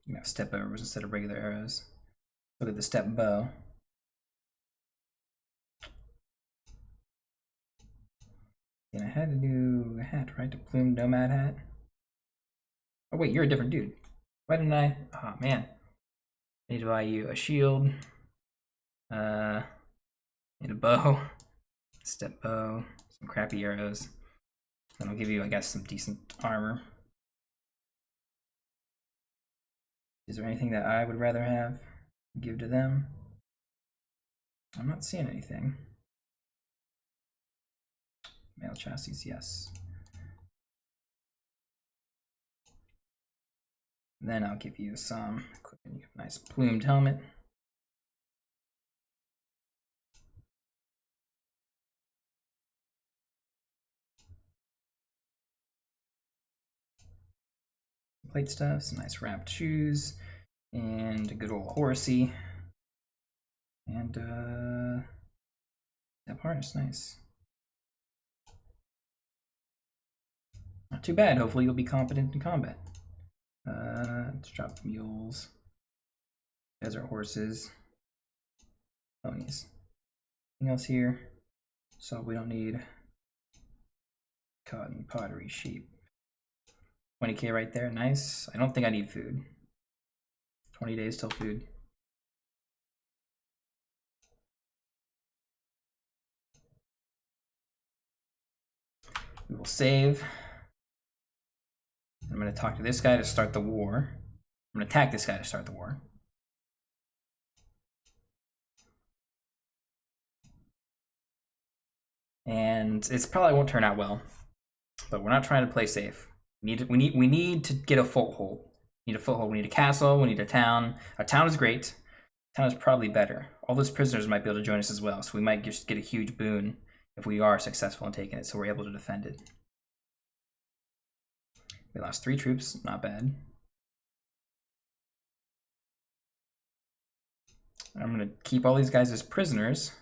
You can have step arrows instead of regular arrows. Look at the step bow. And I had a new hat, right? The plumed nomad hat. Oh wait, you're a different dude. Why didn't I? Oh man. I need to buy you a shield. Need a bow. Step bow. Some crappy arrows. Then I'll give you, I guess, some decent armor. Is there anything that I would rather have? Give to them? I'm not seeing anything. Mail chassis, yes. Then I'll give you some equipment. You have a nice plumed helmet. Plate stuff, some nice wrapped shoes, and a good old horsey. And that harness, nice. Not too bad. Hopefully you'll be competent in combat. Let's drop mules, desert horses, ponies. Anything else here? So we don't need cotton, pottery, sheep. 20k right there, nice. I don't think I need food. 20 days till food. We will save. I'm going to talk to this guy to start the war. I'm going to attack this guy to start the war. And it probably won't turn out well, but we're not trying to play safe. We need to get a foothold. We need a foothold. We need a castle. We need a town. A town is great. A town is probably better. All those prisoners might be able to join us as well, so we might just get a huge boon if we are successful in taking it, so we're able to defend it. We lost 3 troops, not bad. I'm gonna keep all these guys as prisoners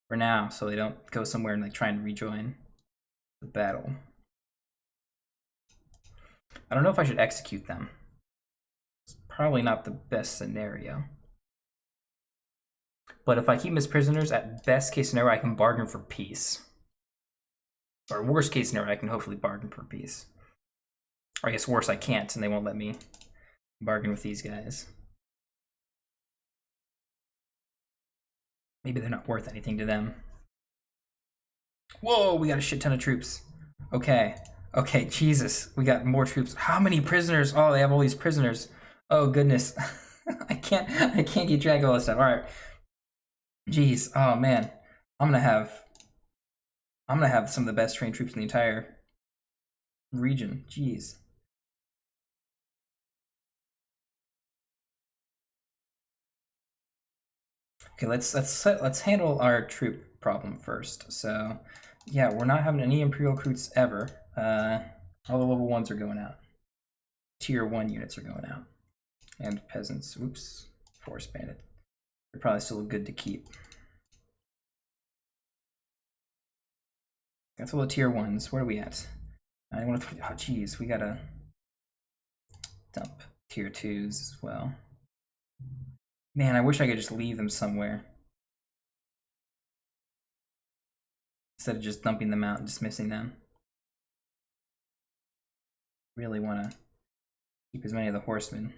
for now, so they don't go somewhere and like try and rejoin the battle. I don't know if I should execute them. It's probably not the best scenario. But if I keep them as prisoners, at best case scenario, I can bargain for peace. Or worst case scenario, I can hopefully bargain for peace. Or I guess worse, I can't, and they won't let me bargain with these guys. Maybe they're not worth anything to them. Whoa, we got a shit ton of troops. Okay, okay, Jesus, we got more troops. How many prisoners? Oh, they have all these prisoners. Oh goodness, I can't keep track of all this stuff. All right, jeez, oh man, I'm gonna have some of the best trained troops in the entire region. Jeez. Okay, let's handle our troop problem first. So, yeah, we're not having any Imperial recruits ever. All the level 1s are going out. tier 1 units are going out. And peasants, oops, forest bandit. They're probably still good to keep. That's all the tier 1s. Where are we at? I want to. Oh, geez, we gotta dump tier 2s as well. Man, I wish I could just leave them somewhere instead of just dumping them out and dismissing them. Really want to keep as many of the horsemen.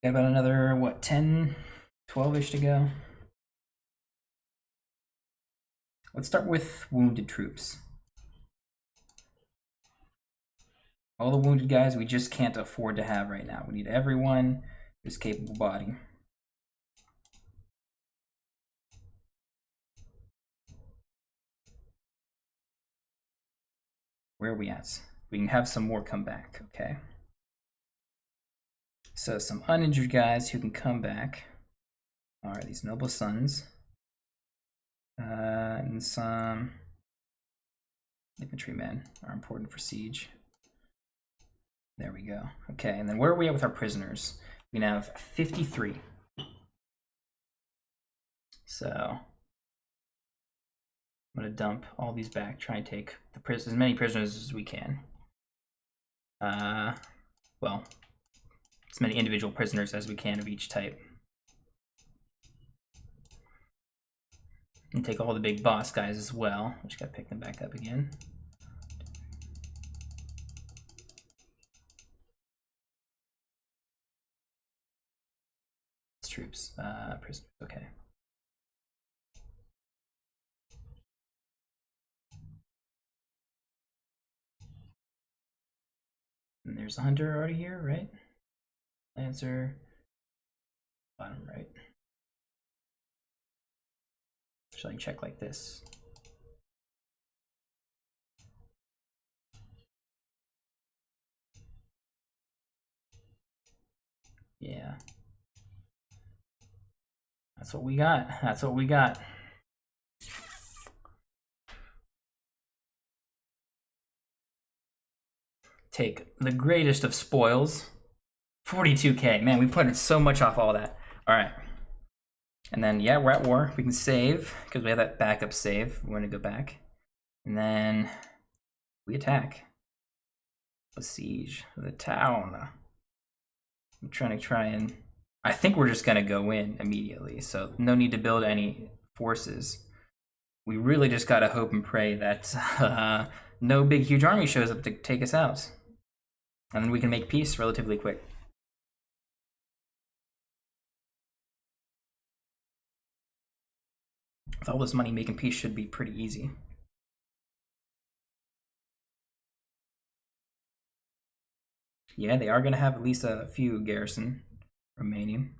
Got about another, what, 10, 12-ish to go. Let's start with wounded troops. All the wounded guys we just can't afford to have right now. We need everyone who's capable body. Where are we at? We can have some more come back, okay? So some uninjured guys who can come back are these noble sons. And some infantrymen are important for siege. There we go. Okay, and then where are we at with our prisoners? We now have 53. So I'm gonna dump all these back, try and take as many prisoners as we can. Well, as many individual prisoners as we can of each type. And take all the big boss guys as well. We just gotta pick them back up again. Troops, prisoners, okay. And there's a hunter already here, right? Lancer, bottom right. Should I check like this? Yeah. That's what we got. That's what we got. Take the greatest of spoils. 42k. Man, we put so much off all that. All right. And then, yeah, we're at war. We can save because we have that backup save. We're going to go back. And then we attack. Besiege the town. I'm trying to I think we're just going to go in immediately. So no need to build any forces. We really just got to hope and pray that no big, huge army shows up to take us out. And then we can make peace relatively quick. With all this money, making peace should be pretty easy. Yeah, they are going to have at least a few garrison remaining.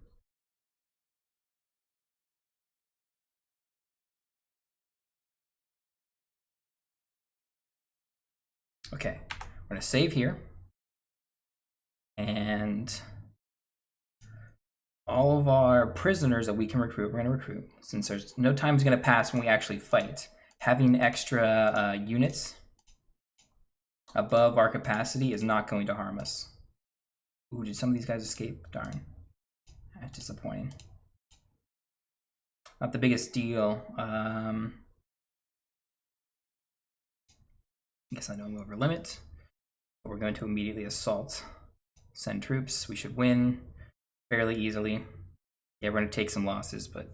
Okay, we're going to save here. And all of our prisoners that we can recruit, we're going to recruit. Since there's no time is going to pass when we actually fight. Having extra units above our capacity is not going to harm us. Ooh, did some of these guys escape? Darn. That's disappointing. Not the biggest deal. I guess I know I'm over limit. But we're going to immediately assault. Send troops. We should win fairly easily. Yeah, we're going to take some losses, but...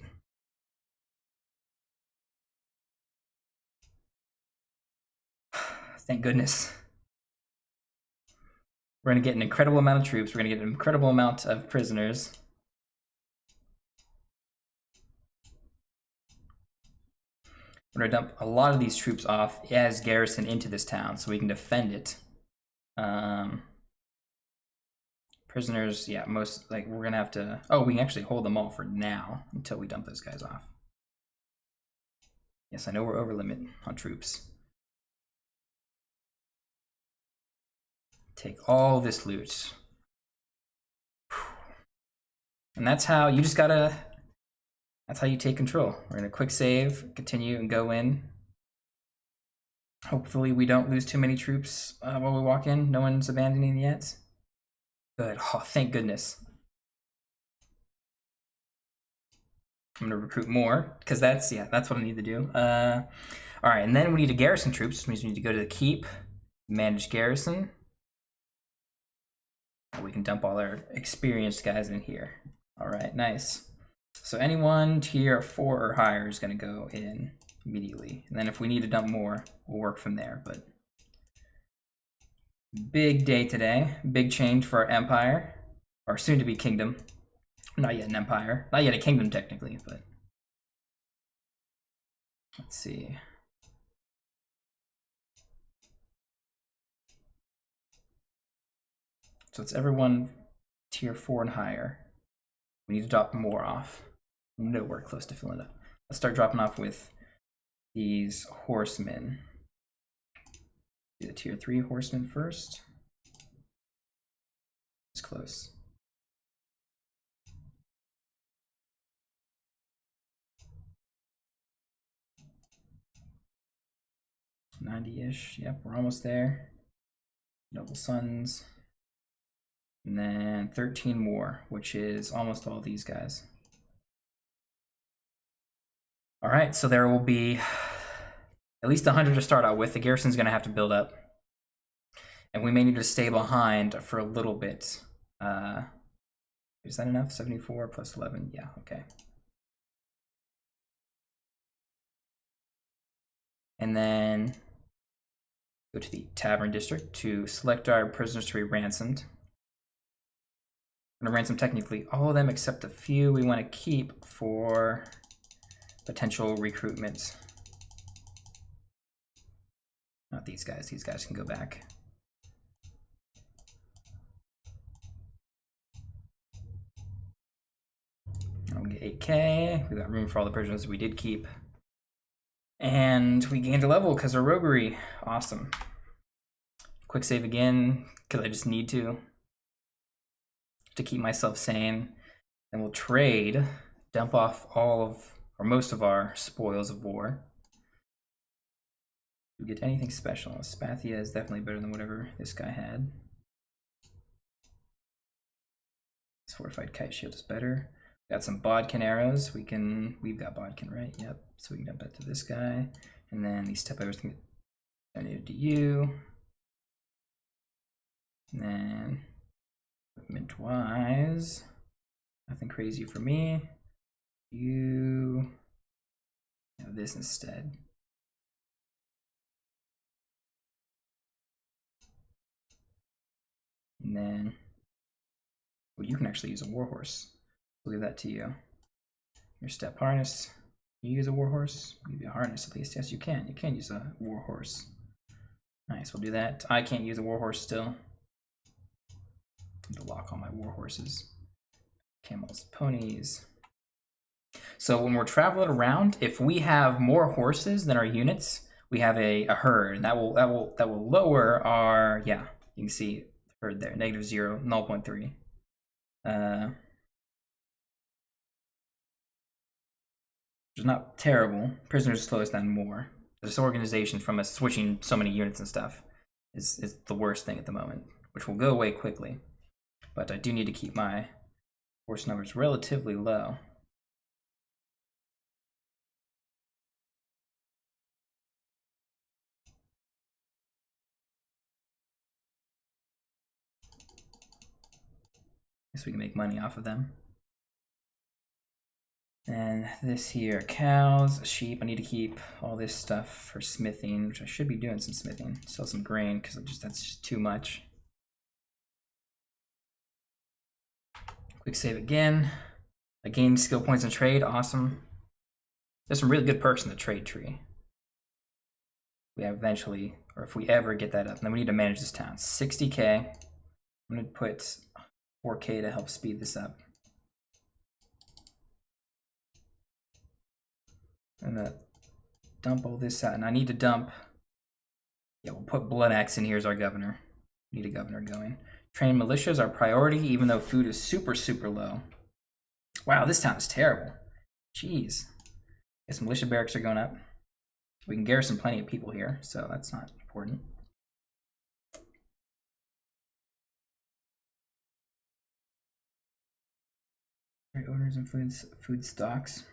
Thank goodness. We're going to get an incredible amount of troops. We're going to get an incredible amount of prisoners. We're going to dump a lot of these troops off as garrison into this town so we can defend it. Prisoners, yeah, most, like, we're going to have to... Oh, we can actually hold them all for now until we dump those guys off. Yes, I know we're over limit on troops. Take all this loot. And that's how you just gotta, that's how you take control. We're gonna quick save, continue, and go in. Hopefully we don't lose too many troops while we walk in. No one's abandoning yet. Good, oh, thank goodness. I'm gonna recruit more, because that's what I need to do. All right, and then we need to garrison troops, which means we need to go to the keep, manage garrison. We can dump all our experienced guys in here. All right, nice. So anyone tier 4 or higher is gonna go in immediately. And then if we need to dump more, we'll work from there. But big day today, big change for our empire, or soon to be kingdom. Not yet an empire, not yet a kingdom technically, but let's see. So it's everyone tier 4 and higher. We need to drop more off. Nowhere close to filling it up. Let's start dropping off with these horsemen. Do the tier 3 horsemen first. It's close. $90-ish. Yep, we're almost there. Noble sons. And then 13 more, which is almost all these guys. All right, so there will be at least 100 to start out with. The garrison's gonna have to build up. And we may need to stay behind for a little bit. Is that enough? 74 plus 11, yeah, okay. And then go to the tavern district to select our prisoners to be ransomed. I'm gonna ransom technically all of them except a few we want to keep for potential recruitment. Not these guys can go back. I'll get 8K, we got room for all the prisoners we did keep. And we gained a level because of roguery, awesome. Quick save again, because I just need to keep myself sane. Then we'll trade, dump off all of, or most of our spoils of war. Do we get anything special? Spathia is definitely better than whatever this guy had. This fortified kite shield is better. Got some bodkin arrows. We've got bodkin, right? Yep. So we can dump that to this guy. And then these step arrows can get donated to you. And then equipment wise, nothing crazy for me. You have this instead. And then, well, you can actually use a warhorse. We'll give that to you. Your step harness. You use a warhorse? Give you a harness at least. Yes, you can. You can use a warhorse. Nice, we'll do that. I can't use a warhorse still. To lock all my warhorses. Camels, ponies. So when we're traveling around, if we have more horses than our units, we have a herd, and that will lower our, yeah, you can see herd there, -0, 0.3. Which is not terrible. Prisoners slow us down more. This organization from us switching so many units and stuff is the worst thing at the moment, which will go away quickly. But I do need to keep my horse numbers relatively low. Guess we can make money off of them. And this here, cows, sheep. I need to keep all this stuff for smithing, which I should be doing some smithing. Sell some grain because that's just too much. Quick save again. I gained skill points in trade, awesome. There's some really good perks in the trade tree. We have eventually, or if we ever get that up, and then we need to manage this town. 60K. I'm gonna put 4K to help speed this up. I'm gonna dump all this out, and I need to dump. Yeah, we'll put Blood Axe in here as our governor. Need a governor going. Train militia is our priority, even though food is super, super low. Wow, this town is terrible. Jeez. Guess militia barracks are going up. We can garrison plenty of people here, so that's not important. Owners and food stocks.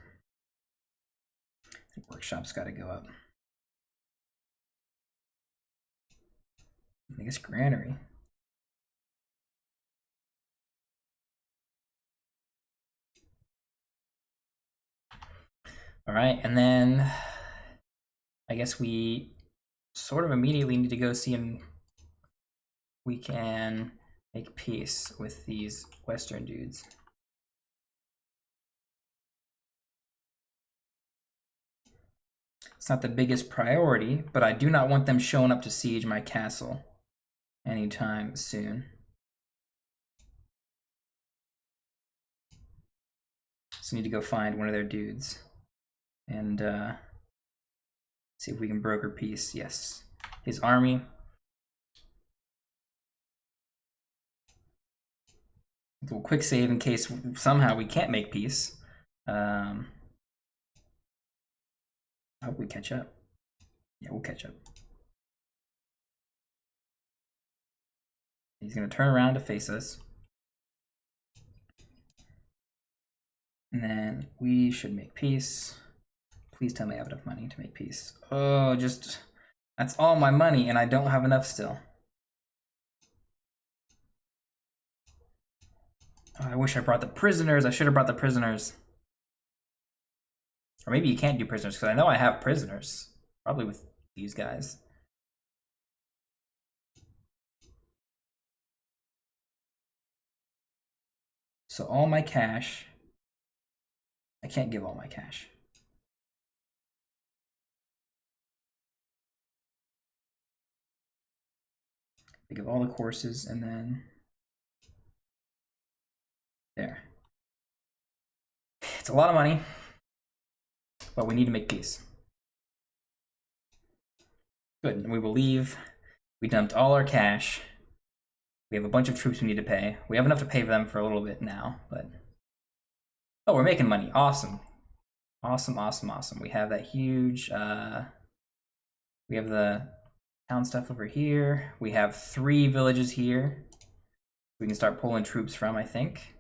The workshop's got to go up. I guess granary. All right, and then I guess we sort of immediately need to go see if we can make peace with these Western dudes. It's not the biggest priority, but I do not want them showing up to siege my castle anytime soon. So I need to go find one of their dudes and see if we can broker peace. Yes, his army. We'll quick save in case somehow we can't make peace. I hope we catch up. Yeah, we'll catch up. He's going to turn around to face us. And then we should make peace. Please tell me I have enough money to make peace. Oh, that's all my money and I don't have enough still. Oh, I wish I brought the prisoners. I should have brought the prisoners. Or maybe you can't do prisoners, because I know I have prisoners. Probably with these guys. So all my cash. I can't give all my cash. I give all the courses and then there. It's a lot of money, but we need to make peace. Good, and we will leave. We dumped all our cash. We have a bunch of troops we need to pay. We have enough to pay for them for a little bit now, but... Oh, we're making money. Awesome. Awesome, awesome, awesome. We have that huge... we have the town stuff over here. We have 3 villages here. We can start pulling troops from, I think.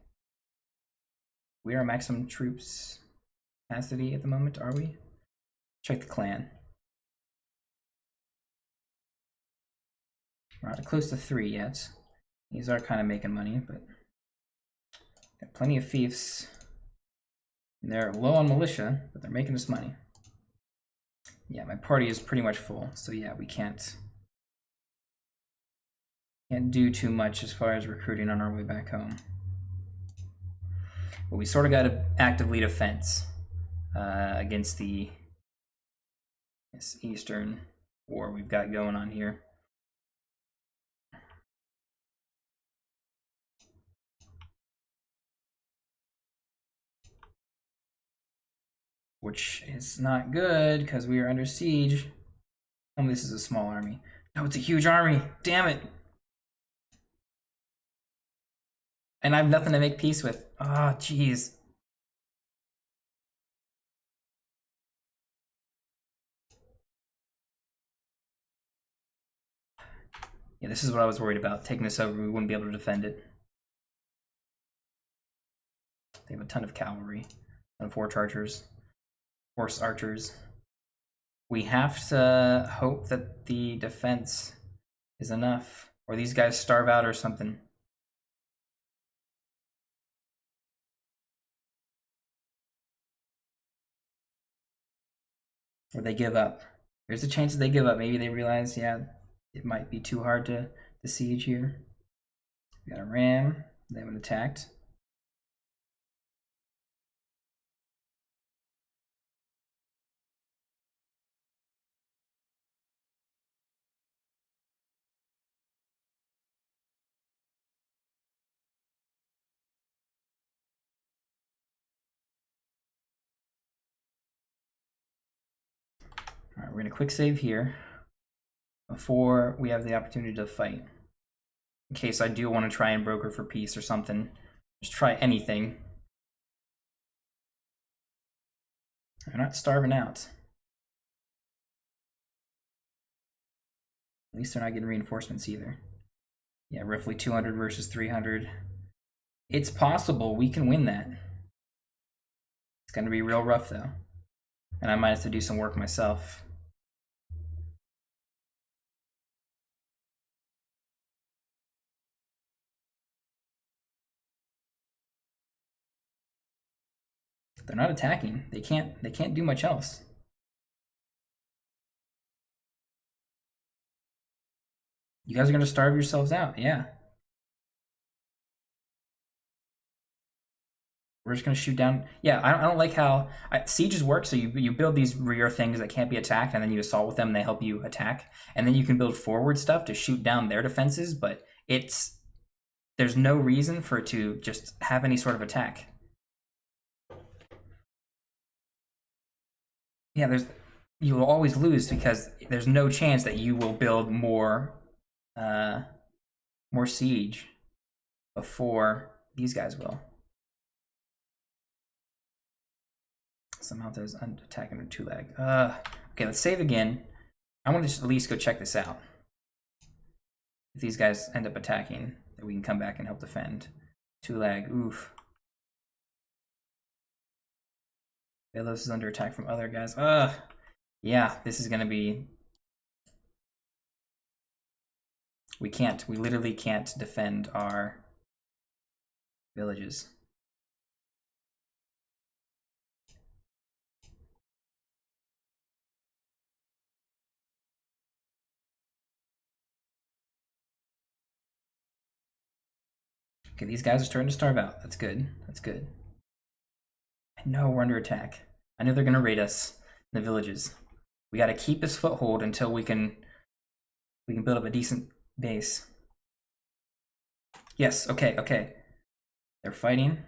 We are maximum troops capacity at the moment, are we? Check the clan. We're not close to 3 yet. These are kind of making money, but got plenty of fiefs. And they're low on militia, but they're making us money. Yeah, my party is pretty much full, so yeah, we can't do too much as far as recruiting on our way back home. But we sort of got to actively defense against this Eastern war we've got going on here. Which is not good because we are under siege. Oh, this is a small army. No, it's a huge army. Damn it. And I have nothing to make peace with. Ah, oh, jeez. Yeah, this is what I was worried about. Taking this over, we wouldn't be able to defend it. They have a ton of cavalry, a ton of horse archers. We have to hope that the defense is enough, or these guys starve out or something. Or they give up. There's a chance that they give up. Maybe they realize, yeah, it might be too hard to siege here. We got a ram. They haven't attacked. All right, we're gonna quick save here before we have the opportunity to fight. In case I do want to try and broker for peace or something. Just try anything. They're not starving out. At least they're not getting reinforcements either. Yeah, roughly 200 versus 300. It's possible we can win that. It's going to be real rough, though. And I might have to do some work myself. They're not attacking. They can't do much else. You guys are going to starve yourselves out, yeah. We're just going to shoot down. Yeah, I don't like how sieges work. So you build these rear things that can't be attacked, and then you assault with them, and they help you attack. And then you can build forward stuff to shoot down their defenses, but there's no reason for it to just have any sort of attack. Yeah, you will always lose because there's no chance that you will build more siege before these guys will. Somehow there's attacking with 2 lag. Okay, let's save again. I want to just at least go check this out. If these guys end up attacking, then we can come back and help defend. 2 lag, oof. Velos is under attack from other guys. Yeah, this is gonna be... We literally can't defend our villages. Okay, these guys are starting to starve out. That's good. That's good. I know we're under attack. I know they're gonna raid us in the villages. We gotta keep this foothold until we can build up a decent base. Yes, okay. They're fighting.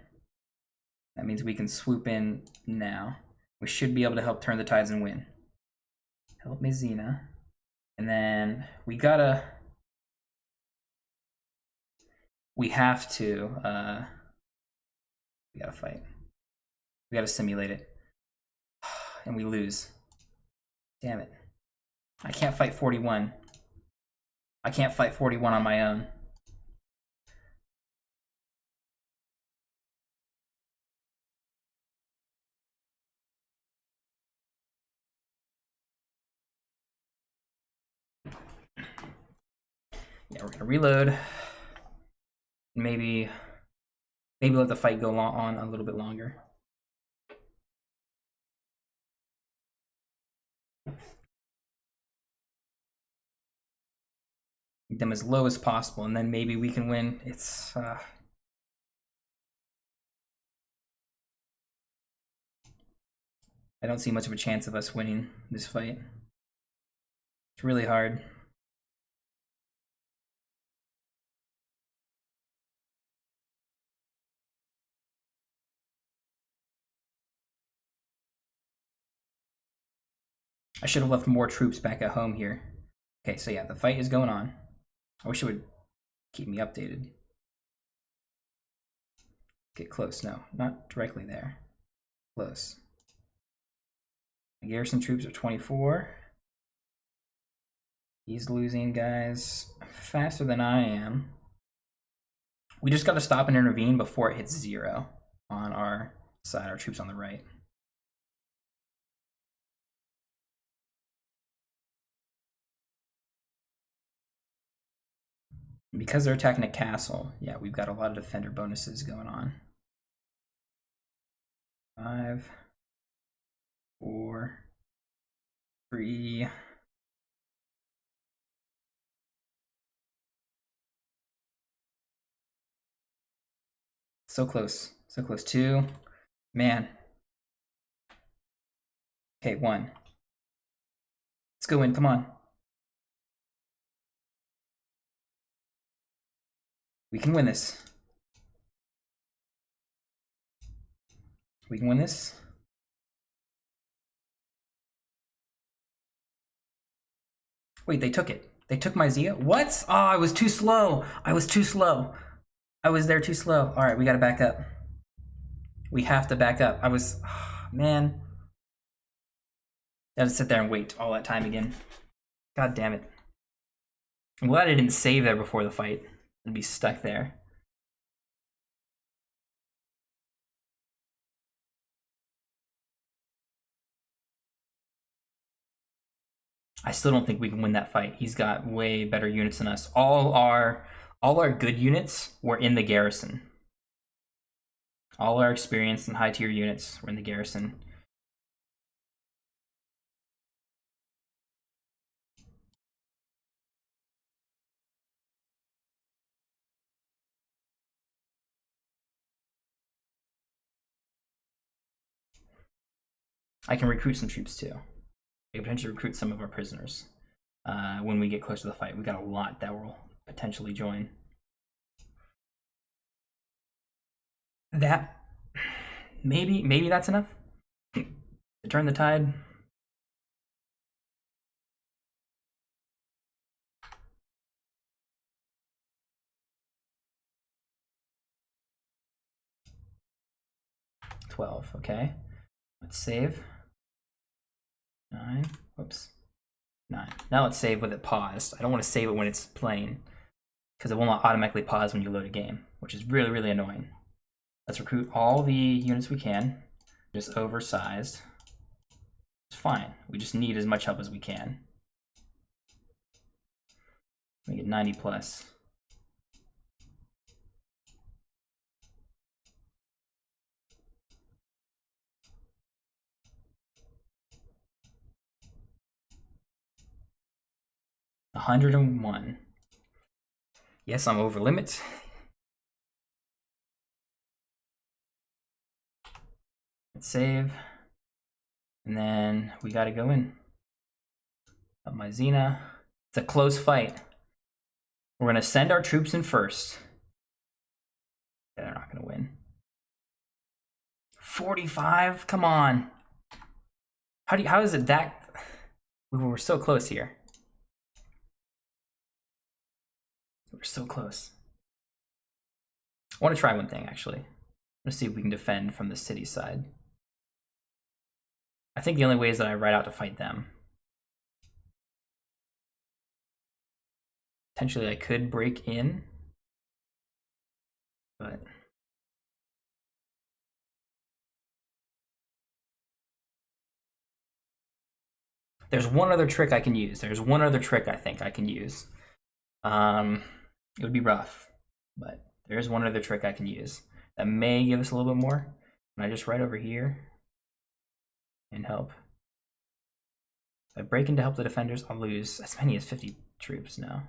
That means we can swoop in now. We should be able to help turn the tides and win. Help Mezina. And then we have to, we gotta fight. We gotta simulate it. And we lose. Damn it. I can't fight 41. I can't fight 41 on my own. Yeah, we're gonna reload. Maybe let the fight go on a little bit longer. Make them as low as possible, and then maybe we can win. It's I don't see much of a chance of us winning this fight. It's really hard. I should have left more troops back at home here. Okay, so yeah, the fight is going on. I wish it would keep me updated. Get close. No, not directly there. Close. My garrison troops are 24. He's losing guys faster than I am. We just got to stop and intervene before it hits 0 on our side, our troops on the right. Because they're attacking a castle, yeah, we've got a lot of defender bonuses going on. 5, 4, 3. So close. So close. 2. Man. Okay, 1. Let's go in. Come on. We can win this. We can win this. Wait, they took it. They took my Zia? What? Oh, I was too slow. I was too slow. I was there too slow. All right, we got to back up. We have to back up. Man. Gotta sit there and wait all that time again. God damn it. I'm glad I didn't save there before the fight. I'd be stuck there. I still don't think we can win that fight. He's got way better units than us. All our good units were in the garrison. All our experienced and high tier units were in the garrison. I can recruit some troops too. I can potentially recruit some of our prisoners when we get close to the fight. We got a lot that will potentially join. That maybe that's enough to turn the tide. Okay. Let's save. 9. Whoops. 9. Now let's save with it paused. I don't want to save it when it's playing, because it will not automatically pause when you load a game, which is really, really annoying. Let's recruit all the units we can. Just oversized. It's fine. We just need as much help as we can. We get 90 plus. $101. Yes, I'm over limit. Let's save. And then we gotta go in. Up my Xena. It's a close fight. We're gonna send our troops in first. Yeah, they're not gonna win. 45? Come on. How is it that we were so close here? We're so close. I want to try one thing actually. Let's see if we can defend from the city side. I think the only way is that I ride out to fight them. Potentially I could break in, but there's one other trick I can use. There's one other trick I think I can use. It would be rough, but there's one other trick I can use that may give us a little bit more. Can I just ride over here and help? If I break in to help the defenders, I'll lose as many as 50 troops now.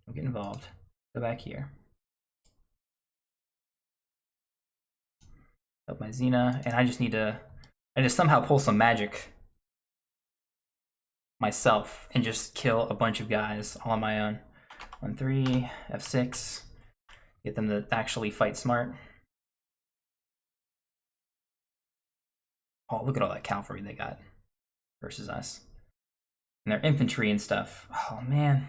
Don't get involved. Go back here. Help my Xena, and I just need to somehow pull some magic myself and just kill a bunch of guys all on my own. 1-3, F6. Get them to actually fight smart. Oh, look at all that cavalry they got versus us. And their infantry and stuff. Oh, man.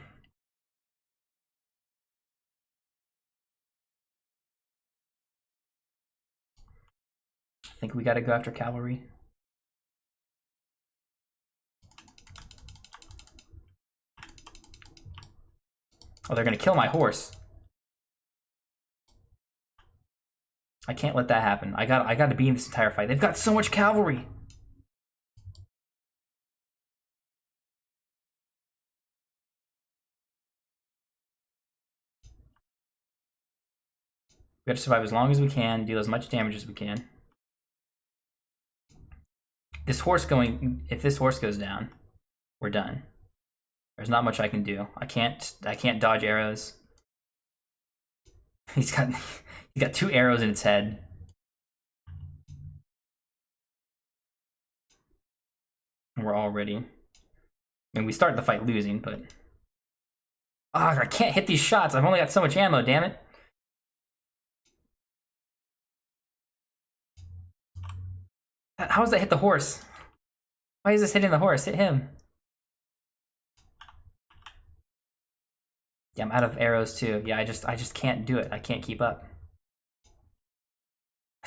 I think we got to go after cavalry. Oh, they're going to kill my horse. I can't let that happen. I got to be in this entire fight. They've got so much cavalry. We have to survive as long as we can, deal as much damage as we can. This horse going, if this horse goes down, we're done. There's not much I can do. I can't dodge arrows. He's got 2 arrows in its head. And we're all ready. I mean, we started the fight losing, but I can't hit these shots. I've only got so much ammo, damn it. How does that hit the horse? Why is this hitting the horse? Hit him. Yeah, I'm out of arrows too. Yeah, I just can't do it. I can't keep up.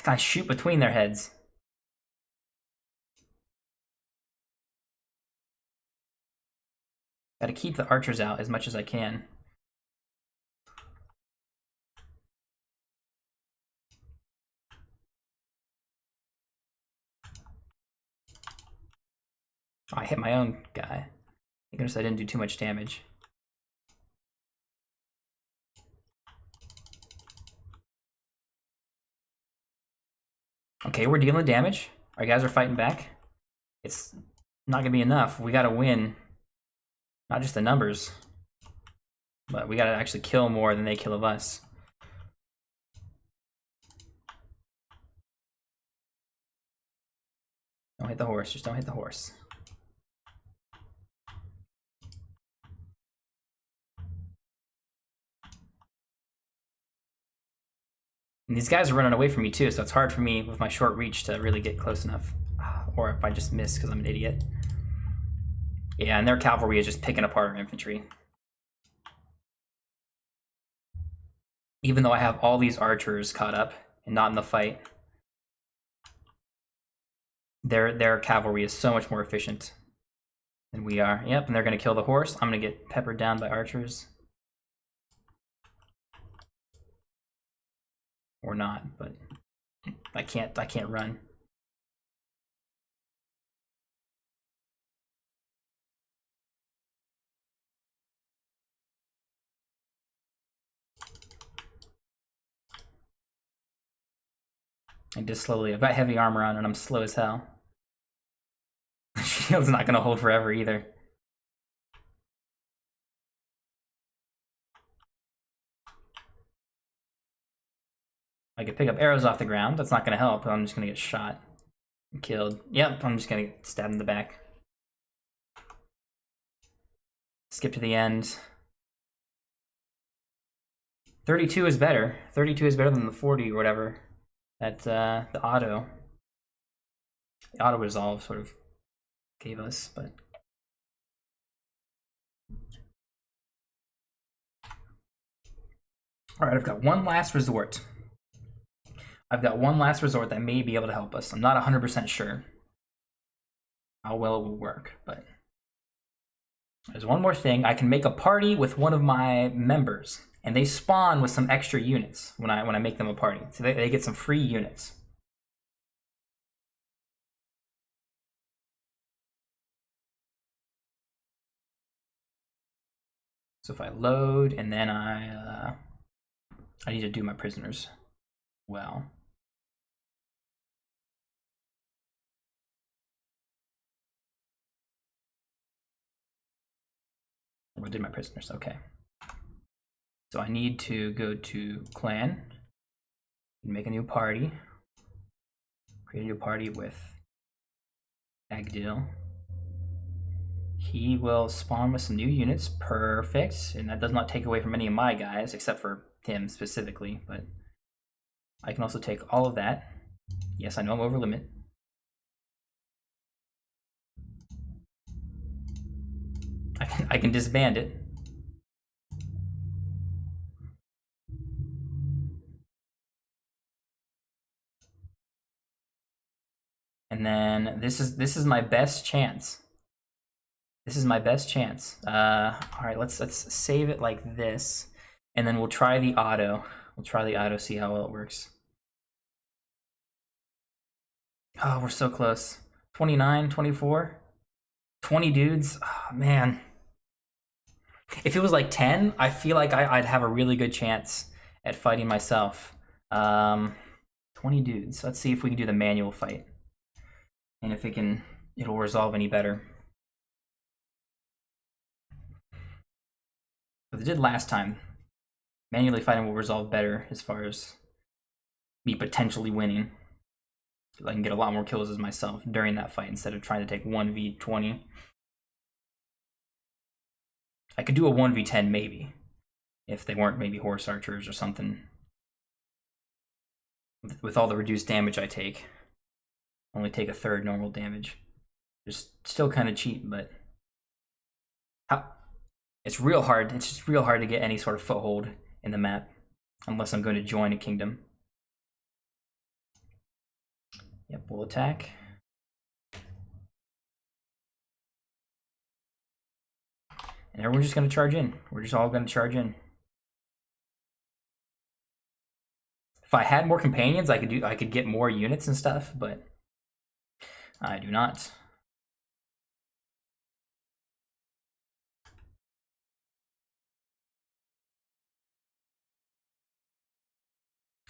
I shoot between their heads. Gotta keep the archers out as much as I can. Oh, I hit my own guy. Thank goodness I didn't do too much damage. Okay, we're dealing damage. Our guys are fighting back. It's not gonna be enough. We gotta win. Not just the numbers, but we gotta actually kill more than they kill of us. Don't hit the horse, just don't hit the horse. And these guys are running away from me too, so it's hard for me with my short reach to really get close enough. Or if I just miss because I'm an idiot. Yeah, and their cavalry is just picking apart our infantry. Even though I have all these archers caught up and not in the fight, their cavalry is so much more efficient than we are. Yep, and they're going to kill the horse. I'm going to get peppered down by archers. Or not, but I can't run. I just slowly, I've got heavy armor on and I'm slow as hell. Shield's not gonna hold forever either. I could pick up arrows off the ground. That's not gonna help. I'm just gonna get shot and killed. Yep, I'm just gonna get stabbed in the back. Skip to the end. 32 is better. 32 is better than the 40 or whatever. That the auto resolve sort of gave us, but all right, I've got one last resort. I've got one last resort that may be able to help us. I'm not 100% sure how well it will work, but there's one more thing. I can make a party with one of my members, and they spawn with some extra units when I make them a party. So they get some free units. So if I load and then I need to do my prisoners well. I did my prisoners, okay. So I need to go to clan, make a new party, create a new party with Agdil. He will spawn with some new units, perfect, and that does not take away from any of my guys, except for him specifically, but I can also take all of that. Yes, I know I'm over limit. I can disband it. And then this is my best chance. This is my best chance. All right, let's save it like this, and then we'll try the auto. We'll try the auto, see how well it works. Oh, we're so close. 29, 24, 20 dudes. Oh, man. If it was like 10, I feel like I'd have a really good chance at fighting myself. 20 dudes. Let's see if we can do the manual fight. And if it'll resolve any better. But it did last time. Manually fighting will resolve better as far as me potentially winning. I can get a lot more kills as myself during that fight instead of trying to take 1v20. I could do a 1v10 maybe, if they weren't maybe horse archers or something. With all the reduced damage I take, only take a third normal damage. Just still kind of cheap, but it's real hard. It's just real hard to get any sort of foothold in the map unless I'm going to join a kingdom. Yep, we'll attack. And everyone's just going to charge in. We're just all going to charge in. If I had more companions, I could get more units and stuff, but I do not.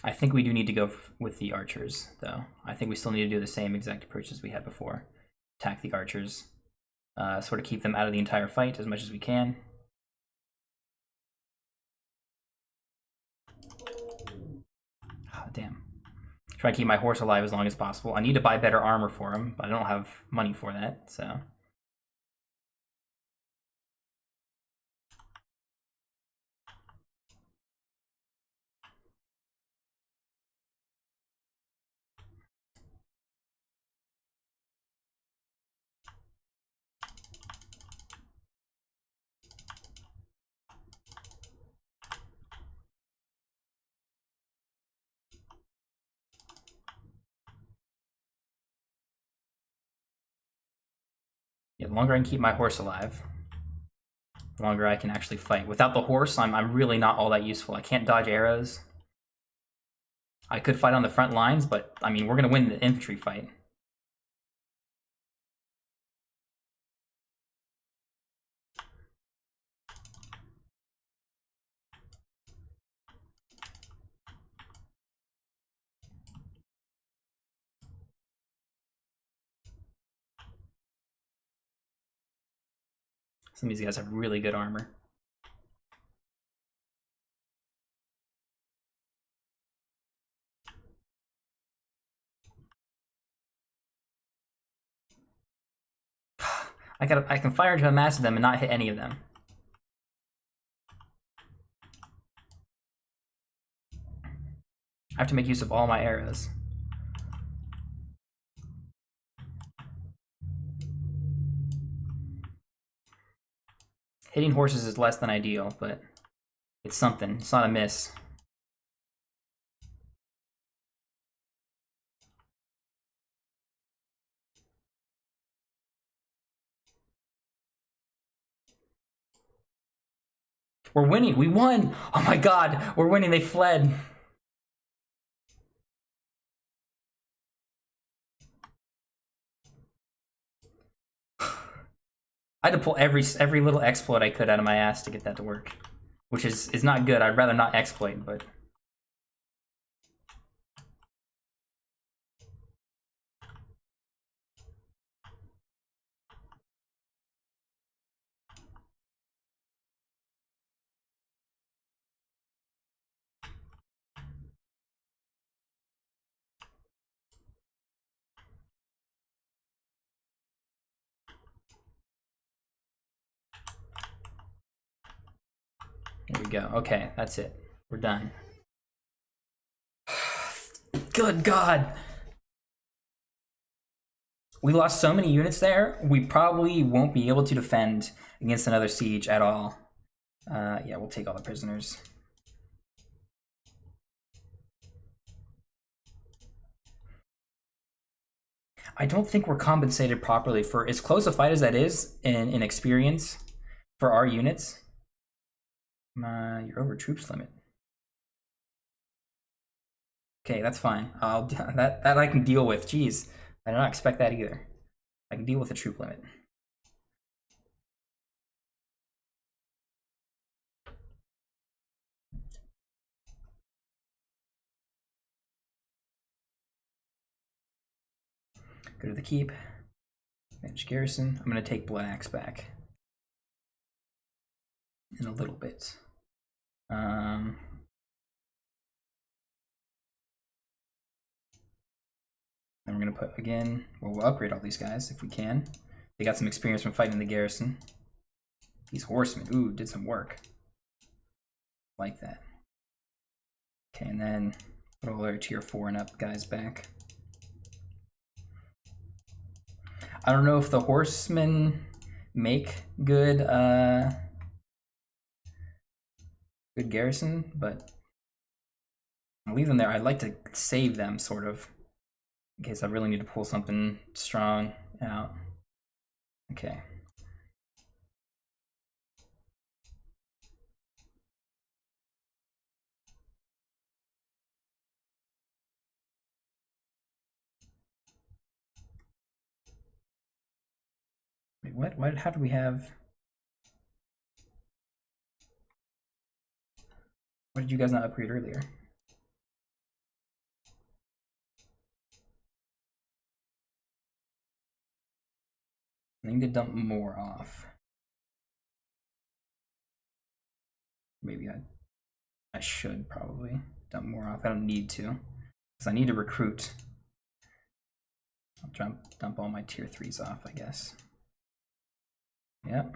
I think we do need to go with the archers, though. I think we still need to do the same exact approach as we had before. Attack the archers. Sort of keep them out of the entire fight as much as we can. Oh, damn. Try to keep my horse alive as long as possible. I need to buy better armor for him, but I don't have money for that, so... Yeah, the longer I can keep my horse alive, the longer I can actually fight. Without the horse, I'm really not all that useful. I can't dodge arrows. I could fight on the front lines, but, I mean, we're going to win the infantry fight. Some of these guys have really good armor. I can fire into a mass of them and not hit any of them. I have to make use of all my arrows. Hitting horses is less than ideal, but it's something. It's not a miss. We're winning. We won. Oh my god. We're winning. They fled. I had to pull every little exploit I could out of my ass to get that to work, which is not good. I'd rather not exploit, but there we go. Okay, that's it. We're done. Good God. We lost so many units there, we probably won't be able to defend against another siege at all. Yeah, we'll take all the prisoners. I don't think we're compensated properly for as close a fight as that is in experience for our units. You're over troops limit. Okay, that's fine. That I can deal with. Jeez, I did not expect that either. I can deal with the troop limit. Go to the keep. Manage garrison. I'm gonna take Blood Axe back in a little bit. And we're gonna put again. Well, we'll upgrade all these guys if we can. They got some experience from fighting the garrison. These horsemen, ooh, did some work. Like that. Okay, and then put all our tier 4 and up guys back. I don't know if the horsemen make good good garrison, but I'll leave them there. I'd like to save them, sort of, in case I really need to pull something strong out. Okay. Wait, what? What? How do we have? What did you guys not upgrade earlier? I need to dump more off. Maybe I should probably dump more off. I don't need to, because I need to recruit. I'll dump all my tier 3s off, I guess. Yep.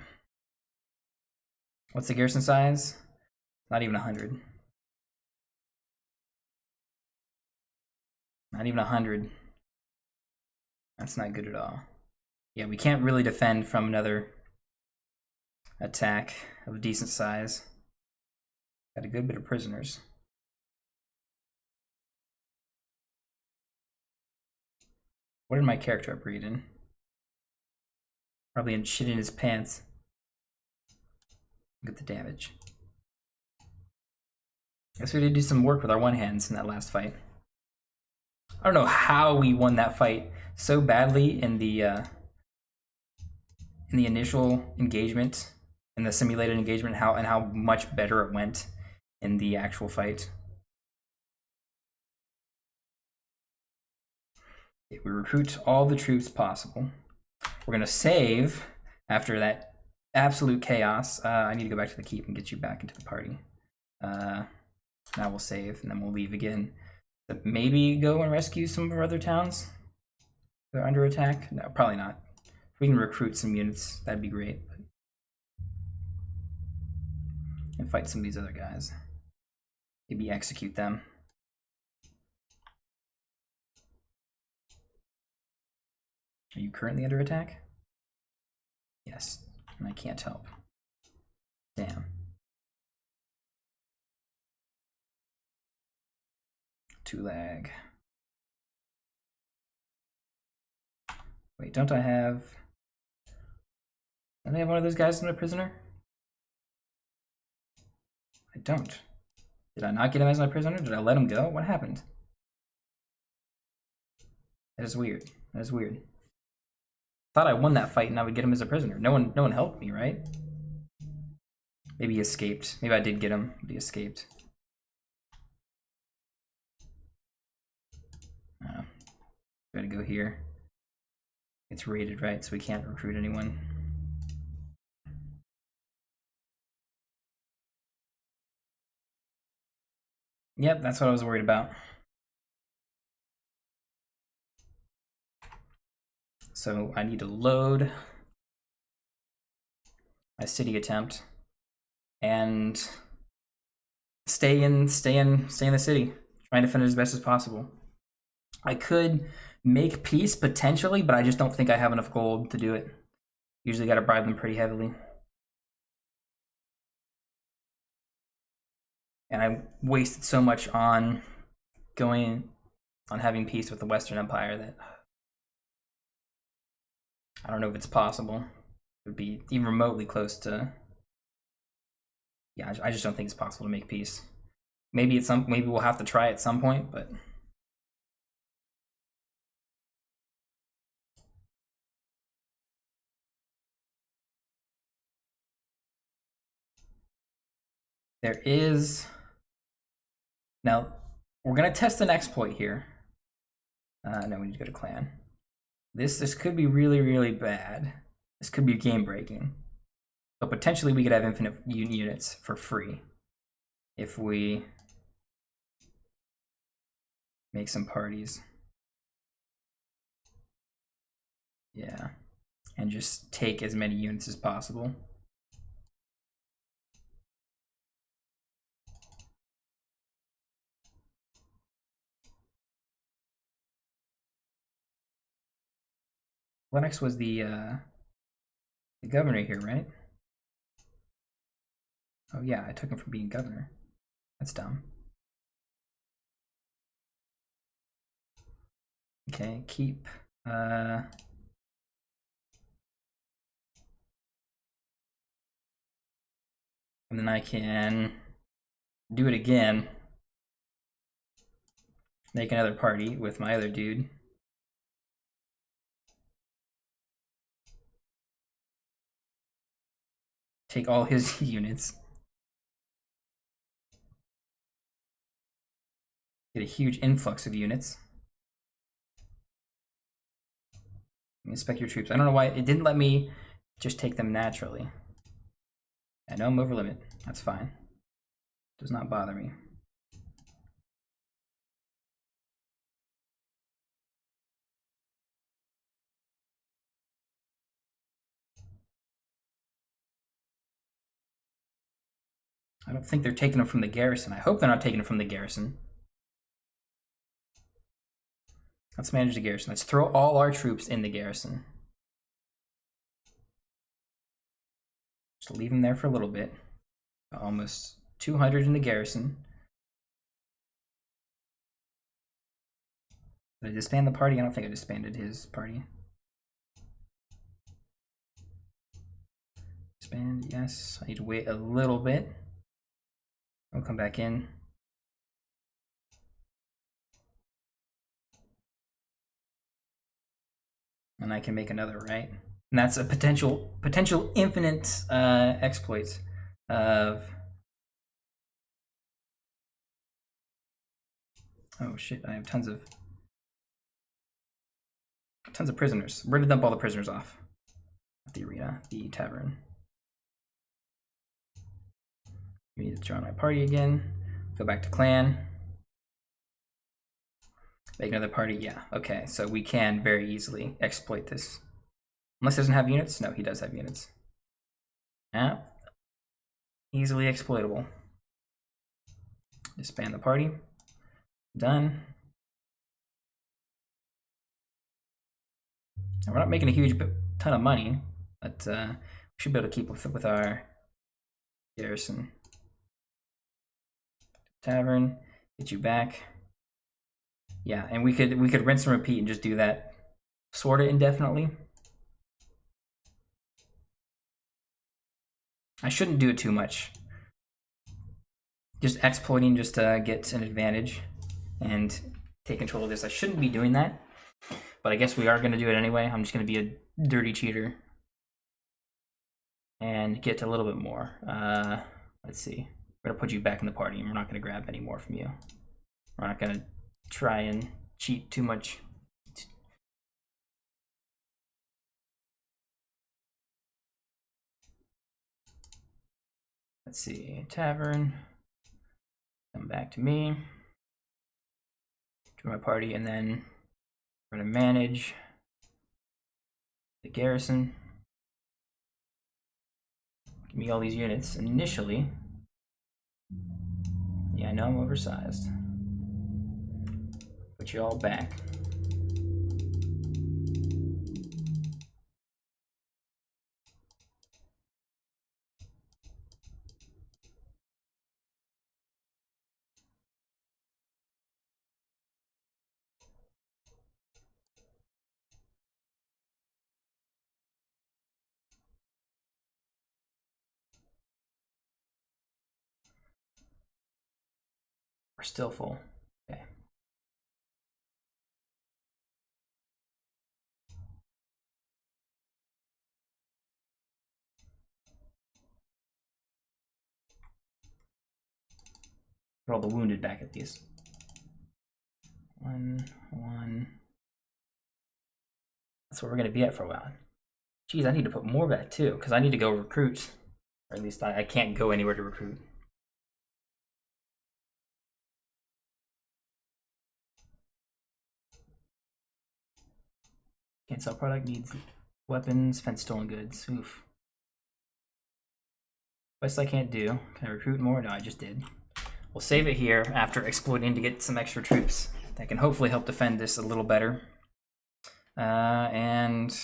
What's the garrison size? Not even 100. Not even 100. That's not good at all. Yeah, we can't really defend from another attack of decent size. Got a good bit of prisoners. What did my character upgrade in? Probably in shit in his pants. Look at the damage. Guess we did do some work with our one hands in that last fight. I don't know how we won that fight so badly in the initial engagement, in the simulated engagement, how much better it went in the actual fight. Okay, we recruit all the troops possible. We're gonna save after that absolute chaos. I need to go back to the keep and get you back into the party. Now we'll save and then we'll leave again. But maybe go and rescue some of our other towns. They're under attack. No, probably not. If we can recruit some units, that'd be great. And fight some of these other guys. Maybe execute them. Are you currently under attack? Yes, and I can't help. Damn. Too lag. Wait, don't I have one of those guys in a prisoner? I don't. Did I not get him as my prisoner? Did I let him go? What happened? That is weird. That is weird. Thought I won that fight and I would get him as a prisoner. No one helped me, right? Maybe he escaped. Maybe I did get him, but he escaped. Gotta go here. It's rated, right? So we can't recruit anyone. Yep, that's what I was worried about. So I need to load my city attempt and stay in the city, trying to finish as best as possible. I could make peace potentially, but I just don't think I have enough gold to do it. Usually got to bribe them pretty heavily. And I wasted so much on having peace with the Western Empire that I don't know if it's possible. It would be even remotely close to. Yeah, I just don't think it's possible to make peace. Maybe we'll have to try at some point, but. There is. Now, we're going to test an exploit here. No, we need to go to clan. This could be really, really bad. This could be game breaking. But potentially we could have infinite units for free if we make some parties. Yeah. And just take as many units as possible. Lennox was the governor here, right? Oh yeah, I took him from being governor. That's dumb. Okay, keep. And then I can do it again. Make another party with my other dude. take all his units. Get a huge influx of units. Inspect your troops. I don't know why it didn't let me just take them naturally. I know I'm over limit. That's fine. Does not bother me. I don't think they're taking them from the garrison. I hope they're not taking them from the garrison. Let's manage the garrison. Let's throw all our troops in the garrison. Just leave them there for a little bit. Almost 200 in the garrison. Did I disband the party? I don't think I disbanded his party. Disband, yes. I need to wait a little bit. I'll come back in. And I can make another, right? And that's a potential infinite exploits of. Oh shit! I have tons of prisoners. Where did dump all the prisoners off? The arena, the tavern. We need to join my party again. Go back to clan. Make another party. Yeah. Okay. So we can very easily exploit this. Unless he doesn't have units. No, he does have units. Yeah. Easily exploitable. Disband the party. Done. We're not making a huge ton of money, but we should be able to keep with our garrison. Tavern, get you back. Yeah, and we could rinse and repeat and just do that sort of indefinitely. I shouldn't do it too much. Just exploiting just to get an advantage and take control of this. I shouldn't be doing that, but I guess we are going to do it anyway. I'm just going to be a dirty cheater and get a little bit more. Let's see. We're going to put you back in the party, and we're not going to grab any more from you. We're not going to try and cheat too much. Let's see. Tavern. Come back to me. To my party, and then we're going to manage the garrison. Give me all these units initially. Yeah, I know I'm oversized. Put you all back. We're still full. Okay. Put all the wounded back at these. One. That's where we're going to be at for a while. Geez, I need to put more back too, because I need to go recruit. Or at least I can't go anywhere to recruit. Can't sell product, needs weapons, fence stolen goods. Oof. Best I can't do. Can I recruit more? No, I just did. We'll save it here after exploiting to get some extra troops that can hopefully help defend this a little better. And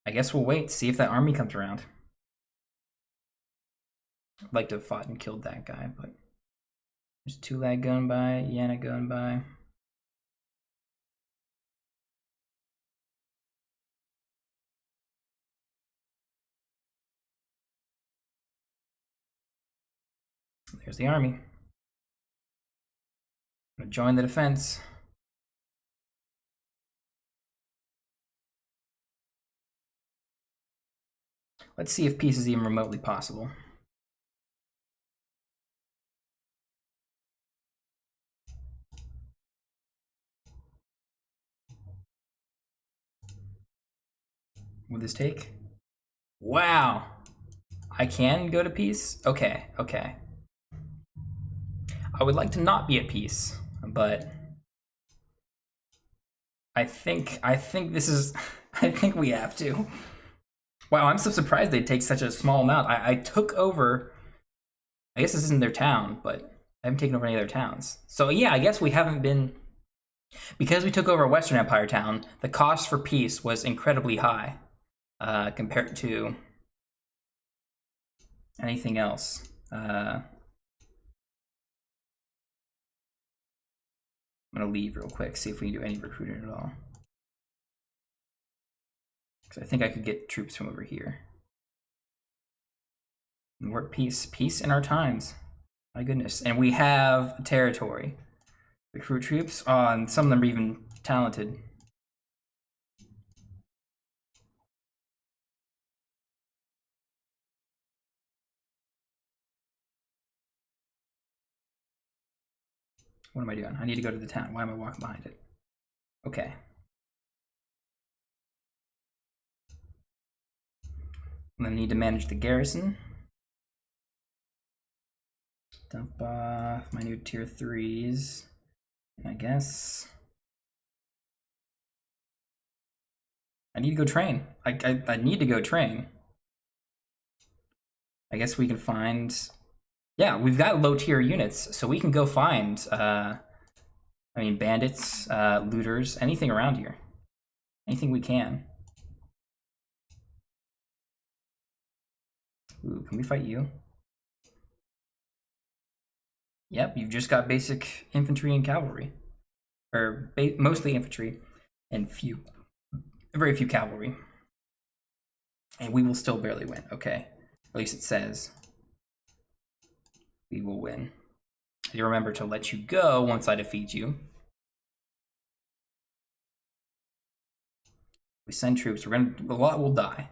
I guess we'll wait, see if that army comes around. I'd like to have fought and killed that guy, but there's Tulag going by, Yana going by. There's the army. I'm gonna join the defense. Let's see if peace is even remotely possible. Will this take? Wow. I can go to peace? Okay, okay. I would like to not be at peace, but I think this is I think we have to. Wow, I'm so surprised they take such a small amount. I took over, I guess this isn't their town, but I haven't taken over any of their towns. So yeah, I guess we haven't been, because we took over a Western Empire town, the cost for peace was incredibly high compared to anything else. I'm gonna leave real quick, see if we can do any recruiting at all. Because I think I could get troops from over here. And work peace in our times. My goodness. And we have territory. Recruit troops. And some of them are even talented. What am I doing? I need to go to the town. Why am I walking behind it? Okay. And then I need to manage the garrison. Dump off my new tier 3s. And I guess I need to go train. I need to go train. I guess we can find, yeah, we've got low tier units, so we can go find, I mean, bandits, looters, anything around here. Anything we can. Ooh, can we fight you? Yep, you've just got basic infantry and cavalry. Or mostly infantry and very few cavalry. And we will still barely win. Okay. At least it says we will win. I remember to let you go once I defeat you. We send troops, a lot will die.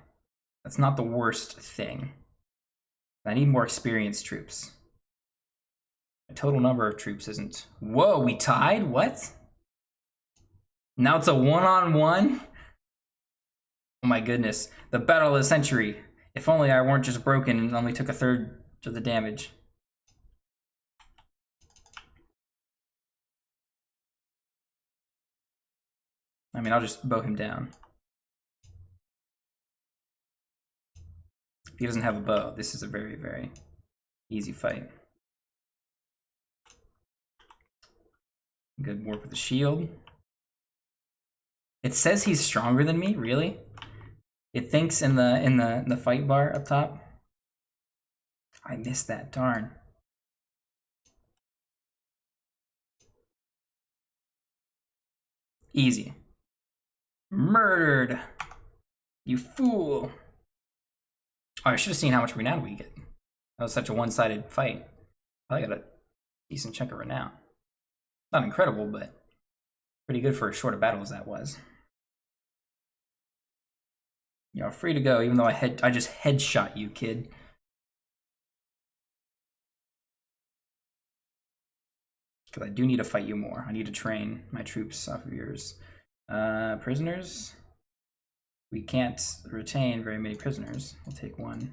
That's not the worst thing. I need more experienced troops. The total number of troops isn't. Whoa, we tied? What? Now it's a one-on-one? Oh my goodness. The battle of the century. If only I weren't just broken and only took a third of the damage. I mean, I'll just bow him down. He doesn't have a bow. This is a very, very easy fight. Good work with the shield. It says he's stronger than me, really? It thinks in the fight bar up top. I missed that, darn. Easy. Murdered. You fool. Oh, I should have seen how much renown we get. That was such a one-sided fight. I got a decent chunk of renown. Not incredible, but pretty good for as short a battle as that was. You're free to go, even though I just headshot you, kid. Because I do need to fight you more. I need to train my troops off of yours. Prisoners. We can't retain very many prisoners. We'll take one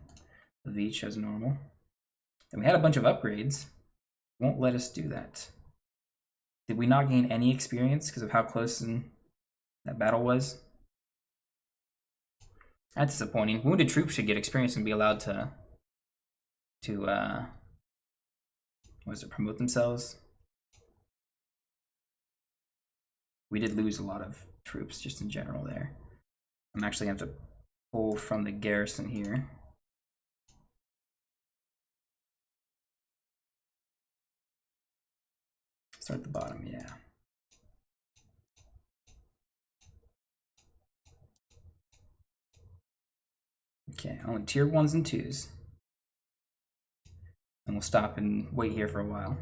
of each as normal. Then we had a bunch of upgrades. Won't let us do that. Did we not gain any experience because of how close that battle was? That's disappointing. Wounded troops should get experience and be allowed to promote themselves. We did lose a lot of troops just in general there. I'm actually going to have to pull from the garrison here. Start at the bottom, yeah. Okay, only tier 1s and 2s. And we'll stop and wait here for a while.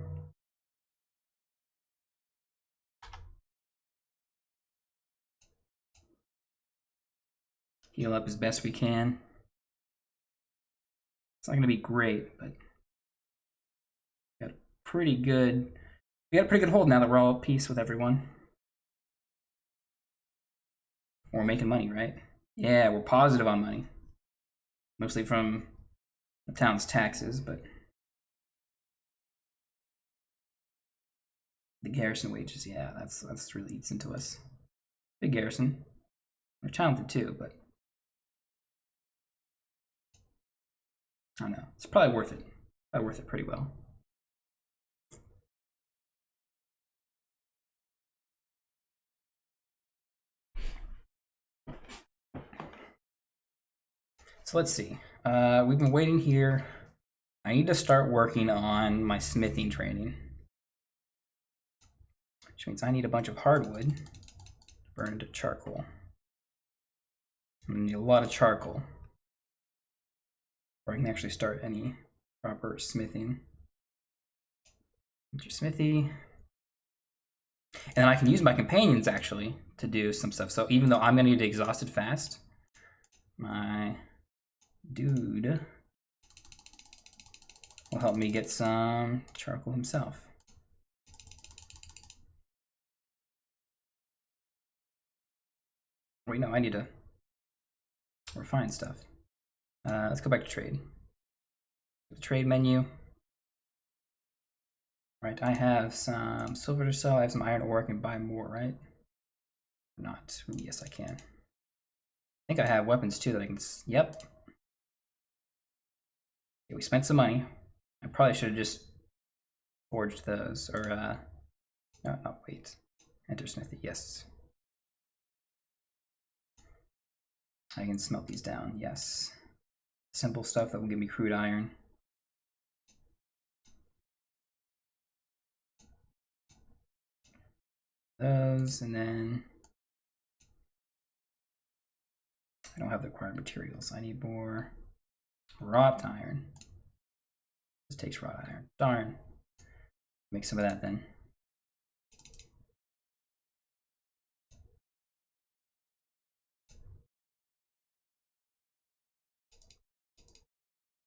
Heal up as best we can. It's not going to be great, but we got a pretty good hold now that we're all at peace with everyone. We're making money, right? Yeah, we're positive on money. Mostly from the town's taxes, but the garrison wages, yeah, that's really eats into us. Big garrison. They're talented too, but I don't know. It's probably worth it. Probably worth it pretty well. So let's see. We've been waiting here. I need to start working on my smithing training, which means I need a bunch of hardwood to burn into charcoal. I'm gonna need a lot of charcoal before I can actually start any proper smithing. Get your smithy. And then I can use my companions actually to do some stuff. So even though I'm gonna get exhausted fast, my dude will help me get some charcoal himself. Wait, no, I need to refine stuff. Let's go back to trade. The trade menu. Right, I have some silver to sell. I have some iron ore. I can buy more, right? Not. Yes, I can. I think I have weapons too that I can. Yep. Okay, we spent some money. I probably should have just forged those, or no, wait. Enter smithy. Yes. I can smelt these down. Yes. Simple stuff that will give me crude iron. Those, and then I don't have the required materials. I need more wrought iron. This takes wrought iron. Darn. Make some of that then.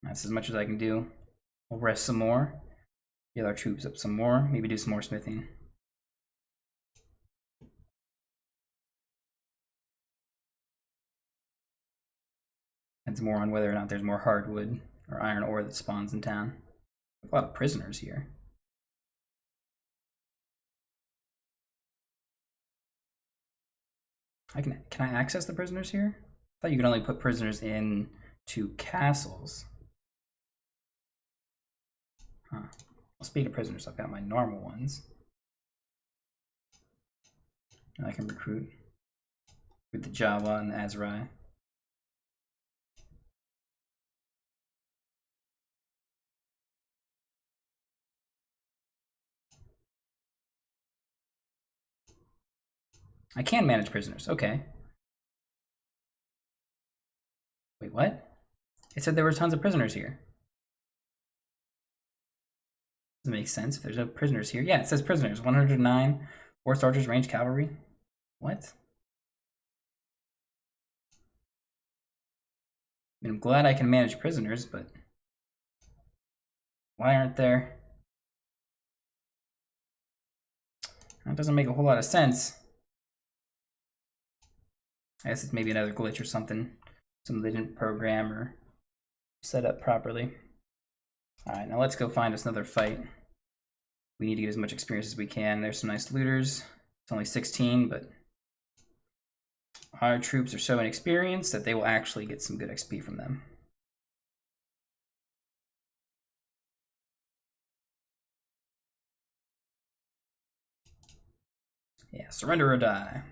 That's as much as I can do. We'll rest some more. Get our troops up some more. Maybe do some more smithing. Depends more on whether or not there's more hardwood or iron ore that spawns in town. A lot of prisoners here. Can I access the prisoners here? I thought you could only put prisoners in to castles. Huh. Well, speaking of prisoners, I've got my normal ones. I can recruit with the Java and the Azrai. I can manage prisoners. Okay. Wait, what? It said there were tons of prisoners here. Doesn't make sense if there's no prisoners here. Yeah, it says prisoners. 109 horse archers, ranged cavalry. What? I mean, I'm glad I can manage prisoners, but why aren't there? That doesn't make a whole lot of sense. I guess it's maybe another glitch or something. Something they didn't program or set up properly. Alright, now let's go find us another fight. We need to get as much experience as we can. There's some nice looters. It's only 16, but our troops are so inexperienced that they will actually get some good XP from them. Yeah, surrender or die.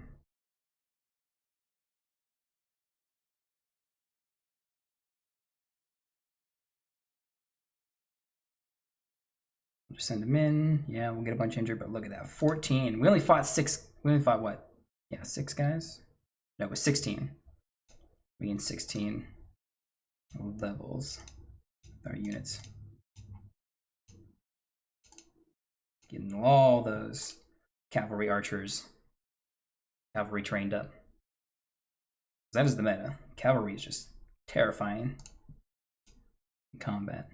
Just send them in. Yeah, we'll get a bunch injured, but look at that. 14. We only fought 6. We only fought what? Yeah, 6 guys? No, it was 16. We in 16 levels with our units. Getting all those cavalry archers, cavalry trained up. That is the meta. Cavalry is just terrifying. in combat.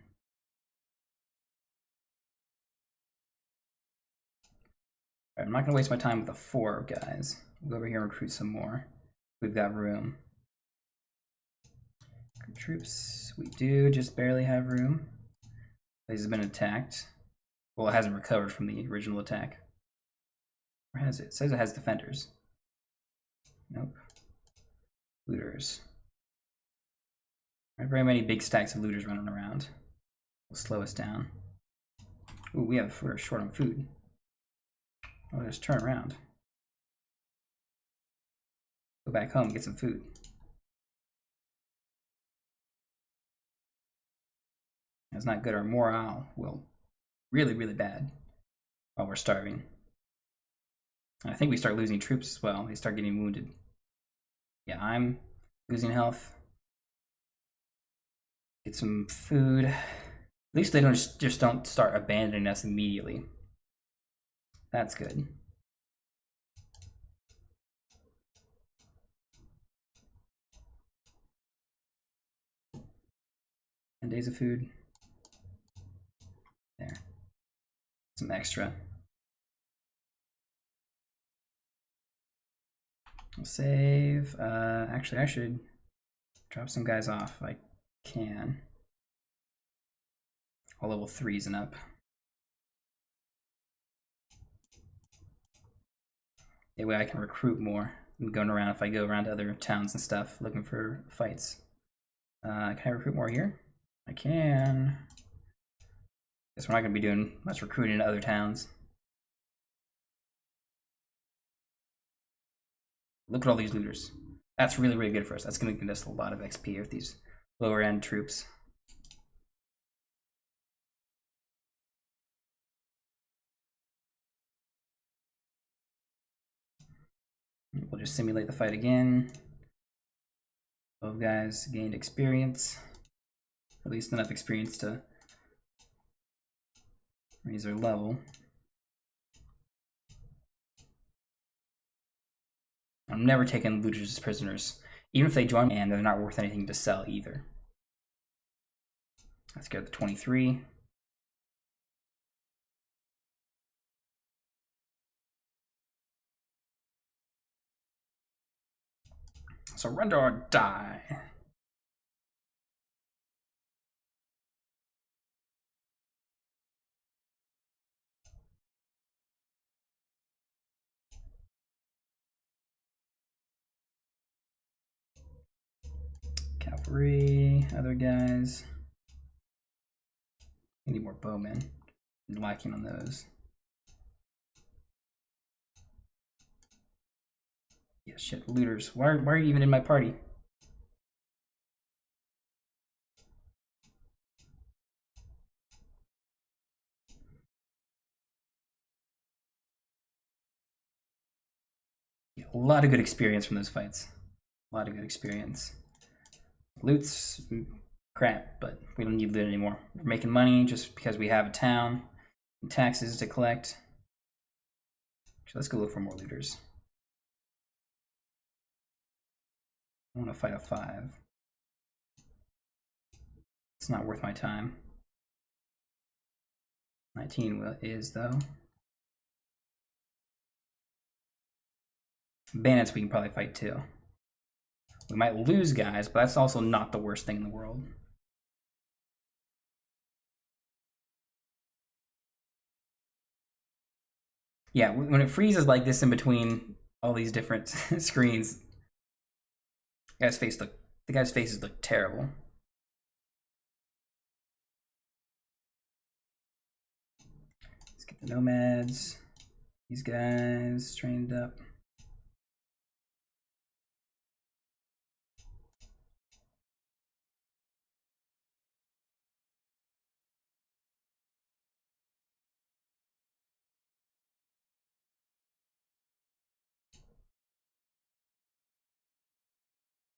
All right, I'm not going to waste my time with the 4 guys. We'll go over here and recruit some more. We've got room. Recruit troops. We do just barely have room. Place has been attacked. Well, it hasn't recovered from the original attack. Where has it? It says it has defenders. Nope. Looters. Not very many big stacks of looters running around. Will slow us down. Ooh, we're short on food. I'll just turn around. Go back home and get some food. That's not good. Our morale will really, really bad while we're starving. And I think we start losing troops as well. They start getting wounded. Yeah, I'm losing health. Get some food. At least they just don't start abandoning us immediately. That's good. 10 days of food. There. Some extra. I'll save. Actually, I should drop some guys off if I can. All level 3s and up. That way I can recruit more. I'm going around if I go around to other towns and stuff looking for fights. Can I recruit more here? I can. Guess we're not going to be doing much recruiting in other towns. Look at all these looters. That's really, really good for us. That's going to give us a lot of XP with these lower end troops. We'll just simulate the fight again. Both guys gained experience. At least enough experience to raise their level. I'm never taking looters as prisoners. Even if they join me, and they're not worth anything to sell either. Let's go to 23. Surrender or die. Cavalry, other guys. I need more bowmen. I'm lacking on those. Yeah, shit, looters. Why are you even in my party? Yeah, a lot of good experience from those fights. A lot of good experience. Loot's crap, but we don't need loot anymore. We're making money just because we have a town and taxes to collect. So let's go look for more looters. I want to fight a 5. It's not worth my time. 19 is, though. Bandits we can probably fight too. We might lose guys, but that's also not the worst thing in the world. Yeah, when it freezes like this in between all these different screens, the guy's faces look terrible. Let's get the nomads. These guys trained up.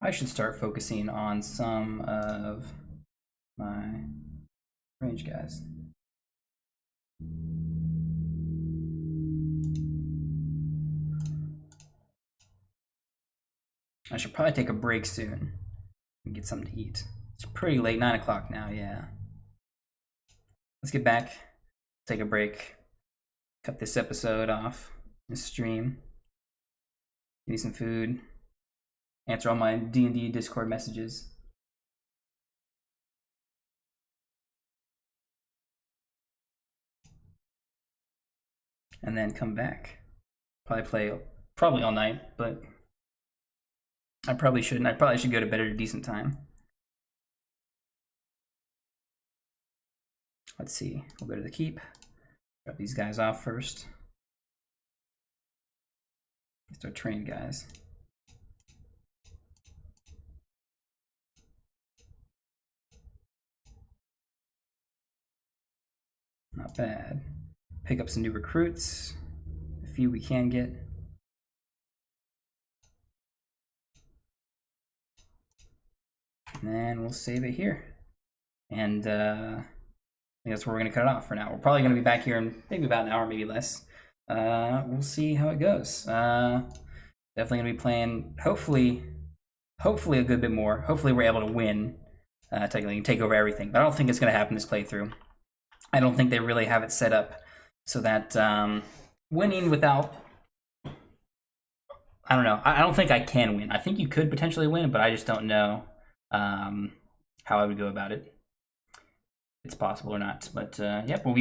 I should start focusing on some of my range guys. I should probably take a break soon and get something to eat. It's pretty late, 9 o'clock now, yeah. Let's get back, take a break, cut this episode off, this stream, give me some food, answer all my D&D Discord messages. And then come back. Probably play all night, but I probably shouldn't. I probably should go to bed at a decent time. Let's see. We'll go to the keep. Drop these guys off first. Start training guys. Not bad. Pick up some new recruits. A few we can get. And then we'll save it here. And I think that's where we're going to cut it off for now. We're probably going to be back here in maybe about an hour, maybe less. We'll see how it goes. Definitely going to be playing, hopefully a good bit more. Hopefully we're able to win, technically take over everything. But I don't think it's going to happen this playthrough. I don't think they really have it set up so that winning without... I don't know. I don't think I can win. I think you could potentially win, but I just don't know how I would go about it. It's possible or not. But, yep, we'll be back.